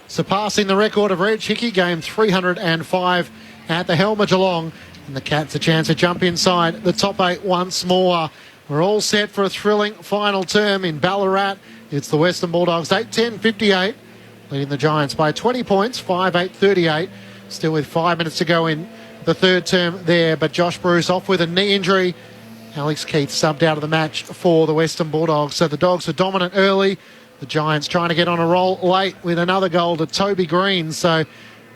surpassing the record of Reg Hickey, game 305 at the helm of Geelong. And the Cats a chance to jump inside the top 8 once more. We're all set for a thrilling final term in Ballarat. It's the Western Bulldogs 8-10-58, leading the Giants by 20 points, 5-8-38. Still with 5 minutes to go in the third term there, but Josh Bruce off with a knee injury. Alex Keith subbed out of the match for the Western Bulldogs. So the Dogs are dominant early. The Giants trying to get on a roll late with another goal to Toby Green. So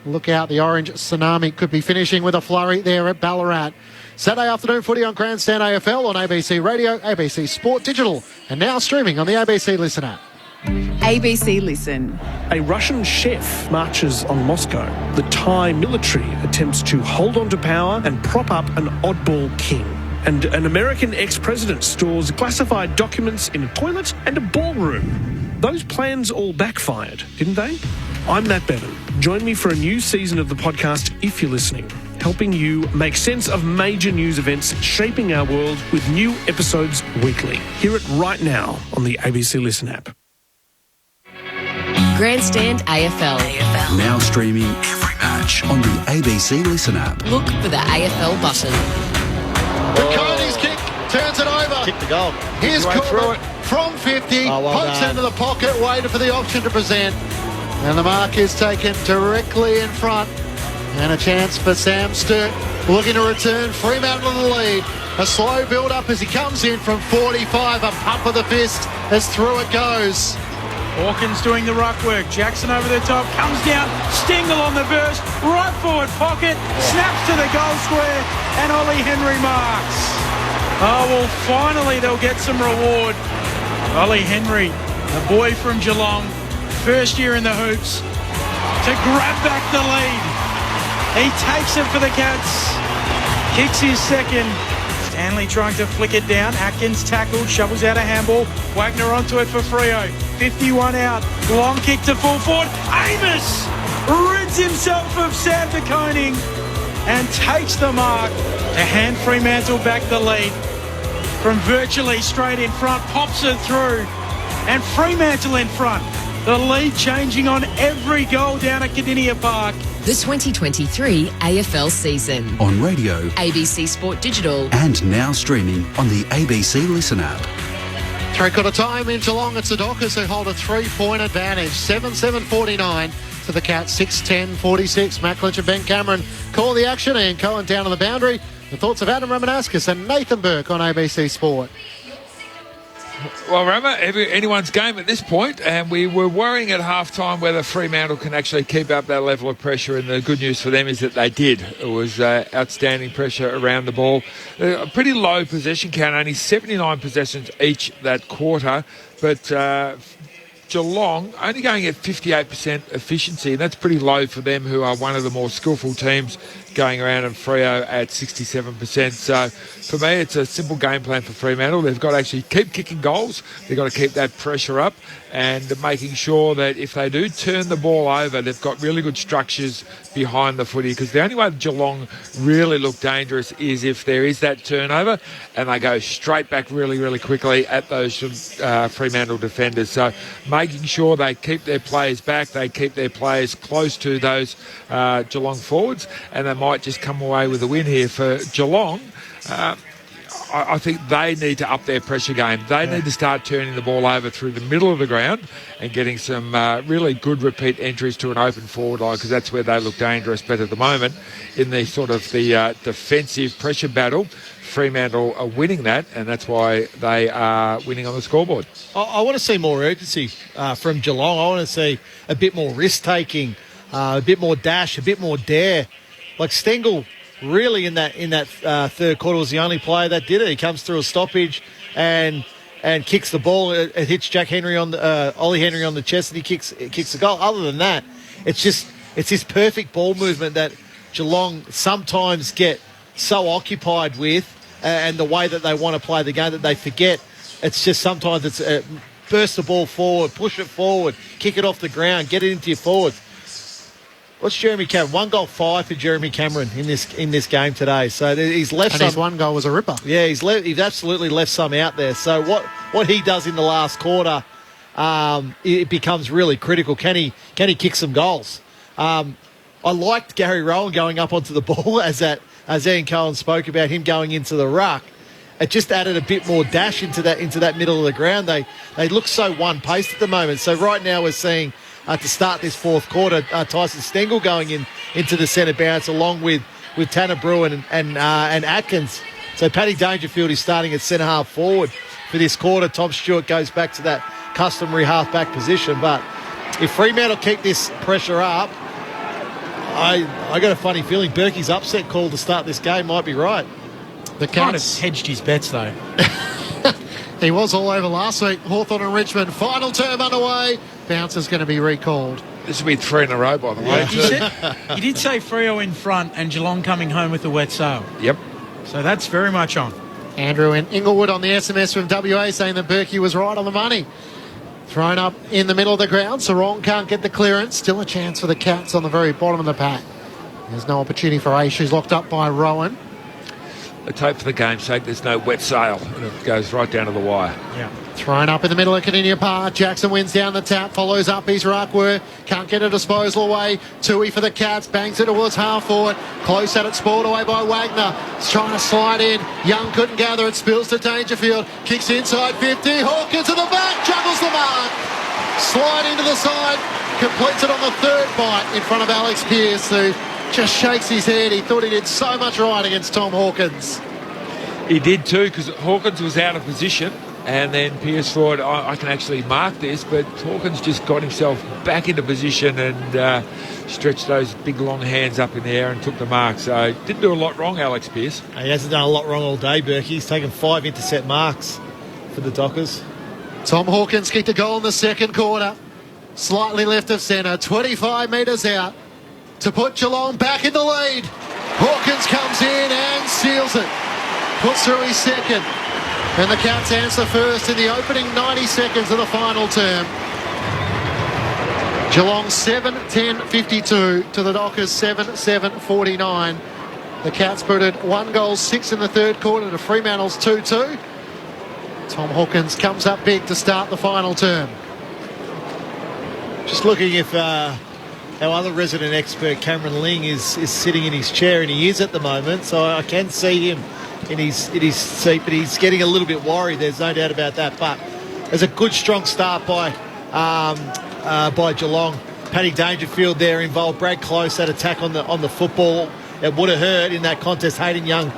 look out, the Orange Tsunami could be finishing with a flurry there at Ballarat. Saturday afternoon footy on Grandstand AFL on ABC Radio, ABC Sport Digital, and now streaming on the ABC Listen app. ABC Listen. A Russian chef marches on Moscow. The Thai military attempts to hold on to power and prop up an oddball king. And an American ex-president stores classified documents in a toilet and a ballroom. Those plans all backfired, didn't they? I'm Matt Bevan. Join me for a new season of the podcast, If You're Listening, helping you make sense of major news events shaping our world with new episodes weekly. Hear it right now on the ABC Listen app. Grandstand AFL. Now streaming every match on the ABC Listen app. Look for the AFL button. Coney's kick turns it over. Kick the goal. Here's Corbett from 50. Pokes into the pocket, waited for the option to present. And the mark is taken directly in front. And a chance for Sam Sturt looking to return Fremantle to the lead. A slow build-up as he comes in from 45. A pump of the fist as through it goes. Hawkins doing the ruck work. Jackson over the top, comes down. Stengel on the burst, right forward pocket, snaps to the goal square, and Ollie Henry marks. Oh, well, finally they'll get some reward. Ollie Henry, the boy from Geelong, first year in the hoops, to grab back the lead. He takes it for the Cats, kicks his second. Stanley trying to flick it down. Atkins tackled, shovels out a handball. Wagner onto it for Freo. 51 out. Long kick to full forward. Amos rids himself of Sam de Koning and takes the mark to hand Fremantle back the lead. From virtually straight in front, pops it through. And Fremantle in front. The lead changing on every goal down at Cardinia Park. The 2023 AFL season. On radio, ABC Sport Digital. and now streaming on the ABC Listen app. Three-quarter time in Geelong. It's the Dockers who hold a 3-point advantage. 7-7-49 to the Cats. 6-10-46. Matt Clinch and Ben Cameron call the action. Ian Cohen down on the boundary. The thoughts of Adam Romanascus and Nathan Burke on ABC Sport. Well, remember, anyone's game at this point, and we were worrying at half-time whether Fremantle can actually keep up that level of pressure, and the good news for them is that they did. It was outstanding pressure around the ball. A pretty low possession count, only 79 possessions each that quarter, but Geelong only going at 58% efficiency, and that's pretty low for them, who are one of the more skillful teams going around, and Freo at 67%. So for me, it's a simple game plan for Fremantle. They've got to actually keep kicking goals. They've got to keep that pressure up and making sure that if they do turn the ball over, they've got really good structures behind the footy, because the only way Geelong really look dangerous is if there is that turnover and they go straight back really, really quickly at those Fremantle defenders. So making sure they keep their players back, they keep their players close to those Geelong forwards, and they might just come away with a win here for Geelong. I think they need to up their pressure game. They need to start turning the ball over through the middle of the ground and getting some really good repeat entries to an open forward line, because that's where they look dangerous. But at the moment, in the sort of the defensive pressure battle, Fremantle are winning that, and that's why they are winning on the scoreboard. I want to see more urgency from Geelong. I want to see a bit more risk-taking, a bit more dash, a bit more dare. Like Stengel, really in that third quarter was the only player that did it. He comes through a stoppage and kicks the ball. It hits Ollie Henry on the chest, and he kicks the goal. Other than that, it's this perfect ball movement that Geelong sometimes get so occupied with, and the way that they want to play the game that they forget. It's just sometimes it's burst the ball forward, push it forward, kick it off the ground, get it into your forwards. What's Jeremy Cameron? 1 goal 5 for Jeremy Cameron in this game today. So he's left and some. his one goal was a ripper. Yeah, he's absolutely left some out there. So what he does in the last quarter, it becomes really critical. Can he kick some goals? I liked Gary Rowan going up onto the ball as Ian Cohen spoke about him going into the ruck. It just added a bit more dash into that middle of the ground. They look so one-paced at the moment. So right now we're seeing. To start this fourth quarter, Tyson Stengel going into the centre bounce along with Tanner Bruin and Atkins. So Paddy Dangerfield is starting at centre half forward for this quarter. Tom Stewart goes back to that customary half-back position. But if Fremantle keep this pressure up, I got a funny feeling Berkey's upset call to start this game might be right. The kind of hedged his bets though. He was all over last week. Hawthorn and Richmond. Final term underway. Bounce is going to be recalled. This will be 3 in a row, by the way. You did say Freo in front and Geelong coming home with a wet sail. Yep. So that's very much on. Andrew in Inglewood on the SMS from WA saying that Berkey was right on the money. Thrown up in the middle of the ground. Sarong can't get the clearance. Still a chance for the Cats on the very bottom of the pack. There's no opportunity for Aish, who's locked up by Rowan. Let's hope for the game's sake there's no wet sail and it goes right down to the wire. Yeah. Thrown up in the middle of Caninian Park. Jackson wins down the tap, follows up his ruckwork. Can't get a disposal away. Tui for the Cats, bangs it towards half forward. Close at it, spoiled away by Wagner. He's trying to slide in. Young couldn't gather it, spills to Dangerfield. Kicks inside 50. Hawkins to the back, juggles the mark. Slide into the side, completes it on the third bite in front of Alex Pearce, who just shakes his head. He thought he did so much right against Tom Hawkins. He did too, because Hawkins was out of position. And then Pearce thought, I can actually mark this, but Hawkins just got himself back into position and stretched those big long hands up in the air and took the mark. So didn't do a lot wrong, Alex Pearce. He hasn't done a lot wrong all day, Berkey. He's taken 5 intercept marks for the Dockers. Tom Hawkins kicked a goal in the second quarter. Slightly left of centre, 25 metres out to put Geelong back in the lead. Hawkins comes in and seals it. Puts through his second. And the Cats answer first in the opening 90 seconds of the final term. Geelong 7-10-52 to the Dockers 7-7-49. The Cats booted 1 goal, 6 in the third quarter to Fremantle's 2-2. Tom Hawkins comes up big to start the final term. Just looking if our other resident expert, Cameron Ling, is sitting in his chair, and he is at the moment, so I can see him in his seat, but he's getting a little bit worried. There's no doubt about that. But there's a good, strong start by Geelong. Paddy Dangerfield there involved. Brad Close, that attack on the football. It would have hurt in that contest. Hayden Young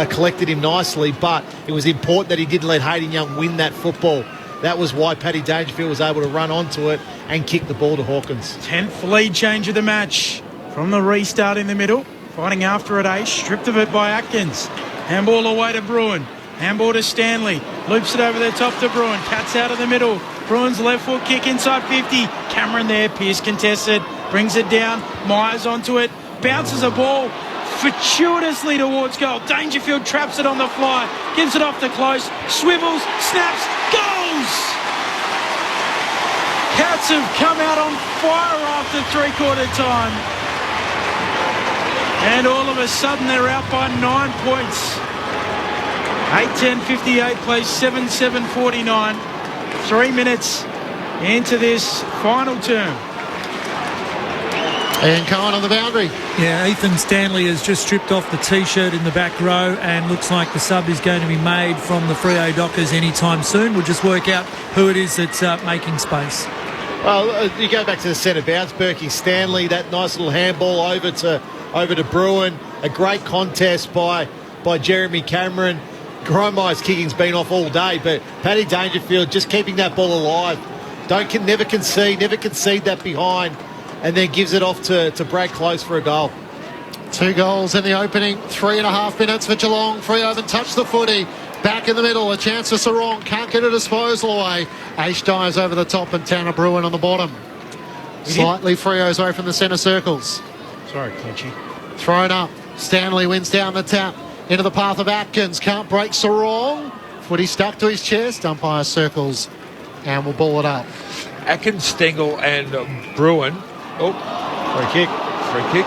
collected him nicely, but it was important that he didn't let Hayden Young win that football. That was why Paddy Dangerfield was able to run onto it and kick the ball to Hawkins. 10th lead change of the match from the restart in the middle. Fighting after it, Ace. Stripped of it by Atkins. Handball away to Bruin. Handball to Stanley. Loops it over the top to Bruin. Cats out of the middle. Bruin's left foot kick inside 50. Cameron there. Pearce contested. Brings it down. Myers onto it. Bounces a ball fortuitously towards goal. Dangerfield traps it on the fly. Gives it off to Close. Swivels. Snaps. Goals! Cats have come out on fire after three-quarter time. And all of a sudden they're out by 9 points. 8-10-58 plays 7-7-49. 3 minutes into this final term. And Cohen on the boundary. Yeah, Ethan Stanley has just stripped off the T-shirt in the back row, and looks like the sub is going to be made from the Freo Dockers anytime soon. We'll just work out who it is that's making space. Well, you go back to the centre bounce, Berkey Stanley, that nice little handball over to Bruin. A great contest by Jeremy Cameron. Gromey's kicking's been off all day, but Paddy Dangerfield just keeping that ball alive. Never concede that behind, and then gives it off to Brad Close for a goal. 2 goals in the opening 3.5 minutes for Geelong. Freo haven't touched the footy. Back in the middle, a chance for Sarong. Can't get a disposal away. Ace dives over the top and Tanner Bruin on the bottom. Slightly Freo's away from the centre circles. Sorry, Clinchy. Thrown up. Stanley wins down the tap. Into the path of Atkins. Can't break Sarong. Footy stuck to his chest. Umpire circles and will ball it up. Atkins, Stengel and Bruin. Oh, free kick.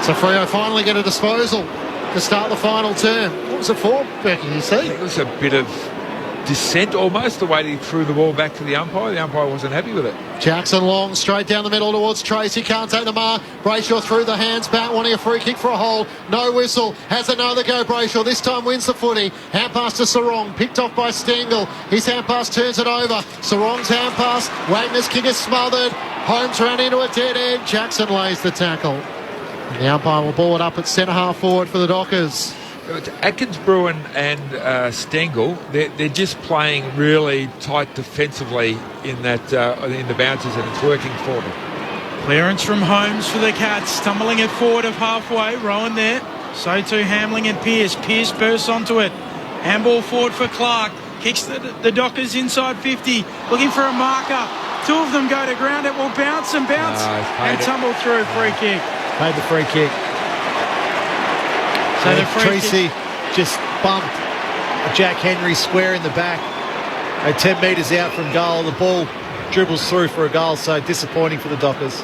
So Freo finally get a disposal to start the final term. What was it for, Becky, you see? I think it was a bit of dissent almost, the way he threw the ball back to the umpire. The umpire wasn't happy with it. Jackson long, straight down the middle towards Tracy. Can't take the mark. Brayshaw through the hands back, wanting a free kick for a hole. No whistle. Has another go, Brayshaw. This time wins the footy. Hand pass to Sarong. Picked off by Stengel. His hand pass turns it over. Sarong's hand pass. Wagner's kick is smothered. Holmes ran into a dead end. Jackson lays the tackle. And the umpire will ball it up at centre half forward for the Dockers. Atkins, Bruin and Stengel, they're just playing really tight defensively in the bounces, and it's working for them. Clearance from Holmes for the Cats, tumbling it forward of halfway. Rowan there. So too Hamling and Pearce. Pearce bursts onto it. Handball forward for Clark. Kicks the Dockers inside 50. Looking for a marker. 2 of them go to ground. It will bounce and tumble through. Free kick. Paid the free kick. So the Tracy just bumped Jack Henry square in the back. 10 metres out from goal. The ball dribbles through for a goal, so disappointing for the Dockers.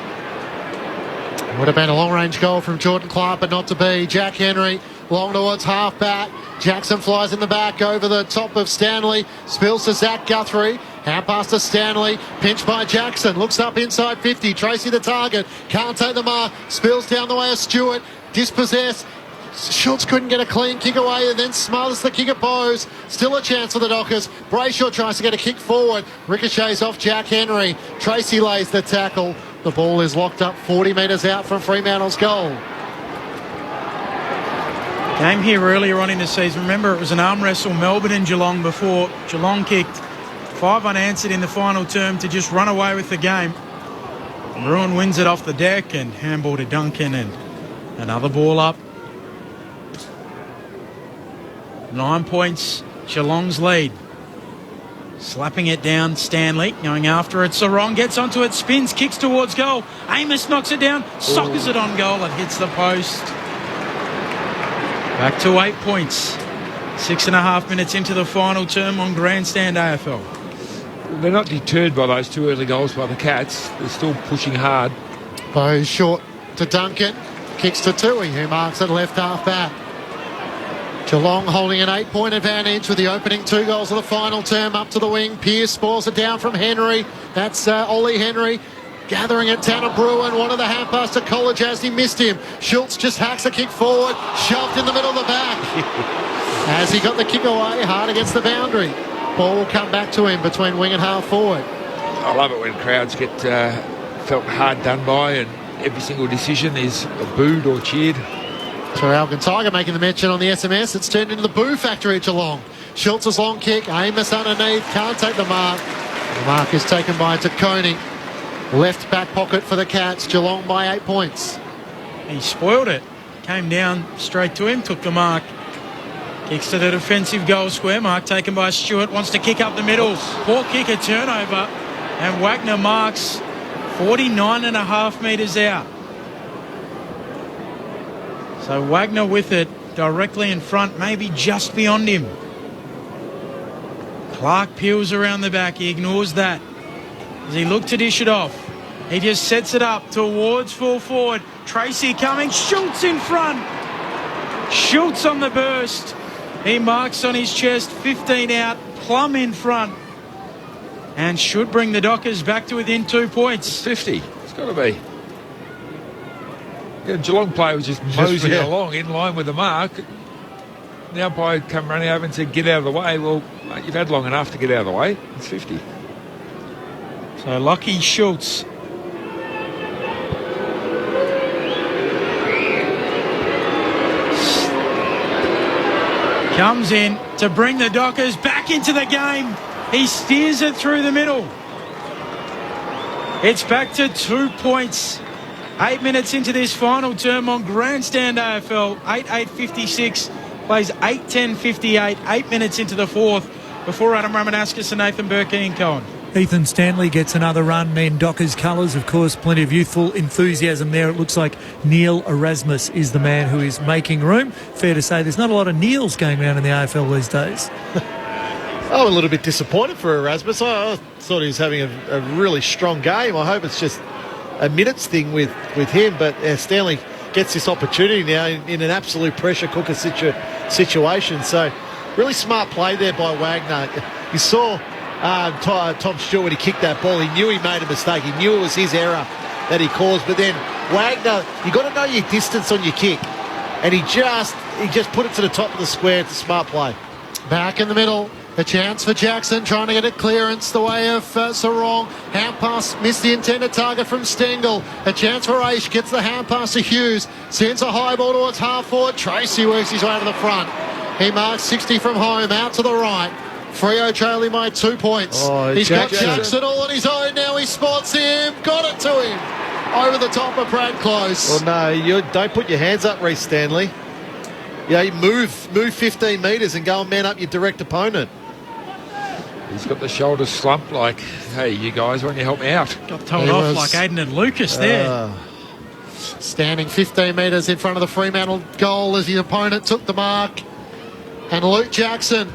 Would have been a long-range goal from Jordan Clark, but not to be. Jack Henry long towards half-back. Jackson flies in the back over the top of Stanley. Spills to Zach Guthrie. Hand pass to Stanley. Pinched by Jackson. Looks up inside 50. Tracy the target. Can't take the mark. Spills down the way of Stewart. Dispossessed. Schultz couldn't get a clean kick away and then smothers the kick at Bowes. Still a chance for the Dockers. Brayshaw tries to get a kick forward. Ricochets off Jack Henry. Tracy lays the tackle. The ball is locked up 40 metres out from Fremantle's goal. Game here earlier on in the season. Remember, it was an arm wrestle, Melbourne and Geelong, before Geelong kicked 5 unanswered in the final term to just run away with the game. Bruin wins it off the deck and handball to Duncan and another ball up. 9 points, Geelong's lead. Slapping it down, Stanley going after it. Sarong gets onto it, spins, kicks towards goal. Amos knocks it down, soccers it on goal and hits the post. Back to 8 points. 6.5 minutes into the final term on Grandstand AFL. They're not deterred by those 2 early goals by the Cats. They're still pushing hard. Bowes short to Duncan. Kicks to Tui, who marks at left half back. Geelong holding an 8-point advantage with the opening 2 goals of the final term up to the wing. Pearce spoils it down from Henry. That's Ollie Henry. Gathering at Tanner Bruin, one of the hand pass to College as he missed him. Schultz just hacks a kick forward, shoved in the middle of the back. As he got the kick away, hard against the boundary. Ball will come back to him between wing and half forward. I love it when crowds get felt hard done by and every single decision is booed or cheered. Terrell Tiger making the mention on the SMS. It's turned into the boo factory at Geelong. Schultz's long kick, Amos underneath, can't take the mark. The mark is taken by Koning. Left back pocket for the Cats. Geelong by 8 points. He spoiled it. Came down straight to him, took the mark. Kicks to the defensive goal square. Mark taken by Stewart. Wants to kick up the middle. Poor kick, a turnover. And Wagner marks 49.5 metres out. So Wagner with it directly in front, maybe just beyond him. Clark peels around the back. He ignores that. As he looked to dish it off, he just sets it up towards full forward. Tracy coming, Schultz in front. Schultz on the burst. He marks on his chest, 15 out, plumb in front. And should bring the Dockers back to within 2 points. 50, it's got to be. Yeah, Geelong player was just moseying along in line with the mark. The umpire come running over and said, get out of the way. Well, mate, you've had long enough to get out of the way. It's 50. So Lockie Schultz comes in to bring the Dockers back into the game. He steers it through the middle. It's back to 2 points. 8 minutes into this final term on Grandstand AFL. 8:56 plays 8:10:58. 8 minutes into the fourth before Adam Ramanauskas and Nathan Burke and Cohen. Ethan Stanley gets another run in Dockers colours. Of course, plenty of youthful enthusiasm there. It looks like Neil Erasmus is the man who is making room. Fair to say there's not a lot of Neils going around in the AFL these days. I'm a little bit disappointed for Erasmus. I thought he was having a really strong game. I hope it's just a minutes thing with him, but Stanley gets this opportunity now in an absolute pressure cooker situation. So really smart play there by Wagner. You saw Tom Stewart when he kicked that ball. He knew he made a mistake. He knew it was his error that he caused. But then Wagner, you got to know your distance on your kick, and he just put it to the top of the square. It's a smart play. Back in the middle. A chance for Jackson, trying to get a clearance the way of Sarong. Hand pass, missed the intended target from Stengel. A chance for Aish, gets the hand pass to Hughes. Sends a high ball towards half forward. Tracy works his way to the front. He marks 60 from home, out to the right. Freo trailing by 2 points. He's got Jackson all on his own now. He spots him, got it to him. Over the top of Brad Close. Well, no, you don't put your hands up, Reece Stanley. You move 15 metres and go and man up your direct opponent. He's got the shoulders slumped like, hey, you guys, why don't you help me out? Got told off like Aiden and Lucas there. Standing 15 metres in front of the Fremantle goal as the opponent took the mark. And Luke Jackson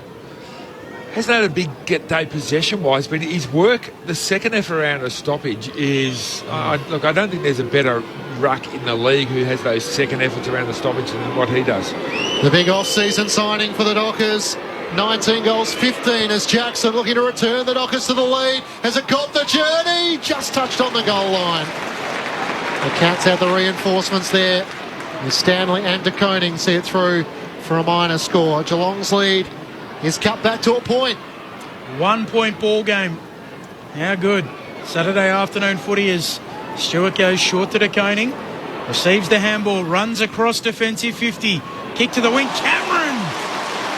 hasn't had a big day possession-wise, but his work, the second effort around a stoppage is... look, I don't think there's a better ruck in the league who has those second efforts around the stoppage than what he does. The big off-season signing for the Dockers. 19 goals, 15 as Jackson looking to return the Dockers to the lead. Has it got the journey? Just touched on the goal line. The Cats have the reinforcements there. And Stanley and De Koning see it through for a minor score. Geelong's lead is cut back to a point. 1 point ball game. How good. Saturday afternoon footy as Stewart goes short to De Koning. Receives the handball, runs across defensive 50. Kick to the wing. Cameron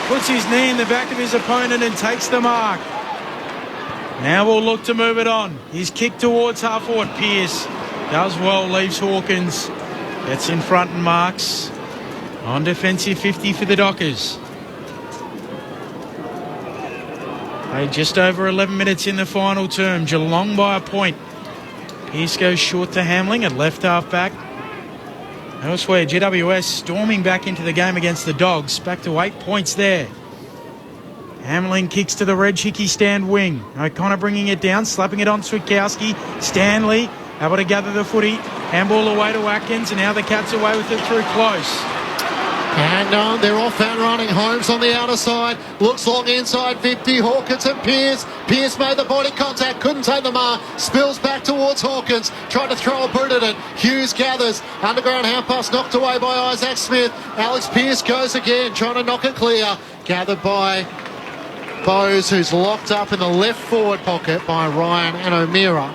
puts his knee in the back of his opponent and takes the mark. Now we'll look to move it on. His kick towards half forward. Pearce does well, leaves Hawkins. Gets in front and marks on defensive 50 for the Dockers. Just over 11 minutes in the final term. Geelong by a point. Pearce goes short to Hamling at left half back. Elsewhere, GWS storming back into the game against the Dogs. Back to 8 points there. Hamling kicks to the Reg Hickey stand wing. O'Connor bringing it down, slapping it on Switkowski. Stanley able to gather the footy. Handball away to Watkins, and now the Cats away with it through close. And they're off and running. Holmes on the outer side. Looks long inside 50. Hawkins and Pearce. Pearce made the body contact. Couldn't take the mark. Spills back towards Hawkins. Tried to throw a boot at it. Hughes gathers. Underground hand pass knocked away by Isaac Smith. Alex Pearce goes again. Trying to knock it clear. Gathered by Bowes, who's locked up in the left forward pocket by Ryan and O'Meara.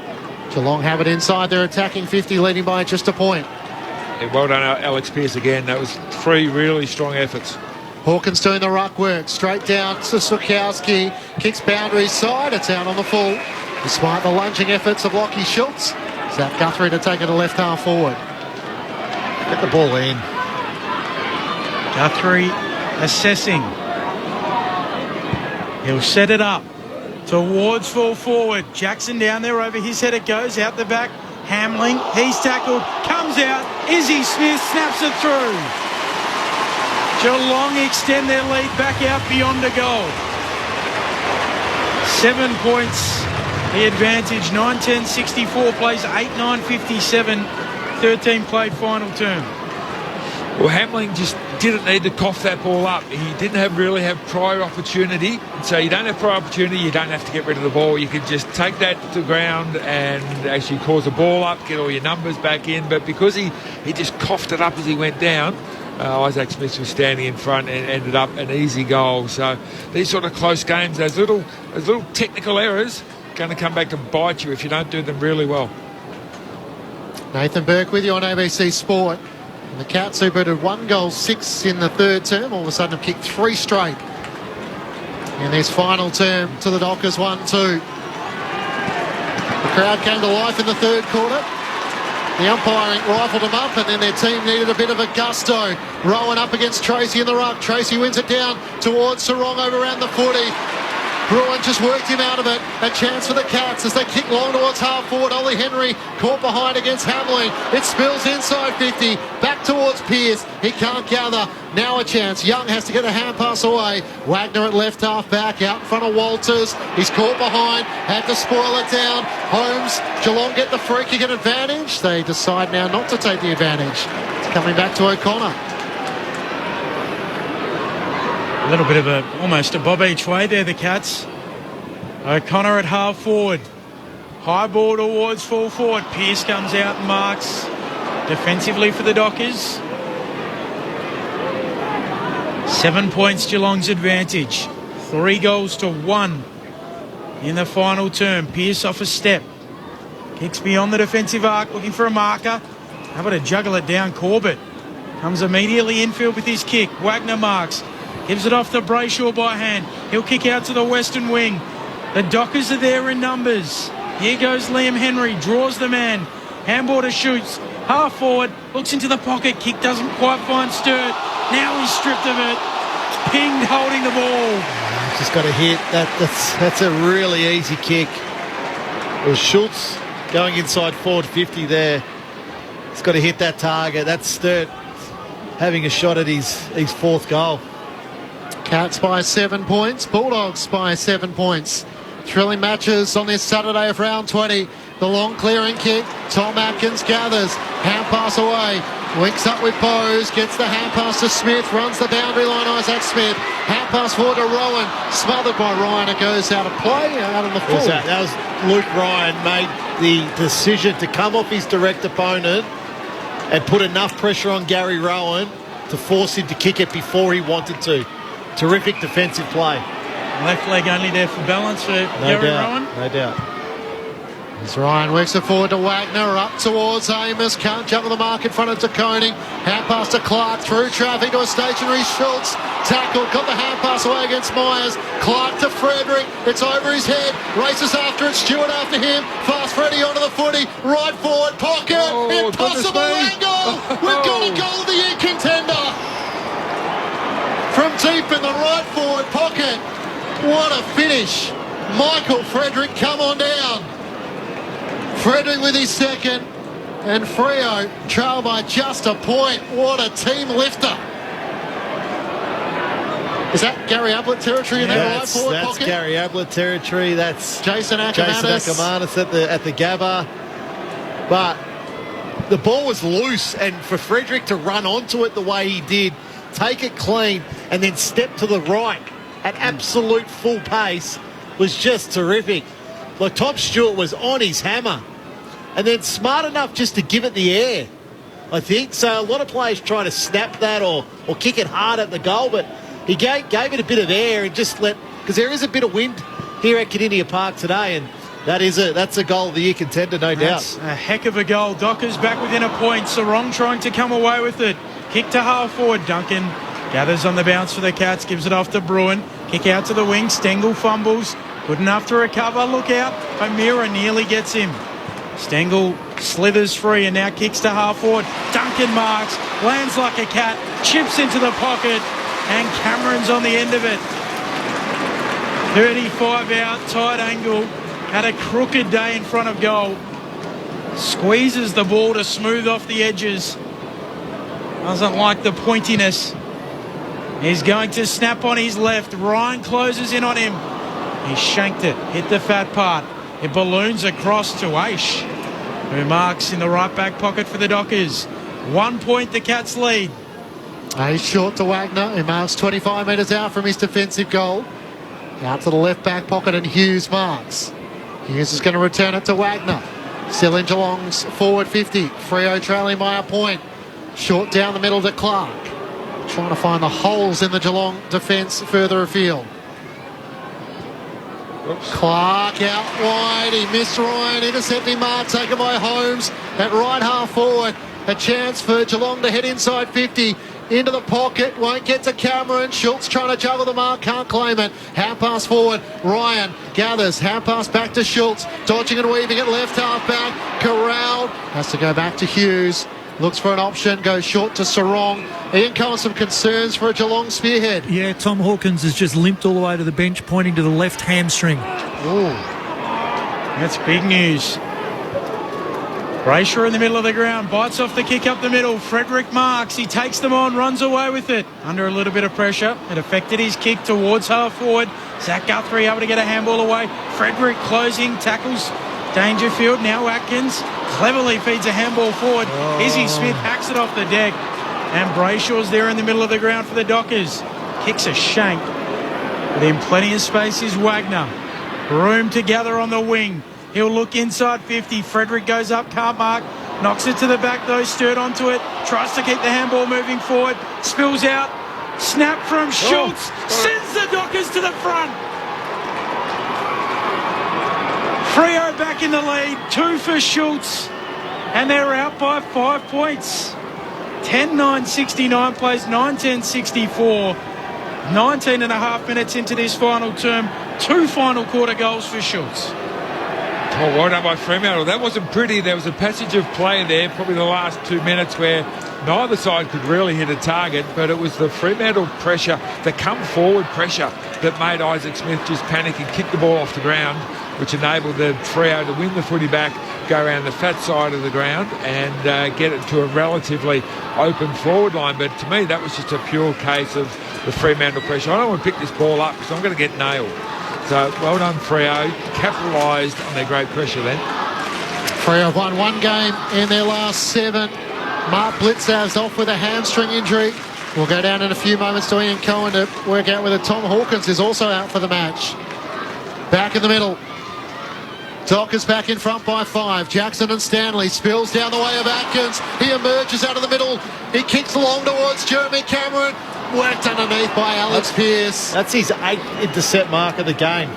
Geelong have it inside. They're attacking 50, leading by just a point. Yeah, well done, Alex Pearce again. That was 3 really strong efforts. Hawkins doing the ruck work. Straight down to Switkowski. Kicks boundary side. It's out on the full. Despite the lunging efforts of Lockie Schultz. Zach Guthrie to take it to left half forward. Get the ball in. Guthrie assessing. He'll set it up towards full forward. Jackson down there, over his head it goes, out the back. Hamling, he's tackled, comes out. Izzy Smith snaps it through. Geelong extend their lead back out beyond a goal. 7 points the advantage. 9-10, 64 plays, 8-9, 57. 13 played final term. Well, Hamling just didn't need to cough that ball up. He didn't really have prior opportunity. So you don't have prior opportunity, you don't have to get rid of the ball. You can just take that to the ground and actually cause the ball up, get all your numbers back in. But because he just coughed it up as he went down, Isaac Smith was standing in front and ended up an easy goal. So these sort of close games, those little technical errors, going to come back to bite you if you don't do them really well. Nathan Burke with you on ABC Sport. And the Cats, who booted 1 goal, 6 in the third term, all of a sudden have kicked 3 straight in this final term to the Dockers 1-2. The crowd came to life in the third quarter. The umpiring rifled them up, and then their team needed a bit of a gusto. Rowan up against Tracy in the ruck. Tracy wins it down towards Sarong over around the footy. Bruin just worked him out of it. A chance for the Cats as they kick long towards half forward. Ollie Henry caught behind against Hamling. It spills inside 50. Back towards Pearce. He can't gather. Now a chance. Young has to get a hand pass away. Wagner at left half back. Out in front of Walters. He's caught behind. Had to spoil it down. Holmes. Geelong get the free kick and advantage. They decide now not to take the advantage. It's coming back to O'Connor. A little bit of almost a bob each way there, the Cats. O'Connor at half forward. High ball towards full forward. Pearce comes out and marks defensively for the Dockers. 7 points Geelong's advantage. 3 goals to 1 in the final term. Pearce off a step. Kicks beyond the defensive arc, looking for a marker. How about to juggle it down? Corbett comes immediately infield with his kick. Wagner marks. Gives it off to Brayshaw by hand. He'll kick out to the western wing. The Dockers are there in numbers. Here goes Liam Henry. Draws the man. Handball to Shoots. Half forward. Looks into the pocket. Kick doesn't quite find Sturt. Now he's stripped of it. Pinged holding the ball. Just got a hit. That's a really easy kick. It was Schultz going inside forward 50 there. He's got to hit that target. That's Sturt having a shot at his 4th goal. Cats by 7 points. Bulldogs by 7 points. Thrilling matches on this Saturday of round 20. The long clearing kick. Tom Atkins gathers. Hand pass away. Winks up with Bose. Gets the hand pass to Smith. Runs the boundary line. Isaac Smith. Hand pass forward to Rowan. Smothered by Ryan. It goes out of play. Out on the full. That was Luke Ryan made the decision to come off his direct opponent and put enough pressure on Gary Rowan to force him to kick it before he wanted to. Terrific defensive play. Left leg only there for balance for Gary Rowan. No doubt. As Ryan works it forward to Wagner, up towards Amos, can't juggle the mark in front of DeConing. Hand pass to Clark, through traffic to a stationary Schultz. Tackled, got the hand pass away against Myers. Clark to Frederick, it's over his head, races after it, Stewart after him. Fast Freddy onto the footy, right forward, pocket, impossible angle. We've got a goal of the year contender. From deep in the right forward pocket. What a finish. Michael Frederick, come on down. Frederick with his second, and Freo trail by just a point. What a team lifter. Is that Gary Ablett territory in that right forward pocket? That's Gary Ablett territory. That's Jason Ackermanis at the Gabba. But the ball was loose, and for Frederick to run onto it the way he did, take it clean, and then step to the right at absolute full pace was just terrific. Like, Tom Stewart was on his hammer and then smart enough just to give it the air, I think. So a lot of players try to snap that or kick it hard at the goal, but he gave it a bit of air and just because there is a bit of wind here at Kardinia Park today, and that's a goal of the year contender, no doubt. That's a heck of a goal. Dockers back within a point. Sarong trying to come away with it. Kick to half forward. Duncan gathers on the bounce for the Cats, gives it off to Bruin. Kick out to the wing. Stengel fumbles. Good enough to recover. Look out. O'Meara nearly gets him. Stengel slithers free and now kicks to half forward. Duncan marks. Lands like a cat. Chips into the pocket. And Cameron's on the end of it. 35 out. Tight angle. Had a crooked day in front of goal. Squeezes the ball to smooth off the edges. Doesn't like the pointiness. He's going to snap on his left. Ryan closes in on him. He shanked it, hit the fat part. It balloons across to Aish, who marks in the right back pocket for the Dockers. 1 point, the Cats lead. Aish short to Wagner, who marks 25 metres out from his defensive goal. Out to the left back pocket, and Hughes marks. Hughes is going to return it to Wagner. Still in Geelong's forward 50. Freo trailing by a point. Short down the middle to Clark. Trying to find the holes in the Geelong defence further afield. Clark out wide. He missed Ryan. Intercepting mark taken by Holmes at right half forward. A chance for Geelong to head inside 50. Into the pocket. Won't get to Cameron. Schultz trying to juggle the mark. Can't claim it. Hand pass forward. Ryan gathers. Hand pass back to Schultz. Dodging and weaving at left half back. Corralled. Has to go back to Hughes. Looks for an option, goes short to Sarong. Ian Cohen, some concerns for a Geelong spearhead. Yeah, Tom Hawkins has just limped all the way to the bench, pointing to the left hamstring. Ooh. That's big news. Brayshaw in the middle of the ground, bites off the kick up the middle. Frederick marks, he takes them on, runs away with it. Under a little bit of pressure, it affected his kick towards half forward. Zach Guthrie able to get a handball away. Frederick closing, tackles Dangerfield. Now Atkins cleverly feeds a handball forward. Izzy Smith hacks it off the deck. And Brayshaw's there in the middle of the ground for the Dockers. Kicks a shank. Within plenty of space is Wagner. Room to gather on the wing. He'll look inside 50. Frederick goes up, can't mark. Knocks it to the back though, stirred onto it. Tries to keep the handball moving forward. Spills out. Snap from Schultz. Sends the Dockers to the front. Freo back in the lead, 2 for Schultz, and they're out by 5 points. 10-9-69 plays 9-10-64. 19 and a half minutes into this final term, 2 final quarter goals for Schultz. Oh, well done by Fremantle. That wasn't pretty. There was a passage of play there, probably the last 2 minutes, where neither side could really hit a target, but it was the Fremantle pressure, the come-forward pressure, that made Isaac Smith just panic and kick the ball off the ground, which enabled the Freo to win the footy back, go around the fat side of the ground and get it to a relatively open forward line. But to me, that was just a pure case of the Fremantle pressure. I don't want to pick this ball up because I'm going to get nailed. So well done, Freo. Capitalised on their great pressure then. Freo have won one game in their last 7. Mark Blitzav's off with a hamstring injury. We'll go down in a few moments to Ian Cohen to work out whether Tom Hawkins is also out for the match. Back in the middle. Dockers back in front by 5. Jackson and Stanley spills down the way of Atkins. He emerges out of the middle. He kicks along towards Jeremy Cameron. Worked underneath by Alex Pearce. That's his 8th intercept mark of the game.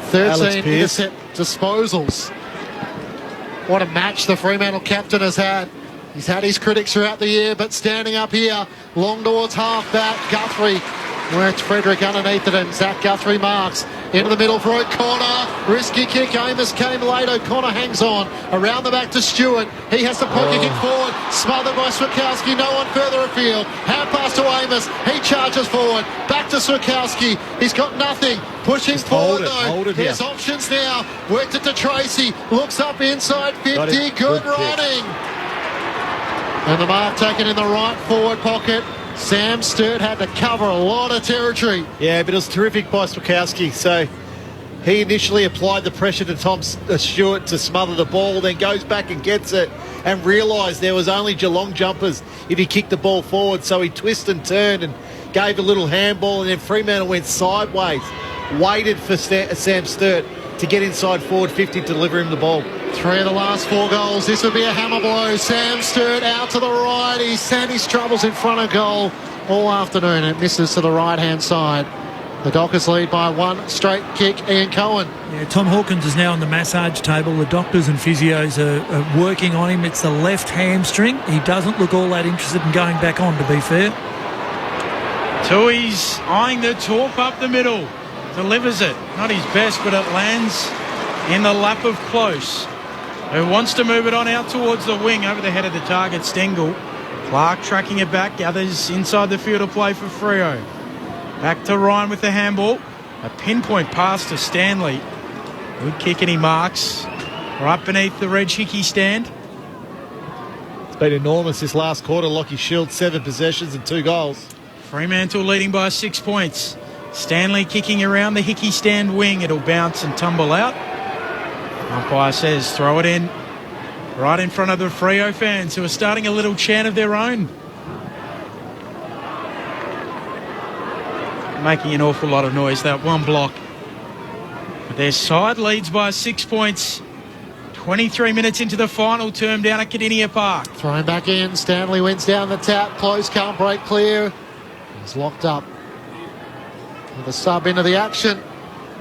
13 intercept disposals. What a match the Fremantle captain has had. He's had his critics throughout the year, but standing up here, long towards half-back, Guthrie worked Frederick underneath it, and Zach Guthrie marks. Into the middle for O'Connor. Risky kick. Amos came late. O'Connor hangs on. Around the back to Stewart. He has to poke a kick forward. Smothered by Swikowski. No one further afield. Hand pass to Amos. He charges forward. Back to Swikowski. He's got nothing. Pushing forward though. There's options now. Worked it to Tracy. Looks up inside 50. Good running. And the mark taken in the right forward pocket. Sam Sturt had to cover a lot of territory. Yeah, but it was terrific by Swikowski. So he initially applied the pressure to Tom Stewart to smother the ball, then goes back and gets it and realised there was only Geelong jumpers if he kicked the ball forward. So he twisted and turned and gave a little handball, and then Fremantle went sideways, waited for Sam Sturt to get inside forward 50 to deliver him the ball. 3 of the last 4 goals. This would be a hammer blow. Sam Sturt out to the right. He's had his troubles in front of goal all afternoon. It misses to the right-hand side. The Dockers lead by 1 straight kick. Ian Cohen. Yeah, Tom Hawkins is now on the massage table. The doctors and physios are working on him. It's the left hamstring. He doesn't look all that interested in going back on, to be fair. Tui's eyeing the torp up the middle. Delivers it. Not his best, but it lands in the lap of Close, who wants to move it on out towards the wing over the head of the target, Stengel. Clark tracking it back, gathers inside the field of play for Freo. Back to Ryan with the handball. A pinpoint pass to Stanley. Good kick and he marks. Right beneath the Reg Hickey stand. It's been enormous this last quarter. Lockie Shields, 7 possessions and 2 goals. Fremantle leading by 6 points. Stanley kicking around the Hickey stand wing. It'll bounce and tumble out. Umpire says throw it in right in front of the Freo fans, who are starting a little chant of their own. Making an awful lot of noise, that one block. But their side leads by 6 points. 23 minutes into the final term down at Cardinia Park. Thrown back in. Stanley wins down the tap. Close, can't break clear. He's locked up. With a sub into the action.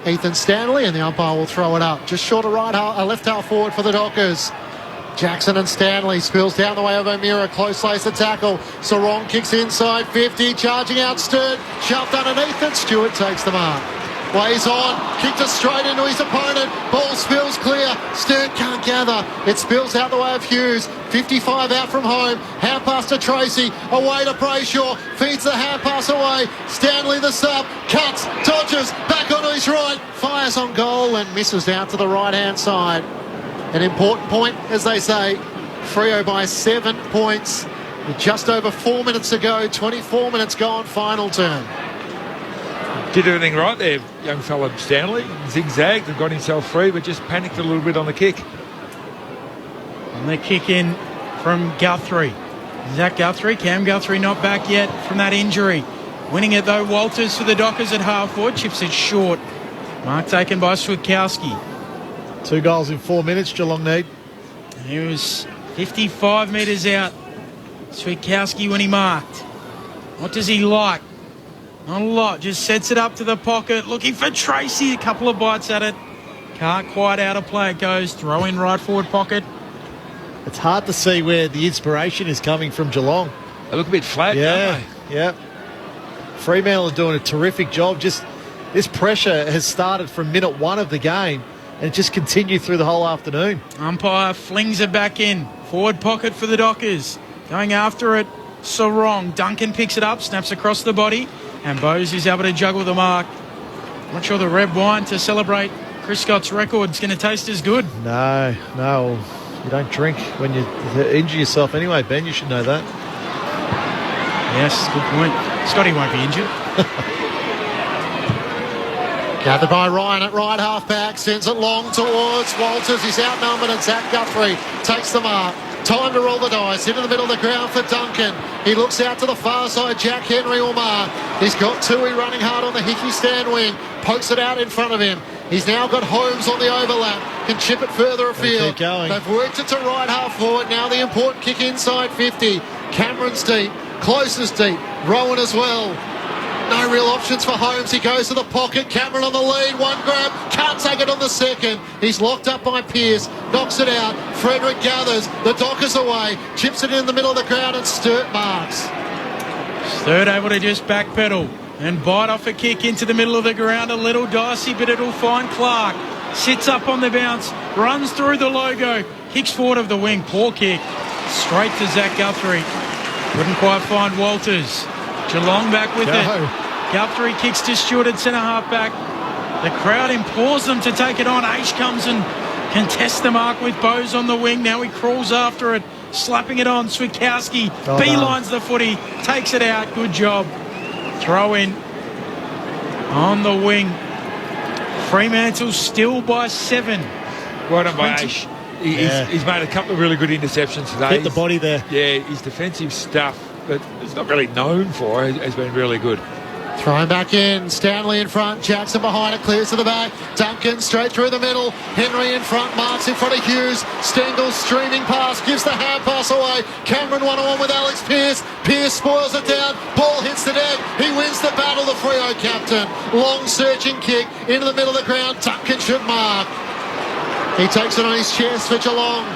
Ethan Stanley, and the umpire will throw it up. Just short of left half forward for the Dockers. Jackson and Stanley spills down the way of O'Meara. Close lays the tackle. Sarong kicks inside 50. Charging out Sturt. Shoved underneath it. Stewart takes the mark. Plays on. Kicked it straight into his opponent. Ball spills clear. Sturt can't gather. It spills out the way of Hughes. 55 out from home. Hand pass to Tracy. Away to Brayshaw. Feeds the hand pass away. Stanley the sub. Cuts. Dodges. Back onto his right. Fires on goal and misses out to the right-hand side. An important point, as they say. Freo by 7 points. With just over 4 minutes to go. 24 minutes gone. Final turn. Did everything right there, young fella Stanley. Zigzagged and got himself free, but just panicked a little bit on the kick. And the kick in from Guthrie. Zach Guthrie, Cam Guthrie not back yet from that injury. Winning it though, Walters for the Dockers at half forward, chips it short. Mark taken by Swikowski. 2 goals in 4 minutes, Geelong need. He was 55 metres out. Swikowski when he marked. What does he like? Not a lot, just sets it up to the pocket, looking for Tracy, a couple of bites at it. Can't quite out of play it goes, throw in right forward pocket. It's hard to see where the inspiration is coming from Geelong. They look a bit flat, don't they? Yeah. Fremantle are doing a terrific job. Just this pressure has started from minute 1 of the game and it just continued through the whole afternoon. Umpire flings it back in. Forward pocket for the Dockers. Going after it, Sarong. Duncan picks it up, snaps across the body. And Bose is able to juggle the mark. Not sure the red wine to celebrate Chris Scott's record is going to taste as good. No. You don't drink when you injure yourself anyway, Ben. You should know that. Yes, good point. Scotty won't be injured. Gathered by Ryan at right half-back, sends it long towards Walters. He's outnumbered and Zach Guthrie takes the mark. Time to roll the dice. Into the middle of the ground for Duncan. He looks out to the far side. Jack Henry will mark. He's got Tui running hard on the Hickey stand wing. Pokes it out in front of him. He's now got Holmes on the overlap. Can chip it further afield. Keep going. They've worked it to right half forward. Now the important kick inside 50. Cameron's deep. Closest deep. Rowan as well. No real options for Holmes. He goes to the pocket. Cameron on the lead. One grab. Can't take it on the second. He's locked up by Pearce. Knocks it out. Frederick gathers. The Dockers away. Chips it in the middle of the ground and Sturt marks. Sturt able to just backpedal and bite off a kick into the middle of the ground. A little dicey, but it'll find Clark. Sits up on the bounce. Runs through the logo. Kicks forward of the wing. Poor kick. Straight to Zach Guthrie. Couldn't quite find Walters. Geelong back with it. Guthrie kicks to Stewart at centre half back. The crowd implores them to take it on. Aish comes and contests the mark with Bose on the wing. Now he crawls after it, slapping it on. Switkowski beelines the footy, takes it out. Good job. Throw in on the wing. Fremantle still by 7. Well done by Aish. He's made a couple of really good interceptions today. Hit the body there. Yeah, his defensive stuff that he's not really known for has been really good. Thrown back in. Stanley in front. Jackson behind it. Clears to the back. Duncan straight through the middle. Henry in front. Marks in front of Hughes. Stengel streaming past. Gives the hand pass away. Cameron one-on-one with Alex Pearce. Pearce spoils it down. Ball hits the deck. He wins the battle, the Freo captain. Long searching kick into the middle of the ground. Duncan should mark. He takes it on his chest for Geelong.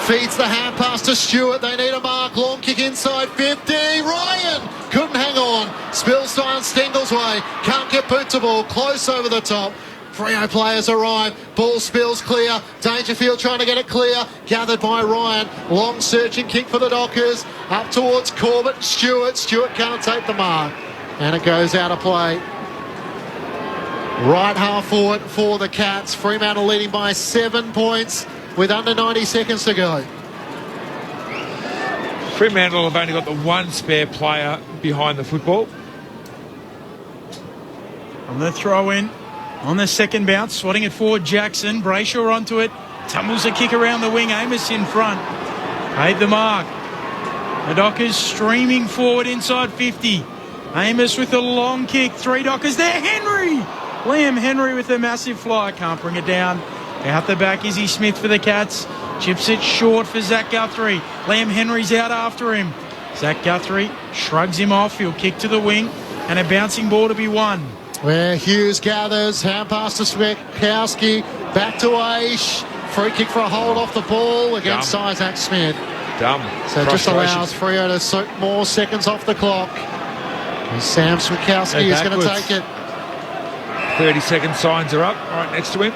Feeds the hand pass to Stewart. They need a mark. Long kick inside 50. Ryan couldn't hang on. Spills down Stengel's way. Can't get boot to ball. Close over the top. Freo players arrive. Ball spills clear. Dangerfield trying to get it clear. Gathered by Ryan. Long searching kick for the Dockers. Up towards Corbett. Stewart. Stewart can't take the mark. And it goes out of play. Right half forward for the Cats. Fremantle leading by 7 points with under 90 seconds to go. Fremantle have only got the one spare player behind the football. On the throw in, on the second bounce, swatting it forward, Jackson. Brayshaw onto it. Tumbles a kick around the wing. Amos in front. Paid the mark. The Dockers streaming forward inside 50. Amos with a long kick. 3 Dockers there. Henry! Liam Henry with a massive fly. Can't bring it down. Out the back, Izzy Smith for the Cats. Chips it short for Zach Guthrie. Liam Henry's out after him. Zach Guthrie shrugs him off. He'll kick to the wing. And a bouncing ball to be won. Where Hughes gathers. Hand pass to Switkowski. Back to Aish. Free kick for a hold off the ball against Isaac Smith. Dumb. So just allows Freo to soak more seconds off the clock. And Sam Switkowski is going to take it. 30-second signs are up right next to him.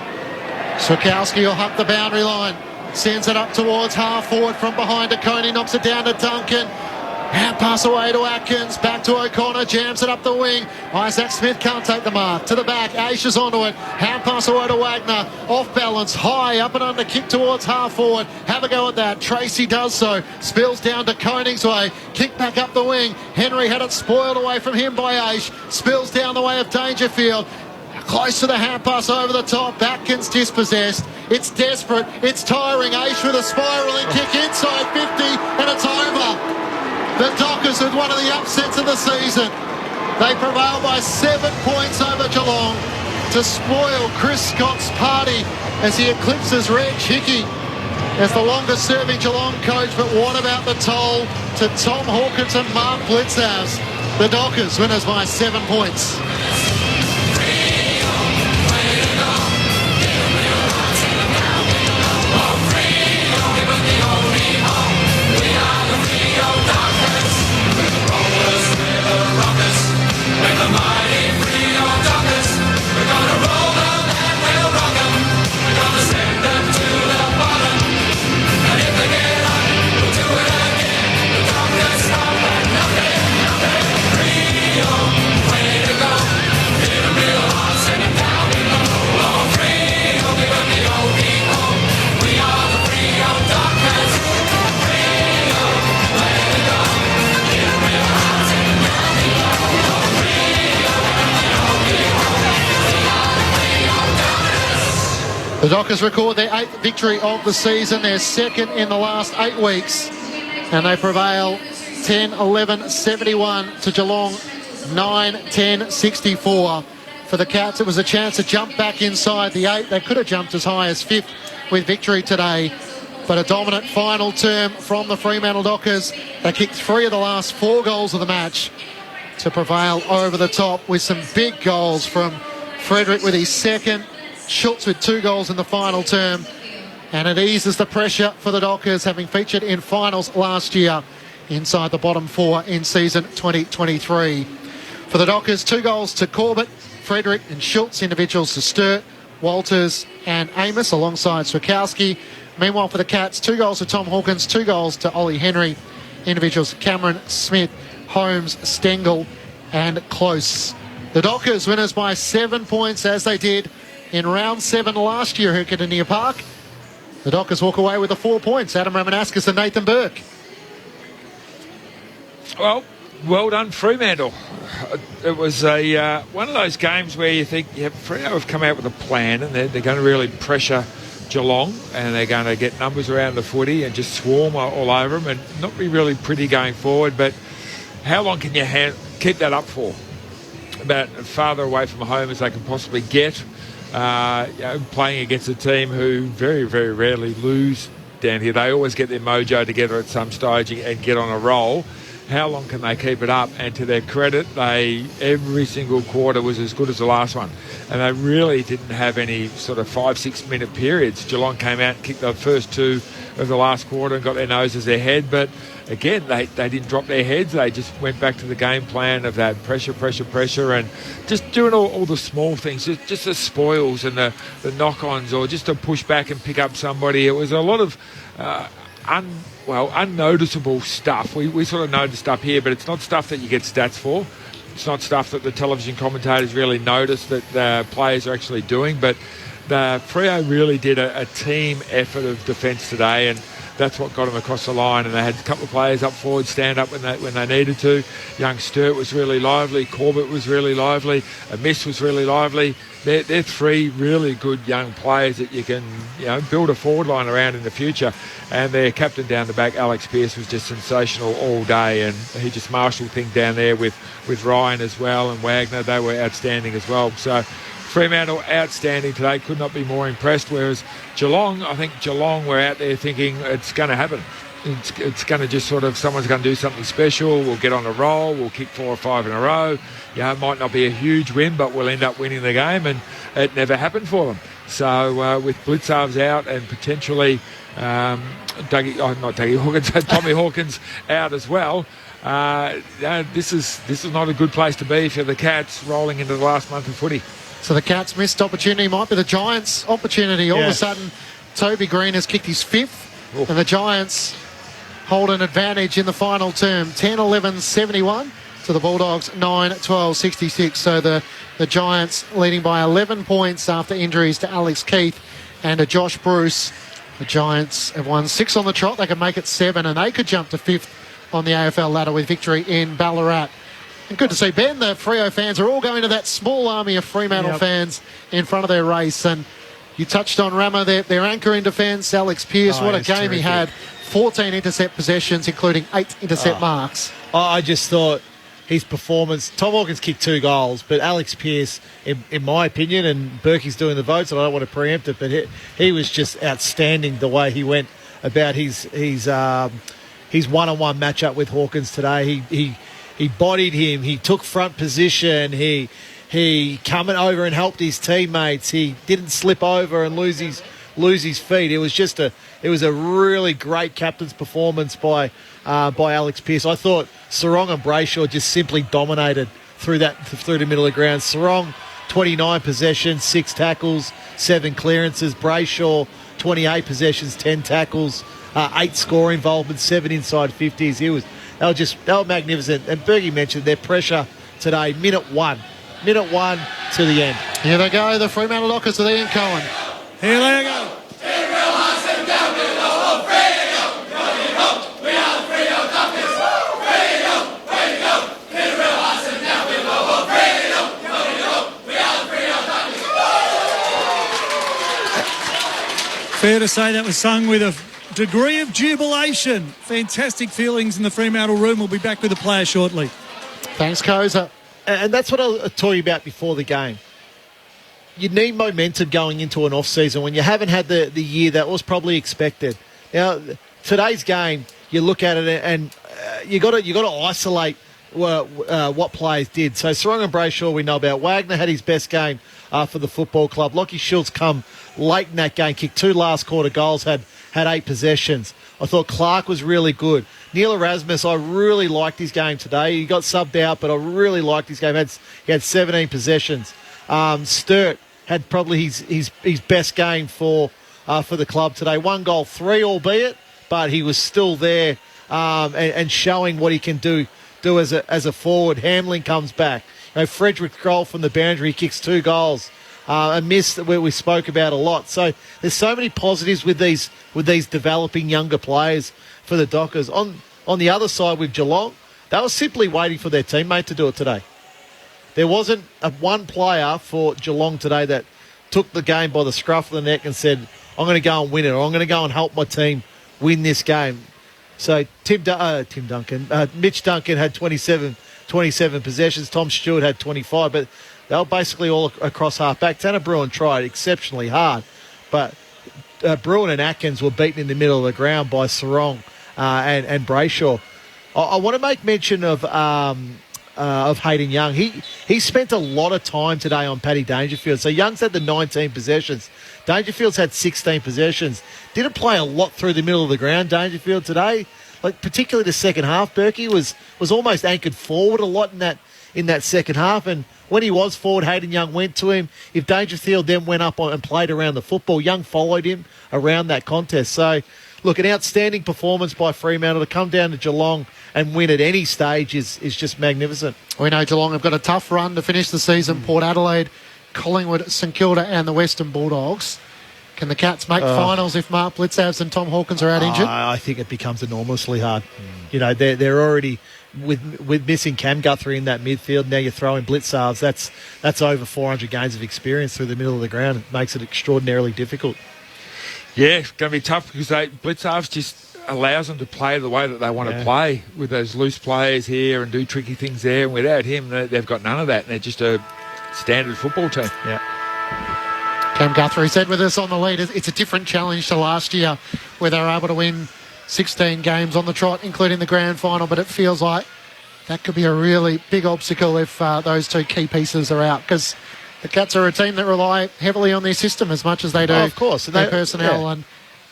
Switkowski will huck the boundary line. Sends it up towards half forward from behind to Coney. Knocks it down to Duncan. Hand pass away to Atkins. Back to O'Connor. Jams it up the wing. Isaac Smith can't take the mark. To the back. Aish is onto it. Hand pass away to Wagner. Off balance. High. Up and under. Kick towards half forward. Have a go at that. Tracy does so. Spills down to Koning's way. Kick back up the wing. Henry had it spoiled away from him by Aish. Spills down the way of Dangerfield. Close to the hand pass over the top. Atkins dispossessed. It's desperate. It's tiring. Aish with a spiralling kick inside 50 and it's over. The Dockers with one of the upsets of the season. They prevail by 7 points over Geelong to spoil Chris Scott's party as he eclipses Reg Hickey as the longest serving Geelong coach. But what about the toll to Tom Hawkins and Mark Blitzhouse? The Dockers winners by 7 points. Way to go. The Dockers record their 8th victory of the season, their second in the last 8 weeks, and they prevail 10-11-71 to Geelong 9-10-64. For the Cats, it was a chance to jump back inside the 8. They could have jumped as high as 5th with victory today, but a dominant final term from the Fremantle Dockers. They kicked 3 of the last 4 goals of the match to prevail over the top with some big goals from Frederick with his second, Schultz with 2 goals in the final term, and it eases the pressure for the Dockers, having featured in finals last year inside the bottom 4 in season 2023. For the Dockers, 2 goals to Corbett, Frederick and Schultz, individuals to Sturt, Walters and Amos alongside Swakowski. Meanwhile for the Cats, 2 goals to Tom Hawkins, 2 goals to Ollie Henry, individuals to Cameron, Smith, Holmes, Stengel and Close. The Dockers winners by 7 points as they did in round 7 last year here at Kinnear Park. The Dockers walk away with the 4 points. Adam Ramanauskas and Nathan Burke. Well done, Fremantle. It was a one of those games where you think, Fremantle have come out with a plan and they're going to really pressure Geelong and they're going to get numbers around the footy and just swarm all over them and not be really pretty going forward. But how long can you keep that up for? About farther away from home as they can possibly get. Playing against a team who very, very rarely lose down here. They always get their mojo together at some stage and get on a roll. How long can they keep it up? And to their credit, every single quarter was as good as the last one. And they really didn't have any sort of 5-6 minute periods. Geelong came out and kicked the first 2 of the last quarter and got their noses ahead. But again, they didn't drop their heads. They just went back to the game plan of that pressure, and just doing all the small things, just the spoils and the knock-ons, or just to push back and pick up somebody. It was a lot of unnoticeable stuff. We sort of noticed up here, but it's not stuff that you get stats for. It's not stuff that the television commentators really notice that the players are actually doing. But the Freo really did a team effort of defence today, and that's what got them across the line. And they had a couple of players up forward stand up when they needed to. Young Sturt was really lively. Corbett was really lively. Amiss was really lively. They're 3 really good young players that you can build a forward line around in the future. And their captain down the back, Alex Pearce, was just sensational all day, and he just marshalled things down there with Ryan as well and Wagner. They were outstanding as well. So Fremantle outstanding today, could not be more impressed. Whereas Geelong, I think Geelong were out there thinking it's going to happen. It's going to just sort of, someone's going to do something special. We'll get on a roll. We'll kick 4 or 5 in a row. It might not be a huge win, but we'll end up winning the game, and it never happened for them. So with Blitzarves out and potentially Tommy Hawkins out as well, this is not a good place to be for the Cats rolling into the last month of footy. So the Cats' missed opportunity might be the Giants' opportunity. All of a sudden, Toby Green has kicked his 5th, and the Giants hold an advantage in the final term, 10-11-71 to the Bulldogs, 9-12-66. So the Giants leading by 11 points after injuries to Alex Keith and to Josh Bruce. The Giants have won 6 on the trot. They can make it 7, and they could jump to 5th on the AFL ladder with victory in Ballarat. And good to see, Ben, the Freo fans are all going to that small army of Fremantle fans in front of their race. And you touched on Rama, their anchor in defence, Alex Pearce. What a game he had. 14 intercept possessions, including 8 intercept marks. I just thought his performance, Tom Hawkins kicked 2 goals, but Alex Pearce, in my opinion, and Berkey's doing the votes, and I don't want to preempt it, but he was just outstanding the way he went about his one-on-one matchup with Hawkins today. He bodied him. He took front position. He coming over and helped his teammates. He didn't slip over and lose his feet. It was a really great captain's performance by Alex Pearce. I thought Sarong and Brayshaw just simply dominated through the middle of the ground. Sarong, 29 possessions, 6 tackles, 7 clearances. Brayshaw, 28 possessions, 10 tackles, 8 score involvements, 7 inside 50s. They were magnificent. And Bergie mentioned their pressure today, minute one to the end. Here they go, the Fremantle Dockers with Ian Cohen. Here they go. Fair to say that was sung with a degree of jubilation. Fantastic feelings in the Fremantle room. We'll be back with the player shortly. Thanks, Koza. And that's what I was talking about before the game. You need momentum going into an off-season when you haven't had the year that was probably expected. Now, today's game, you look at it and you got to isolate what players did. So Sarong and Brayshaw, we know about. Wagner had his best game for the football club. Lockie Schultz come late in that game, kicked 2 last quarter goals, had 8 possessions. I thought Clark was really good. Neil Erasmus, I really liked his game today. He got subbed out, but I really liked his game. He had 17 possessions. Sturt had probably his best game for the club today. 1 goal, 3 albeit, but he was still there and showing what he can do as a forward. Hamlin comes back. Frederick Grohl from the boundary, he kicks 2 goals. A miss that we spoke about a lot. So there's so many positives with these developing younger players for the Dockers. On the other side with Geelong, they were simply waiting for their teammate to do it today. There wasn't one player for Geelong today that took the game by the scruff of the neck and said, I'm going to go and win it, or I'm going to go and help my team win this game. So Mitch Duncan had 27 possessions. Tom Stewart had 25, but they were basically all across half-back. Tanner Bruin tried exceptionally hard, but Bruin and Atkins were beaten in the middle of the ground by Sarong and Brayshaw. I want to make mention of Hayden Young. He spent a lot of time today on Paddy Dangerfield. So Young's had the 19 possessions. Dangerfield's had 16 possessions. Didn't play a lot through the middle of the ground, Dangerfield, today. Like particularly the second half, Berkey was almost anchored forward a lot in that second half. And when he was forward, Hayden Young went to him. If Dangerfield then went up and played around the football, Young followed him around that contest. So, look, an outstanding performance by Fremantle to come down to Geelong and win at any stage is just magnificent. We know Geelong have got a tough run to finish the season. Port Adelaide, Collingwood, St Kilda and the Western Bulldogs. Can the Cats make finals if Mark Blitzavs and Tom Hawkins are out injured? I think it becomes enormously hard. You know, they're already with missing Cam Guthrie in that midfield. Now you're throwing Blitzavs. That's over 400 games of experience through the middle of the ground. It makes it extraordinarily difficult. Yeah, it's going to be tough because Blitzavs just allows them to play the way that they want to play with those loose players here and do tricky things there. And without him, they've got none of that. And they're just a standard football team. Yeah. Cam Guthrie said with us on the lead, it's a different challenge to last year where they were able to win 16 games on the trot, including the grand final, but it feels like that could be a really big obstacle if those 2 key pieces are out, because the Cats are a team that rely heavily on their system as much as they do. Of course. Their personnel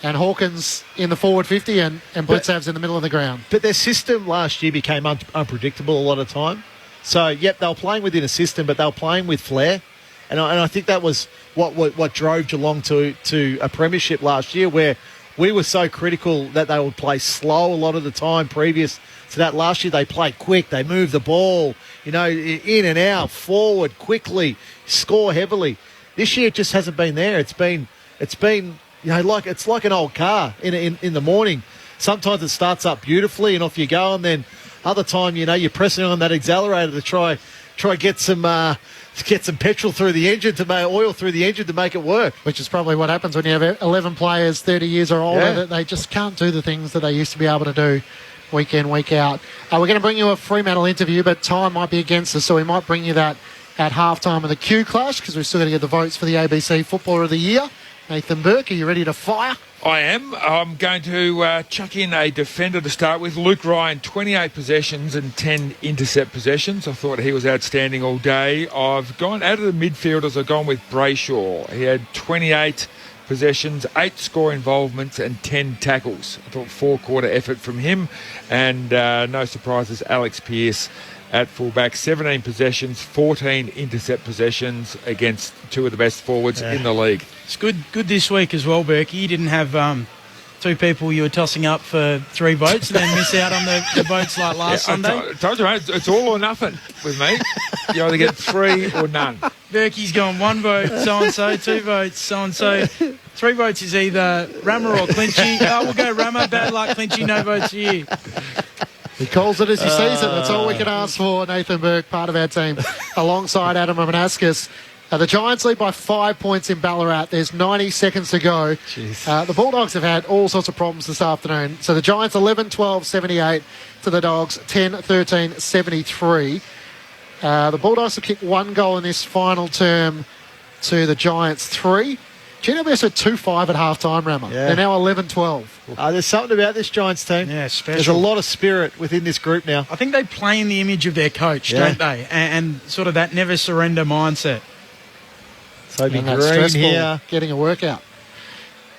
and Hawkins in the forward 50 and Blitzavs in the middle of the ground. But their system last year became unpredictable a lot of time. So, yep, they were playing within a system, but they were playing with flair. And I think that was what drove Geelong to a premiership last year, where we were so critical that they would play slow a lot of the time previous to that. Last year they played quick, they moved the ball, in and out, forward, quickly, score heavily. This year it just hasn't been there. It's been it's like an old car in the morning. Sometimes it starts up beautifully and off you go, and then other time, you're pressing on that accelerator to try get some petrol through the engine oil through the engine to make it work. Which is probably what happens when you have 11 players 30 years or older that they just can't do the things that they used to be able to do week in, week out. We're going to bring you a Fremantle interview, but time might be against us, so we might bring you that at halftime of the Q Clash, because we've still got to get the votes for the ABC Footballer of the Year. Nathan Burke, are you ready to fire? I am. I'm going to chuck in a defender to start with. Luke Ryan, 28 possessions and 10 intercept possessions. I thought he was outstanding all day. I've gone out of the midfielders. I've gone with Brayshaw. He had 28 possessions, 8 score involvements and 10 tackles. I thought 4-quarter effort from him. And no surprises, Alex Pearce at fullback, 17 possessions, 14 intercept possessions against 2 of the best forwards in the league. It's good this week as well, Berkey. You didn't have 2 people you were tossing up for 3 votes and then miss out on the votes like last Sunday. I told you, mate, it's all or nothing with me. You either get 3 or none. Berkey's gone 1 vote, so-and-so, 2 votes, so-and-so. 3 votes is either Rama or Clinchy. We'll go Rama, bad luck, Clinchy, no votes for you. He calls it as he sees it. That's all we can ask for. Nathan Burke, part of our team, alongside Adam Manaskis. The Giants lead by 5 points in Ballarat. There's 90 seconds to go. The Bulldogs have had all sorts of problems this afternoon. So the Giants 11-12, 78 to the Dogs, 10-13, 73. The Bulldogs have kicked 1 goal in this final term to the Giants 3. GWS had 2-5 at half-time, Rammer. Yeah. They're now 11-12. There's something about this Giants team. Yeah, special. There's a lot of spirit within this group now. I think they play in the image of their coach, don't they? And sort of that never surrender mindset. Toby And that Green stressful here. getting a workout.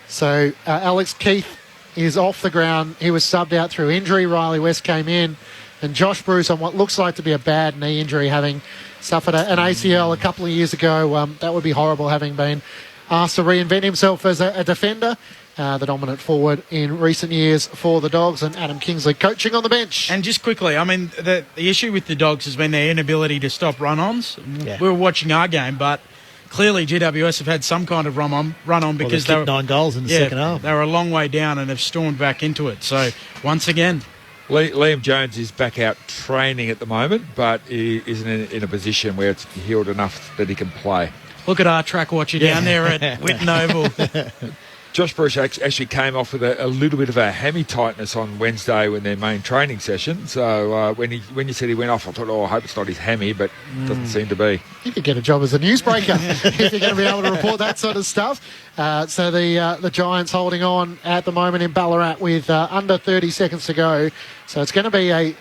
So Alex Keith is off the ground. He was subbed out through injury. Riley West came in. And Josh Bruce on what looks like to be a bad knee injury, having suffered an ACL a couple of years ago. That would be horrible, having been asked to reinvent himself as a defender. The dominant forward in recent years for the Dogs, and Adam Kingsley coaching on the bench. And just quickly, I mean, the issue with the Dogs has been their inability to stop run-ons. Yeah. We were watching our game, but clearly GWS have had some kind of run-on because they kicked 9 goals in the second half. They were a long way down and have stormed back into it. So, once again... Liam Jones is back out training at the moment, but he isn't in a position where it's healed enough that he can play. Look at our track watcher down there at Whitten Oval. Josh Bruce actually came off with a little bit of a hammy tightness on Wednesday when their main training session. So when you said he went off, I thought, I hope it's not his hammy, but it doesn't seem to be. You could get a job as a newsbreaker if you're going to be able to report that sort of stuff. So the Giants holding on at the moment in Ballarat with under 30 seconds to go. So it's going to be a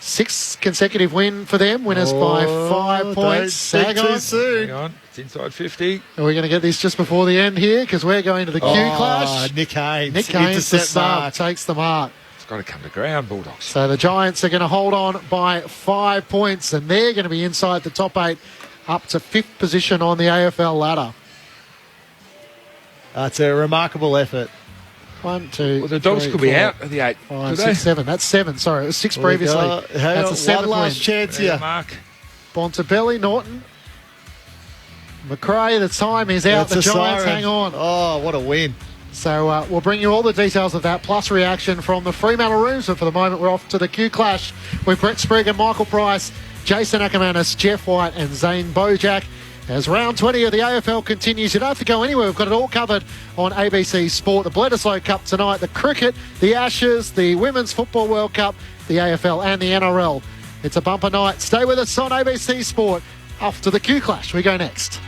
6th consecutive win for them. Winners by 5 points. Hang on. Hang on. It's inside 50. Are we going to get this just before the end here? Because we're going to the Q clash. Nick Haynes. Nick Haynes, the intercept sub, mark. takes the mark. It's got to come to ground, Bulldogs. So the Giants are going to hold on by 5 points, and they're going to be inside the top 8, up to 5th position on the AFL ladder. It's a remarkable effort. 1, 2, Well, the Dogs 3, could be 4, out of the 8. 5, 6, 7. That's 7. Sorry, it was 6 previously. That's a 7th one last win. chance here. Mark. Bontebelli, Norton, McRae. The time is out. That's The a Giants siren. hang on. Oh, what a win. So we'll bring you all the details of that, plus reaction from the Fremantle rooms. But for the moment, we're off to the Q Clash with Brett Sprigg and Michael Price, Jason Ackermanis, Jeff White and Zane Bojack. As round 20 of the AFL continues, you don't have to go anywhere. We've got it all covered on ABC Sport. The Bledisloe Cup tonight, the cricket, the Ashes, the Women's Football World Cup, the AFL and the NRL. It's a bumper night. Stay with us on ABC Sport. Off to the Q Clash we go next.